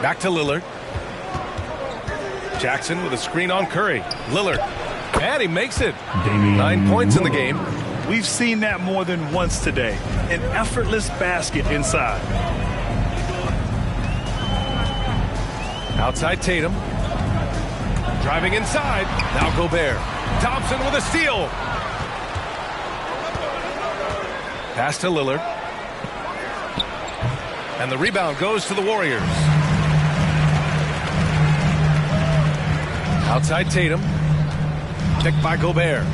Back to Lillard. Jackson with a screen on Curry. Lillard. And he makes it. 9 points in the game. We've seen that more than once today. An effortless basket inside. Outside Tatum. Driving inside. Now Gobert. Thompson with a steal. Pass to Lillard. And the rebound goes to the Warriors. Outside Tatum. Picked by Gobert.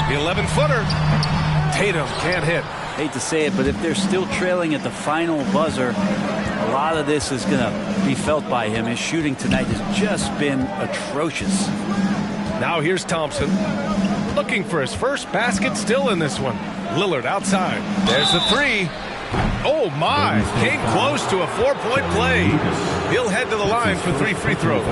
The 11-footer. Tatum can't hit. Hate to say it, but if they're still trailing at the final buzzer, a lot of this is going to be felt by him. His shooting tonight has just been atrocious. Now here's Thompson. Looking for his first basket, still in this one. Lillard outside. There's the three. Oh my, came close to a 4-point play. He'll head to the line for 3 free throws.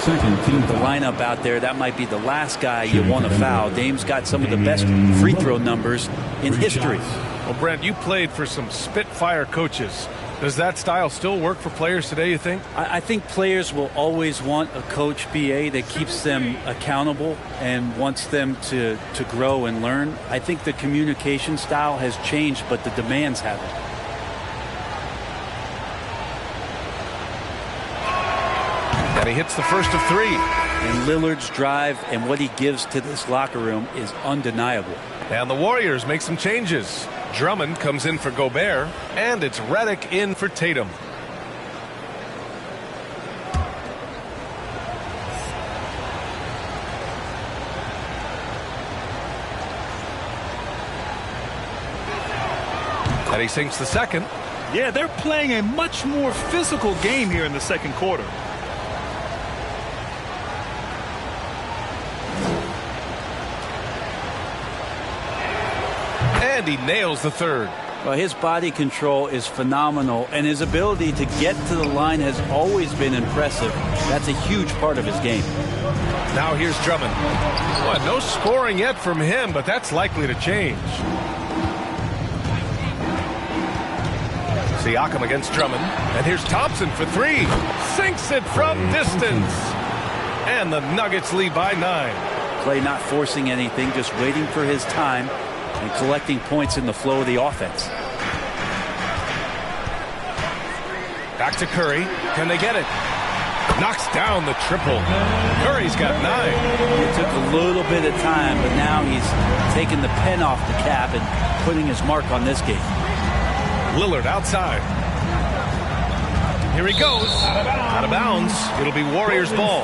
The lineup out there, that might be the last guy you want to foul. Dame's got some of the best free throw numbers in history. Well, Brent, you played for some Spitfire coaches. Does that style still work for players today, you think? I think players will always want a coach, BA, that keeps them accountable and wants them to grow and learn. I think the communication style has changed, but the demands haven't. And he hits the first of 3. And Lillard's drive and what he gives to this locker room is undeniable. And the Warriors make some changes. Drummond comes in for Gobert, and it's Redick in for Tatum. And he sinks the second. Yeah, they're playing a much more physical game here in the second quarter. And he nails the third. Well, his body control is phenomenal, and his ability to get to the line has always been impressive. That's a huge part of his game. Now here's Drummond. Well, no scoring yet from him, but that's likely to change. Siakam against Drummond. And here's Thompson for 3. Sinks it from distance. And the Nuggets lead by 9. Clay not forcing anything, just waiting for his time and collecting points in the flow of the offense. Back to Curry. Can they get it? Knocks down the triple. Curry's got 9. It took a little bit of time, but now he's taking the pen off the cap and putting his mark on this game. Lillard outside. Here he goes. Out of bounds. It'll be Warriors ball.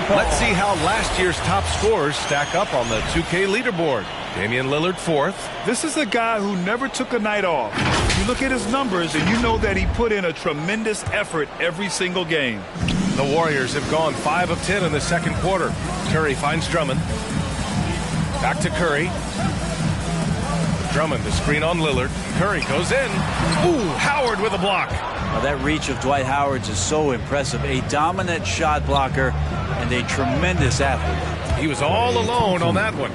Let's see how last year's top scorers stack up on the 2K leaderboard. Damian Lillard 4th. This is a guy who never took a night off. You look at his numbers and you know that he put in a tremendous effort every single game. The Warriors have gone 5 of 10 in the second quarter. Curry finds Drummond. Back to Curry. Drummond to screen on Lillard. Curry goes in. Ooh, Howard with a block. Now that reach of Dwight Howard's is so impressive. A dominant shot blocker and a tremendous athlete. He was all alone on that one.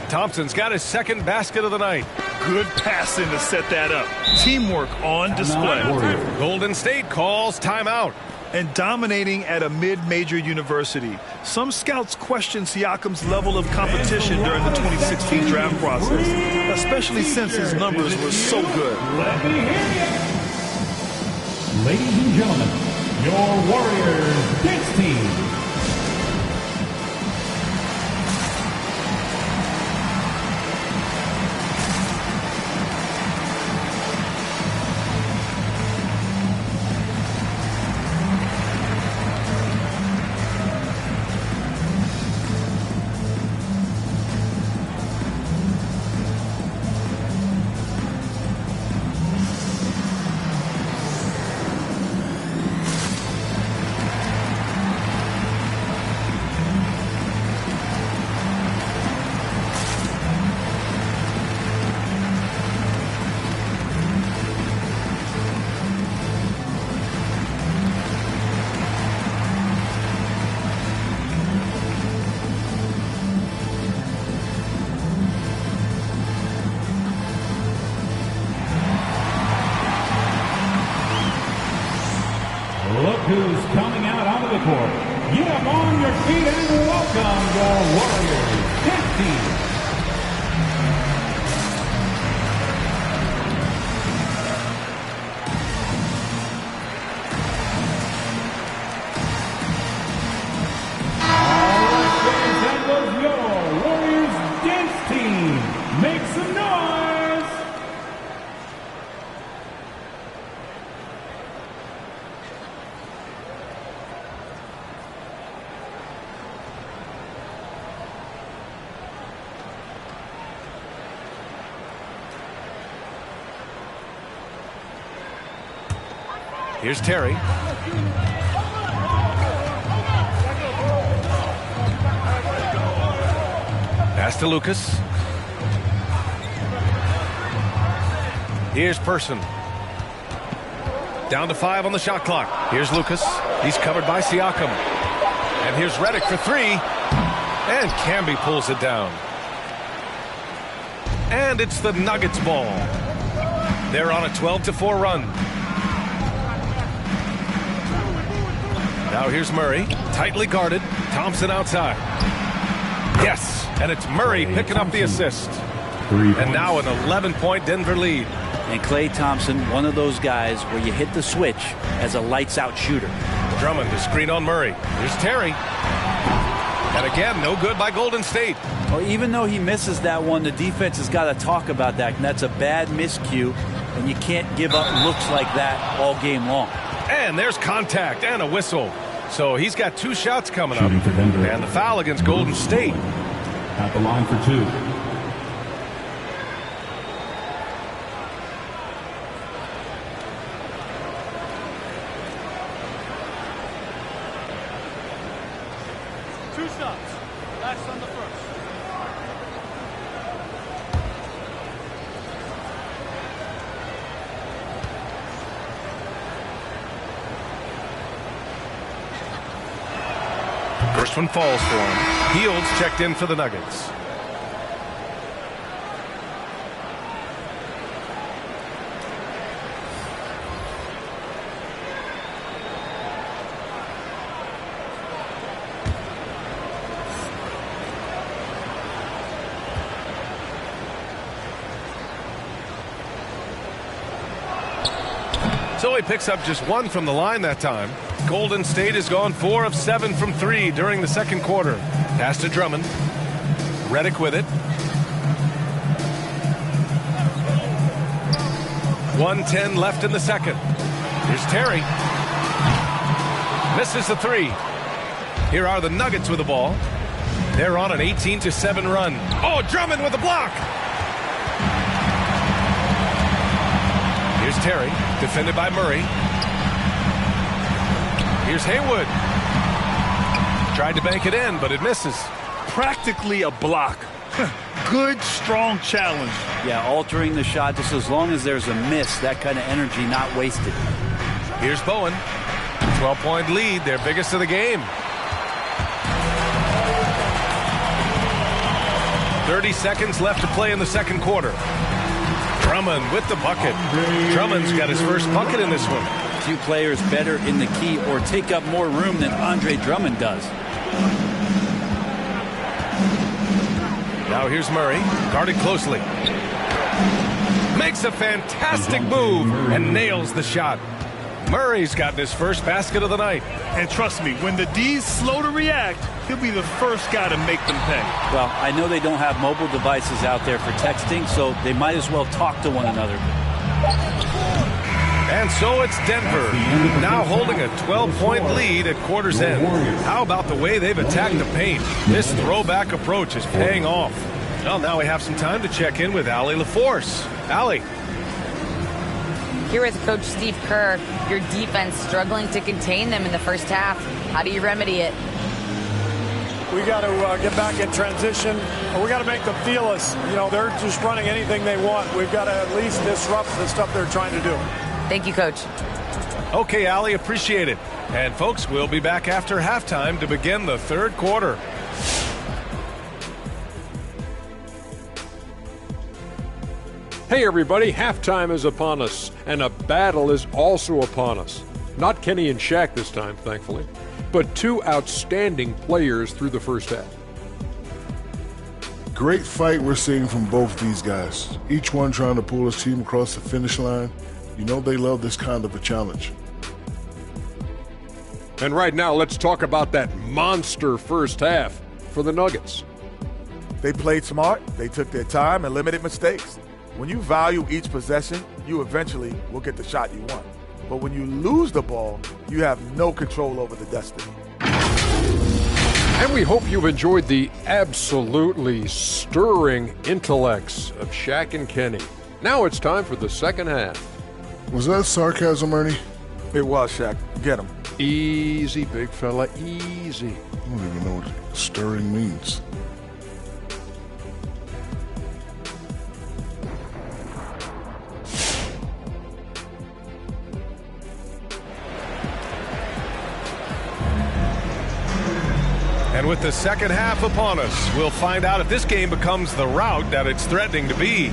Thompson's got his second basket of the night. Good passing to set that up. Teamwork on display. Golden State calls timeout. And dominating at a mid-major university. Some scouts question Siakam's level of competition during the 2016 draft process, especially since his numbers were so good. Let me hear you. Ladies and gentlemen, your Warriors dance team. court. Get up on your feet and welcome your Warriors dance team. That was your Warriors dance team. Make some noise. Here's Terry. Pass to Lucas. Here's Person. Down to 5 on the shot clock. Here's Lucas. He's covered by Siakam. And here's Redick for 3. And Camby pulls it down. And it's the Nuggets ball. They're on a 12-4 run. Now here's Murray, tightly guarded. Thompson outside. Yes, and it's Murray picking up the assist. And now an 11-point Denver lead. And Klay Thompson, one of those guys where you hit the switch as a lights-out shooter. Drummond to screen on Murray. Here's Terry. And again, no good by Golden State. Well, even though he misses that one, the defense has got to talk about that. And that's a bad miscue, and you can't give up looks like that all game long. And there's contact and a whistle. So he's got 2 shots coming up. And the foul against Golden State. At the line for 2. Shots. Last on the first. First one falls for him. Fields checked in for the Nuggets. So he picks up just 1 from the line that time. Golden State has gone 4 of 7 from 3 during the second quarter. Pass to Drummond. Redick with it. 1:10 left in the second. Here's Terry. Misses the 3. Here are the Nuggets with the ball. They're on an 18-7 run. Oh, Drummond with the block. Here's Terry, defended by Murray. Here's Haywood. Tried to bank it in, but it misses. Practically a block. Good, strong challenge. Yeah, altering the shot just as long as there's a miss, that kind of energy not wasted. Here's Bowen. 12-point lead, their biggest of the game. 30 seconds left to play in the second quarter. Drummond with the bucket. Drummond's got his first bucket in this one. Few players better in the key or take up more room than Andre Drummond does. Now here's Murray, guarded closely. Makes a fantastic move and nails the shot. Murray's gotten his first basket of the night. And trust me, when the D's slow to react, he'll be the first guy to make them pay. Well, I know they don't have mobile devices out there for texting, so they might as well talk to one another. And so it's Denver, now holding a 12-point lead at quarter's end. How about the way they've attacked the paint? This throwback approach is paying off. Well, now we have some time to check in with Allie LaForce. Allie. Here with Coach Steve Kerr, your defense struggling to contain them in the first half. How do you remedy it? We got to get back in transition. We got to make them feel us. You know, they're just running anything they want. We've got to at least disrupt the stuff they're trying to do. Thank you, Coach. Okay, Allie, appreciate it. And folks, we'll be back after halftime to begin the third quarter. Hey everybody, halftime is upon us, and a battle is also upon us. Not Kenny and Shaq this time, thankfully. but two outstanding players through the first half. Great fight we're seeing from both these guys. Each one trying to pull his team across the finish line. You know they love this kind of a challenge. And right now, let's talk about that monster first half for the Nuggets. They played smart, they took their time and limited mistakes. When you value each possession, you eventually will get the shot you want. But when you lose the ball, you have no control over the destiny. And we hope you've enjoyed the absolutely stirring intellects of Shaq and Kenny. Now it's time for the second half. Was that sarcasm, Ernie? It was, Shaq. Get him. Easy, big fella, easy. I don't even know what stirring means. And with the second half upon us, we'll find out if this game becomes the rout that it's threatening to be.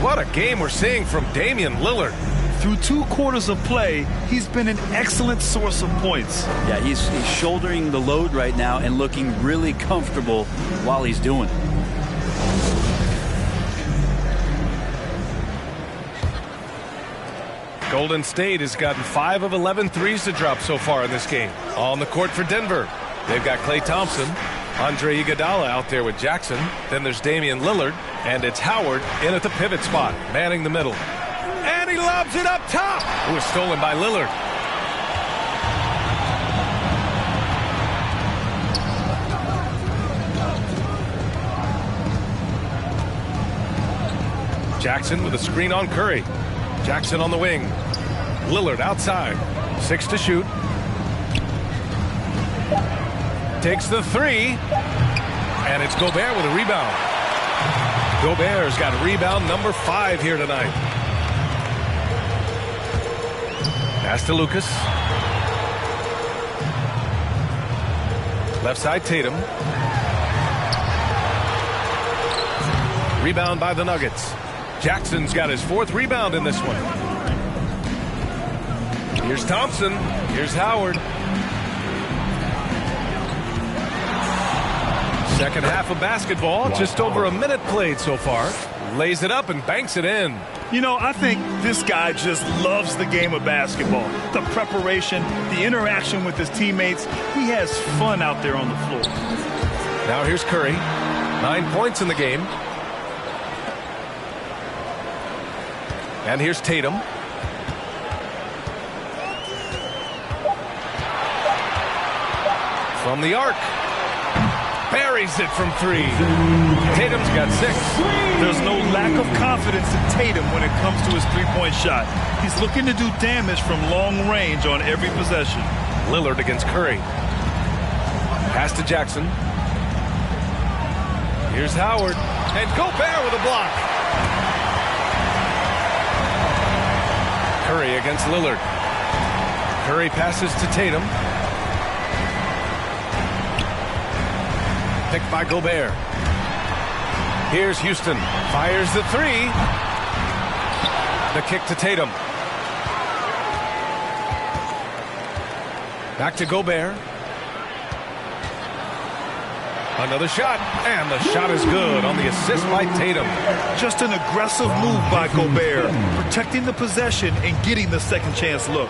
What a game we're seeing from Damian Lillard. Through 2 quarters of play, he's been an excellent source of points. Yeah, he's shouldering the load right now and looking really comfortable while he's doing it. Golden State has gotten 5 of 11 threes to drop so far in this game. On the court for Denver, they've got Klay Thompson, Andre Iguodala out there with Jackson. Then there's Damian Lillard, and it's Howard in at the pivot spot, manning the middle. And he lobs it up top. It was stolen by Lillard. Jackson with a screen on Curry. Jackson on the wing. Lillard outside. 6 to shoot. Takes the 3. And it's Gobert with a rebound. Gobert's got rebound number 5 here tonight. Pass to Lucas. Left side Tatum. Rebound by the Nuggets. Jackson's got his 4th rebound in this one. Here's Thompson. Here's Howard. Second half of basketball. Just over a minute played so far. Lays it up and banks it in. You know, I think this guy just loves the game of basketball. The preparation, the interaction with his teammates. He has fun out there on the floor. Now here's Curry. 9 points in the game. And here's Tatum. From the arc. Buries it from 3. Tatum's got 6. There's no lack of confidence in Tatum when it comes to his three-point shot. He's looking to do damage from long range on every possession. Lillard against Curry. Pass to Jackson. Here's Howard. And Gobert with a block. Curry against Lillard. Curry passes to Tatum. Picked by Gobert. Here's Houston. Fires the 3. The kick to Tatum. Back to Gobert. Another shot. And the shot is good on the assist by Tatum. Just an aggressive move by Gobert. Protecting the possession and getting the second chance look.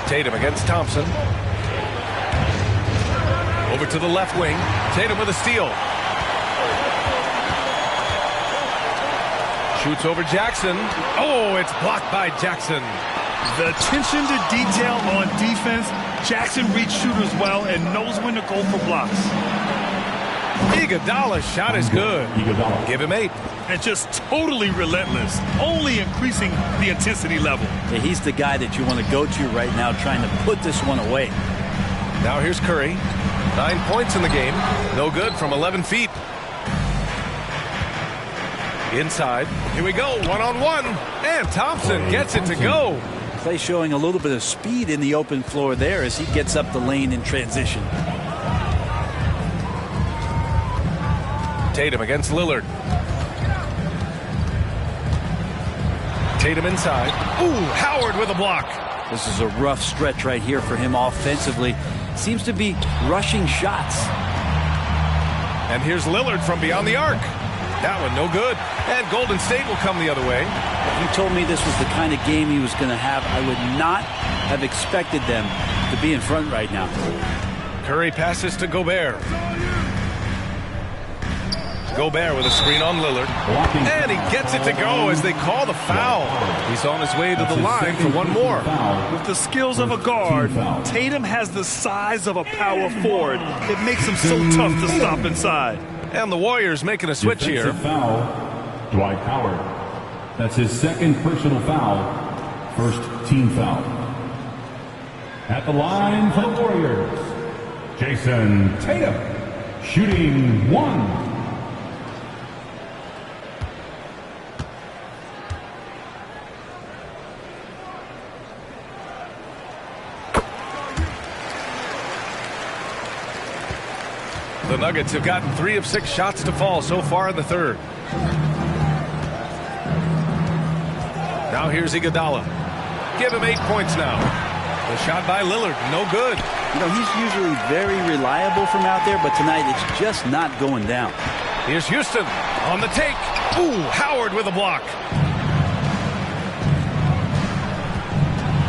Tatum against Thompson. Over to the left wing. Tatum with a steal. Shoots over Jackson. Oh, it's blocked by Jackson. The attention to detail on defense. Jackson reads shooters well and knows when to go for blocks. Iguodala's shot is good. Give him 8. And just totally relentless. Only increasing the intensity level. Yeah, he's the guy that you want to go to right now trying to put this one away. Now here's Curry. 9 points in the game. No good from 11 feet. Inside. Here we go. 1-on-1. And Thompson gets it to go. Klay showing a little bit of speed in the open floor there as he gets up the lane in transition. Tatum against Lillard. Tatum inside. Ooh, Howard with a block. This is a rough stretch right here for him offensively. Seems to be rushing shots. And here's Lillard from beyond the arc. That one no good. And Golden State will come the other way. If you told me this was the kind of game he was going to have, I would not have expected them to be in front right now. Curry passes to Gobert. Gobert with a screen on Lillard. And he gets it to go as they call the foul. He's on his way to the line for one more. With the skills of a guard, Tatum has the size of a power forward. It makes him so tough to stop inside. And the Warriors making a switch here. Foul, Dwight Howard. That's his second personal foul. First team foul. At the line for the Warriors, Jason Tatum, shooting 1. The Nuggets have gotten 3 of 6 shots to fall so far in the third. Now here's Iguodala. Give him 8 points now. The shot by Lillard, no good. You know, he's usually very reliable from out there, but tonight it's just not going down. Here's Houston on the take. Ooh, Howard with a block.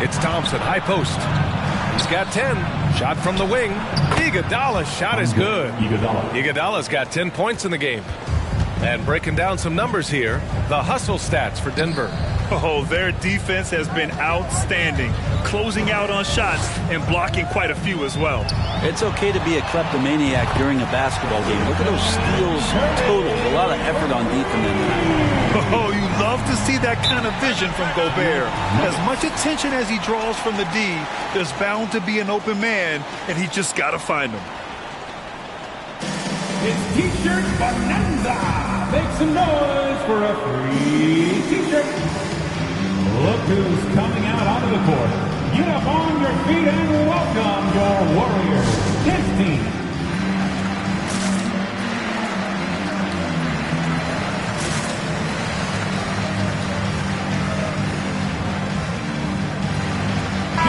It's Thompson, high post. He's got 10. Shot from the wing. Iguodala's shot is good. Iguodala's got 10 points in the game. And breaking down some numbers here, the hustle stats for Denver. Oh, their defense has been outstanding, closing out on shots and blocking quite a few as well. It's okay to be a kleptomaniac during a basketball game. Look at those steals total. A lot of effort on defense. Oh, you love to see that kind of vision from Gobert. As much attention as he draws from the D, there's bound to be an open man, and he just got to find him. It's T-shirt Bonanza. Make some noise for a free T-shirt. Look who's coming out onto the court. Get up on your feet and welcome your Warriors. This team.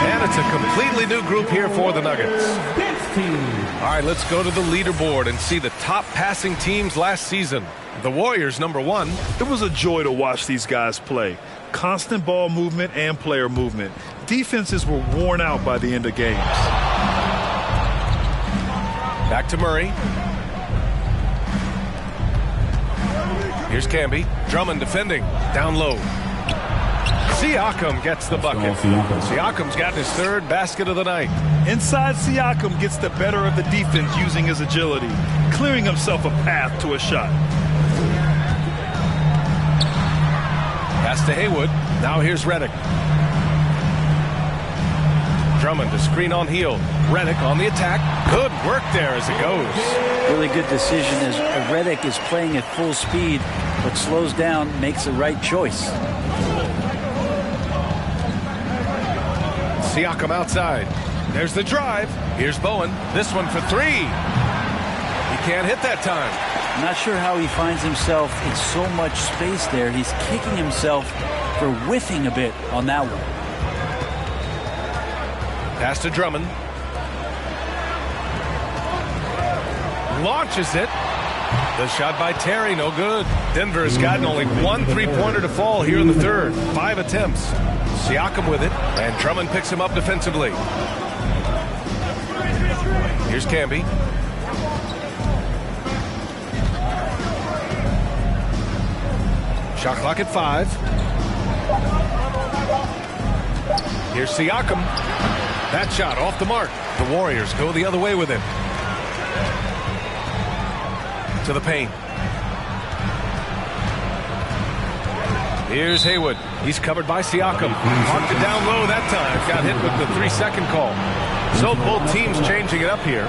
And it's a completely new group here for the Nuggets. All right, let's go to the leaderboard and see the top passing teams last season. The Warriors, number 1. It was a joy to watch these guys play. Constant ball movement and player movement. Defenses were worn out by the end of games. Back to Murray. Here's Camby. Drummond defending. Down low. Siakam gets the bucket. Siakam's got his 3rd basket of the night. Inside, Siakam gets the better of the defense using his agility, clearing himself a path to a shot. Pass to Haywood. Now here's Redick. Drummond to screen on heel. Redick on the attack. Good work there as it goes. Really good decision as Redick is playing at full speed, but slows down, makes the right choice. Siakam outside. There's the drive. Here's Bowen. This one for 3. He can't hit that time. I'm not sure how he finds himself in so much space there. He's kicking himself for whiffing a bit on that one. Pass to Drummond. Launches it. The shot by Terry, no good. Denver has gotten only 1 3-pointer to fall here in the third. 5 attempts. Siakam with it, and Drummond picks him up defensively. Here's Camby. Shot clock at 5. Here's Siakam. That shot off the mark. The Warriors go the other way with it. To the paint. Here's Haywood. He's covered by Siakam. Marked it down low that time. Got hit with the 3-second call. So both teams changing it up here.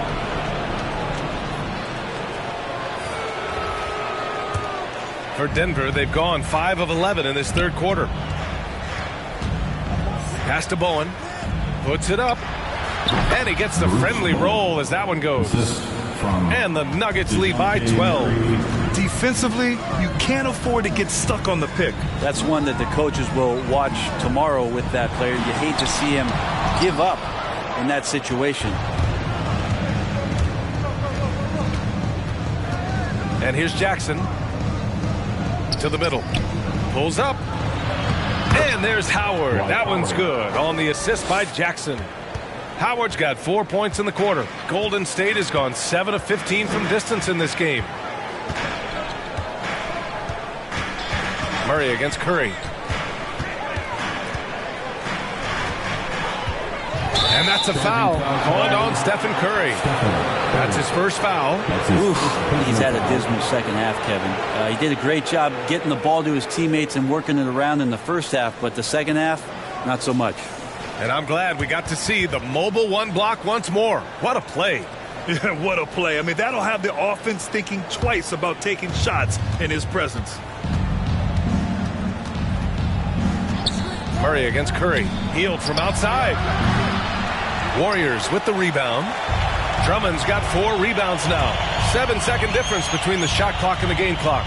For Denver, they've gone 5 of 11 in this third quarter. Pass to Bowen. Puts it up. And he gets the friendly roll as that one goes. And the Nuggets lead by 12. Defensively, you can't afford to get stuck on the pick. That's one that the coaches will watch tomorrow with that player. You hate to see him give up in that situation. And here's Jackson to the middle. Pulls up. And there's Howard. That one's good on the assist by Jackson. Howard's got 4 points in the quarter. Golden State has gone 7 of 15 from distance in this game. Murray against Curry. And that's a foul called on Stephen Curry. That's his first foul. Oof. He's had a dismal second half, Kevin. He did a great job getting the ball to his teammates and working it around in the first half, but the second half, not so much. And I'm glad we got to see the mobile one block once more. What a play. Yeah, what a play. I mean, that'll have the offense thinking twice about taking shots in his presence. Murray against Curry. Healed from outside. Warriors with the rebound. Drummond's got 4 rebounds now. 7-second difference between the shot clock and the game clock.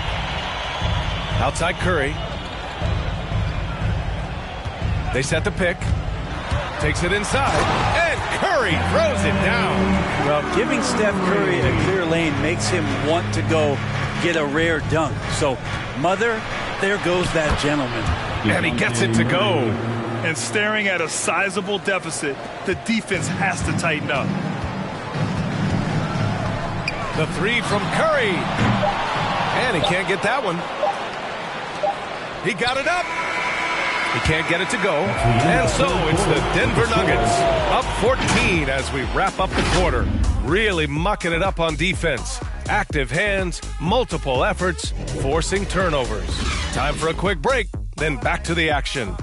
Outside Curry. They set the pick. Takes it inside. And Curry throws it down. Well, giving Steph Curry a clear lane makes him want to go get a rare dunk. So, mother, there goes that gentleman. And he gets it to go. And staring at a sizable deficit, the defense has to tighten up. The 3 from Curry. And he can't get that one. He got it up. He can't get it to go. And so it's the Denver Nuggets up 14 as we wrap up the quarter. Really mucking it up on defense. Active hands, multiple efforts, forcing turnovers. Time for a quick break, then back to the action.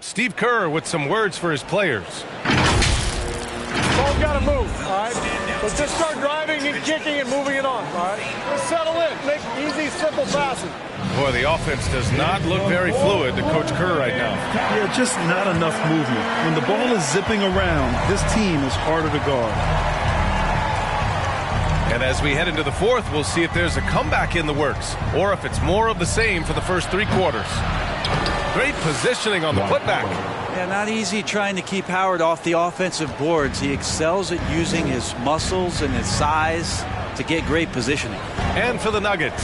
Steve Kerr with some words for his players. Ball's got to move, all right? Let's just start driving and kicking and moving it on, all right? Let's settle in. Make easy, simple passes. Boy, the offense does not look very fluid to Coach Kerr right now. Yeah, just not enough movement. When the ball is zipping around, this team is harder to guard. And as we head into the fourth, we'll see if there's a comeback in the works or if it's more of the same for the first 3 quarters. Great positioning on the putback. Yeah, not easy trying to keep Howard off the offensive boards. He excels at using his muscles and his size to get great positioning. And for the Nuggets,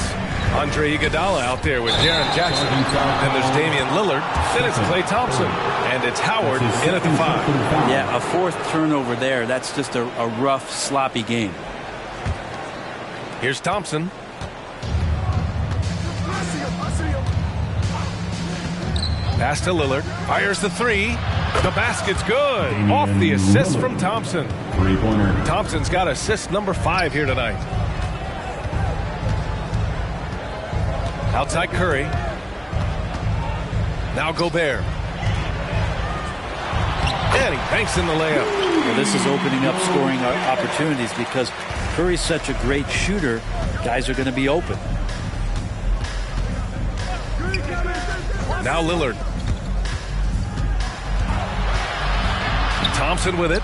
Andre Iguodala out there with Jaren Jackson. And there's Damian Lillard. Then it's Klay Thompson. And it's Howard in at the 5. Yeah, a 4th turnover there. That's just a rough, sloppy game. Here's Thompson. Pass to Lillard. Fires the 3. The basket's good. Off the assist from Thompson. Three-pointer. Thompson's got assist number 5 here tonight. Outside Curry. Now Gobert. And he banks in the layup. Well, this is opening up scoring opportunities because Curry's such a great shooter. Guys are going to be open. Now Lillard. Thompson with it.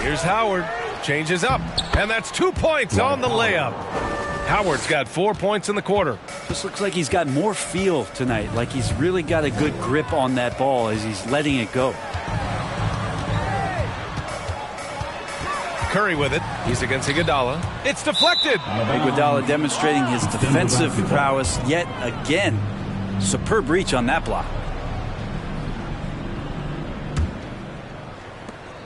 Here's Howard. Changes up. And that's 2 points on the layup. Howard's got 4 points in the quarter. Just looks like he's got more feel tonight. Like he's really got a good grip on that ball as he's letting it go. Curry with it. He's against Iguodala. It's deflected. Iguodala demonstrating his defensive prowess yet again. Superb reach on that block.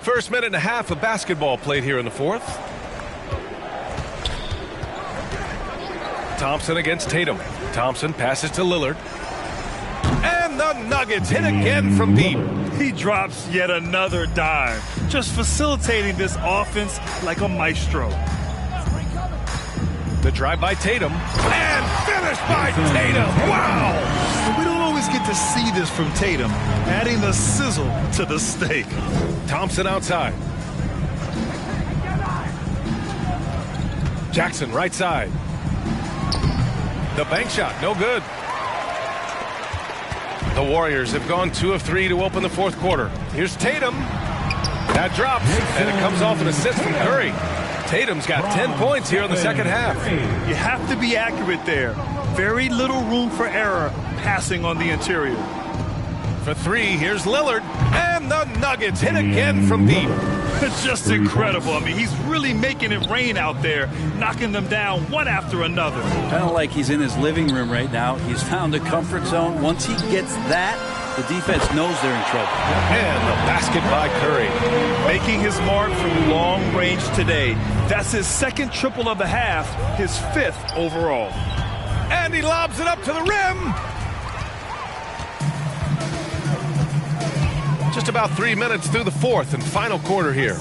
First minute and a half of basketball played here in the fourth. Thompson against Tatum. Thompson passes to Lillard. And the Nuggets hit again from deep. He drops yet another dime, just facilitating this offense like a maestro. The drive by Tatum. And finished by Tatum. Wow! We don't always get to see this from Tatum, adding the sizzle to the steak. Thompson outside. Jackson, right side. The bank shot, no good. The Warriors have gone 2 of 3 to open the fourth quarter. Here's Tatum. That drops, and it comes off an assist from Curry. Tatum's got 10 points here in the second half. You have to be accurate there. Very little room for error passing on the interior. For 3, here's Lillard. And the Nuggets hit again from deep. It's just incredible. I mean, he's really making it rain out there, knocking them down one after another. Kind of like he's in his living room right now. He's found a comfort zone. Once he gets that, the defense knows they're in trouble. And the basket by Curry. Making his mark from long range today. That's his second triple of the half, his 5th overall. And he lobs it up to the rim. Just about 3 minutes through the fourth and final quarter here.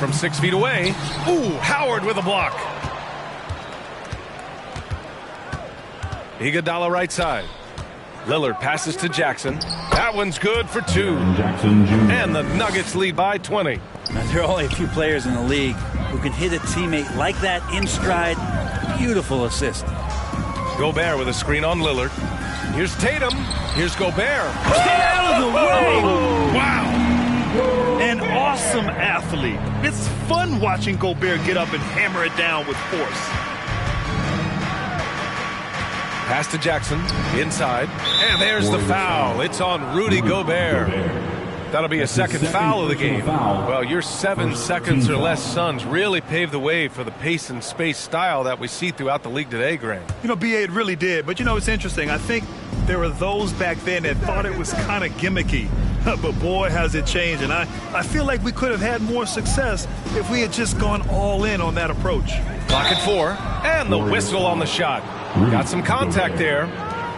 From 6 feet away. Ooh, Howard with a block. Iguodala right side. Lillard passes to Jackson. That one's good for 2. And the Nuggets lead by 20. Now, there are only a few players in the league who can hit a teammate like that in stride. Beautiful assist. Gobert with a screen on Lillard. Here's Tatum. Here's Gobert. Stay out of the way! Wow! An awesome athlete. It's fun watching Gobert get up and hammer it down with force. Pass to Jackson. Inside. And there's the foul. It's on Rudy Gobert. That'll be a second foul of the game. Well, your 7 seconds or less Suns really paved the way for the pace and space style that we see throughout the league today, Graham. You know, BA, it really did. But, you know, it's interesting. I think there were those back then that thought it was kind of gimmicky. But, boy, has it changed. And I feel like we could have had more success if we had just gone all in on that approach. Clock at 4. And the whistle on the shot. Got some contact there.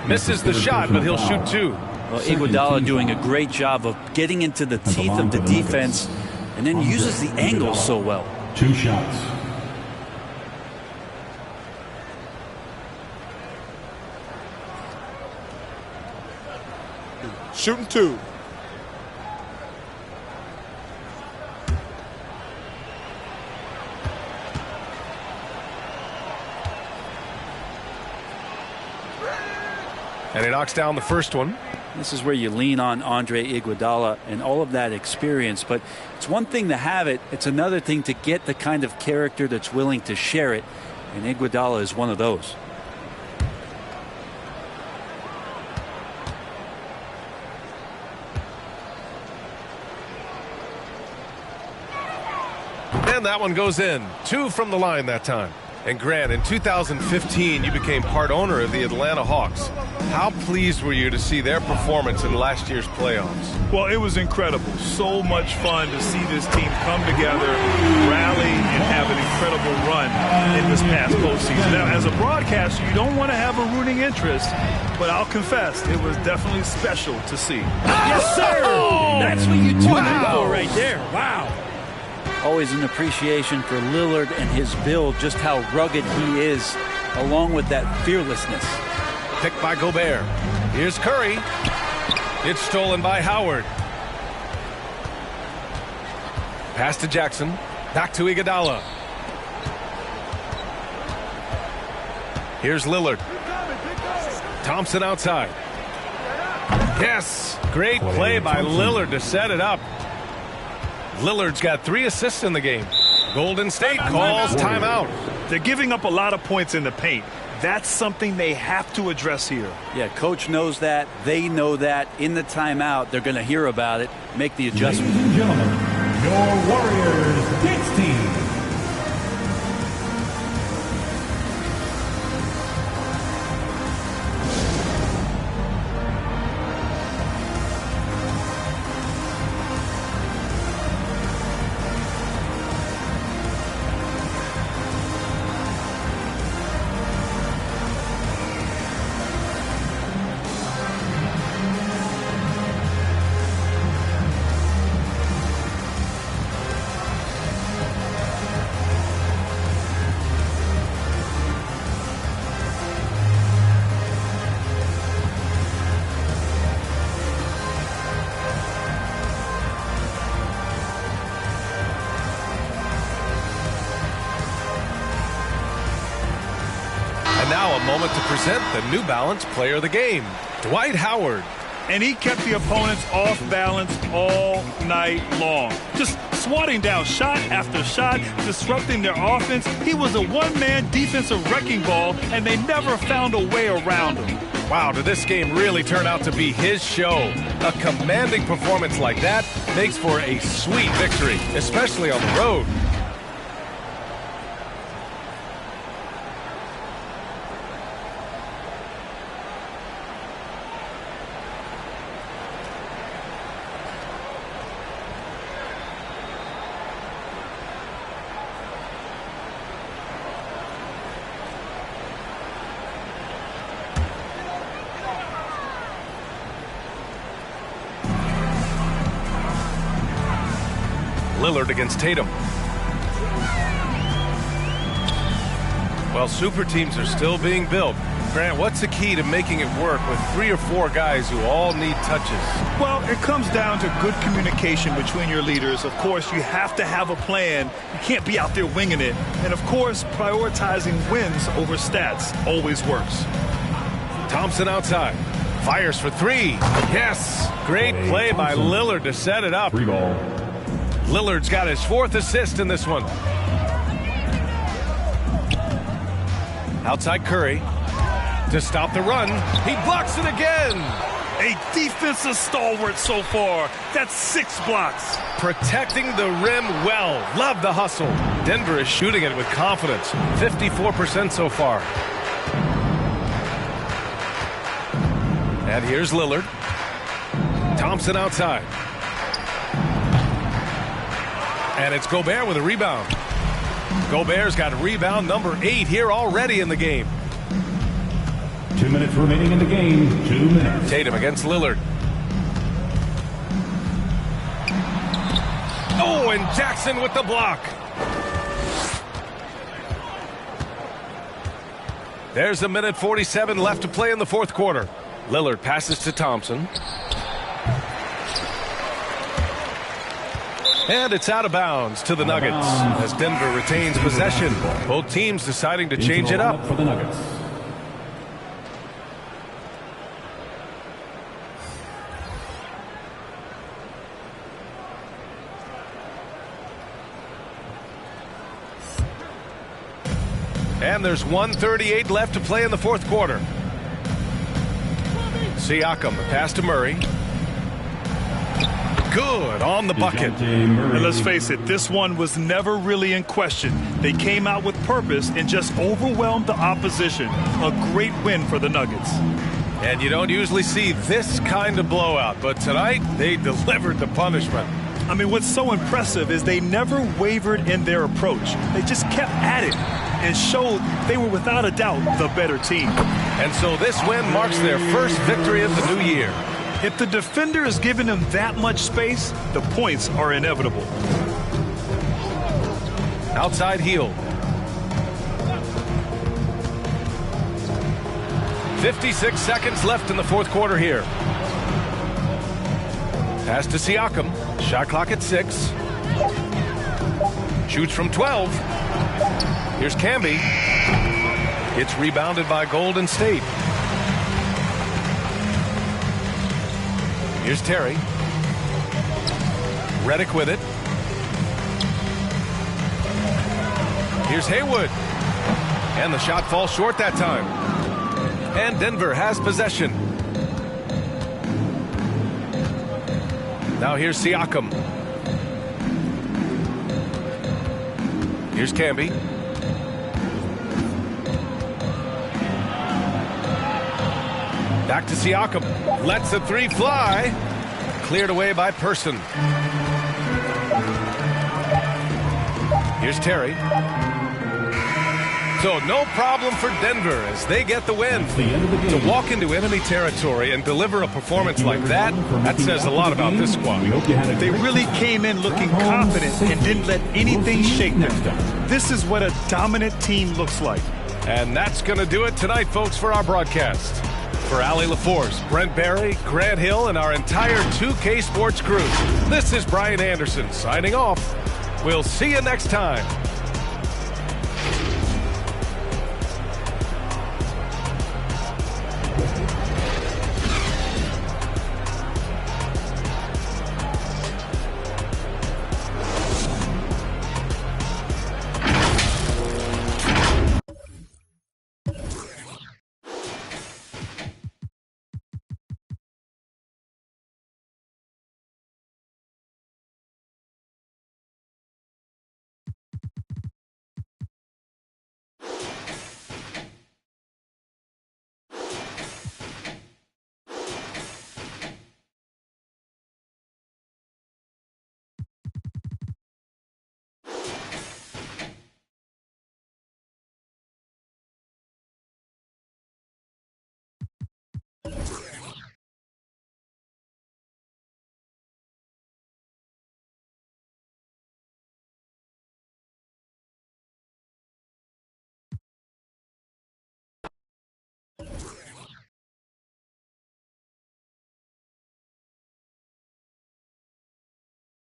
Misses the shot, but he'll shoot 2. Well, Iguodala doing a great job of getting into the teeth of the defense and then uses the angle so well. 2 shots. Shooting 2. And he knocks down the first one. This is where you lean on Andre Iguodala and all of that experience. But it's one thing to have it. It's another thing to get the kind of character that's willing to share it. And Iguodala is one of those. And that one goes in. 2 from the line that time. And Grant, in 2015, you became part owner of the Atlanta Hawks. How pleased were you to see their performance in last year's playoffs? Well, it was incredible. So much fun to see this team come together, rally, and have an incredible run in this past postseason. Now, as a broadcaster, you don't want to have a rooting interest, but I'll confess, it was definitely special to see. Yes, sir! That's what you tune in for right there. Wow. Always an appreciation for Lillard and his build, just how rugged he is, along with that fearlessness. Picked by Gobert. Here's Curry. It's stolen by Howard. Pass to Jackson. Back to Iguodala. Here's Lillard. Thompson outside. Yes! Great play by Lillard to set it up. Lillard's got 3 assists in the game. Golden State calls timeout. They're giving up a lot of points in the paint. That's something they have to address here. Yeah, coach knows that. They know that. In the timeout, they're going to hear about it, make the adjustment. Ladies and gentlemen, your Warriors Kicks team. And now a moment to present the New Balance Player of the Game, Dwight Howard. And he kept the opponents off balance all night long. Just swatting down shot after shot, disrupting their offense. He was a one-man defensive wrecking ball, and they never found a way around him. Wow, did this game really turn out to be his show? A commanding performance like that makes for a sweet victory, especially on the road. Lillard against Tatum. Well, super teams are still being built. Grant, what's the key to making it work with 3 or 4 guys who all need touches? Well, it comes down to good communication between your leaders. Of course, you have to have a plan. You can't be out there winging it. And, of course, prioritizing wins over stats always works. Thompson outside. Fires for 3. Yes! Great play by Lillard to set it up. 3 ball. Lillard's got his 4th assist in this one. Outside Curry to stop the run. He blocks it again. A defensive stalwart so far. That's 6 blocks. Protecting the rim well. Love the hustle. Denver is shooting it with confidence. 54% so far. And here's Lillard. Thompson outside. And it's Gobert with a rebound. Gobert's got rebound number 8 here already in the game. 2 minutes remaining in the game. 2 minutes. Tatum against Lillard. Oh, and Jackson with the block. There's a minute 47 left to play in the 4th quarter. Lillard passes to Thompson. And it's out of bounds to the Nuggets as Denver retains possession. Both teams deciding to change it up. For the Nuggets. And there's 1:38 left to play in the 4th quarter. Siakam, the pass to Murray. Good on the bucket. And let's face it, this one was never really in question. They came out with purpose and just overwhelmed the opposition. A great win for the Nuggets. And you don't usually see this kind of blowout, but tonight they delivered the punishment. I mean, what's so impressive is they never wavered in their approach. They just kept at it and showed they were without a doubt the better team. And so this win marks their first victory of the new year. If the defender is giving them that much space, the points are inevitable. Outside heel. 56 seconds left in the 4th quarter here. Pass to Siakam. Shot clock at 6. Shoots from 12. Here's Camby. It's rebounded by Golden State. Here's Terry. Redick with it. Here's Haywood. And the shot falls short that time. And Denver has possession. Now here's Siakam. Here's Camby. Back to Siakam. Lets the 3 fly. Cleared away by Person. Here's Terry. So no problem for Denver as they get the win. To walk into enemy territory and deliver a performance like that, that says a lot about this squad. They really came in looking confident and didn't let anything shake them. This is what a dominant team looks like. And that's going to do it tonight, folks, for our broadcast. For Allie LaForce, Brent Barry, Grant Hill, and our entire 2K Sports crew, this is Brian Anderson signing off. We'll see you next time.